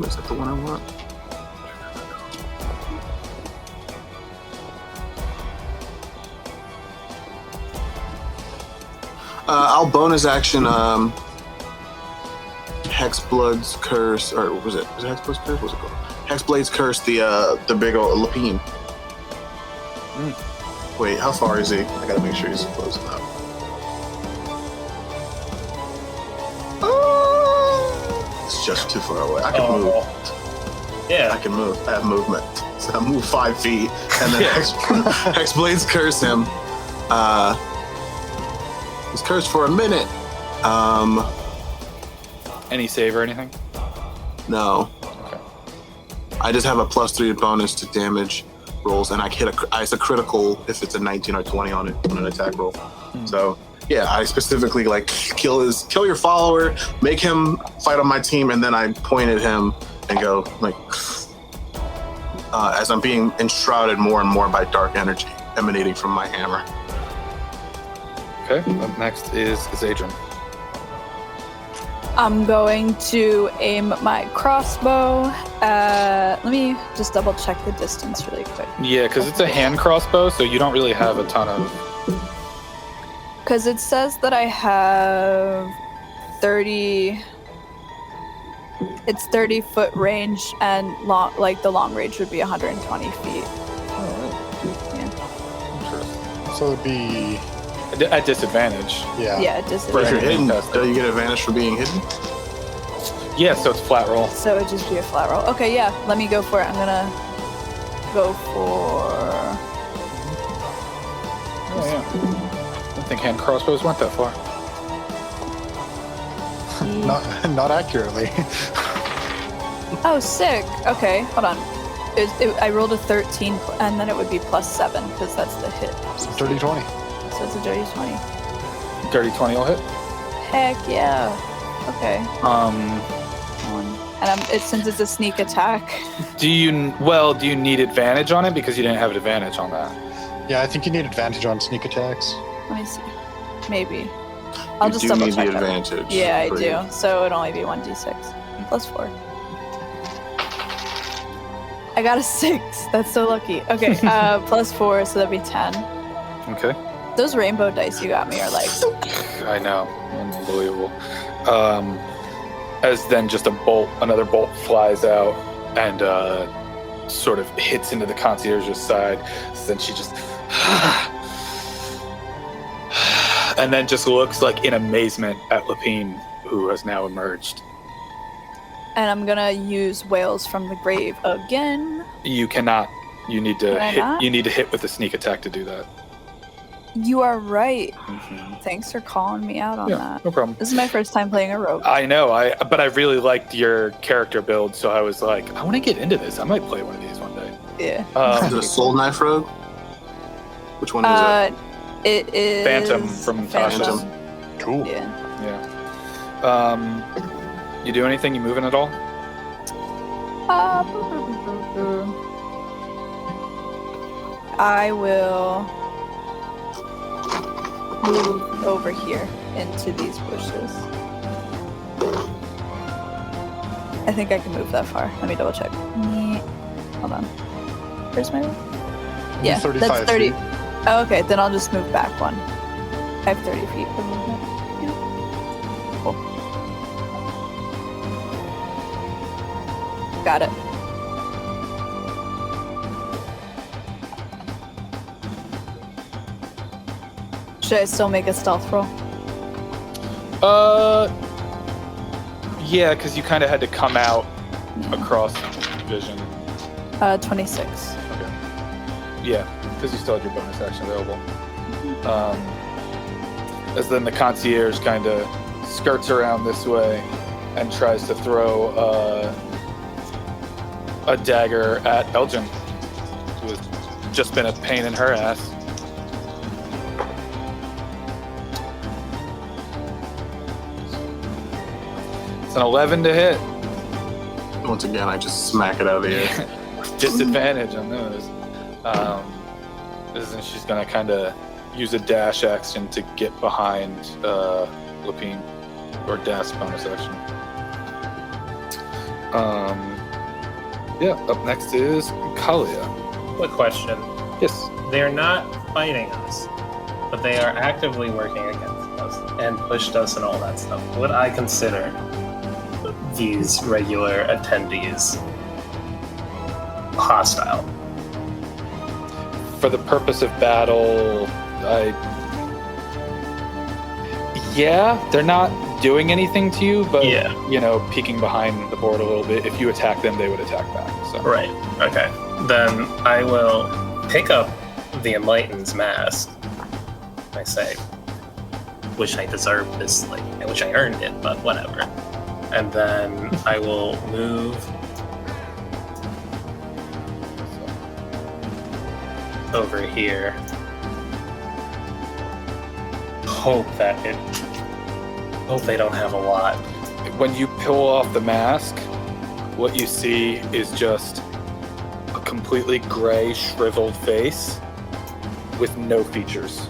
Is that the one I want? I'll bonus action Hexblood's Curse, or was it Hexblood's Curse? What's it called? Hexblade's Curse, the big old Lapine. Wait, how far is he? I gotta make sure he's close enough. It's just too far away. I can move. Yeah. I can move. I have movement. So I move 5 feet, and then Hexblades curse him. He's cursed for a minute. Any save or anything? No. Okay. I just have a +3 bonus to damage rolls, and I hit it's a critical if it's a 19 or 20 on an attack roll. So yeah, I specifically like kill your follower, make him fight on my team, and then I point at him and go like, as I'm being enshrouded more and more by dark energy emanating from my hammer. Okay. Up next is Adrian. I'm going to aim my crossbow at Let me just double check the distance really quick. Yeah, because it's a hand crossbow, so you don't really have a ton of. Because it says that I have 30. It's 30-foot range, and long, like the long range would be 120 feet. So it'd be At disadvantage. yeah. Yeah, it But disadvantage. if you're hidden, Fantastic. do you get advantage for being hidden? Yeah, so it's flat roll. So it'd just be a flat roll. Okay, yeah, let me go for it. I'm gonna go for. Oh, yeah. I don't think hand crossbows went that far. Not accurately. Oh, sick. Okay, hold on. I rolled a 13, and then it would be +7 because that's the hit. Dirty 20. So it's a dirty 20. Dirty 20 will hit. Heck yeah. Okay. And since it's a sneak attack. Do you need advantage on it because you didn't have advantage on that? Yeah, I think you need advantage on sneak attacks. Let me see. Maybe. I'll You just do double need check the that. advantage. Yeah, I for do. you. So it'd only be 1d6 +4. I got a 6. That's so lucky. Okay, +4, so that'd be 10. Okay. Those rainbow dice you got me are like, I know. Unbelievable. As then just another bolt flies out and sort of hits into the concierge's side. So then she just and then just looks like in amazement at Lapine, who has now emerged. and I'm gonna use Whales from the Grave again. You cannot. You need to Can I hit. not? You need to hit with a sneak attack to do that. You are right. Mm-hmm. Thanks for calling me out on Yeah, that. no problem. This is my first time playing a rogue. I know. But I really liked your character build, so I was like, I want to get into this. I might play one of these one day. Yeah. Is it a soul knife rogue? Which one is it? It is Phantom from Phantom. Tasha's. Cool. Yeah. Yeah. You do anything? You moving at all? I will move over here into these bushes. I think I can move that far. Let me double check. Hold on. Where's my? Yeah, 35 that's 30. feet. Oh, okay, then I'll just move back one. I have 30 feet of movement. Yeah. Cool. Got it. Should I still make a stealth roll? Yeah, because you kind of had to come out across vision. 26. Okay. Yeah, because you still had your bonus action available. As then the concierge kind of skirts around this way and tries to throw a dagger at Elgin, who has just been a pain in her ass. It's an 11 to hit. Once again, I just smack it out of the air. Disadvantage on those. And she's gonna kind of use a dash action to get behind Lapine, or dash bonus action. Yeah. Up next is Kalia. Quick question. Yes. They're not fighting us, but they are actively working against us and pushed us and all that stuff. Would I consider these regular attendees hostile? For the purpose of battle, yeah, they're not doing anything to you, but Yeah. peeking behind the board a little bit. If you attack them, they would attack back. So. Right. Okay. Then I will pick up the Enlightened's mask. I say, wish I deserved this, I wish I earned it, but whatever. And then I will move over here. Hope they don't have a lot. When you peel off the mask, what you see is just a completely gray, shriveled face with no features.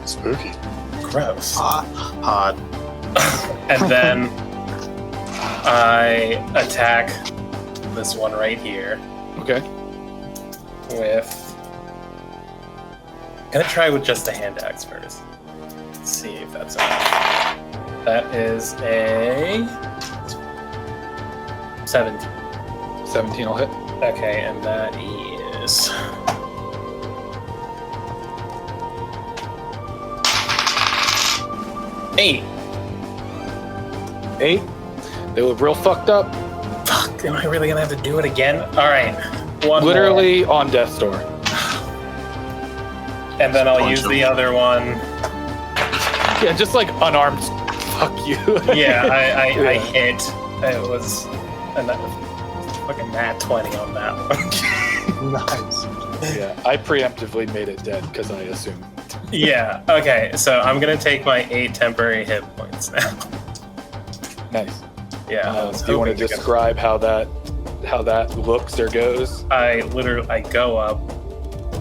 Spooky. Gross. Hot. And then I attack this one right here Okay. with... I'm gonna try with just a hand axe first. Let's see if that's enough. That is a 17. 17 will hit. Okay, and that is 8. 8. They look real fucked up. Fuck, am I really gonna have to do it again? Alright. One Literally on death's door. more. And then I'll Punch use him. the other one. Yeah, just like unarmed. Fuck you. Yeah, I Yeah. hit. It was a fucking nat 20 on that one. Nice. Yeah, I preemptively made it dead because I assumed. Yeah, okay, so I'm gonna take my 8 temporary hit points now. Nice. Yeah, I was Do you want to hoping get- describe how that looks or goes? I go up,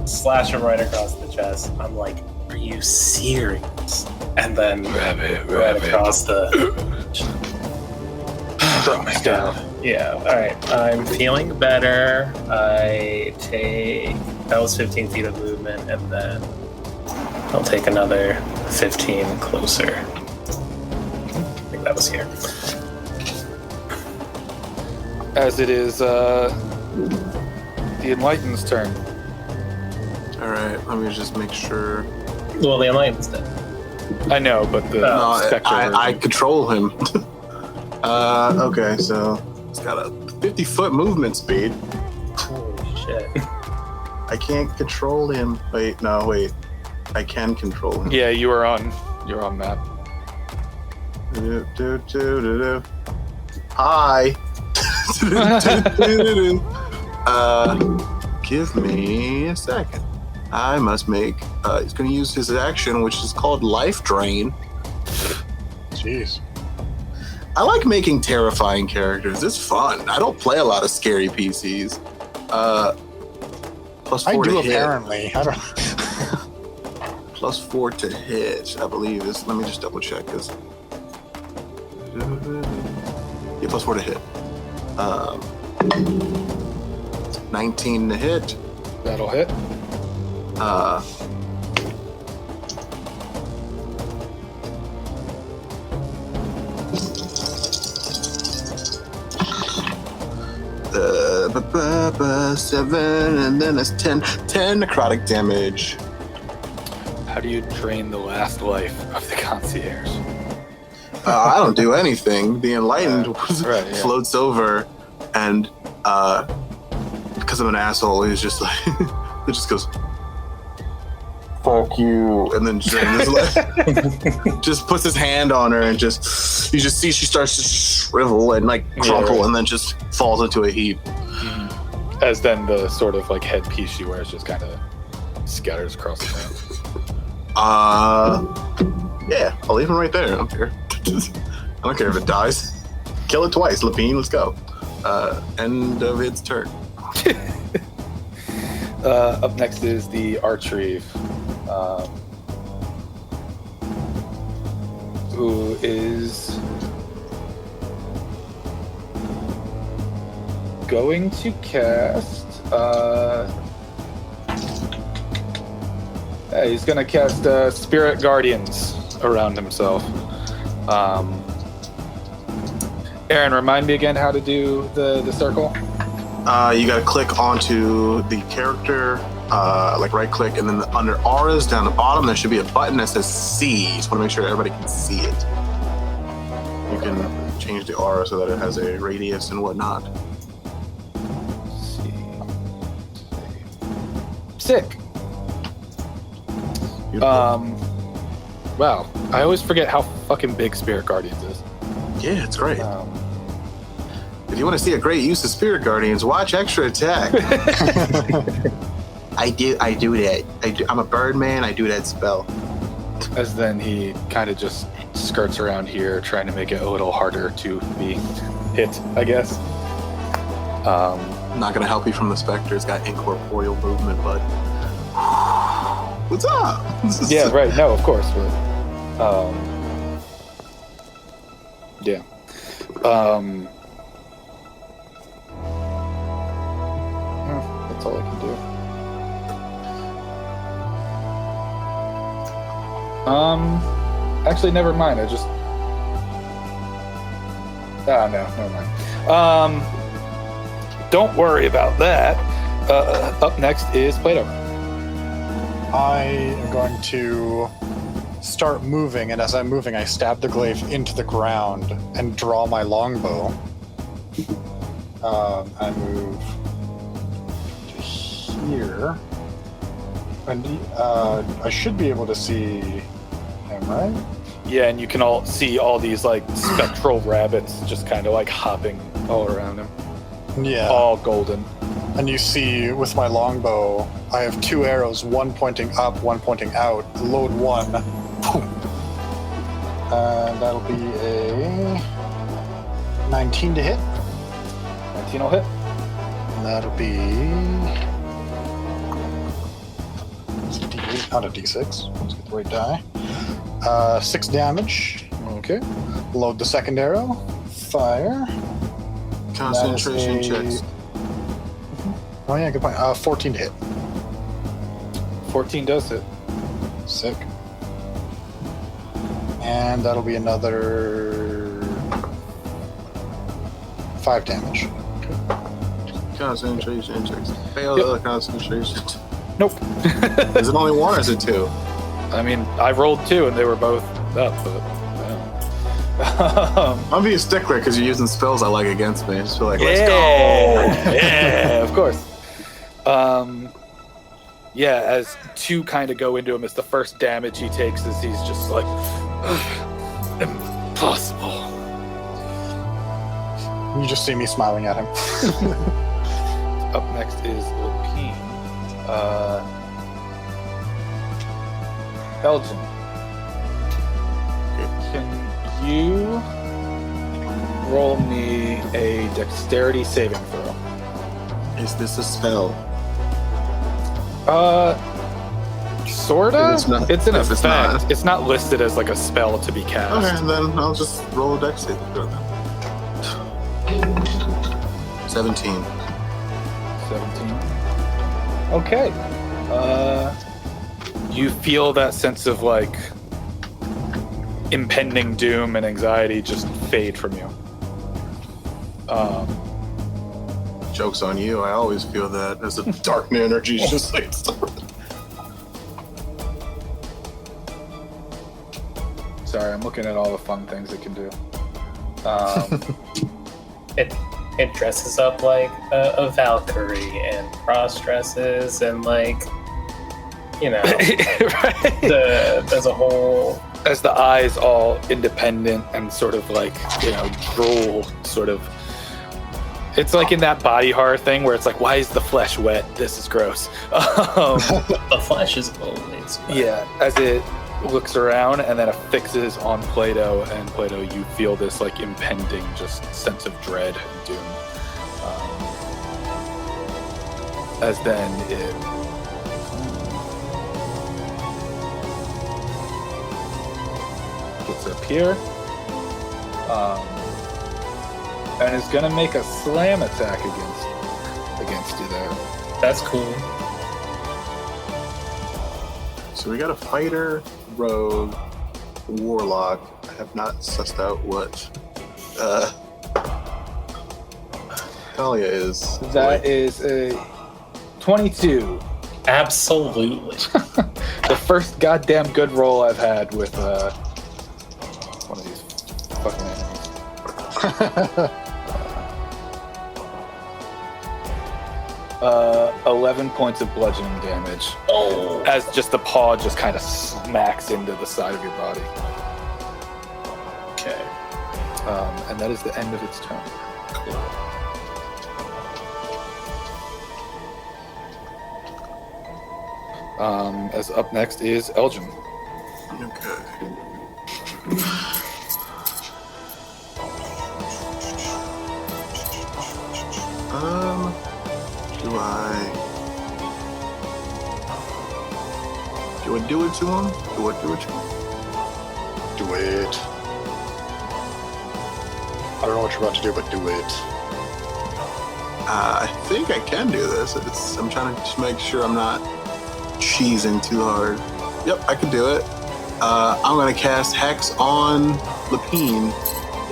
slash him right across the chest. I'm like, are you serious? And then right across the... Drops down. Yeah, alright. I'm feeling better. I take... That was 15 feet of movement, and then I'll take another 15 closer. I think that was here. As it is the Enlightened's turn. All right, let me just make sure. Well, the Enlightened's dead. I know, but the No, Spectre I version. control him. Okay, so it's got a 50-foot movement speed. Holy shit. I can't control him. Wait. I can control him. Yeah, you're on map. Do. Hi. Give me a second. I must make. He's going to use his action, which is called Life Drain. Jeez. I like making terrifying characters. It's fun. I don't play a lot of scary PCs. Plus I 4 do to hit. apparently. I don't. Plus 4 to hit, I believe. Let me just double check this. Yeah, plus 4 to hit. 19 to hit. That'll hit. Seven, and then it's 10 necrotic damage. How do you drain the last life of the concierge? I don't do anything. The Enlightened Right, yeah. floats over, and because I'm an asshole, he's just like, it just goes, "Fuck you," and then just puts his hand on her, and you just see she starts to shrivel and like crumple, right. and then just falls into a heap. As then the sort of like headpiece she wears just kind of scatters across the room. Yeah, I'll leave him right there. I don't care. I don't care if it dies. Kill it twice, Lapine. Let's go. End of its turn. Up next is the Archreeve, who is going to cast. He's going to cast Spirit Guardians around himself. Aaron, remind me again how to do the circle. You got to click onto the character, like right click, and then under auras down the bottom, there should be a button that says C. Just want to make sure everybody can see it. You can change the aura so that it has a radius and whatnot. Sick. Beautiful. Wow. I always forget how fucking big Spirit Guardians is. Yeah, it's great. If you want to see a great use of Spirit Guardians, watch Extra Attack. I do that. I'm a Birdman. I do that spell. As then he kind of just skirts around here, trying to make it a little harder to be hit, I guess. I'm not gonna help you from the Spectre. It's got incorporeal movement, but what's up? Yeah, right. No, of course. But, yeah. That's all I can do. Actually, never mind. No, never mind. Don't worry about that. Up next is Plato. I am going to start moving, and as I'm moving, I stab the glaive into the ground and draw my longbow. I move to here, and I should be able to see him, right? Yeah, and you can all see all these like spectral rabbits just kind of like hopping all around him, Yeah. all golden. And you see, with my longbow, I have 2 arrows, one pointing up, one pointing out. Load one. Boom. And that'll be a 19 to hit. 19 will hit. And that'll be... It's a D8, not a D6. Let's get the right die. 6 damage. Okay. Load the second arrow. Fire. Concentration That is a- checks. Oh yeah, good point. 14 to hit. 14 does hit. Sick. And that'll be another 5 damage. Concentration checks. Fail Yep. the concentration. Nope. Is it only 1 or is it 2? I mean, I rolled 2 and they were both up, but I'll be a stickler because you're using spells I like against me. I just feel like, let's yeah, go. yeah, of course. Yeah, as 2 kind of go into him, it's the first damage he takes as he's just like, impossible. You just see me smiling at him. Up next is Lapine. Belgian. Can you roll me a dexterity saving throw? Is this a spell? Sorta? It's not- It's an if it's effect. not- It's not listed as like a spell to be cast. Okay, then I'll just roll a dex save. 17. 17. Okay. You feel that sense of like impending doom and anxiety just fade from you. Joke's on you. I always feel that as a dark energy is just like. Sorry, I'm looking at all the fun things it can do. It dresses up like a Valkyrie and cross dresses and like, you know, Right? there's a whole. As the eyes all independent and sort of like, you know, drool sort of. It's like in that body horror thing where it's like, why is the flesh wet? This is gross. The flesh is always wet. Yeah, as it looks around and then affixes on Plato, and Plato, you feel this like impending just sense of dread and doom. As then it gets up here, and is gonna make a slam attack against you there. That's cool. So we got a fighter, rogue, warlock. I have not sussed out what Talia is. That is a 22. Absolutely. The first goddamn good roll I've had with one of these fucking enemies. 11 points of bludgeoning damage Oh. as just the paw just kind of smacks into the side of your body. Okay. And that is the end of its turn. Cool. As up next is Elgin. Okay. Do I do it to him? Do I do it to him? Do it. I don't know what you're about to do, but do it. I think I can do this. I'm trying to just make sure I'm not cheesing too hard. Yep, I can do it. I'm going to cast Hex on Lapine.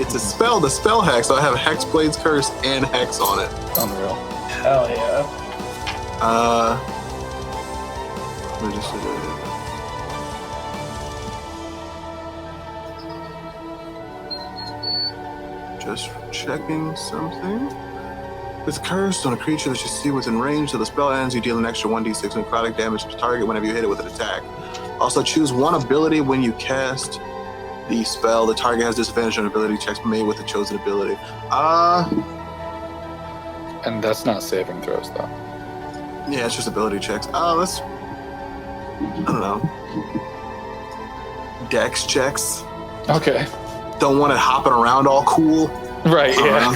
It's a spell, the spell Hex, so I have Hexblade's Curse and Hex on it. Unreal. Hell yeah. Let me just checking something. With Cursed on a creature that you see within range, till the spell ends, you deal an extra 1d6 necrotic damage to the target whenever you hit it with an attack. Also, choose one ability when you cast the spell. The target has disadvantage on ability checks made with the chosen ability. And that's not saving throws, though. Yeah, it's just ability checks. Let's, I don't know. Dex checks. Okay. Don't want it hopping around all cool. Right, yeah.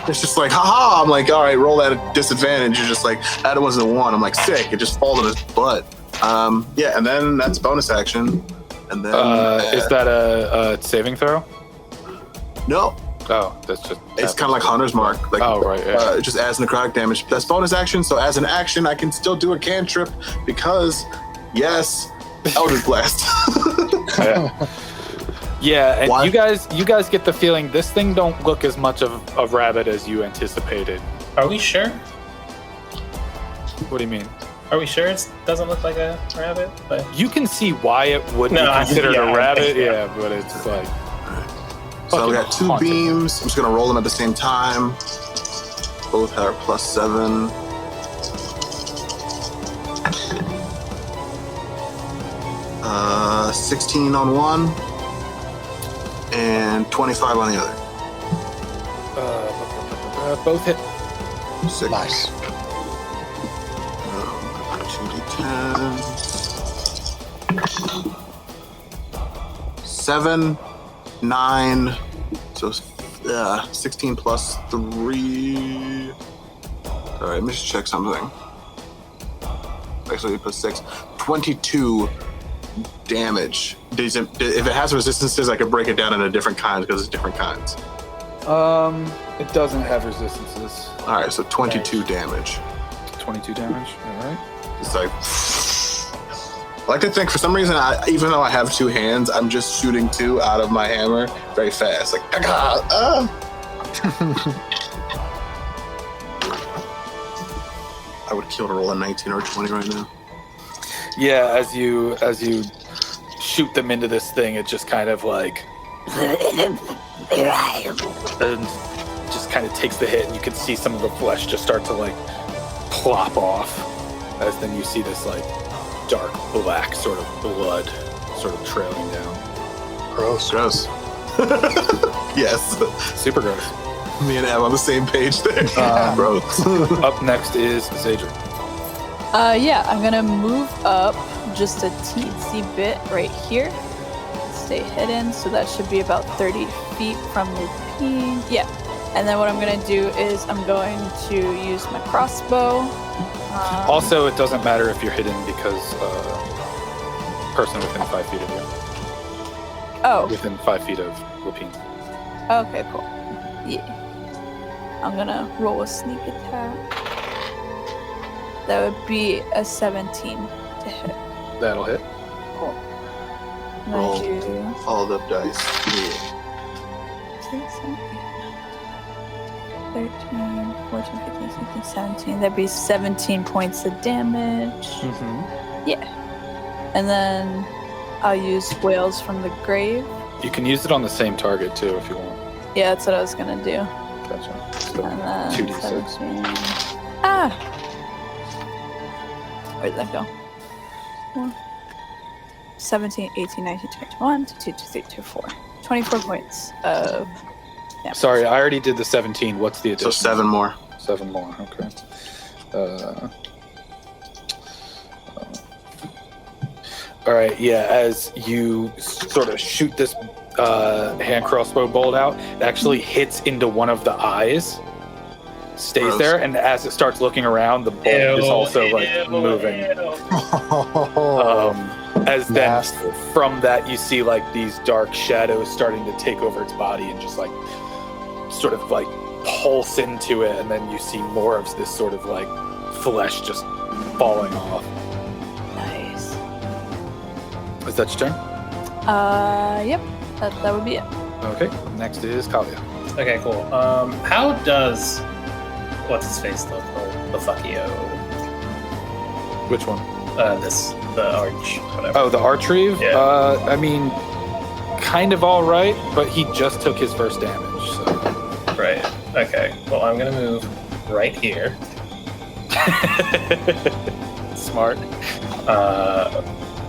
It's just like, haha. I'm like, all right, roll at a disadvantage. You're just like, that wasn't a 1. I'm like, sick. It just falls on his butt. Yeah, and then that's bonus action. And then is that a saving throw? No. Oh, that's just. It's kind of like Hunter's Mark. Like, oh, right. Yeah. It just adds necrotic damage. That's bonus action. So as an action, I can still do a cantrip because, yes, Eldritch Blast. Yeah. Yeah, and Why? you guys get the feeling this thing don't look as much of a rabbit as you anticipated. Are we sure? What do you mean? Are we sure it doesn't look like a rabbit? But You can see why it would be considered a rabbit, yeah, but it's like. So we got 2 haunted. beams. I'm just gonna roll them at the same time. Both are +7. Uh, 16 on one, and 25 on the other. Both hit. 6. Nice. 2d10. 7, 9. So 16 plus 3. All right, let me just check something. Actually, plus 6. 22 damage. If it has resistances, I could break it down into different kinds because it's different kinds. It doesn't have resistances. All right, so 22 damage. 22 damage. All right. It's like, I like to think for some reason, even though I have 2 hands, I'm just shooting 2 out of my hammer very fast. Like, I would kill to roll a 19 or 20 right now. Yeah, as you shoot them into this thing, it just kind of like and just kind of takes the hit, and you can see some of the flesh just start to like plop off, as then you see this like dark black sort of blood sort of trailing down. Gross. Gross. Yes. Super gross. Me and Ab on the same page there. Gross. Up next is Zadric. Yeah, I'm gonna move up just a teensy bit right here. Stay hidden, so that should be about 30 feet from Lupine. Yeah, and then what I'm gonna do is I'm going to use my crossbow. Also, it doesn't matter if you're hidden because person within 5 feet of you. Oh, Within 5 feet of Lupine. okay, cool. Yeah. I'm gonna roll a sneak attack. That would be a 17 to hit. That'll hit. Cool. I'm Roll. gonna do All the dice. 6, 7, 8, 13, 14, 15, 16, 17. That'd be 17 points of damage. Mm-hmm. Yeah. And then I'll use Whales from the Grave. You can use it on the same target too if you want. Yeah, that's what I was gonna do. Gotcha. So And then 2d6. 17. Ah! Where'd that go? 17, 18, 19, 21, 22, 23, 24. 24 points of damage. Sorry, I already did the 17. What's the addition? So 7 more. 7 more. Okay. All right. Yeah. As you sort of shoot this hand crossbow bolt out, it actually hits into one of the eyes. Stays Gross. there, and as it starts looking around, the bolt is also like moving. As then Nasty. from that you see like these dark shadows starting to take over its body and just like sort of like pulse into it, and then you see more of this sort of like flesh just falling off. Nice. Is that your turn? Yep. That would be it. Okay. Next is Kalia. Okay, cool. How does what's his face look? The fuckio. Which one? The arch, whatever. Oh, the Archreeve? Yeah. I mean, kind of all right, but he just took his first damage, so. Right. Okay. Well, I'm gonna move right here. Smart.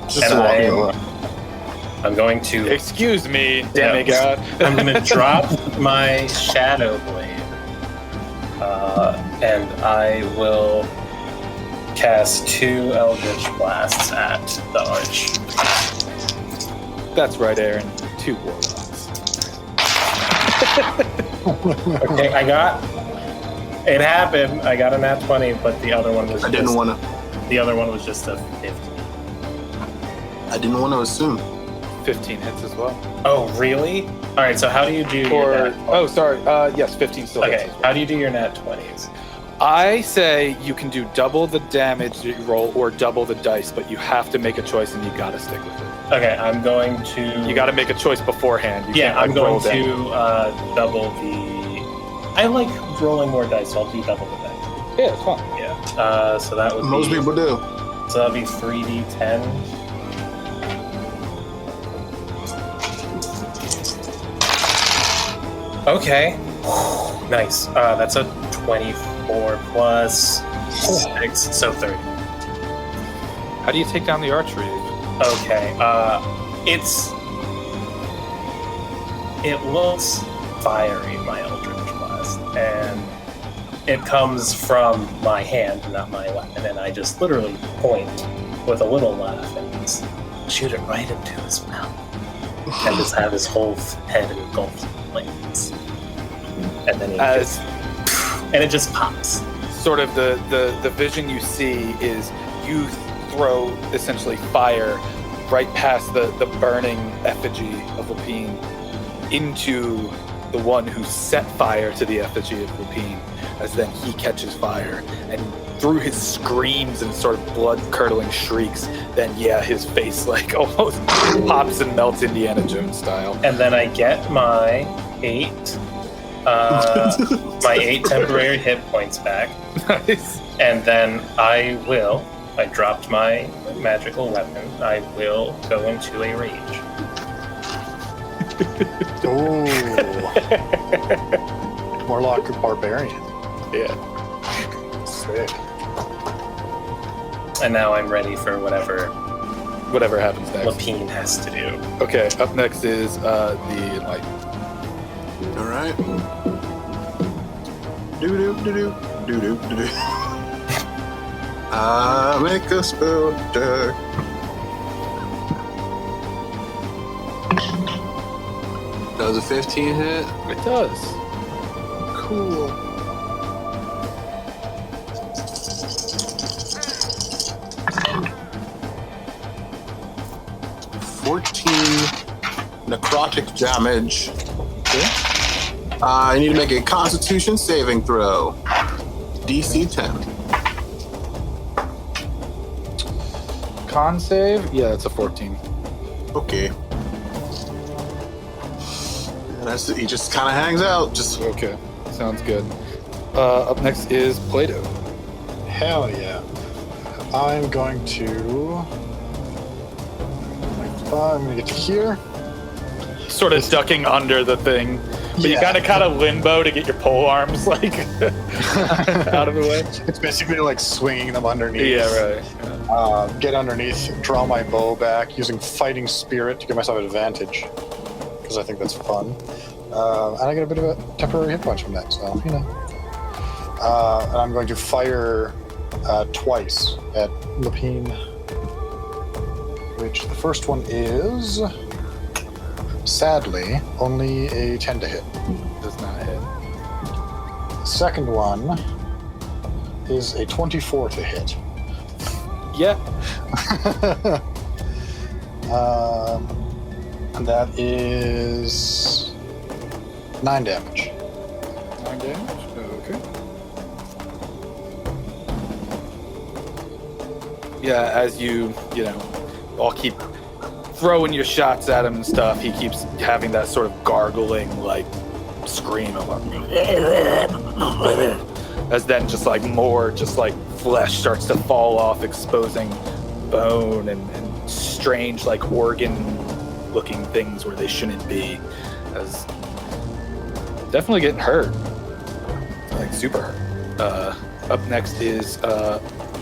Just And walking I'm- around. I'm going to. Excuse me, demigod. I'm gonna drop my Shadow Blade, and I will cast 2 Eldritch Blasts at the arch. That's right, Aaron. 2 warlocks. Okay, it happened. I got a nat 20, but the other one was. I didn't want to. The other one was just a 15. I didn't want to assume. 15 hits as well. Oh, really? All right. So how do you do your Or, nat 20s? oh, sorry. Yes, 15 still hits Okay. as well. How do you do your nat 20s? I say you can do double the damage that you roll or double the dice, but you have to make a choice and you gotta stick with it. Okay, I'm going to. You gotta make a choice beforehand. You Yeah, can't, I'm like, roll going down. to double the. I like rolling more dice, so I'll do double the dice. Yeah, it's fine. Yeah. So that would Most be. people do. So that'll be 3d10. Okay. Nice. That's a 24 plus 6, so 30. How do you take down the Archreeve? Okay. It looks fiery, my Eldritch Blast, and it comes from my hand, not my weapon, and I just literally point with a little laugh and just shoot it right into his mouth, and just have his whole head engulfed in flames, and then it just pops. Sort of the vision you see is you throw essentially fire right past the burning effigy of Lapine into the one who set fire to the effigy of Lapine, as then he catches fire, and through his screams and sort of blood-curdling shrieks, then his face like almost pops and melts Indiana Jones style. And then I get my 8 temporary hit points back. Nice. And then I dropped my magical weapon. I will go into a rage. Ooh. Warlock Barbarian. Yeah. Sick. And now I'm ready for Whatever happens next. Lapine has to do. Okay, up next is the Enlightened. All right. Do do do do do do do do. Make a spell check. Does a 15 hit? It does. Cool. Necrotic damage. I need to make a Constitution saving throw. DC 10. Con save? Yeah, it's a 14. Okay. And that's it. He just kind of hangs out. Just Okay, sounds good. Up next is Plato. Hell yeah. I'm going to. I'm going to get to here. Sort of ducking under the thing, but you Yeah. gotta kind of limbo to get your pole arms like out of the way. It's basically like swinging them underneath. Yeah, right. Yeah. Get underneath, draw my bow back, using Fighting Spirit to give myself an advantage, because I think that's fun. And I get a bit of a temporary hit points from that, so, you know. And I'm going to fire twice at Lapine, which the first one is, sadly, only a 10 to hit. Does not hit. The second one is a 24 to hit. Yeah. And that is 9 damage. Yeah, as you all keep throwing your shots at him and stuff, he keeps having that sort of gargling, like, scream of as then just like more just like flesh starts to fall off, exposing bone and strange like organ looking things where they shouldn't be, as definitely getting hurt, like super hurt. Up next is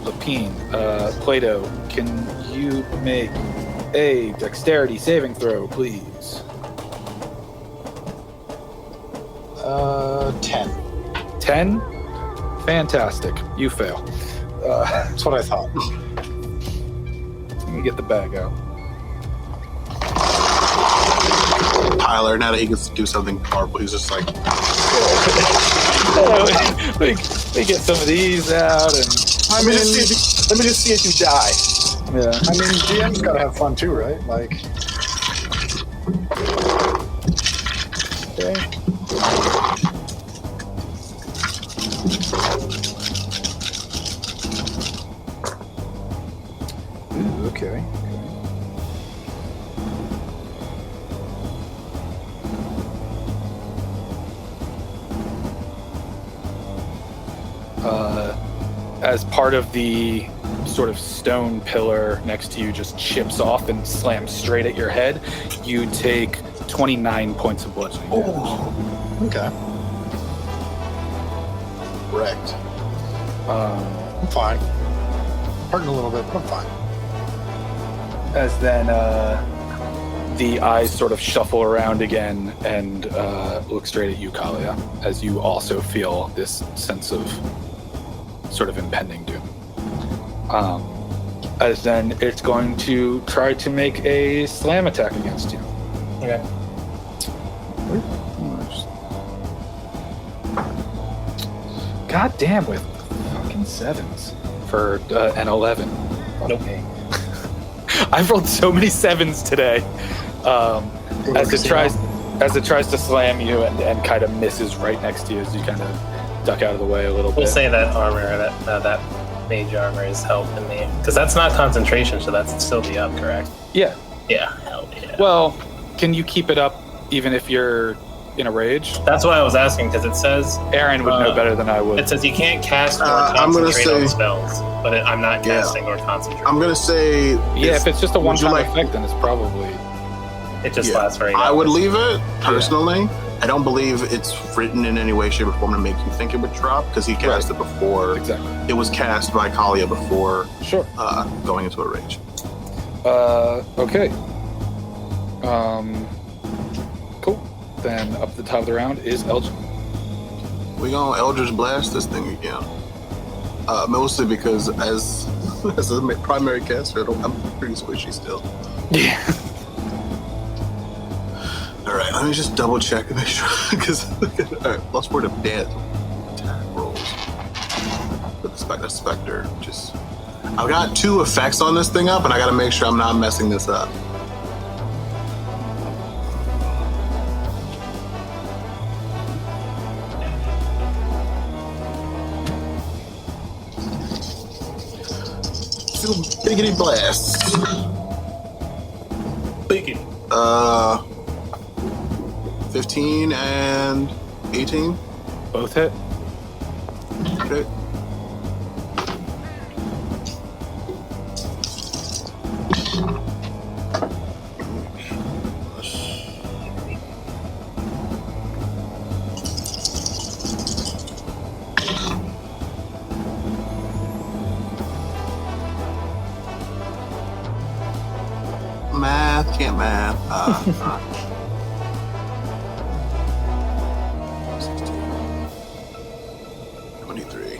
Lapine. Plato, can you make a dexterity saving throw, please? 10. 10? Fantastic. You fail. That's what I thought. Let me get the bag out. Tyler, now that he gets to do something powerful, he's just like, we get some of these out, and Let me just see if you die. yeah. I mean, GM's gotta have fun too, right? Like, Okay. Ooh, okay. As part of the sort of stone pillar next to you just chips off and slams straight at your head, you take 29 points of bludgeoning damage. okay. Wrecked. Um, I'm fine. Hurting a little bit, but I'm fine. as then the eyes sort of shuffle around again and look straight at you, Kalia, as you also feel this sense of sort of impending doom. As then it's going to try to make a slam attack against you. Okay. God damn, with fucking sevens for an 11. Nope. Okay. I've rolled so many sevens today. As it tries to slam you and kind of misses right next to you as you kind of duck out of the way a little We'll bit. say that armor, that mage armor is helping me. Because that's not concentration, so that's still be up, correct? Yeah. Yeah, hell yeah. Well, can you keep it up even if you're in a rage? That's why I was asking, because it says Aaron would know better than I would. it says you can't cast or I'm gonna concentrate on say- spells, but I'm not Yeah. casting or concentrating. I'm gonna say, Yeah, if it's just a would you one-time like- effect, then it's probably... It just Yeah. lasts for 8 I would hours. leave it personally. I don't believe it's written in any way, shape, or form to make you think it would drop because he cast it before. Exactly. It was cast by Kalia before Sure. going into a rage. Okay. Cool. Then up at the top of the round is Elgin. We gonna Eldritch Blast this thing again. Mostly because as a primary caster, I'm pretty squishy still. Yeah. All right, let me just double check and make sure because all right, plus 4 to death attack rolls with the specter. Just I've got 2 effects on this thing up, and I got to make sure I'm not messing this up. Two biggity blasts. Thank you. 15 and 18. Both hit. Okay. Math, can't math. 16, 23,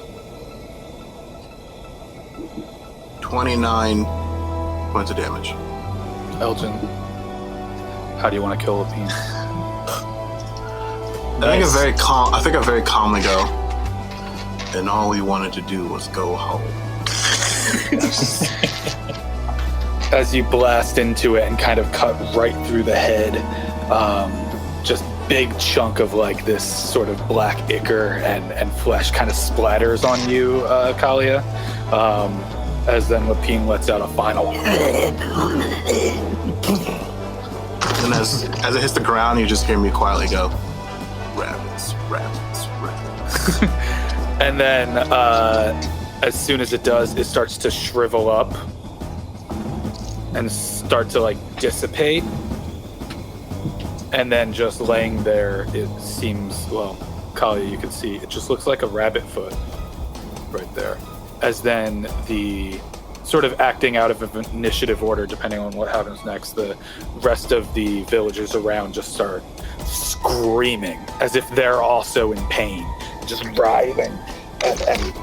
29 points of damage. Elgin, how do you want to kill Lapine? I think I very calmly go. And all we wanted to do was go home. As you blast into it and kind of cut right through the head, just big chunk of like this sort of black ichor and flesh kind of splatters on you, Kalia. as then Lapine lets out a final. And as it hits the ground, you just hear me quietly go, rabbits, rabbits, rabbits. And then as soon as it does, it starts to shrivel up and start to like dissipate. And then just laying there, it seems, well, Kalia, you can see, it just looks like a rabbit foot right there. As then the sort of acting out of initiative order, depending on what happens next, the rest of the villagers around just start screaming as if they're also in pain, just writhing and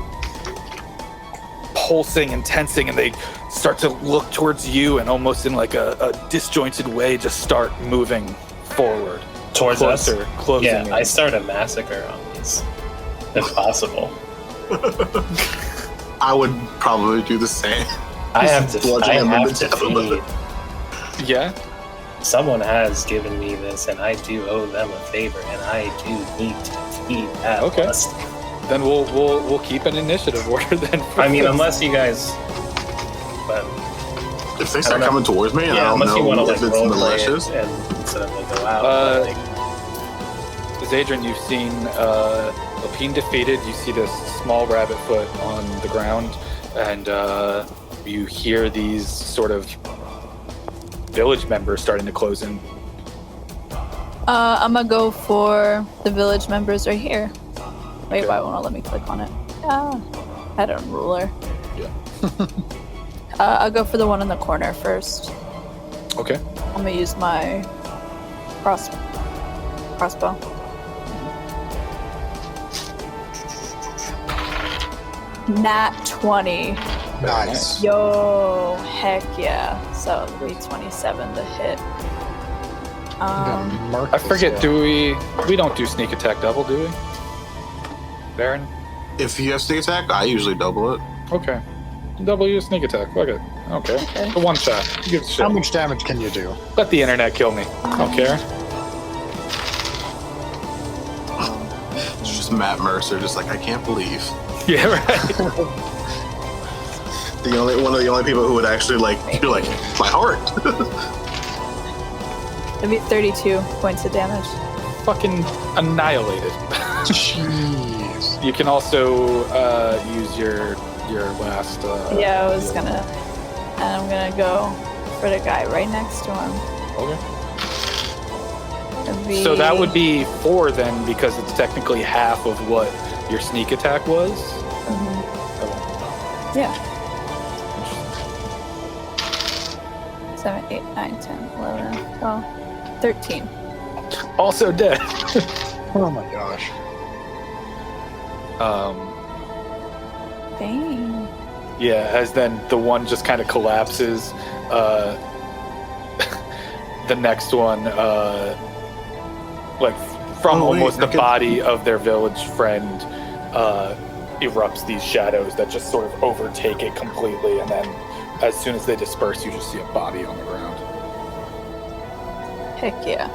pulsing and tensing, and they start to look towards you and almost in like a disjointed way just start moving forward. Towards closer, us? closing Yeah, in. I start a massacre on these, if possible. I would probably do the same. I have to feed. Yeah? Someone has given me this, and I do owe them a favor, and I do need to feed that Okay. lust. Then we'll keep an initiative order then. for I mean, this. unless you guys... But, If they I start don't know. coming towards me, and I yeah, don't unless you want know to, if like, it's role play malicious. it and instead of, like, go out. Uh, but, like, Zadrian, you've seen Lapine defeated. You see this small rabbit foot on the ground, and you hear these sort of village members starting to close in. I'm gonna go for the village members right here. Wait, Okay. why won't it let me click on it? I had a ruler. Yeah. I'll go for the one in the corner first. Okay. I'm gonna use my crossbow. Nat 20. Nice. Yo, heck yeah. So 327 to hit. I forget. Do we don't do sneak attack double, do we? Baron. If you have sneak attack, I usually double it. Okay. Double your sneak attack. Fuck it. Okay. Okay. The one shot. Who gives a shit? How much damage can you do? Let the internet kill me. I don't care. It's just Matt Mercer, just like, I can't believe. Yeah, right. One of the only people who would actually like, you're like, my heart. It'd be 32 points of damage. Fucking annihilated. Jeez. You can also use your last. Yeah, I was heal. gonna. And I'm gonna go for the guy right next to him. Okay. It'd be, So that would be 4 then, because it's technically half of what your sneak attack was. Mhm. Oh, Yeah. 7, 8, 9, 10, 11, 12, 13. also dead. Oh my gosh. Dang. Yeah, as then the one just kind of collapses. The next one, like from Oh, wait, almost the okay. body of their village friend, erupts these shadows that just sort of overtake it completely, and then as soon as they disperse, you just see a body on the ground. Heck yeah.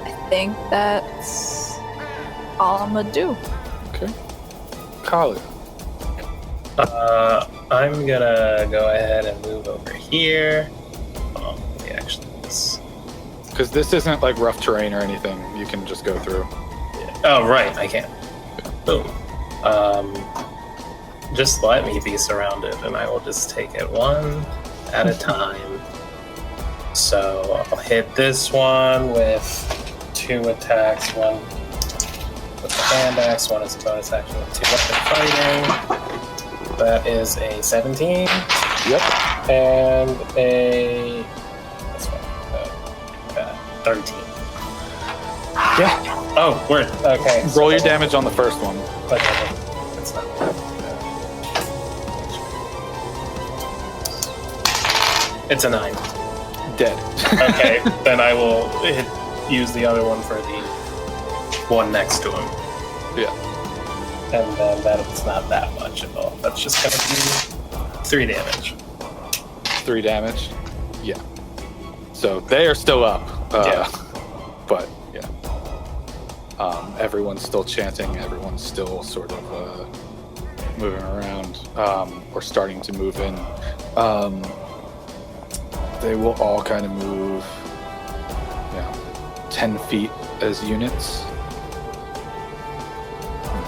I think that's all I'm gonna do. Okay. Kali. I'm gonna go ahead and move over here. Maybe actually this. Because this isn't like rough terrain or anything. You can just go through. Oh, right, I can. Boom. Just let me be surrounded, and I will just take it one at a time. So I'll hit this one with 2 attacks. One with the hand axe, one is a bonus action with 2 weapon fighting. That is a 17. Yep. And a... This one. 13. Yeah. Oh, word. Okay. Roll your damage on the first one. Okay. That's not It's a 9. Dead. Okay, then I will use the other one for the one next to him. Yeah. And then that's not that much at all. That's just gonna be 3 damage. 3 damage. Yeah. So they are still up. Yeah. But yeah. Everyone's still chanting. Everyone's still sort of moving around, or starting to move in. They will all kind of move, 10 feet as units. Oh,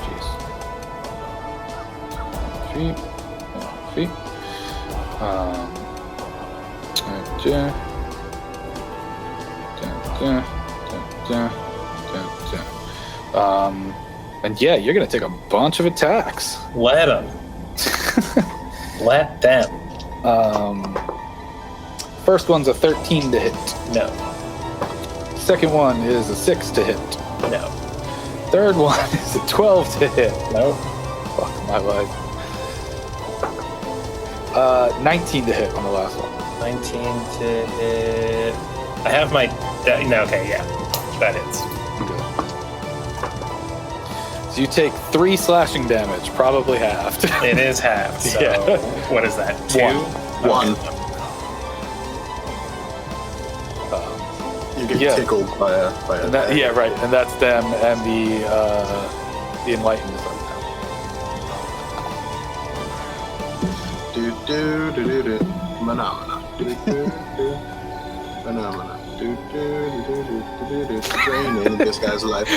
jeez. Feet. And yeah, you're gonna take a bunch of attacks. Let them. Let them. First one's a 13 to hit. No. Second one is a 6 to hit. No. Third one is a 12 to hit. No. Fuck my life. 19 to hit on the last one. 19 to hit. I have my. No, okay, yeah. That hits. So you take 3 slashing damage, probably halved. It is half. So Yeah. what is that? 2? One. You get tickled by a And that, yeah, right. And that's them and the enlightened. Do do do do do. Phenomena. Do do do. Phenomena. Do do do do do do. Draining this guy's life.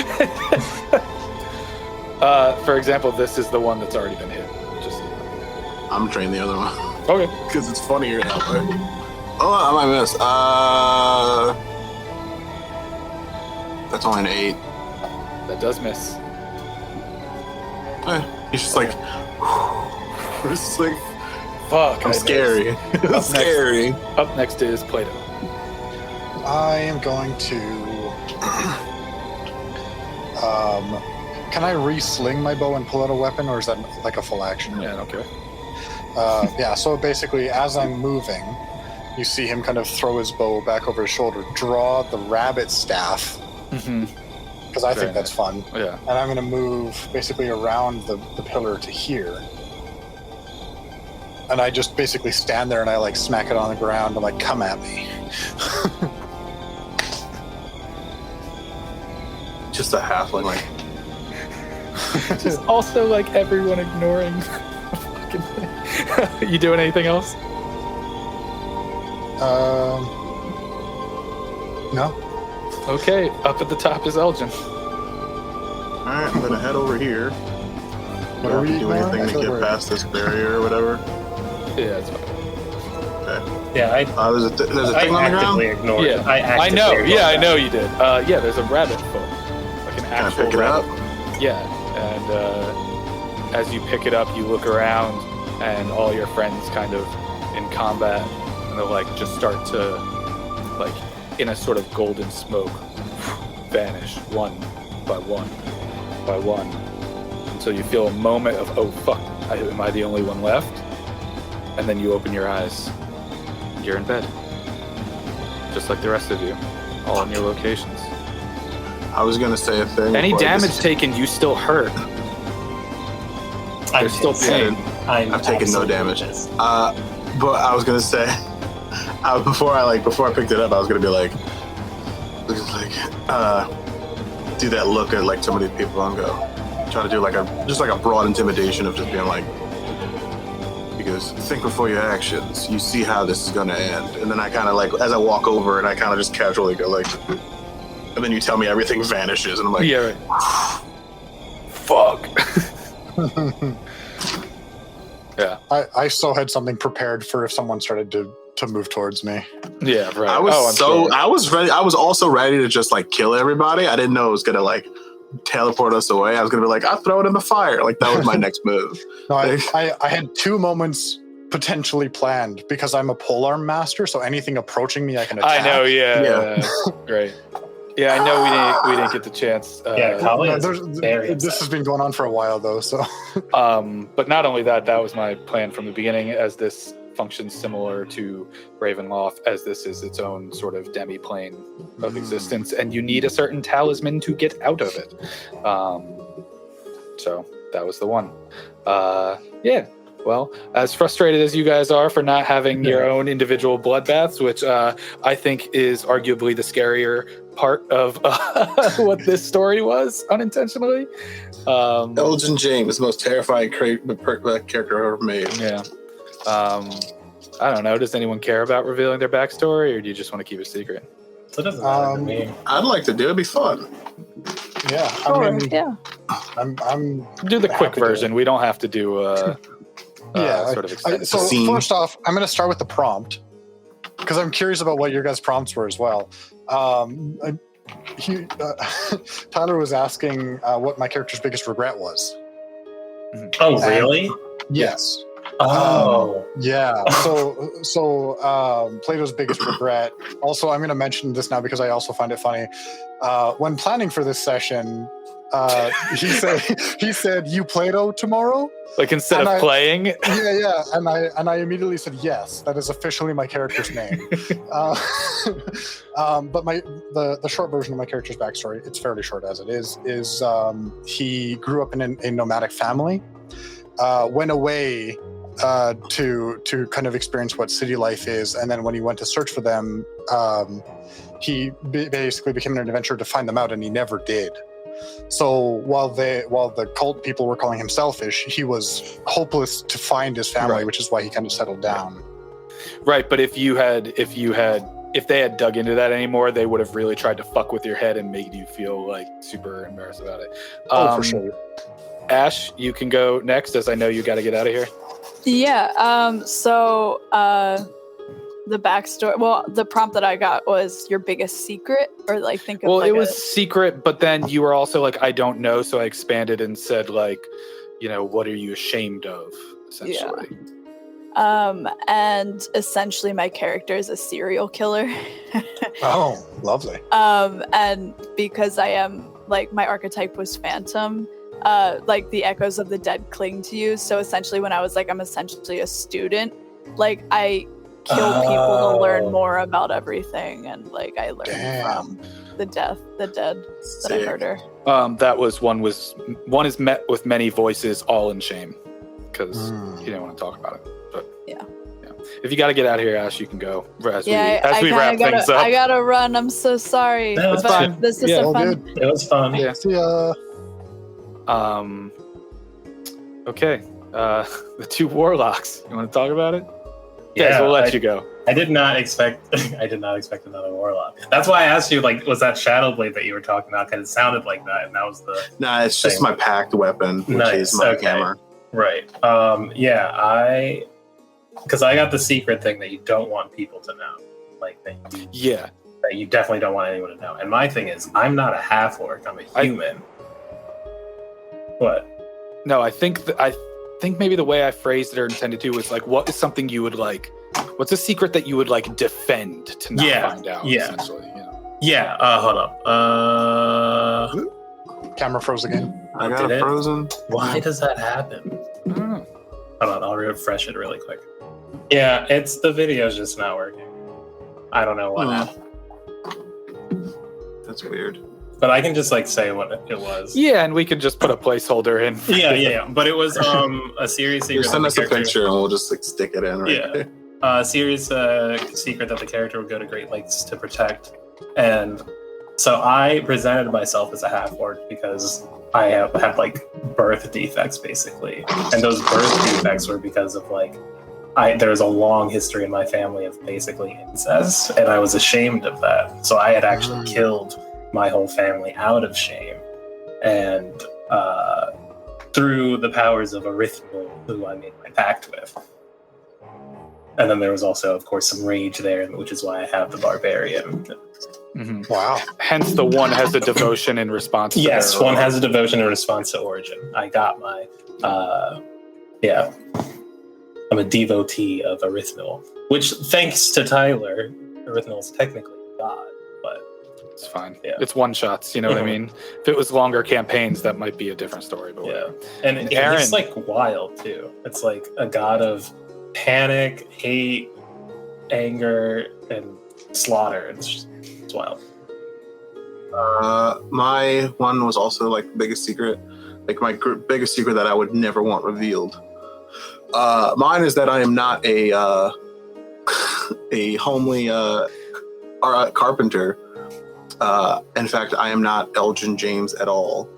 For example, this is the one that's already been hit. Just I'm training the other one okay. because it's funnier that way. Oh, I might miss. That's only an 8. That does miss. He's just like, it's just like, Fuck. I I'm missed. scary. Up It's next. scary. Up next is Plato. I am going to. Can I re-sling my bow and pull out a weapon, or is that like a full action? Yeah, okay. Yeah, so basically, as I'm moving, you see him kind of throw his bow back over his shoulder, draw the rabbit staff, Mm-hmm. because I Very think that's fun. Yeah. And I'm going to move basically around the pillar to here. And I just basically stand there and I like smack it on the ground. I'm like, come at me. Just a halfling, like, Just also like everyone ignoring. Fucking thing. You doing anything else? No? Okay. Up at the top is Elgin. alright, I'm gonna head over here. What Don't are have to we do doing? anything I to feel get like past this barrier or whatever. Yeah, it's fine. Yeah, There's a thing on the actively ground. ignored Yeah, it. I actively know. ignored Yeah, I that. know you did. Yeah, there's a rabbit foot, like an Can I actual pick it rabbit. up? Yeah, and as you pick it up, you look around, and all your friends kind of in combat, and they'll like just start to, like, in a sort of golden smoke, vanish one by one by one, until you feel a moment of, oh fuck, am I the only one left? And then you open your eyes. You're in bed, just like the rest of you, all in your locations. I was gonna say a thing. Any but damage this- taken, you still hurt. I'm There's still pissed. pain. I'm I've taken no absolutely damage. pissed. But I was gonna say, before I picked it up, I was gonna be like, do that look at like some of these people and go, try to do like a broad intimidation of just being like, because think before your actions. You see how this is gonna end, and then I kind of like as I walk over and I kind of just casually go like, and then you tell me everything vanishes, and I'm like, Yeah, right. Fuck. Yeah. I so had something prepared for if someone started to move towards me. Yeah, right. I was I'm sure. I was ready. I was also ready to just like kill everybody. I didn't know it was gonna like teleport us away. I was gonna be like, I'll throw it in the fire. Like that was my next move. No, I had 2 moments potentially planned because I'm a polearm master, so anything approaching me I can attack. I know. Yeah. Yeah. Great. Yeah, I know we didn't get the chance. Yeah, Kali No, is there's- very this upset. has been going on for a while though, so But not only that, that was my plan from the beginning, as this functions similar to Ravenloft, as this is its own sort of demi-plane of existence, and you need a certain talisman to get out of it. So that was the one. Yeah. Well, as frustrated as you guys are for not having your own individual bloodbaths, which I think is arguably the scarier part of what this story was unintentionally. Elgin James, the most terrifying character ever made. Yeah. I don't know. Does anyone care about revealing their backstory, or do you just want to keep it secret? So it doesn't matter to me. I'd like to do it. It'd be fun. Yeah, Sure, I mean, yeah. I'm Do the quick happy to- version. We don't have to do Yeah, sort of extended. so Scene. first off, I'm going to start with the prompt because I'm curious about what your guys' prompts were as well. Tyler was asking what my character's biggest regret was. Oh, really? Yes. Oh. Yeah. So Plato's biggest regret. Also, I'm going to mention this now because I also find it funny. When planning for this session, he said, "You Plato tomorrow?" Like instead and of I- playing, Yeah. And I immediately said, "Yes, that is officially my character's name." But the short version of my character's backstory, it's fairly short as it is he grew up in a nomadic family, went away to kind of experience what city life is, and then when he went to search for them, he basically became an adventurer to find them out, and he never did. So while the cult people were calling him selfish, he was hopeless to find his family, Right. which is why he kind of settled down. right? But if they had dug into that anymore, they would have really tried to fuck with your head and made you feel like super embarrassed about it. For sure. Ash, you can go next, as I know you got to get out of here. Yeah. So the backstory. Well, the prompt that I got was your biggest secret, or like think of. Well, like it was secret, but then you were also like, I don't know, so I expanded and said like, what are you ashamed of, essentially. And essentially my character is a serial killer. Oh, lovely. And because I am like my archetype was phantom, like the echoes of the dead cling to you. So essentially when I was like, I'm essentially a student, like I kill people to learn more about everything, and like I learned from the dead that I murder. That was one is met with many voices, all in shame, because you didn't want to talk about it. But Yeah. If you got to get out of here, Ash, you can go. As I we wrap kinda things up. I gotta run. I'm so sorry. No, it's but fine. this is Yeah. a All fun. good. It was fun. Yeah. See ya. Okay. The two warlocks. You want to talk about it? Yeah, Yes, we'll let you go. I did not expect another warlock. That's why I asked you, like, was that Shadow Blade that you were talking about? Because it sounded like that, and that was the Nah, it's just Same. my packed weapon, which Nice, is my okay. hammer. right. Because I got the secret thing that you don't want people to know, like that Yeah. you definitely don't want anyone to know. And my thing is, I'm not a half orc. I'm a human. What? No, I think maybe the way I phrased it or intended to was like, what is something you would like? What's a secret that you would like defend to not find out? Yeah. Essentially. Yeah. Hold up. Camera froze again. I got Did it it? frozen. Why does that happen? I don't know. Hold on, I'll refresh it really quick. Yeah, it's the video's just not working. I don't know what happened, That's weird. but I can just like say what it was. Yeah, and we could just put a placeholder in. Yeah. But it was a serious secret. Just send that us the a character- picture and we'll just like stick it in right Yeah. there. Serious secret that the character would go to great lengths to protect. And so I presented myself as a half orc because I had like birth defects basically, and those birth defects were because of like there's a long history in my family of basically incest, and I was ashamed of that. So I had actually killed my whole family out of shame, and through the powers of Arithmo, who I made my pact with. And then there was also, of course, some rage there, which is why I have the barbarian. Mhm. Wow. Hence, the one has a devotion in response to Yes, their- one has a devotion in response to Origin. I got my, I'm a devotee of Arithmil, which, thanks to Tyler, Arithmil is technically God, but It's fine. Yeah. It's one shots. You know what I mean? If it was longer campaigns, that might be a different story. But yeah. whatever. And Aaron. he's like wild too. It's like a god of panic, hate, anger, and slaughter. It's wild. My one was also like the biggest secret, like my biggest secret that I would never want revealed. Mine is that I am not a a homely carpenter. In fact, I am not Elgin James at all.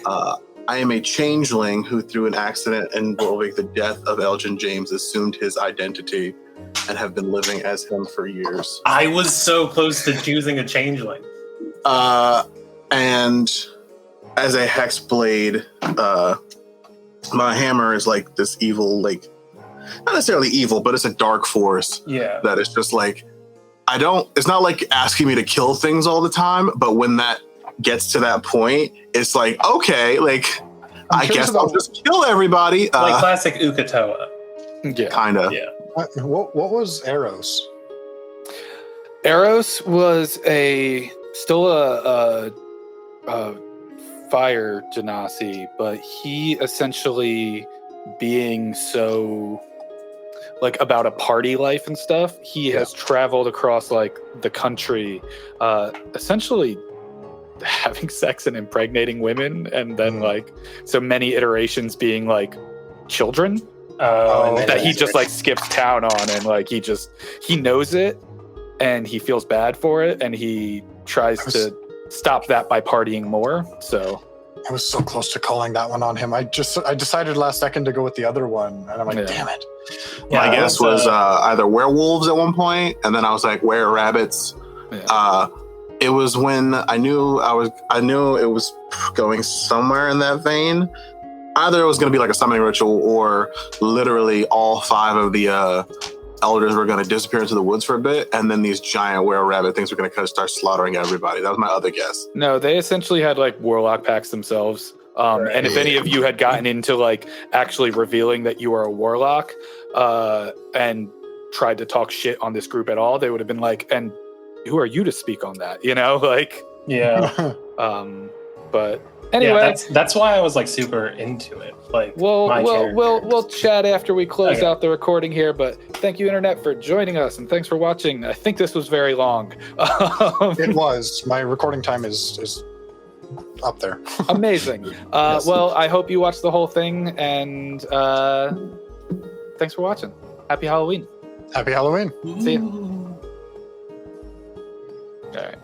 I am a changeling who, through an accident involving the death of Elgin James, assumed his identity and have been living as him for years. I was so close to choosing a changeling. And as a hex blade, my hammer is like this evil, like, not necessarily evil, but it's a dark force. Yeah. That is just like, it's not like asking me to kill things all the time, but when that gets to that point, it's like, okay, like, I guess I'll just kill everybody. Like classic Ukatoa. Yeah. Kinda. Yeah. What was Eros? Eros was still a fire genasi, but he essentially, being so like about a party life and stuff, he has traveled across like the country, essentially having sex and impregnating women, and then like so many iterations being like children that he just like skips town on, and like he knows it and he feels bad for it, and he tries to stop that by partying more. So I was so close to calling that one on him. I decided last second to go with the other one, and I'm like, damn it. My guess was either werewolves at one point, and then I was like, were-rabbits. yeah. It was when I knew it was going somewhere in that vein. Either it was going to be like a summoning ritual, or literally all 5 of the elders were going to disappear into the woods for a bit, and then these giant were-rabbit things were going to start slaughtering everybody. That was my other guess. No, they essentially had like warlock packs themselves. And if any of you had gotten into like actually revealing that you are a warlock and tried to talk shit on this group at all, they would have been like, and who are you to speak on that? You know, like, yeah. But anyway, yeah, that's why I was like super into it. Like, we'll chat after we close out the recording here. But thank you, internet, for joining us, and thanks for watching. I think this was very long. It was. My recording time is up there. Amazing. Yes. Well, I hope you watched the whole thing, and thanks for watching. Happy Halloween. Happy Halloween. See you. All right.